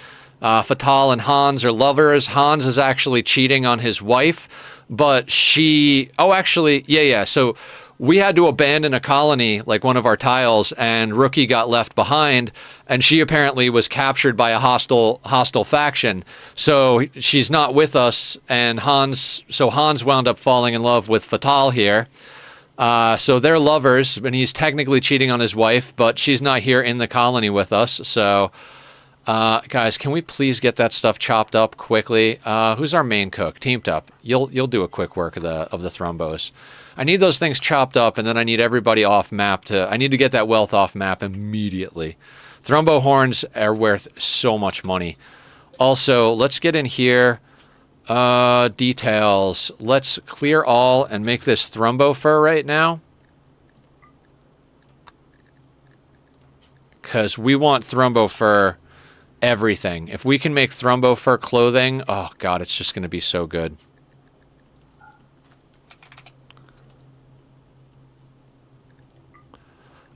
Fatal and Hans are lovers. Hans is actually cheating on his wife, but she... Oh, actually, yeah. So we had to abandon a colony, like one of our tiles, and Rookie got left behind, and she apparently was captured by a hostile faction. So she's not with us, and Hans wound up falling in love with Fatal here. So they're lovers, and he's technically cheating on his wife, but she's not here in the colony with us. So, guys, can we please get that stuff chopped up quickly? Who's our main cook? Teamed up. You'll do a quick work of the thrombos. I need those things chopped up, and then I need everybody off map I need to get that wealth off map immediately. Thrombo horns are worth so much money. Also, let's get in here. Details. Let's clear all and make this thrombo fur right now. Because we want thrombo fur everything. If we can make thrombo fur clothing, oh god, it's just going to be so good.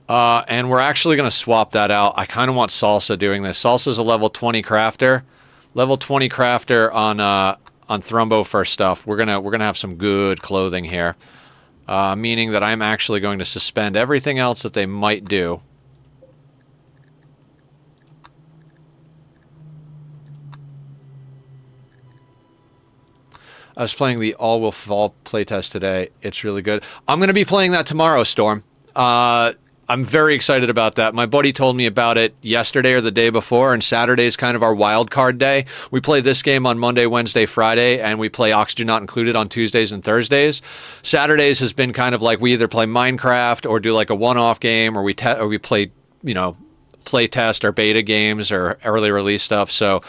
And we're actually going to swap that out. I kind of want Salsa doing this. Salsa's a level 20 crafter. Level 20 crafter on Thrombo for stuff. We're gonna have some good clothing here. Meaning that I'm actually going to suspend everything else that they might do. I was playing the All Will Fall playtest today. It's really good. I'm going to be playing that tomorrow, Storm. I'm very excited about that. My buddy told me about it yesterday or the day before, and Saturday is kind of our wild card day. We play this game on Monday, Wednesday, Friday, and we play Oxygen Not Included on Tuesdays and Thursdays. Saturdays has been kind of like we either play Minecraft or do like a one-off game, or we play, play test or beta games or early release stuff. So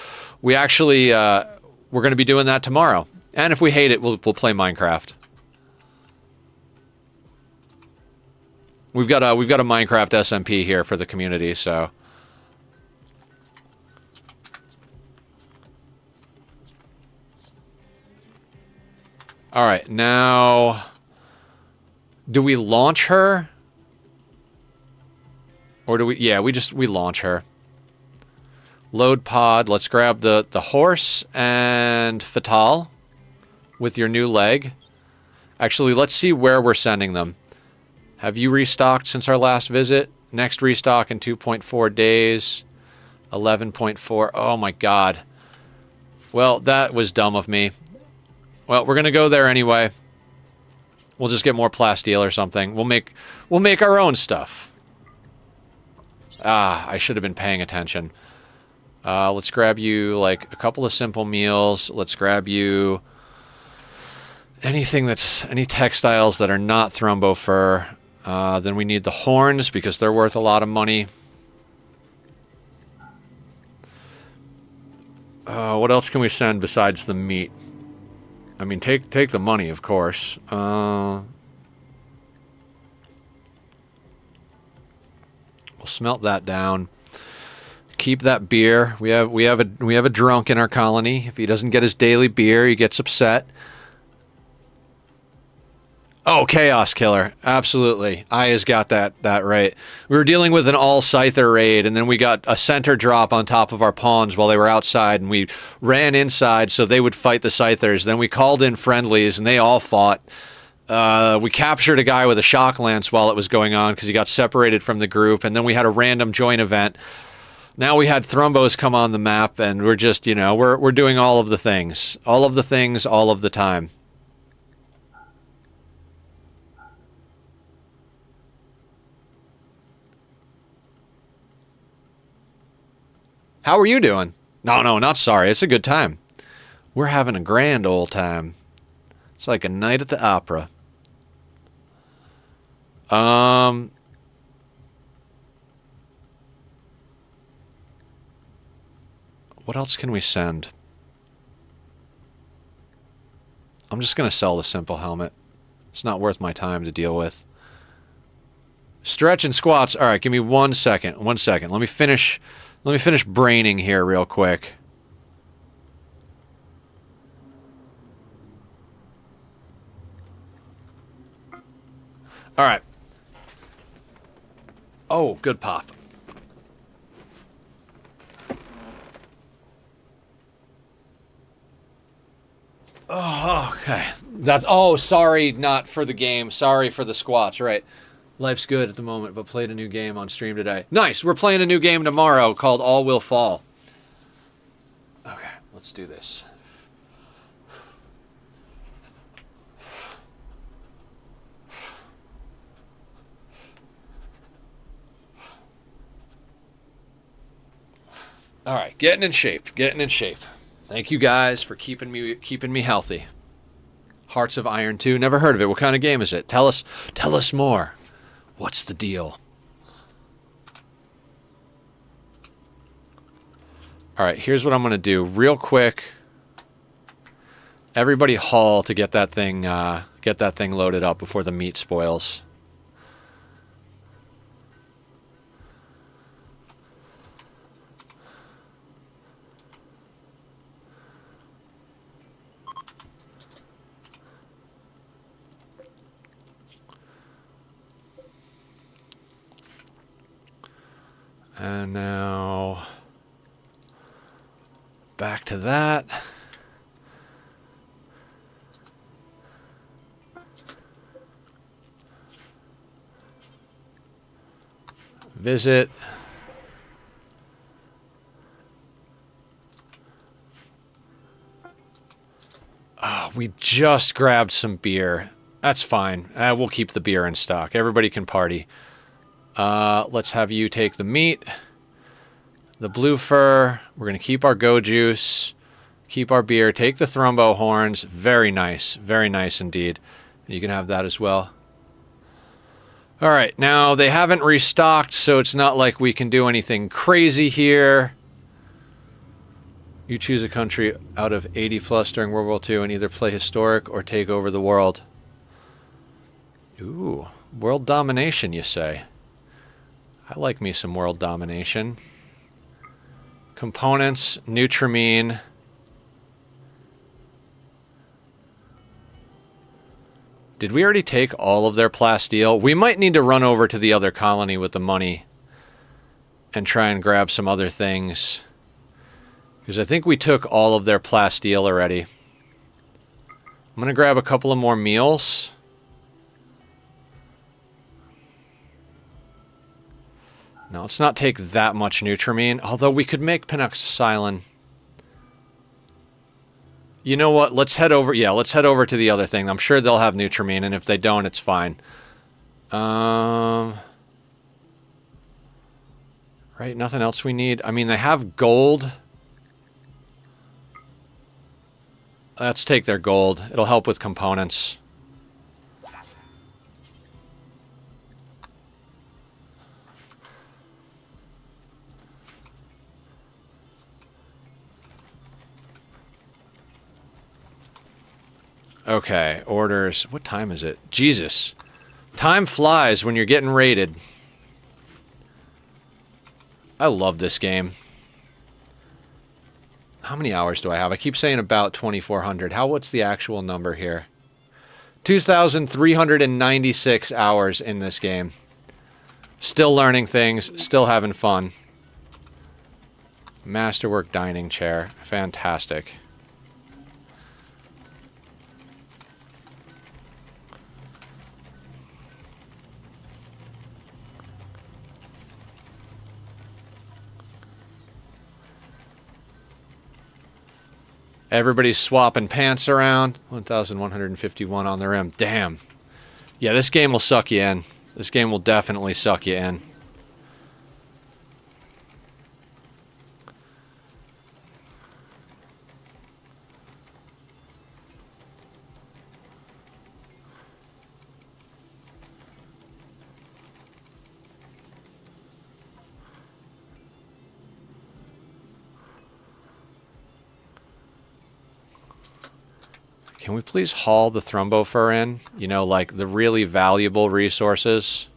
we actually we're going to be doing that tomorrow. And if we hate it, we'll play Minecraft. We've got a Minecraft SMP here for the community, so. All right, now, do we launch her? Or do we, yeah, we launch her. Load pod, let's grab the horse and Fatal with your new leg. Actually, let's see where we're sending them. Have you restocked since our last visit? Next restock in 2.4 days. 11.4. Oh my god. Well, that was dumb of me. Well, we're going to go there anyway. We'll just get more plasteel or something. We'll make our own stuff. Ah, I should have been paying attention. Let's grab you like a couple of simple meals. Let's grab you anything that's any textiles that are not Thrombo fur. Then we need the horns because they're worth a lot of money. What else can we send besides the meat? I mean, take the money, of course. We'll smelt that down. Keep that beer. We have a drunk in our colony. If he doesn't get his daily beer, he gets upset. Oh, Chaos Killer. Absolutely. Aya's got that right. We were dealing with an all-Scyther raid, and then we got a center drop on top of our pawns while they were outside, and we ran inside so they would fight the Scythers. Then we called in friendlies, and they all fought. We captured a guy with a shock lance while it was going on because he got separated from the group, and then we had a random join event. Now we had Thrombos come on the map, and we're just, we're doing all of the things. All of the things, all of the time. How are you doing? No, not sorry. It's a good time. We're having a grand old time. It's like a night at the opera. What else can we send? I'm just going to sell the simple helmet. It's not worth my time to deal with. Stretch and squats. All right, give me 1 second. 1 second. Let me finish braining here real quick. All right. Oh, good pop. Oh, okay. That's sorry, not for the game. Sorry for the squats. Right. Life's good at the moment, but played a new game on stream today. Nice. We're playing a new game tomorrow called All Will Fall. Okay, let's do this. All right, getting in shape. Getting in shape. Thank you guys for keeping me healthy. Hearts of Iron 2. Never heard of it. What kind of game is it? Tell us more. What's the deal? All right, here's what I'm going to do real quick. Everybody haul to get that thing loaded up before the meat spoils. And now back to that. Visit. Oh, we just grabbed some beer. That's fine. We'll keep the beer in stock. Everybody can party. Let's have you take the meat. The blue fur. We're going to keep our go juice. Keep our beer. Take the thrombo horns. Very nice. Very nice indeed. You can have that as well. All right. Now, they haven't restocked, so it's not like we can do anything crazy here. You choose a country out of 80 plus during World War II and either play historic or take over the world. Ooh. World domination, you say? I like me some world domination. Components, Nutramine. Did we already take all of their plasteel? We might need to run over to the other colony with the money and try and grab some other things. Because I think we took all of their plasteel already. I'm going to grab a couple of more meals. No, let's not take that much Nutramine, although we could make penoxysilin. You know what? Let's head over. Yeah, let's head over to the other thing. I'm sure they'll have Nutramine, and if they don't, it's fine. Right, nothing else we need. I mean, they have gold. Let's take their gold. It'll help with components. Okay, orders. What time is it? Jesus. Time flies when you're getting raided. I love this game. How many hours do I have? I keep saying about 2,400. What's the actual number here? 2,396 hours in this game. Still learning things, still having fun. Masterwork dining chair. Fantastic. Everybody's swapping pants around. 1,151 on the rim. Damn. Yeah, this game will suck you in. This game will definitely suck you in. Can we please haul the thrombo fur in? You know, like the really valuable resources.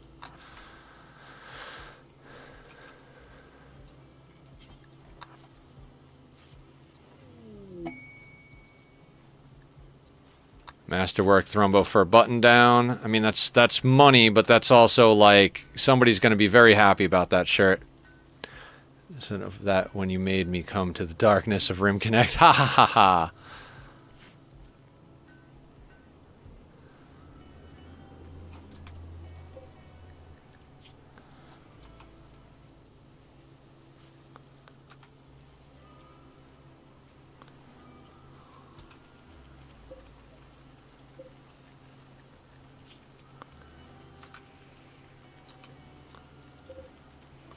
Masterwork Thrumbo for a button down. I mean, that's money, but that's also like somebody's going to be very happy about that shirt. Instead of that, when you made me come to the darkness of Rim Connect. Ha ha ha ha.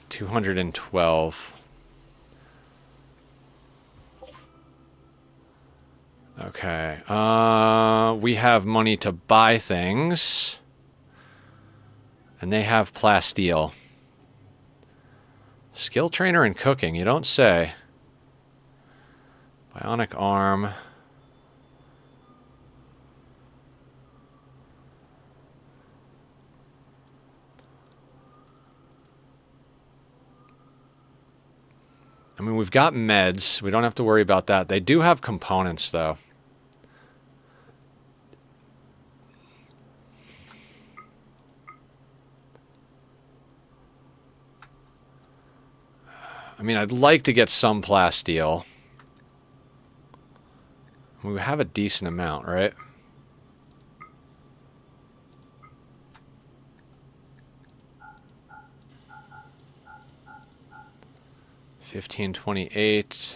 $212. Okay. We have money to buy things. And they have plasteel. Skill trainer and cooking, you don't say. Bionic arm. I mean, we've got meds. We don't have to worry about that. They do have components, though. I mean, I'd like to get some plasteel. We have a decent amount, right? $15.28.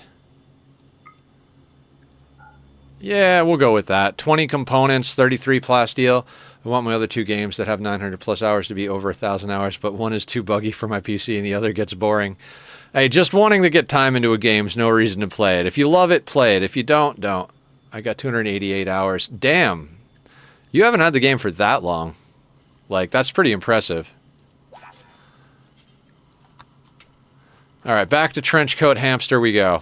Yeah, we'll go with that. 20 components, 33 plasteel. I want my other two games that have 900 plus hours to be over 1,000 hours, but one is too buggy for my PC and the other gets boring. Hey, just wanting to get time into a game's no reason to play it. If you love it, play it. If you don't, don't. I got 288 hours. Damn. You haven't had the game for that long. Like, that's pretty impressive. All right, back to Trenchcoat Hamster we go.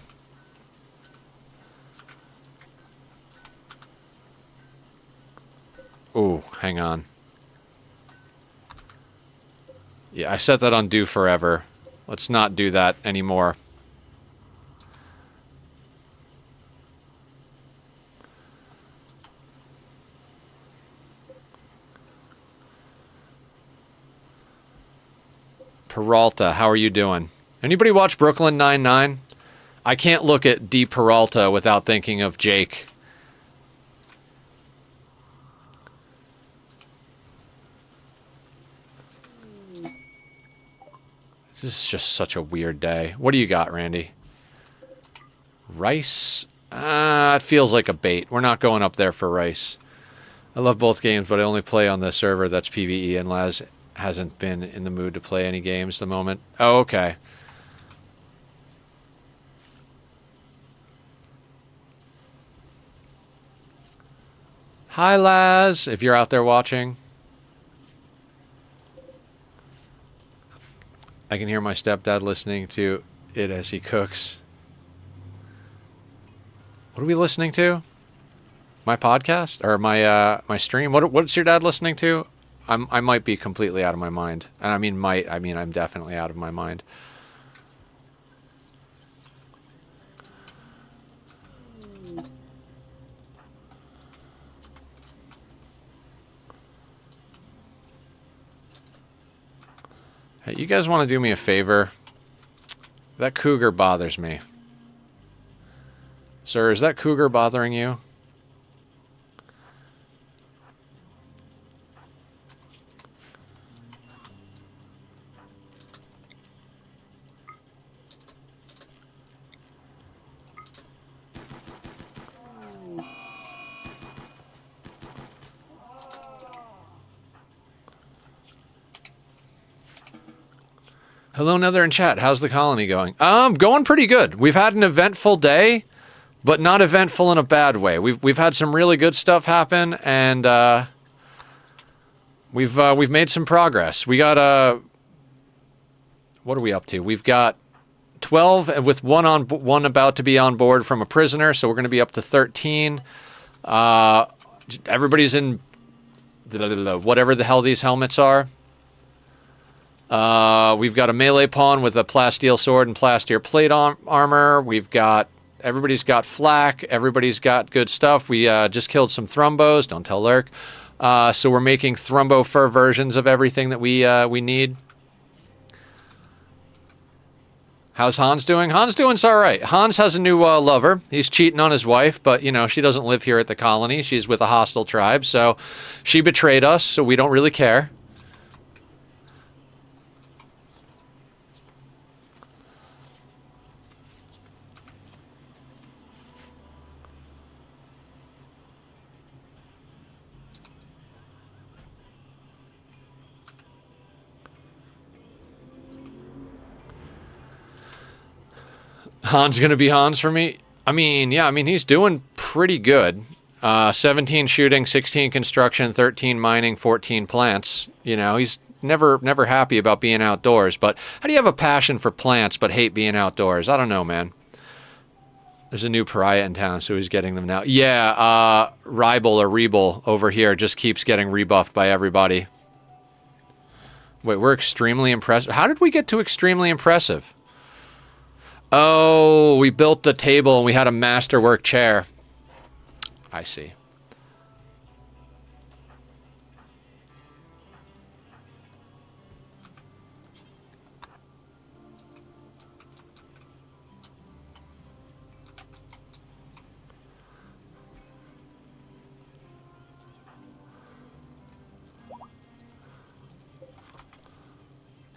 Ooh, hang on. Yeah, I set that on do forever. Let's not do that anymore. Peralta, how are you doing? Anybody watch Brooklyn Nine-Nine? I can't look at D. Peralta without thinking of Jake. This is just such a weird day. What do you got, Randy? Rice? It feels like a bait. We're not going up there for Rice. I love both games, but I only play on the server that's PvE, and Laz hasn't been in the mood to play any games at the moment. Oh, okay. Hi, Laz, if you're out there watching. I can hear my stepdad listening to it as he cooks. What are we listening to? My podcast? Or my stream? What's your dad listening to? I might be completely out of my mind. And I mean I'm definitely out of my mind. Hey, you guys want to do me a favor? That cougar bothers me. Sir, is that cougar bothering you? Hello, Nether in chat. How's the colony going? Going pretty good. We've had an eventful day, but not eventful in a bad way. We've had some really good stuff happen, and we've made some progress. We got what are we up to? We've got 12 with one about to be on board from a prisoner, so we're going to be up to 13. Everybody's in whatever the hell these helmets are. We've got a melee pawn with a plasteel sword and plasteel plate armor. We've got Everybody's got flak. Everybody's got good stuff. We just killed some thrumbos. Don't tell Lurk. So we're making thrumbo fur versions of everything that we need. How's Hans doing? Hans doing's all right. Hans has a new lover. He's cheating on his wife, but, you know, she doesn't live here at the colony. She's with a hostile tribe, so she betrayed us, so we don't really care. Hans gonna be Hans for me? I mean, yeah, I mean, he's doing pretty good. 17 shooting, 16 construction, 13 mining, 14 plants. You know, he's never happy about being outdoors. But how do you have a passion for plants but hate being outdoors? I don't know, man. There's a new pariah in town, so he's getting them now. Yeah, Ribel or Rebel over here just keeps getting rebuffed by everybody. Wait, we're extremely impressive. How did we get to extremely impressive? Oh, we built the table and we had a masterwork chair. I see.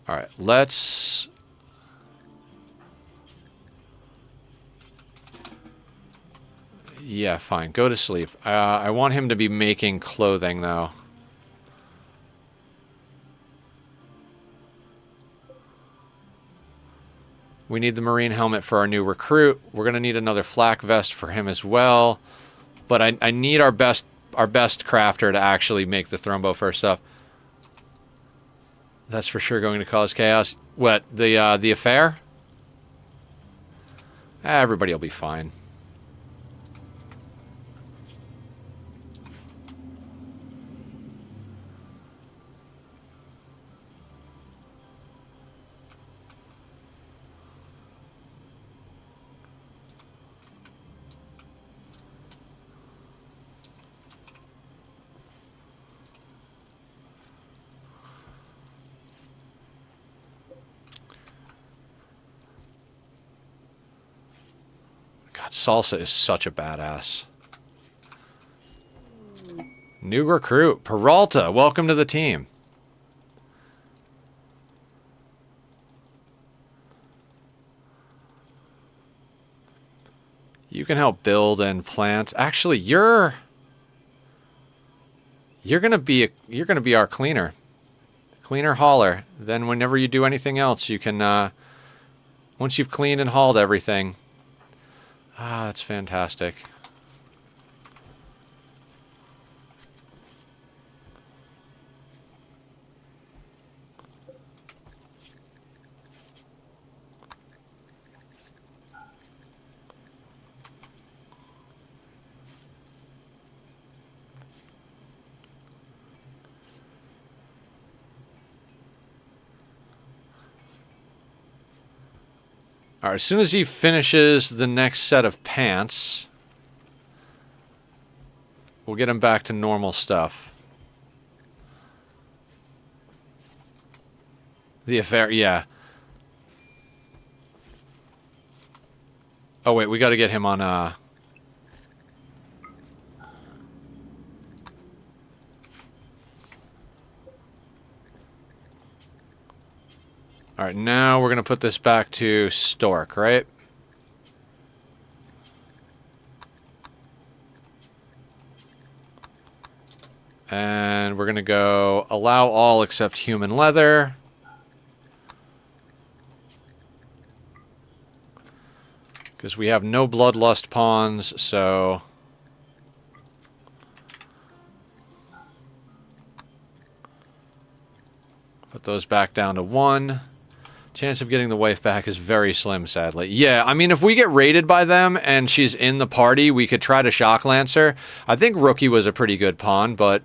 All right, let's... Yeah, fine. Go to sleep. I want him to be making clothing, though. We need the marine helmet for our new recruit. We're going to need another flak vest for him as well. But I need our best crafter to actually make the thrombo fur stuff. That's for sure going to cause chaos. What, the affair? Everybody will be fine. God, Salsa is such a badass. New recruit, Peralta, welcome to the team. You can help build and plant. Actually, you're gonna be our cleaner hauler. Then whenever you do anything else, you can once you've cleaned and hauled everything. Ah, that's fantastic. All right, as soon as he finishes the next set of pants, we'll get him back to normal stuff. The affair, yeah. Oh, wait, we got to get him on, All right, now we're going to put this back to Stork, right? And we're going to go allow all except human leather. Because we have no bloodlust pawns, so... Put those back down to 1. Chance of getting the wife back is very slim, sadly. Yeah, I mean, if we get raided by them and she's in the party, we could try to shock lance her. I think Rookie was a pretty good pawn, but...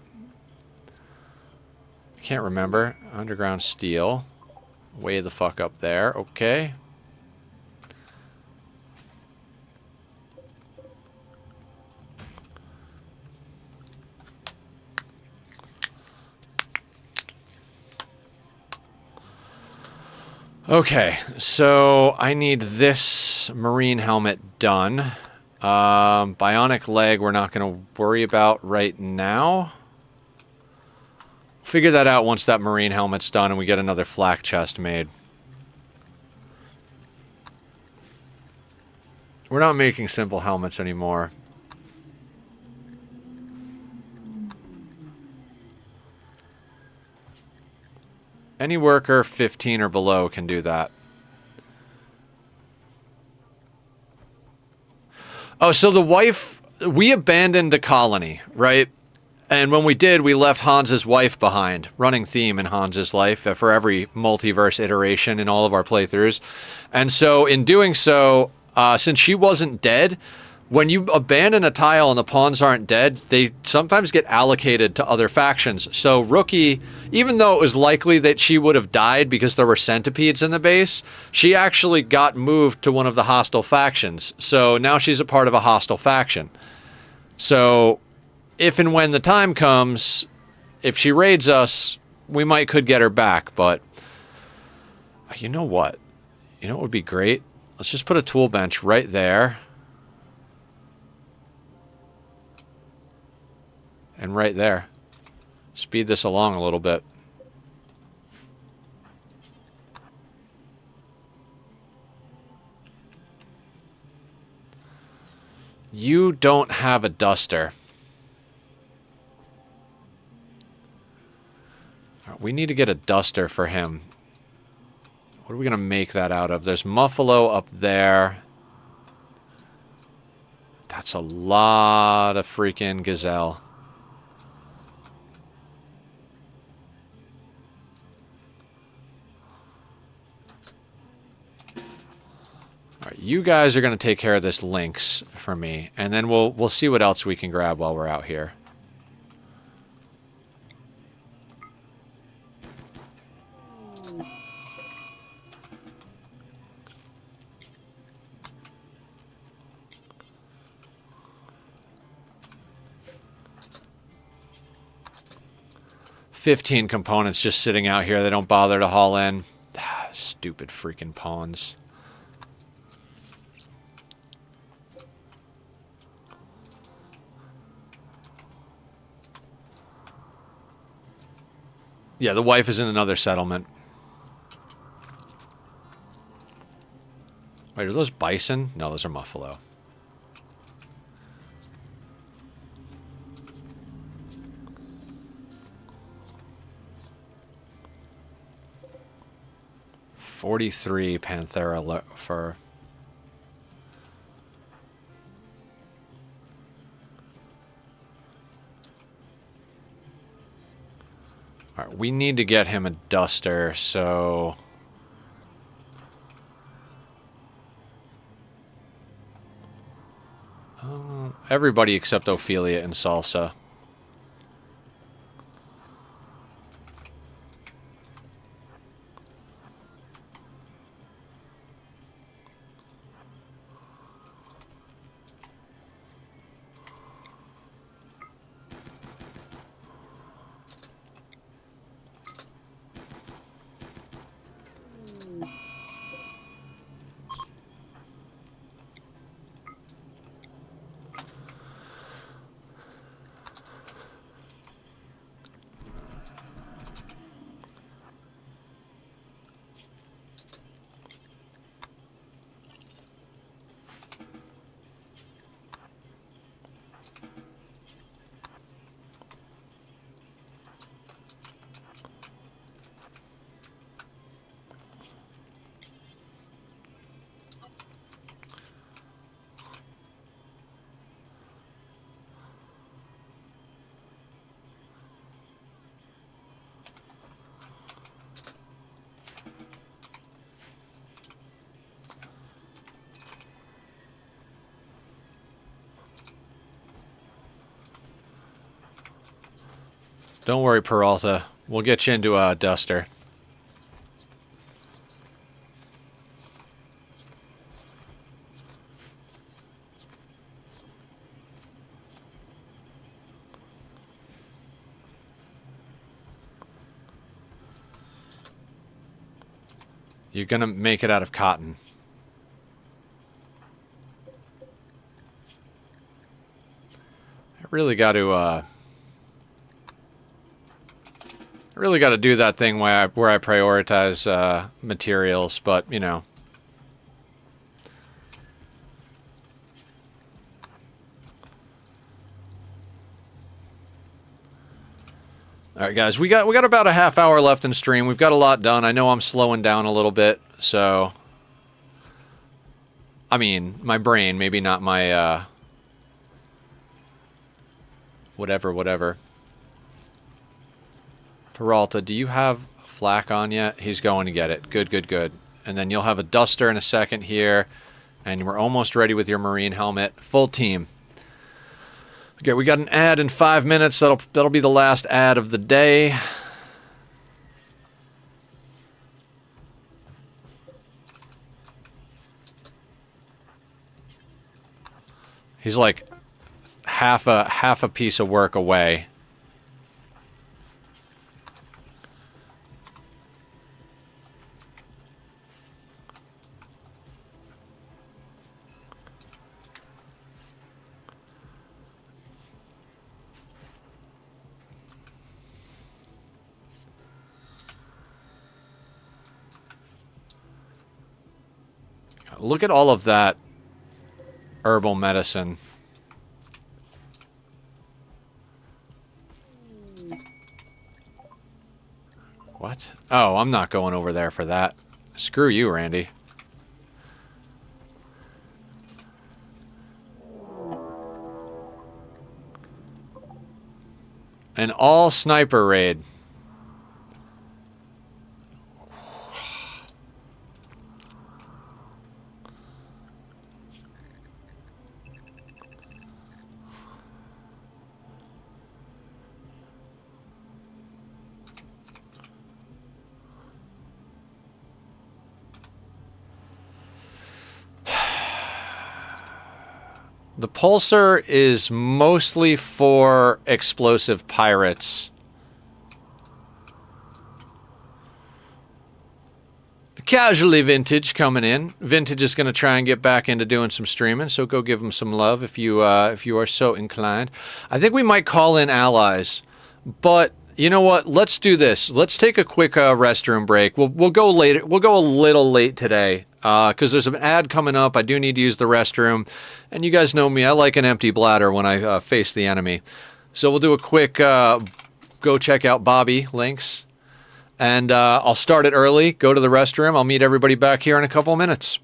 I can't remember. Underground steel. Way the fuck up there. Okay. Okay, so I need this marine helmet done. Bionic leg we're not going to worry about right now. Figure that out once that marine helmet's done and we get another flak chest made. We're not making simple helmets anymore. Any worker 15 or below can do that. Oh, so the wife... We abandoned a colony, right? And when we did, we left Hans's wife behind. Running theme in Hans's life for every multiverse iteration in all of our playthroughs. And so in doing so, since she wasn't dead... When you abandon a tile and the pawns aren't dead, they sometimes get allocated to other factions. So Rookie, even though it was likely that she would have died because there were centipedes in the base, she actually got moved to one of the hostile factions. So now she's a part of a hostile faction. So if and when the time comes, if she raids us, we could get her back. But you know what? You know what would be great? Let's just put a tool bench right there. And right there. Speed this along a little bit. You don't have a duster. We need to get a duster for him. What are we going to make that out of? There's Muffalo up there. That's a lot of freaking gazelle. All right, you guys are going to take care of this lynx for me, and then we'll see what else we can grab while we're out here. $15 components just sitting out here. They don't bother to haul in. Stupid freaking pawns. Yeah, the wife is in another settlement. Wait, are those bison? No, those are Muffalo. $43 Panthera fur. Alright, we need to get him a duster, so... everybody except Ophelia and Salsa. Don't worry, Peralta. We'll get you into a duster. You're gonna make it out of cotton. I really got to do that thing where I prioritize materials, but you know. All right, guys, we got about a half hour left in stream. We've got a lot done. I know I'm slowing down a little bit, so I mean, my brain, maybe not my whatever. Peralta, do you have flak on yet? He's going to get it. Good. And then you'll have a duster in a second here, and we're almost ready with your marine helmet. Full team. Okay, we got an ad in 5 minutes. That'll be the last ad of the day. He's like half a piece of work away. Look at all of that herbal medicine. What? Oh, I'm not going over there for that. Screw you, Randy. An all sniper raid. The pulsar is mostly for explosive pirates. Casually Vintage coming in. Vintage is going to try and get back into doing some streaming, so go give him some love if you are so inclined. I think we might call in allies, but you know what? Let's do this. Let's take a quick restroom break. We'll go later. We'll go a little late today because there's an ad coming up. I do need to use the restroom, and you guys know me. I like an empty bladder when I face the enemy. So we'll do a quick go check out Bobby links. And I'll start it early, go to the restroom. I'll meet everybody back here in a couple of minutes.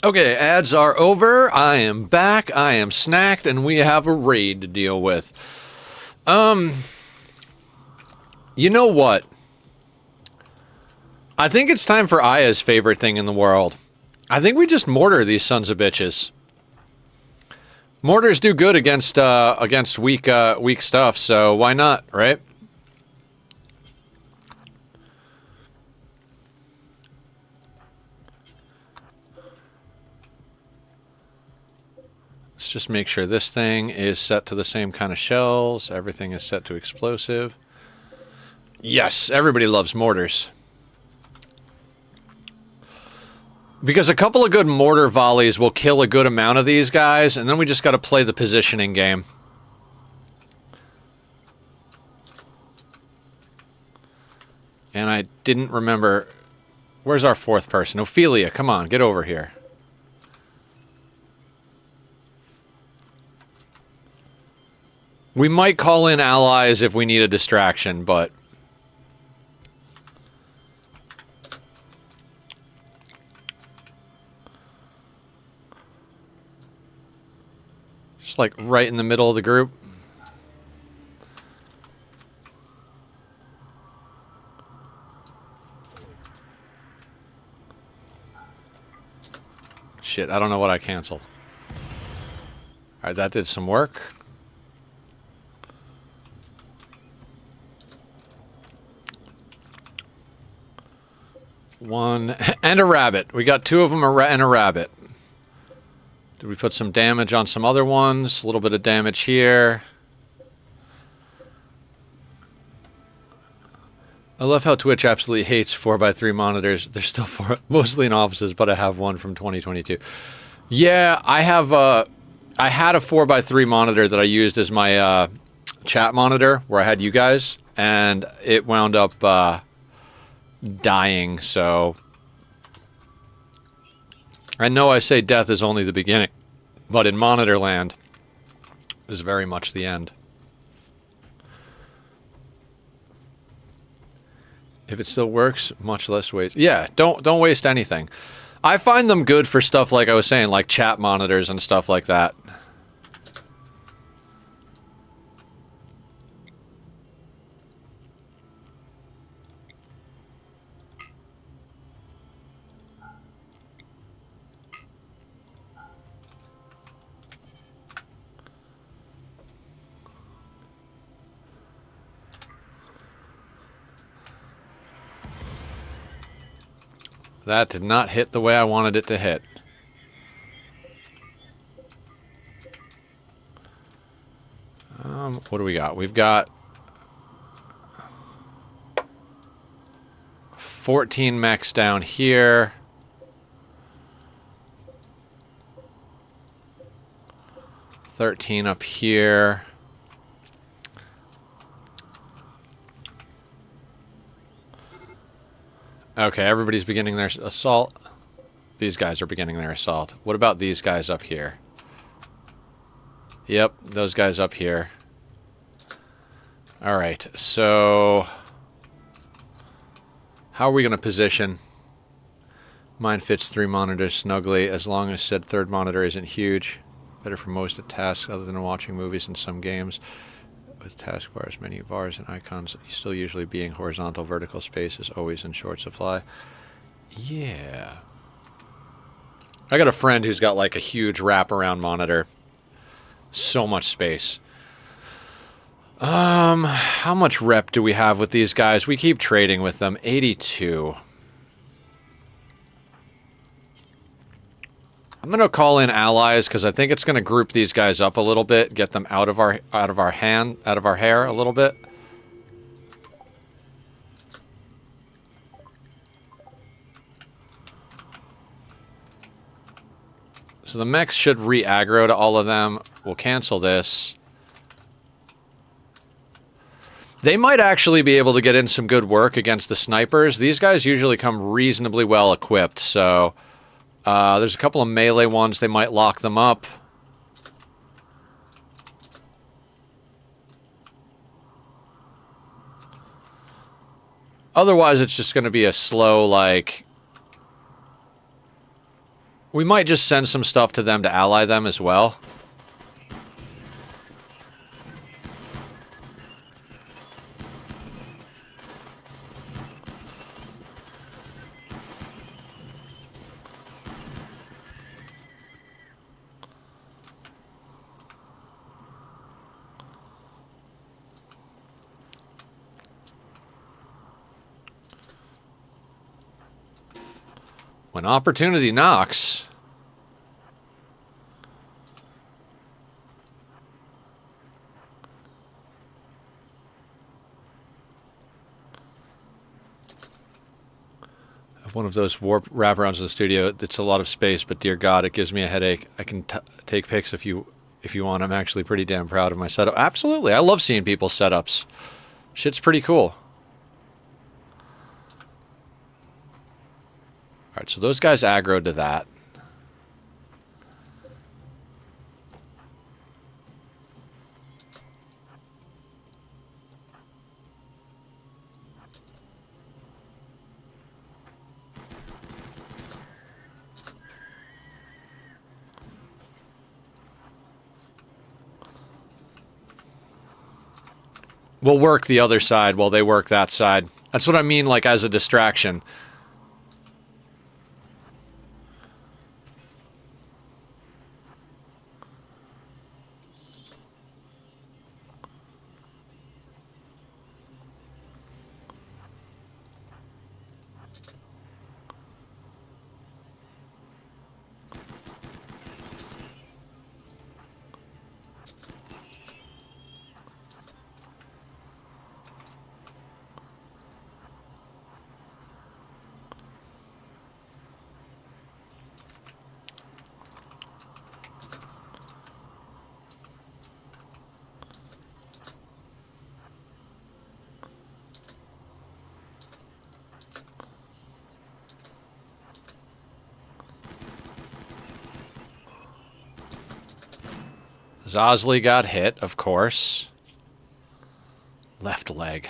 Okay, ads are over. I am back. I am snacked, and we have a raid to deal with. You know what? I think it's time for Aya's favorite thing in the world. I think we just mortar these sons of bitches. Mortars do good against weak stuff, so why not, right? Let's just make sure this thing is set to the same kind of shells. Everything is set to explosive. Yes, everybody loves mortars. Because a couple of good mortar volleys will kill a good amount of these guys, and then we just got to play the positioning game. And I didn't remember... Where's our fourth person? Ophelia, come on, get over here. We might call in allies if we need a distraction, but... Just like right in the middle of the group. Shit, I don't know what I canceled. Alright, that did some work. One, and a rabbit. We got two of them and a rabbit. Did we put some damage on some other ones? A little bit of damage here. I love how Twitch absolutely hates 4x3 monitors. They're still mostly in offices, but I have one from 2022. Yeah, I had a 4x3 monitor that I used as my chat monitor, where I had you guys, and it wound up dying, so... I know I say death is only the beginning, but in monitor land is very much the end. If it still works, much less waste. Yeah, don't waste anything. I find them good for stuff like I was saying, like chat monitors and stuff like that. That did not hit the way I wanted it to hit. What do we got? We've got 14 mechs down here. $13 up here. Okay, everybody's beginning their assault. These guys are beginning their assault. What about these guys up here? Yep, those guys up here. Alright, so... how are we going to position? Mine fits 3 monitors snugly, as long as said third monitor isn't huge. Better for most tasks other than watching movies in some games. With taskbars, menu bars, and icons still usually being horizontal, vertical space is always in short supply. Yeah. I got a friend who's got like a huge wraparound monitor. So much space. How much rep do we have with these guys? We keep trading with them. 82. I'm gonna call in allies because I think it's gonna group these guys up a little bit, get them out of our hair a little bit. So the mechs should re-aggro to all of them. We'll cancel this. They might actually be able to get in some good work against the snipers. These guys usually come reasonably well equipped, so... there's a couple of melee ones. They might lock them up. Otherwise, it's just going to be a slow, like... We might just send some stuff to them to ally them as well. When opportunity knocks... One of those warp wraparounds of the studio. It's a lot of space, but dear God, it gives me a headache. I can take pics if you want. I'm actually pretty damn proud of my setup. Absolutely, I love seeing people's setups. Shit's pretty cool. All right, so those guys aggroed to that. We'll work the other side while they work that side. That's what I mean, like, as a distraction. Zosley got hit, of course. Left leg.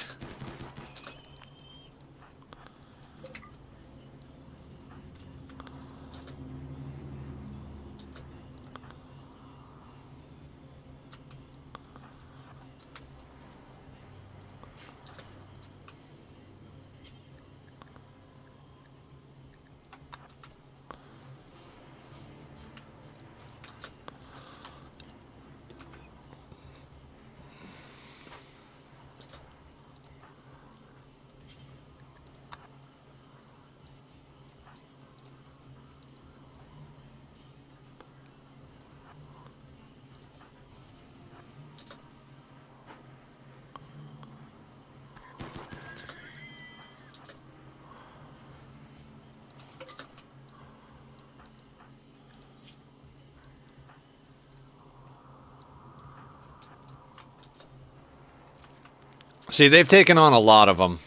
See, they've taken on a lot of them.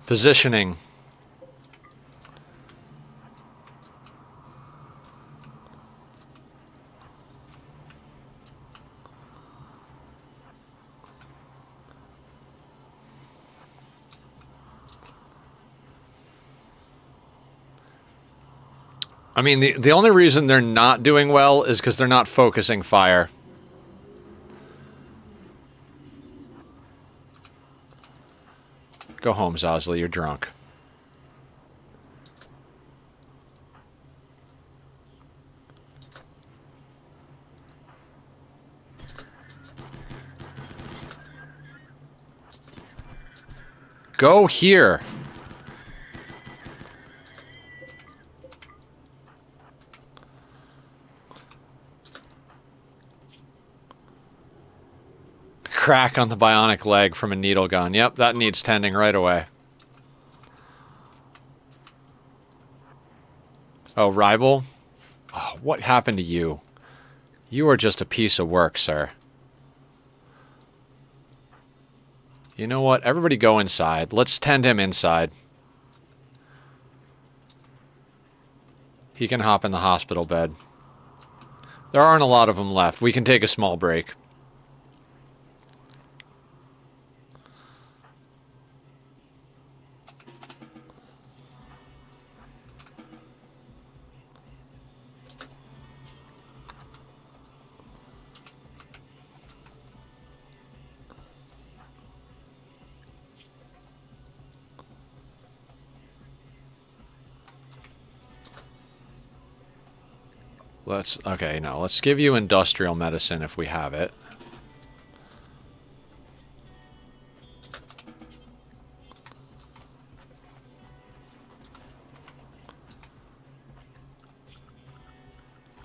Positioning. I mean, the only reason they're not doing well is because they're not focusing fire. Go home, Zosley. You're drunk. Go here. Crack on the bionic leg from a needle gun. Yep, that needs tending right away. Oh, Ribel? Oh, what happened to you? You are just a piece of work, sir. You know what? Everybody go inside. Let's tend him inside. He can hop in the hospital bed. There aren't a lot of them left. We can take a small break. Okay, no, let's give you industrial medicine if we have it.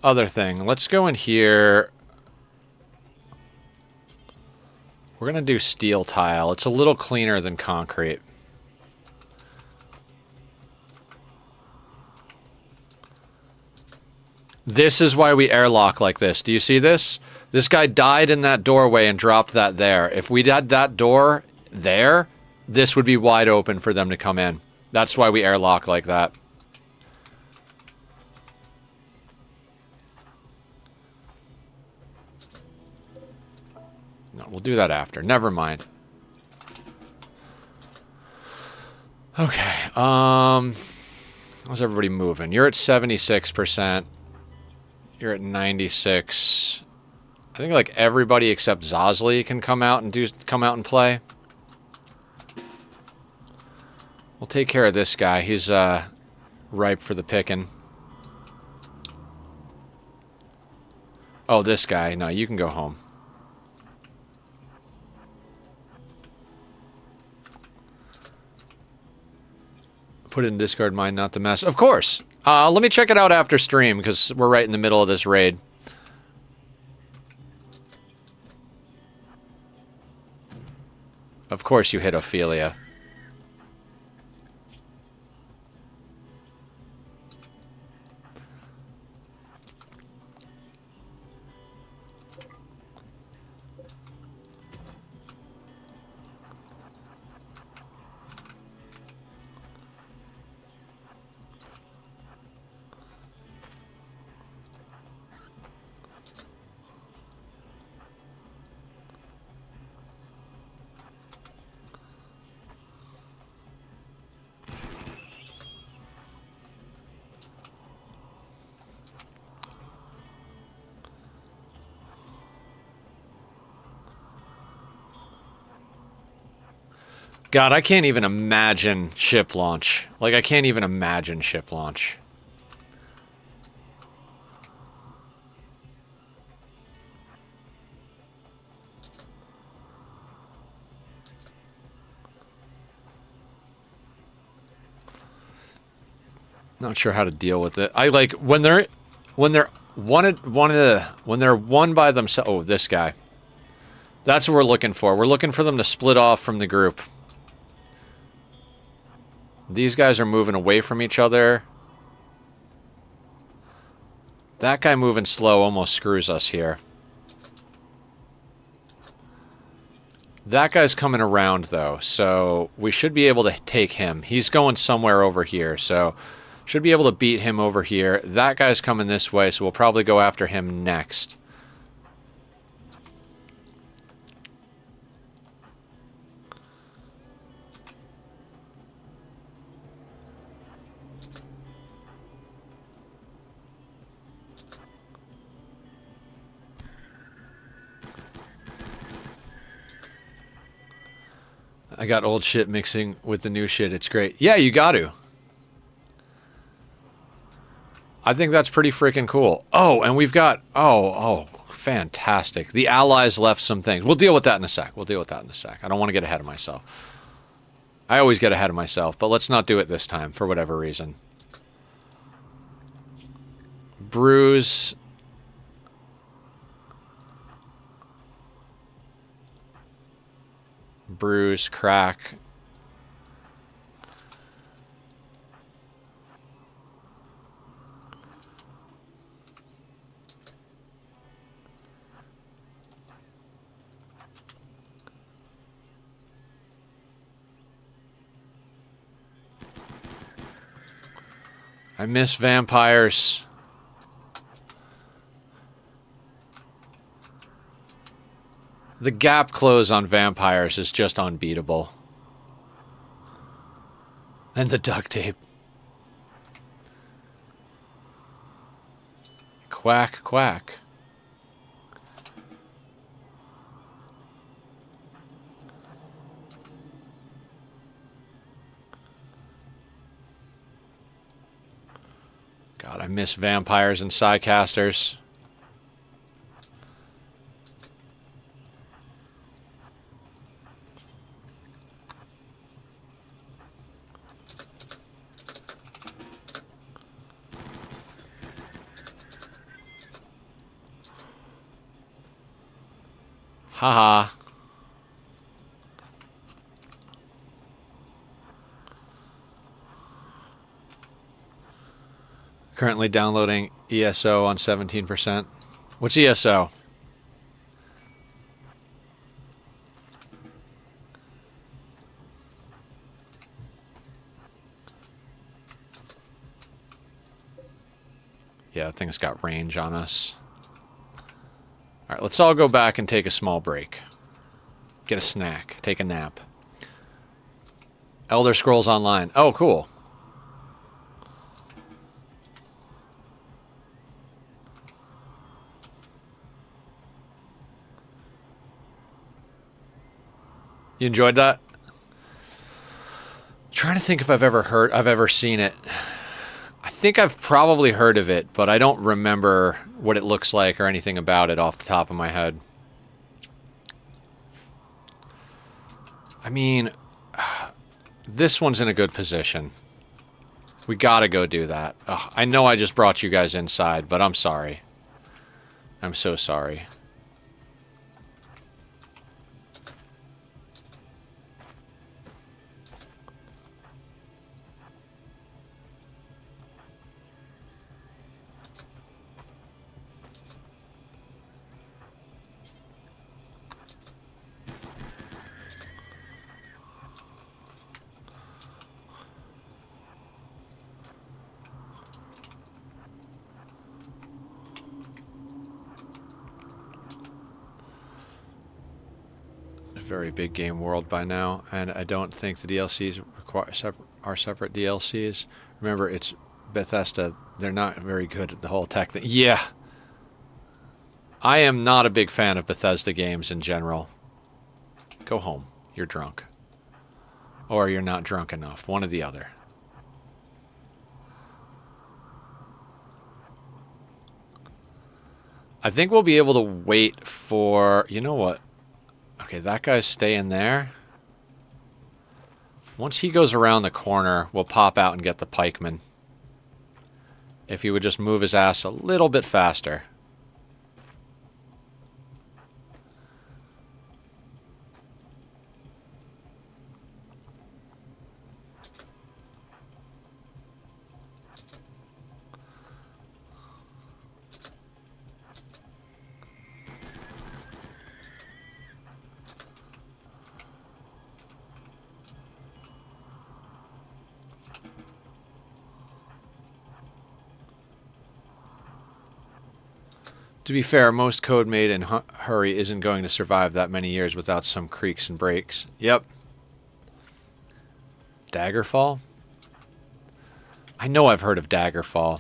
Other thing, let's go in here. We're gonna do steel tile. It's a little cleaner than concrete. This is why we airlock like this. Do you see this? This guy died in that doorway and dropped that there. If we had that door there, this would be wide open for them to come in. That's why we airlock like that. No, we'll do that after. Never mind. Okay. How's everybody moving? You're at 76%. You're at 96. I think like everybody except Zosley can come out and play. We'll take care of this guy. He's ripe for the picking. Oh, this guy. No, you can go home. Put it in discard mine, not the mess. Of course. Let me check it out after stream, because we're right in the middle of this raid. Of course you hit Ophelia. God, I can't even imagine ship launch. Like, I can't even imagine ship launch. Not sure how to deal with it. I like when they're one by themselves. Oh, this guy. That's what we're looking for. We're looking for them to split off from the group. These guys are moving away from each other. That guy moving slow almost screws us here. That guy's coming around, though, so we should be able to take him. He's going somewhere over here, so should be able to beat him over here. That guy's coming this way, so we'll probably go after him next. I got old shit mixing with the new shit. It's great. Yeah, you got to. I think that's pretty freaking cool. Oh, and we've got... Oh, fantastic. The Allies left some things. We'll deal with that in a sec. I don't want to get ahead of myself. I always get ahead of myself, but let's not do it this time, for whatever reason. Bruise... Bruise, crack. I miss vampires. The gap close on vampires is just unbeatable. And the duct tape. Quack, quack. God, I miss vampires and psycasters. Haha. Currently downloading ESO on 17%. What's ESO? Yeah, that thing's got range on us. All right, let's all go back and take a small break. Get a snack. Take a nap. Elder Scrolls Online. Oh, cool. You enjoyed that? I'm trying to think if I've ever seen it. I think I've probably heard of it, but I don't remember what it looks like or anything about it off the top of my head. I mean, this one's in a good position. We gotta go do that. Ugh, I know I just brought you guys inside, but I'm sorry. I'm so sorry. Very big game world by now, and I don't think the DLCs are separate DLCs. Remember, it's Bethesda. They're not very good at the whole tech thing. Yeah. I am not a big fan of Bethesda games in general. Go home. You're drunk. Or you're not drunk enough. One or the other. I think we'll be able to wait for... You know what? Okay, that guy's staying there. Once he goes around the corner, we'll pop out and get the pikeman. If he would just move his ass a little bit faster. To be fair, most code made in hurry isn't going to survive that many years without some creaks and breaks. Yep. Daggerfall? I know I've heard of Daggerfall.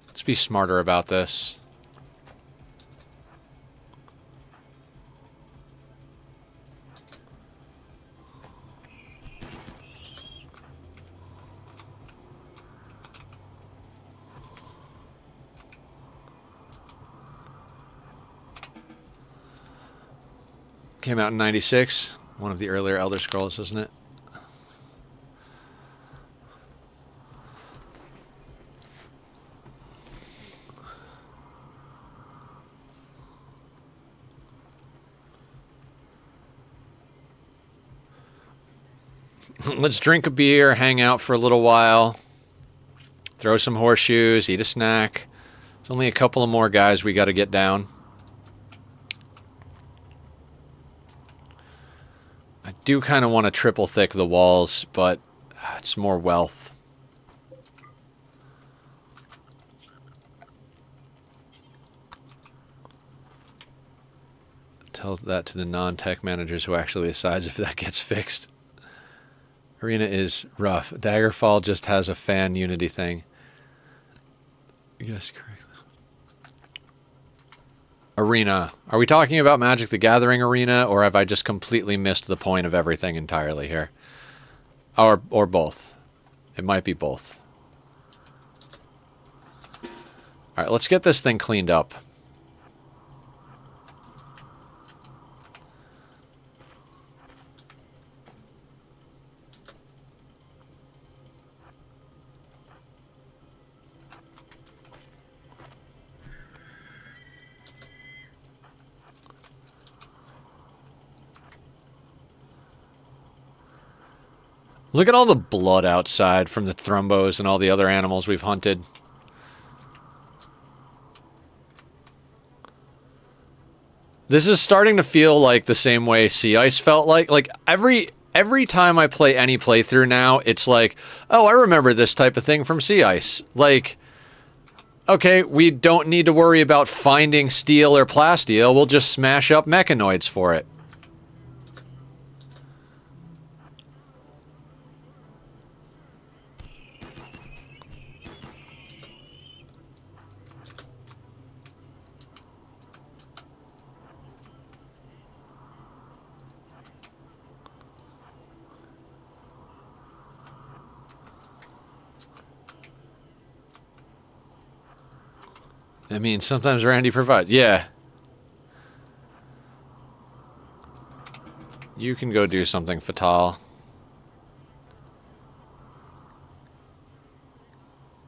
Let's be smarter about this. Came out in 96. One of the earlier Elder Scrolls, isn't it? Let's drink a beer, hang out for a little while, throw some horseshoes, eat a snack. There's only a couple of more guys we got to get down. do kind of want to triple thick the walls, but it's more wealth. Tell that to the non-tech managers who actually decides if that gets fixed. Arena is rough. Daggerfall just has a fan unity thing. Yes, correct. Arena. Are we talking about Magic the Gathering Arena, or have I just completely missed the point of everything entirely here? Or both. It might be both. Alright, let's get this thing cleaned up. Look at all the blood outside from the thrumbos and all the other animals we've hunted. This is starting to feel like the same way Sea Ice felt like. Like, every time I play any playthrough now, it's like, oh, I remember this type of thing from Sea Ice. Like, okay, we don't need to worry about finding steel or plasteel. We'll just smash up mechanoids for it. I mean, sometimes Randy provides. Yeah. You can go do something, Fatal.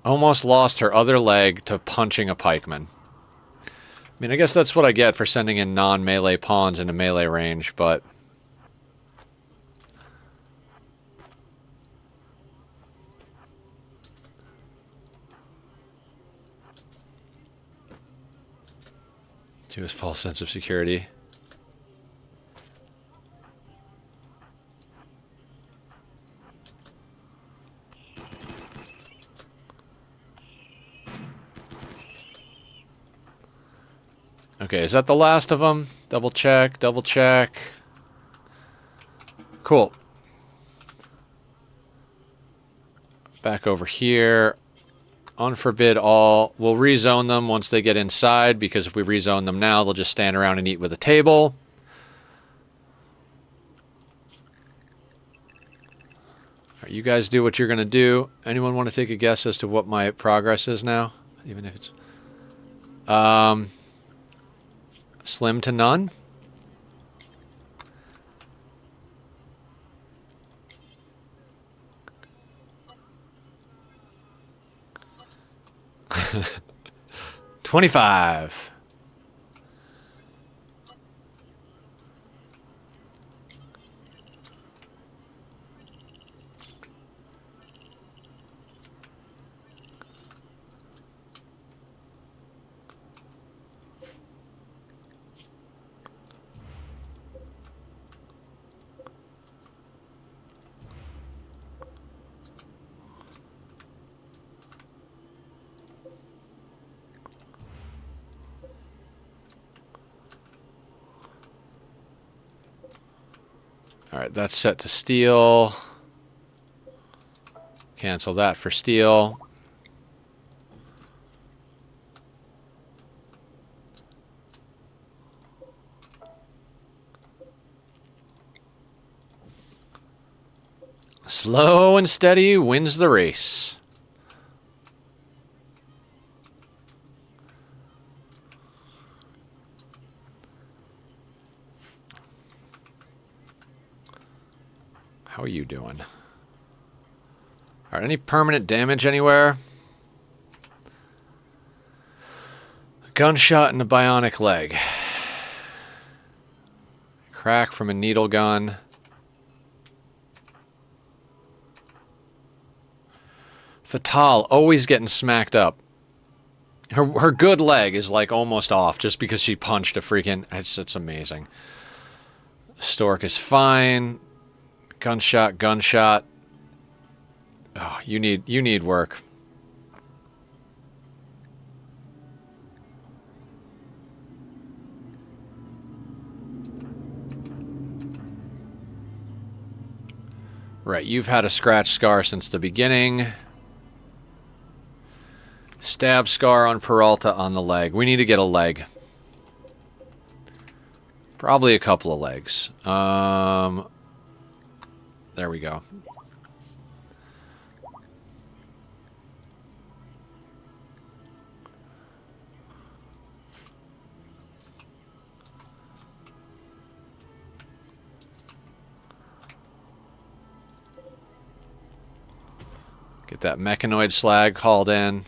Almost lost her other leg to punching a pikeman. I mean, I guess that's what I get for sending in non-melee pawns into melee range, but... to his false sense of security. Okay, is that the last of them? Double check, double check. Cool. Back over here. Unforbid all. We'll rezone them once they get inside, because if we rezone them now, they'll just stand around and eat with a table. All right, you guys do what you're going to do. Anyone want to take a guess as to what my progress is now? Even if it's... slim to none? $25. Alright, that's set to steel. Cancel that for steel. Slow and steady wins the race. How are you doing? Alright, any permanent damage anywhere? A gunshot in the bionic leg. Crack from a needle gun. Fatal, always getting smacked up. Her good leg is like almost off just because she punched a freaking... It's amazing. Stork is fine. Gunshot, gunshot. Oh, you need work. Right, you've had a scratch scar since the beginning. Stab scar on Peralta on the leg. We need to get a leg. Probably a couple of legs. There we go. Get that mechanoid slag hauled in.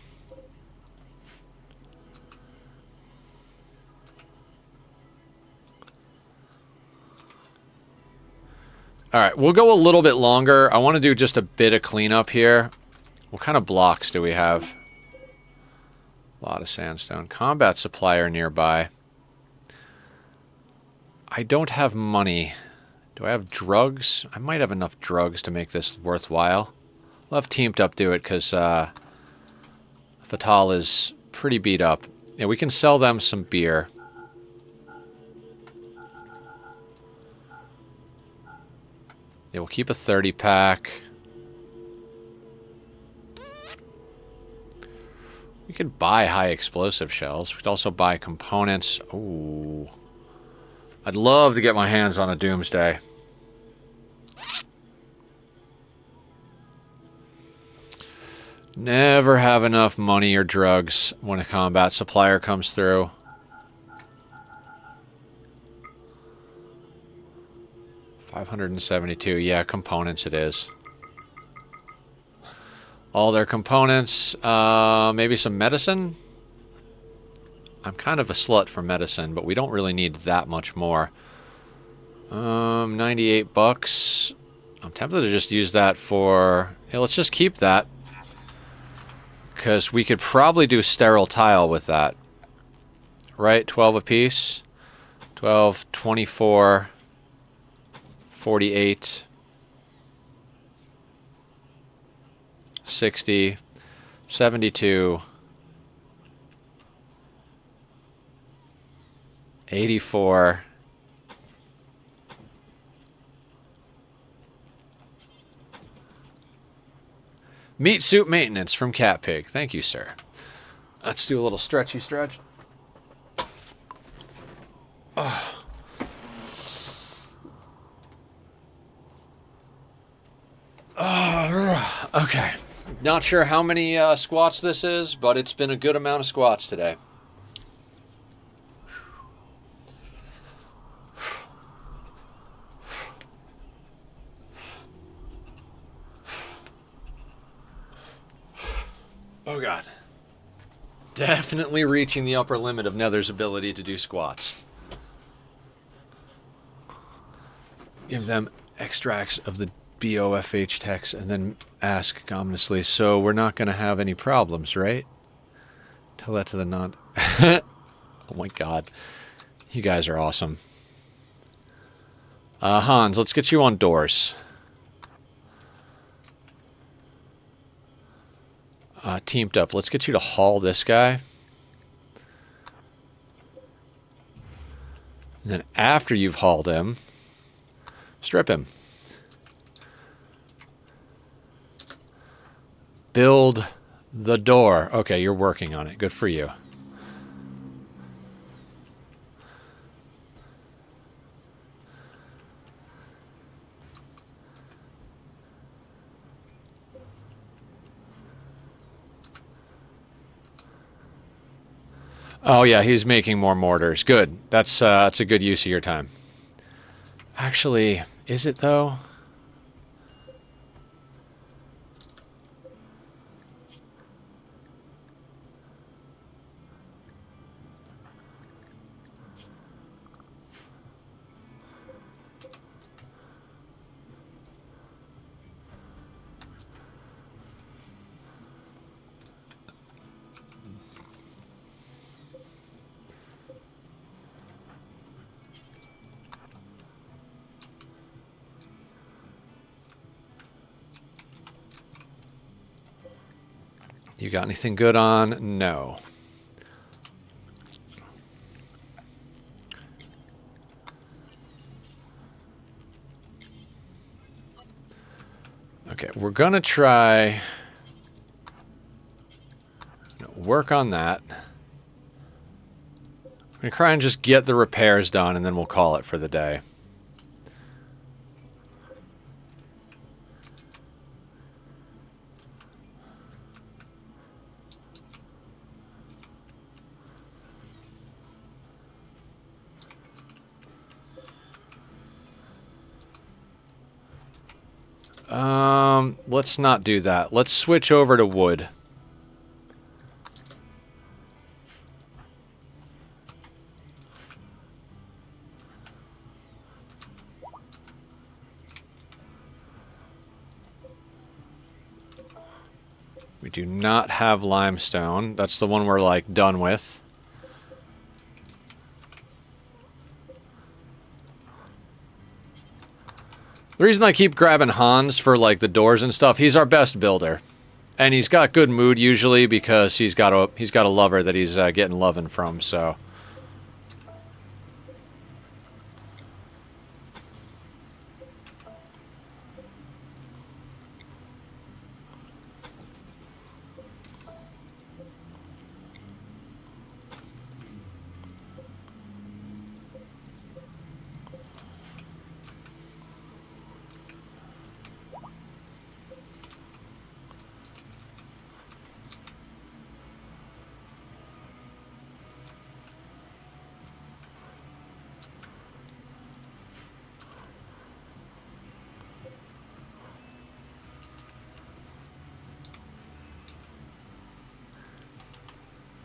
Alright, we'll go a little bit longer. I want to do just a bit of cleanup here. What kind of blocks do we have? A lot of sandstone. Combat supplier nearby. I don't have money. Do I have drugs? I might have enough drugs to make this worthwhile. We'll have Teamed Up do it because Fatal is pretty beat up. Yeah, we can sell them some beer. Yeah, we'll keep a 30-pack. We could buy high explosive shells. We could also buy components. Ooh. I'd love to get my hands on a Doomsday. Never have enough money or drugs when a combat supplier comes through. $572. Yeah, components it is. All their components. Maybe some medicine? I'm kind of a slut for medicine, but we don't really need that much more. 98 bucks. I'm tempted to just use that for... Hey, let's just keep that. Because we could probably do sterile tile with that. Right? 12 apiece. 12, 24, 48, 60, 72, 84, Meat suit maintenance from Cat Pig. Thank you, sir. Let's do a little stretchy stretch. Oh. Okay. Not sure how many squats this is, but it's been a good amount of squats today. Oh god. Definitely reaching the upper limit of Nether's ability to do squats. Give them extracts of the BOFH text and then ask ominously, so we're not going to have any problems, right? Tell that to the non... Oh my god. You guys are awesome. Hans, let's get you on doors. Teamed Up. Let's get you to haul this guy. And then after you've hauled him, strip him. Build the door. Okay, you're working on it. Good for you. Oh yeah, he's making more mortars. Good. That's a good use of your time. Actually, is it though? You got anything good on? No. Okay, we're gonna try work on that. I'm gonna try and just get the repairs done, and then we'll call it for the day. Let's not do that. Let's switch over to wood. We do not have limestone. That's the one we're, like, done with. The reason I keep grabbing Hans for, like, the doors and stuff, he's our best builder. And he's got good mood usually because he's got a lover that he's getting loving from, so...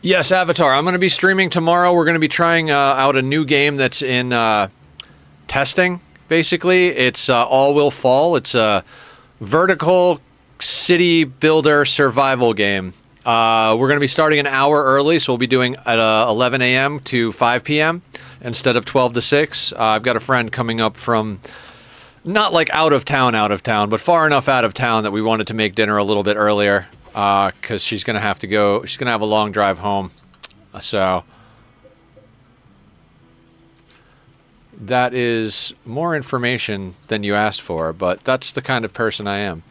Yes, Avatar. I'm going to be streaming tomorrow. We're going to be trying out a new game that's in testing, basically. It's All Will Fall. It's a vertical city builder survival game. We're going to be starting an hour early, so we'll be doing at 11 a.m. to 5 p.m. instead of 12 to 6. I've got a friend coming up from, not like out of town, but far enough out of town that we wanted to make dinner a little bit earlier. Because she's going to have to go, she's going to have a long drive home. So, that is more information than you asked for, but that's the kind of person I am.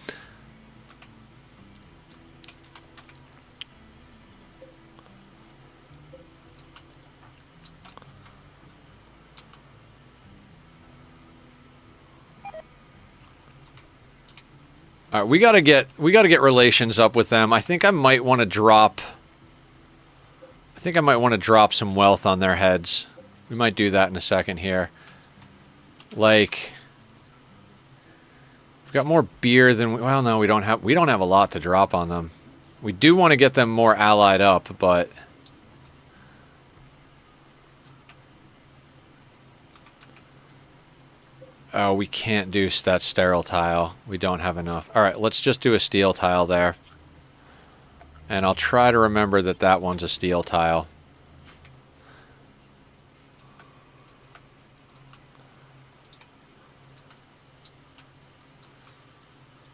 All right, we gotta get relations up with them. I think I might want to drop some wealth on their heads. We might do that in a second here. Like, we've got more beer than well, no, we don't have a lot to drop on them. We do want to get them more allied up, but oh, we can't do that sterile tile. We don't have enough. All right, let's just do a steel tile there. And I'll try to remember that that one's a steel tile.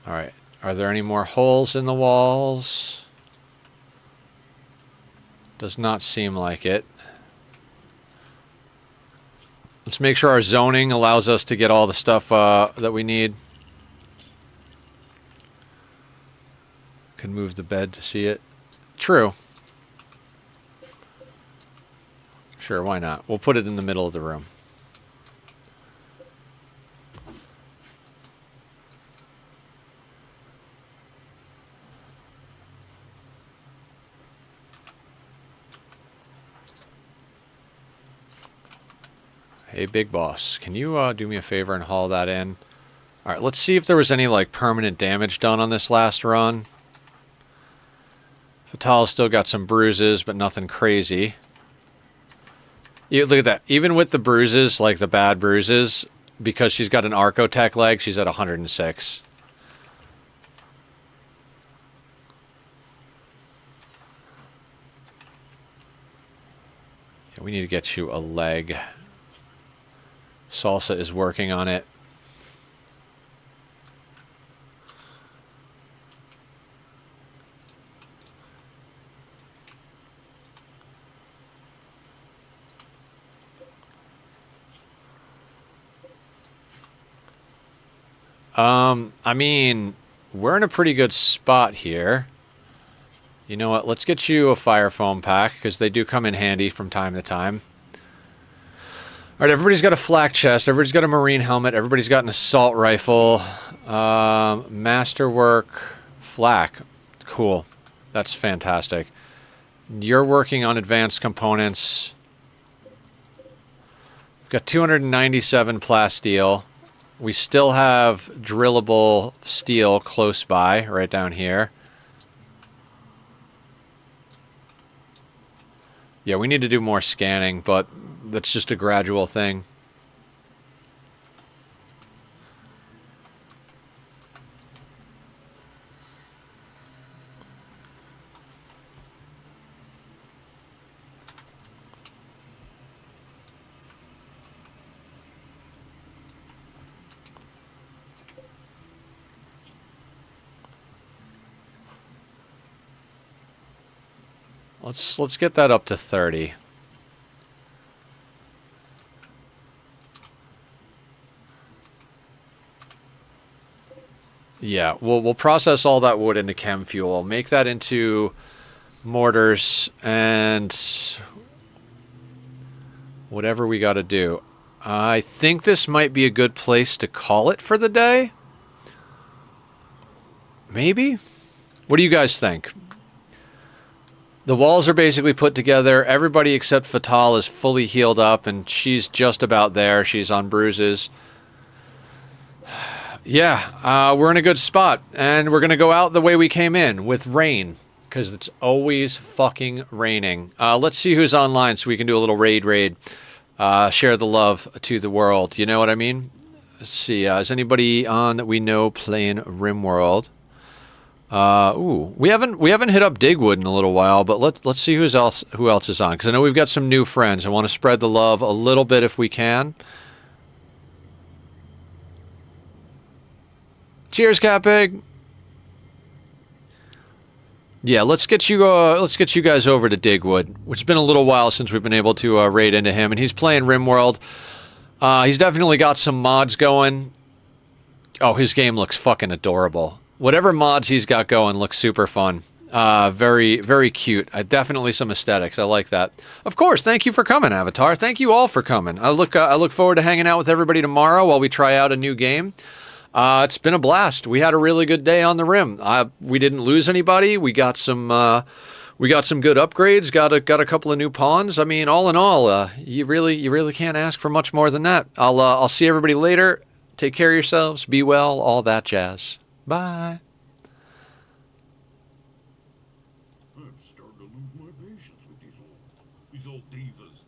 All right, are there any more holes in the walls? Does not seem like it. Let's make sure our zoning allows us to get all the stuff that we need. Can move the bed to see it. True. Sure, why not? We'll put it in the middle of the room. Hey, big boss, can you do me a favor and haul that in? All right, let's see if there was any, like, permanent damage done on this last run. Fatal's still got some bruises, but nothing crazy. Look at that. Even with the bruises, like the bad bruises, because she's got an Archotech leg, she's at 106. Yeah, we need to get you a leg. Salsa is working on it. I mean, we're in a pretty good spot here. You know what? Let's get you a fire foam pack, because they do come in handy from time to time. Alright, everybody's got a flak chest. Everybody's got a marine helmet. Everybody's got an assault rifle. Masterwork flak. Cool. That's fantastic. You're working on advanced components. We've got 297 plasteel. We still have drillable steel close by, right down here. Yeah, we need to do more scanning, but that's just a gradual thing. Let's get that up to 30. Yeah, we'll process all that wood into chem fuel, make that into mortars, and whatever we got to do. I think this might be a good place to call it for the day. Maybe? What do you guys think? The walls are basically put together. Everybody except Fatal is fully healed up, and she's just about there. She's on bruises. Yeah, we're in a good spot, and we're going to go out the way we came in, with rain, because it's always fucking raining. Let's see who's online so we can do a little raid. Share the love to the world. You know what I mean? Let's see. Is anybody on that we know playing Rimworld? Ooh, we haven't hit up Digwood in a little while, but let's see who else is on, because I know we've got some new friends. I want to spread the love a little bit if we can. Cheers, Catpig. Yeah, let's get you guys over to Digwood. It's been a little while since we've been able to raid into him, and he's playing Rimworld. He's definitely got some mods going. Oh, his game looks fucking adorable. Whatever mods he's got going looks super fun. Very, very cute. Definitely some aesthetics. I like that. Of course, thank you for coming, Avatar. Thank you all for coming. I look forward to hanging out with everybody tomorrow while we try out a new game. It's been a blast. We had a really good day on the Rim. We didn't lose anybody. We got some good upgrades. Got a couple of new pawns. I mean, all in all, you really can't ask for much more than that. I'll see everybody later. Take care of yourselves. Be well. All that jazz. Bye. I'm starting to lose my patience with these old divas.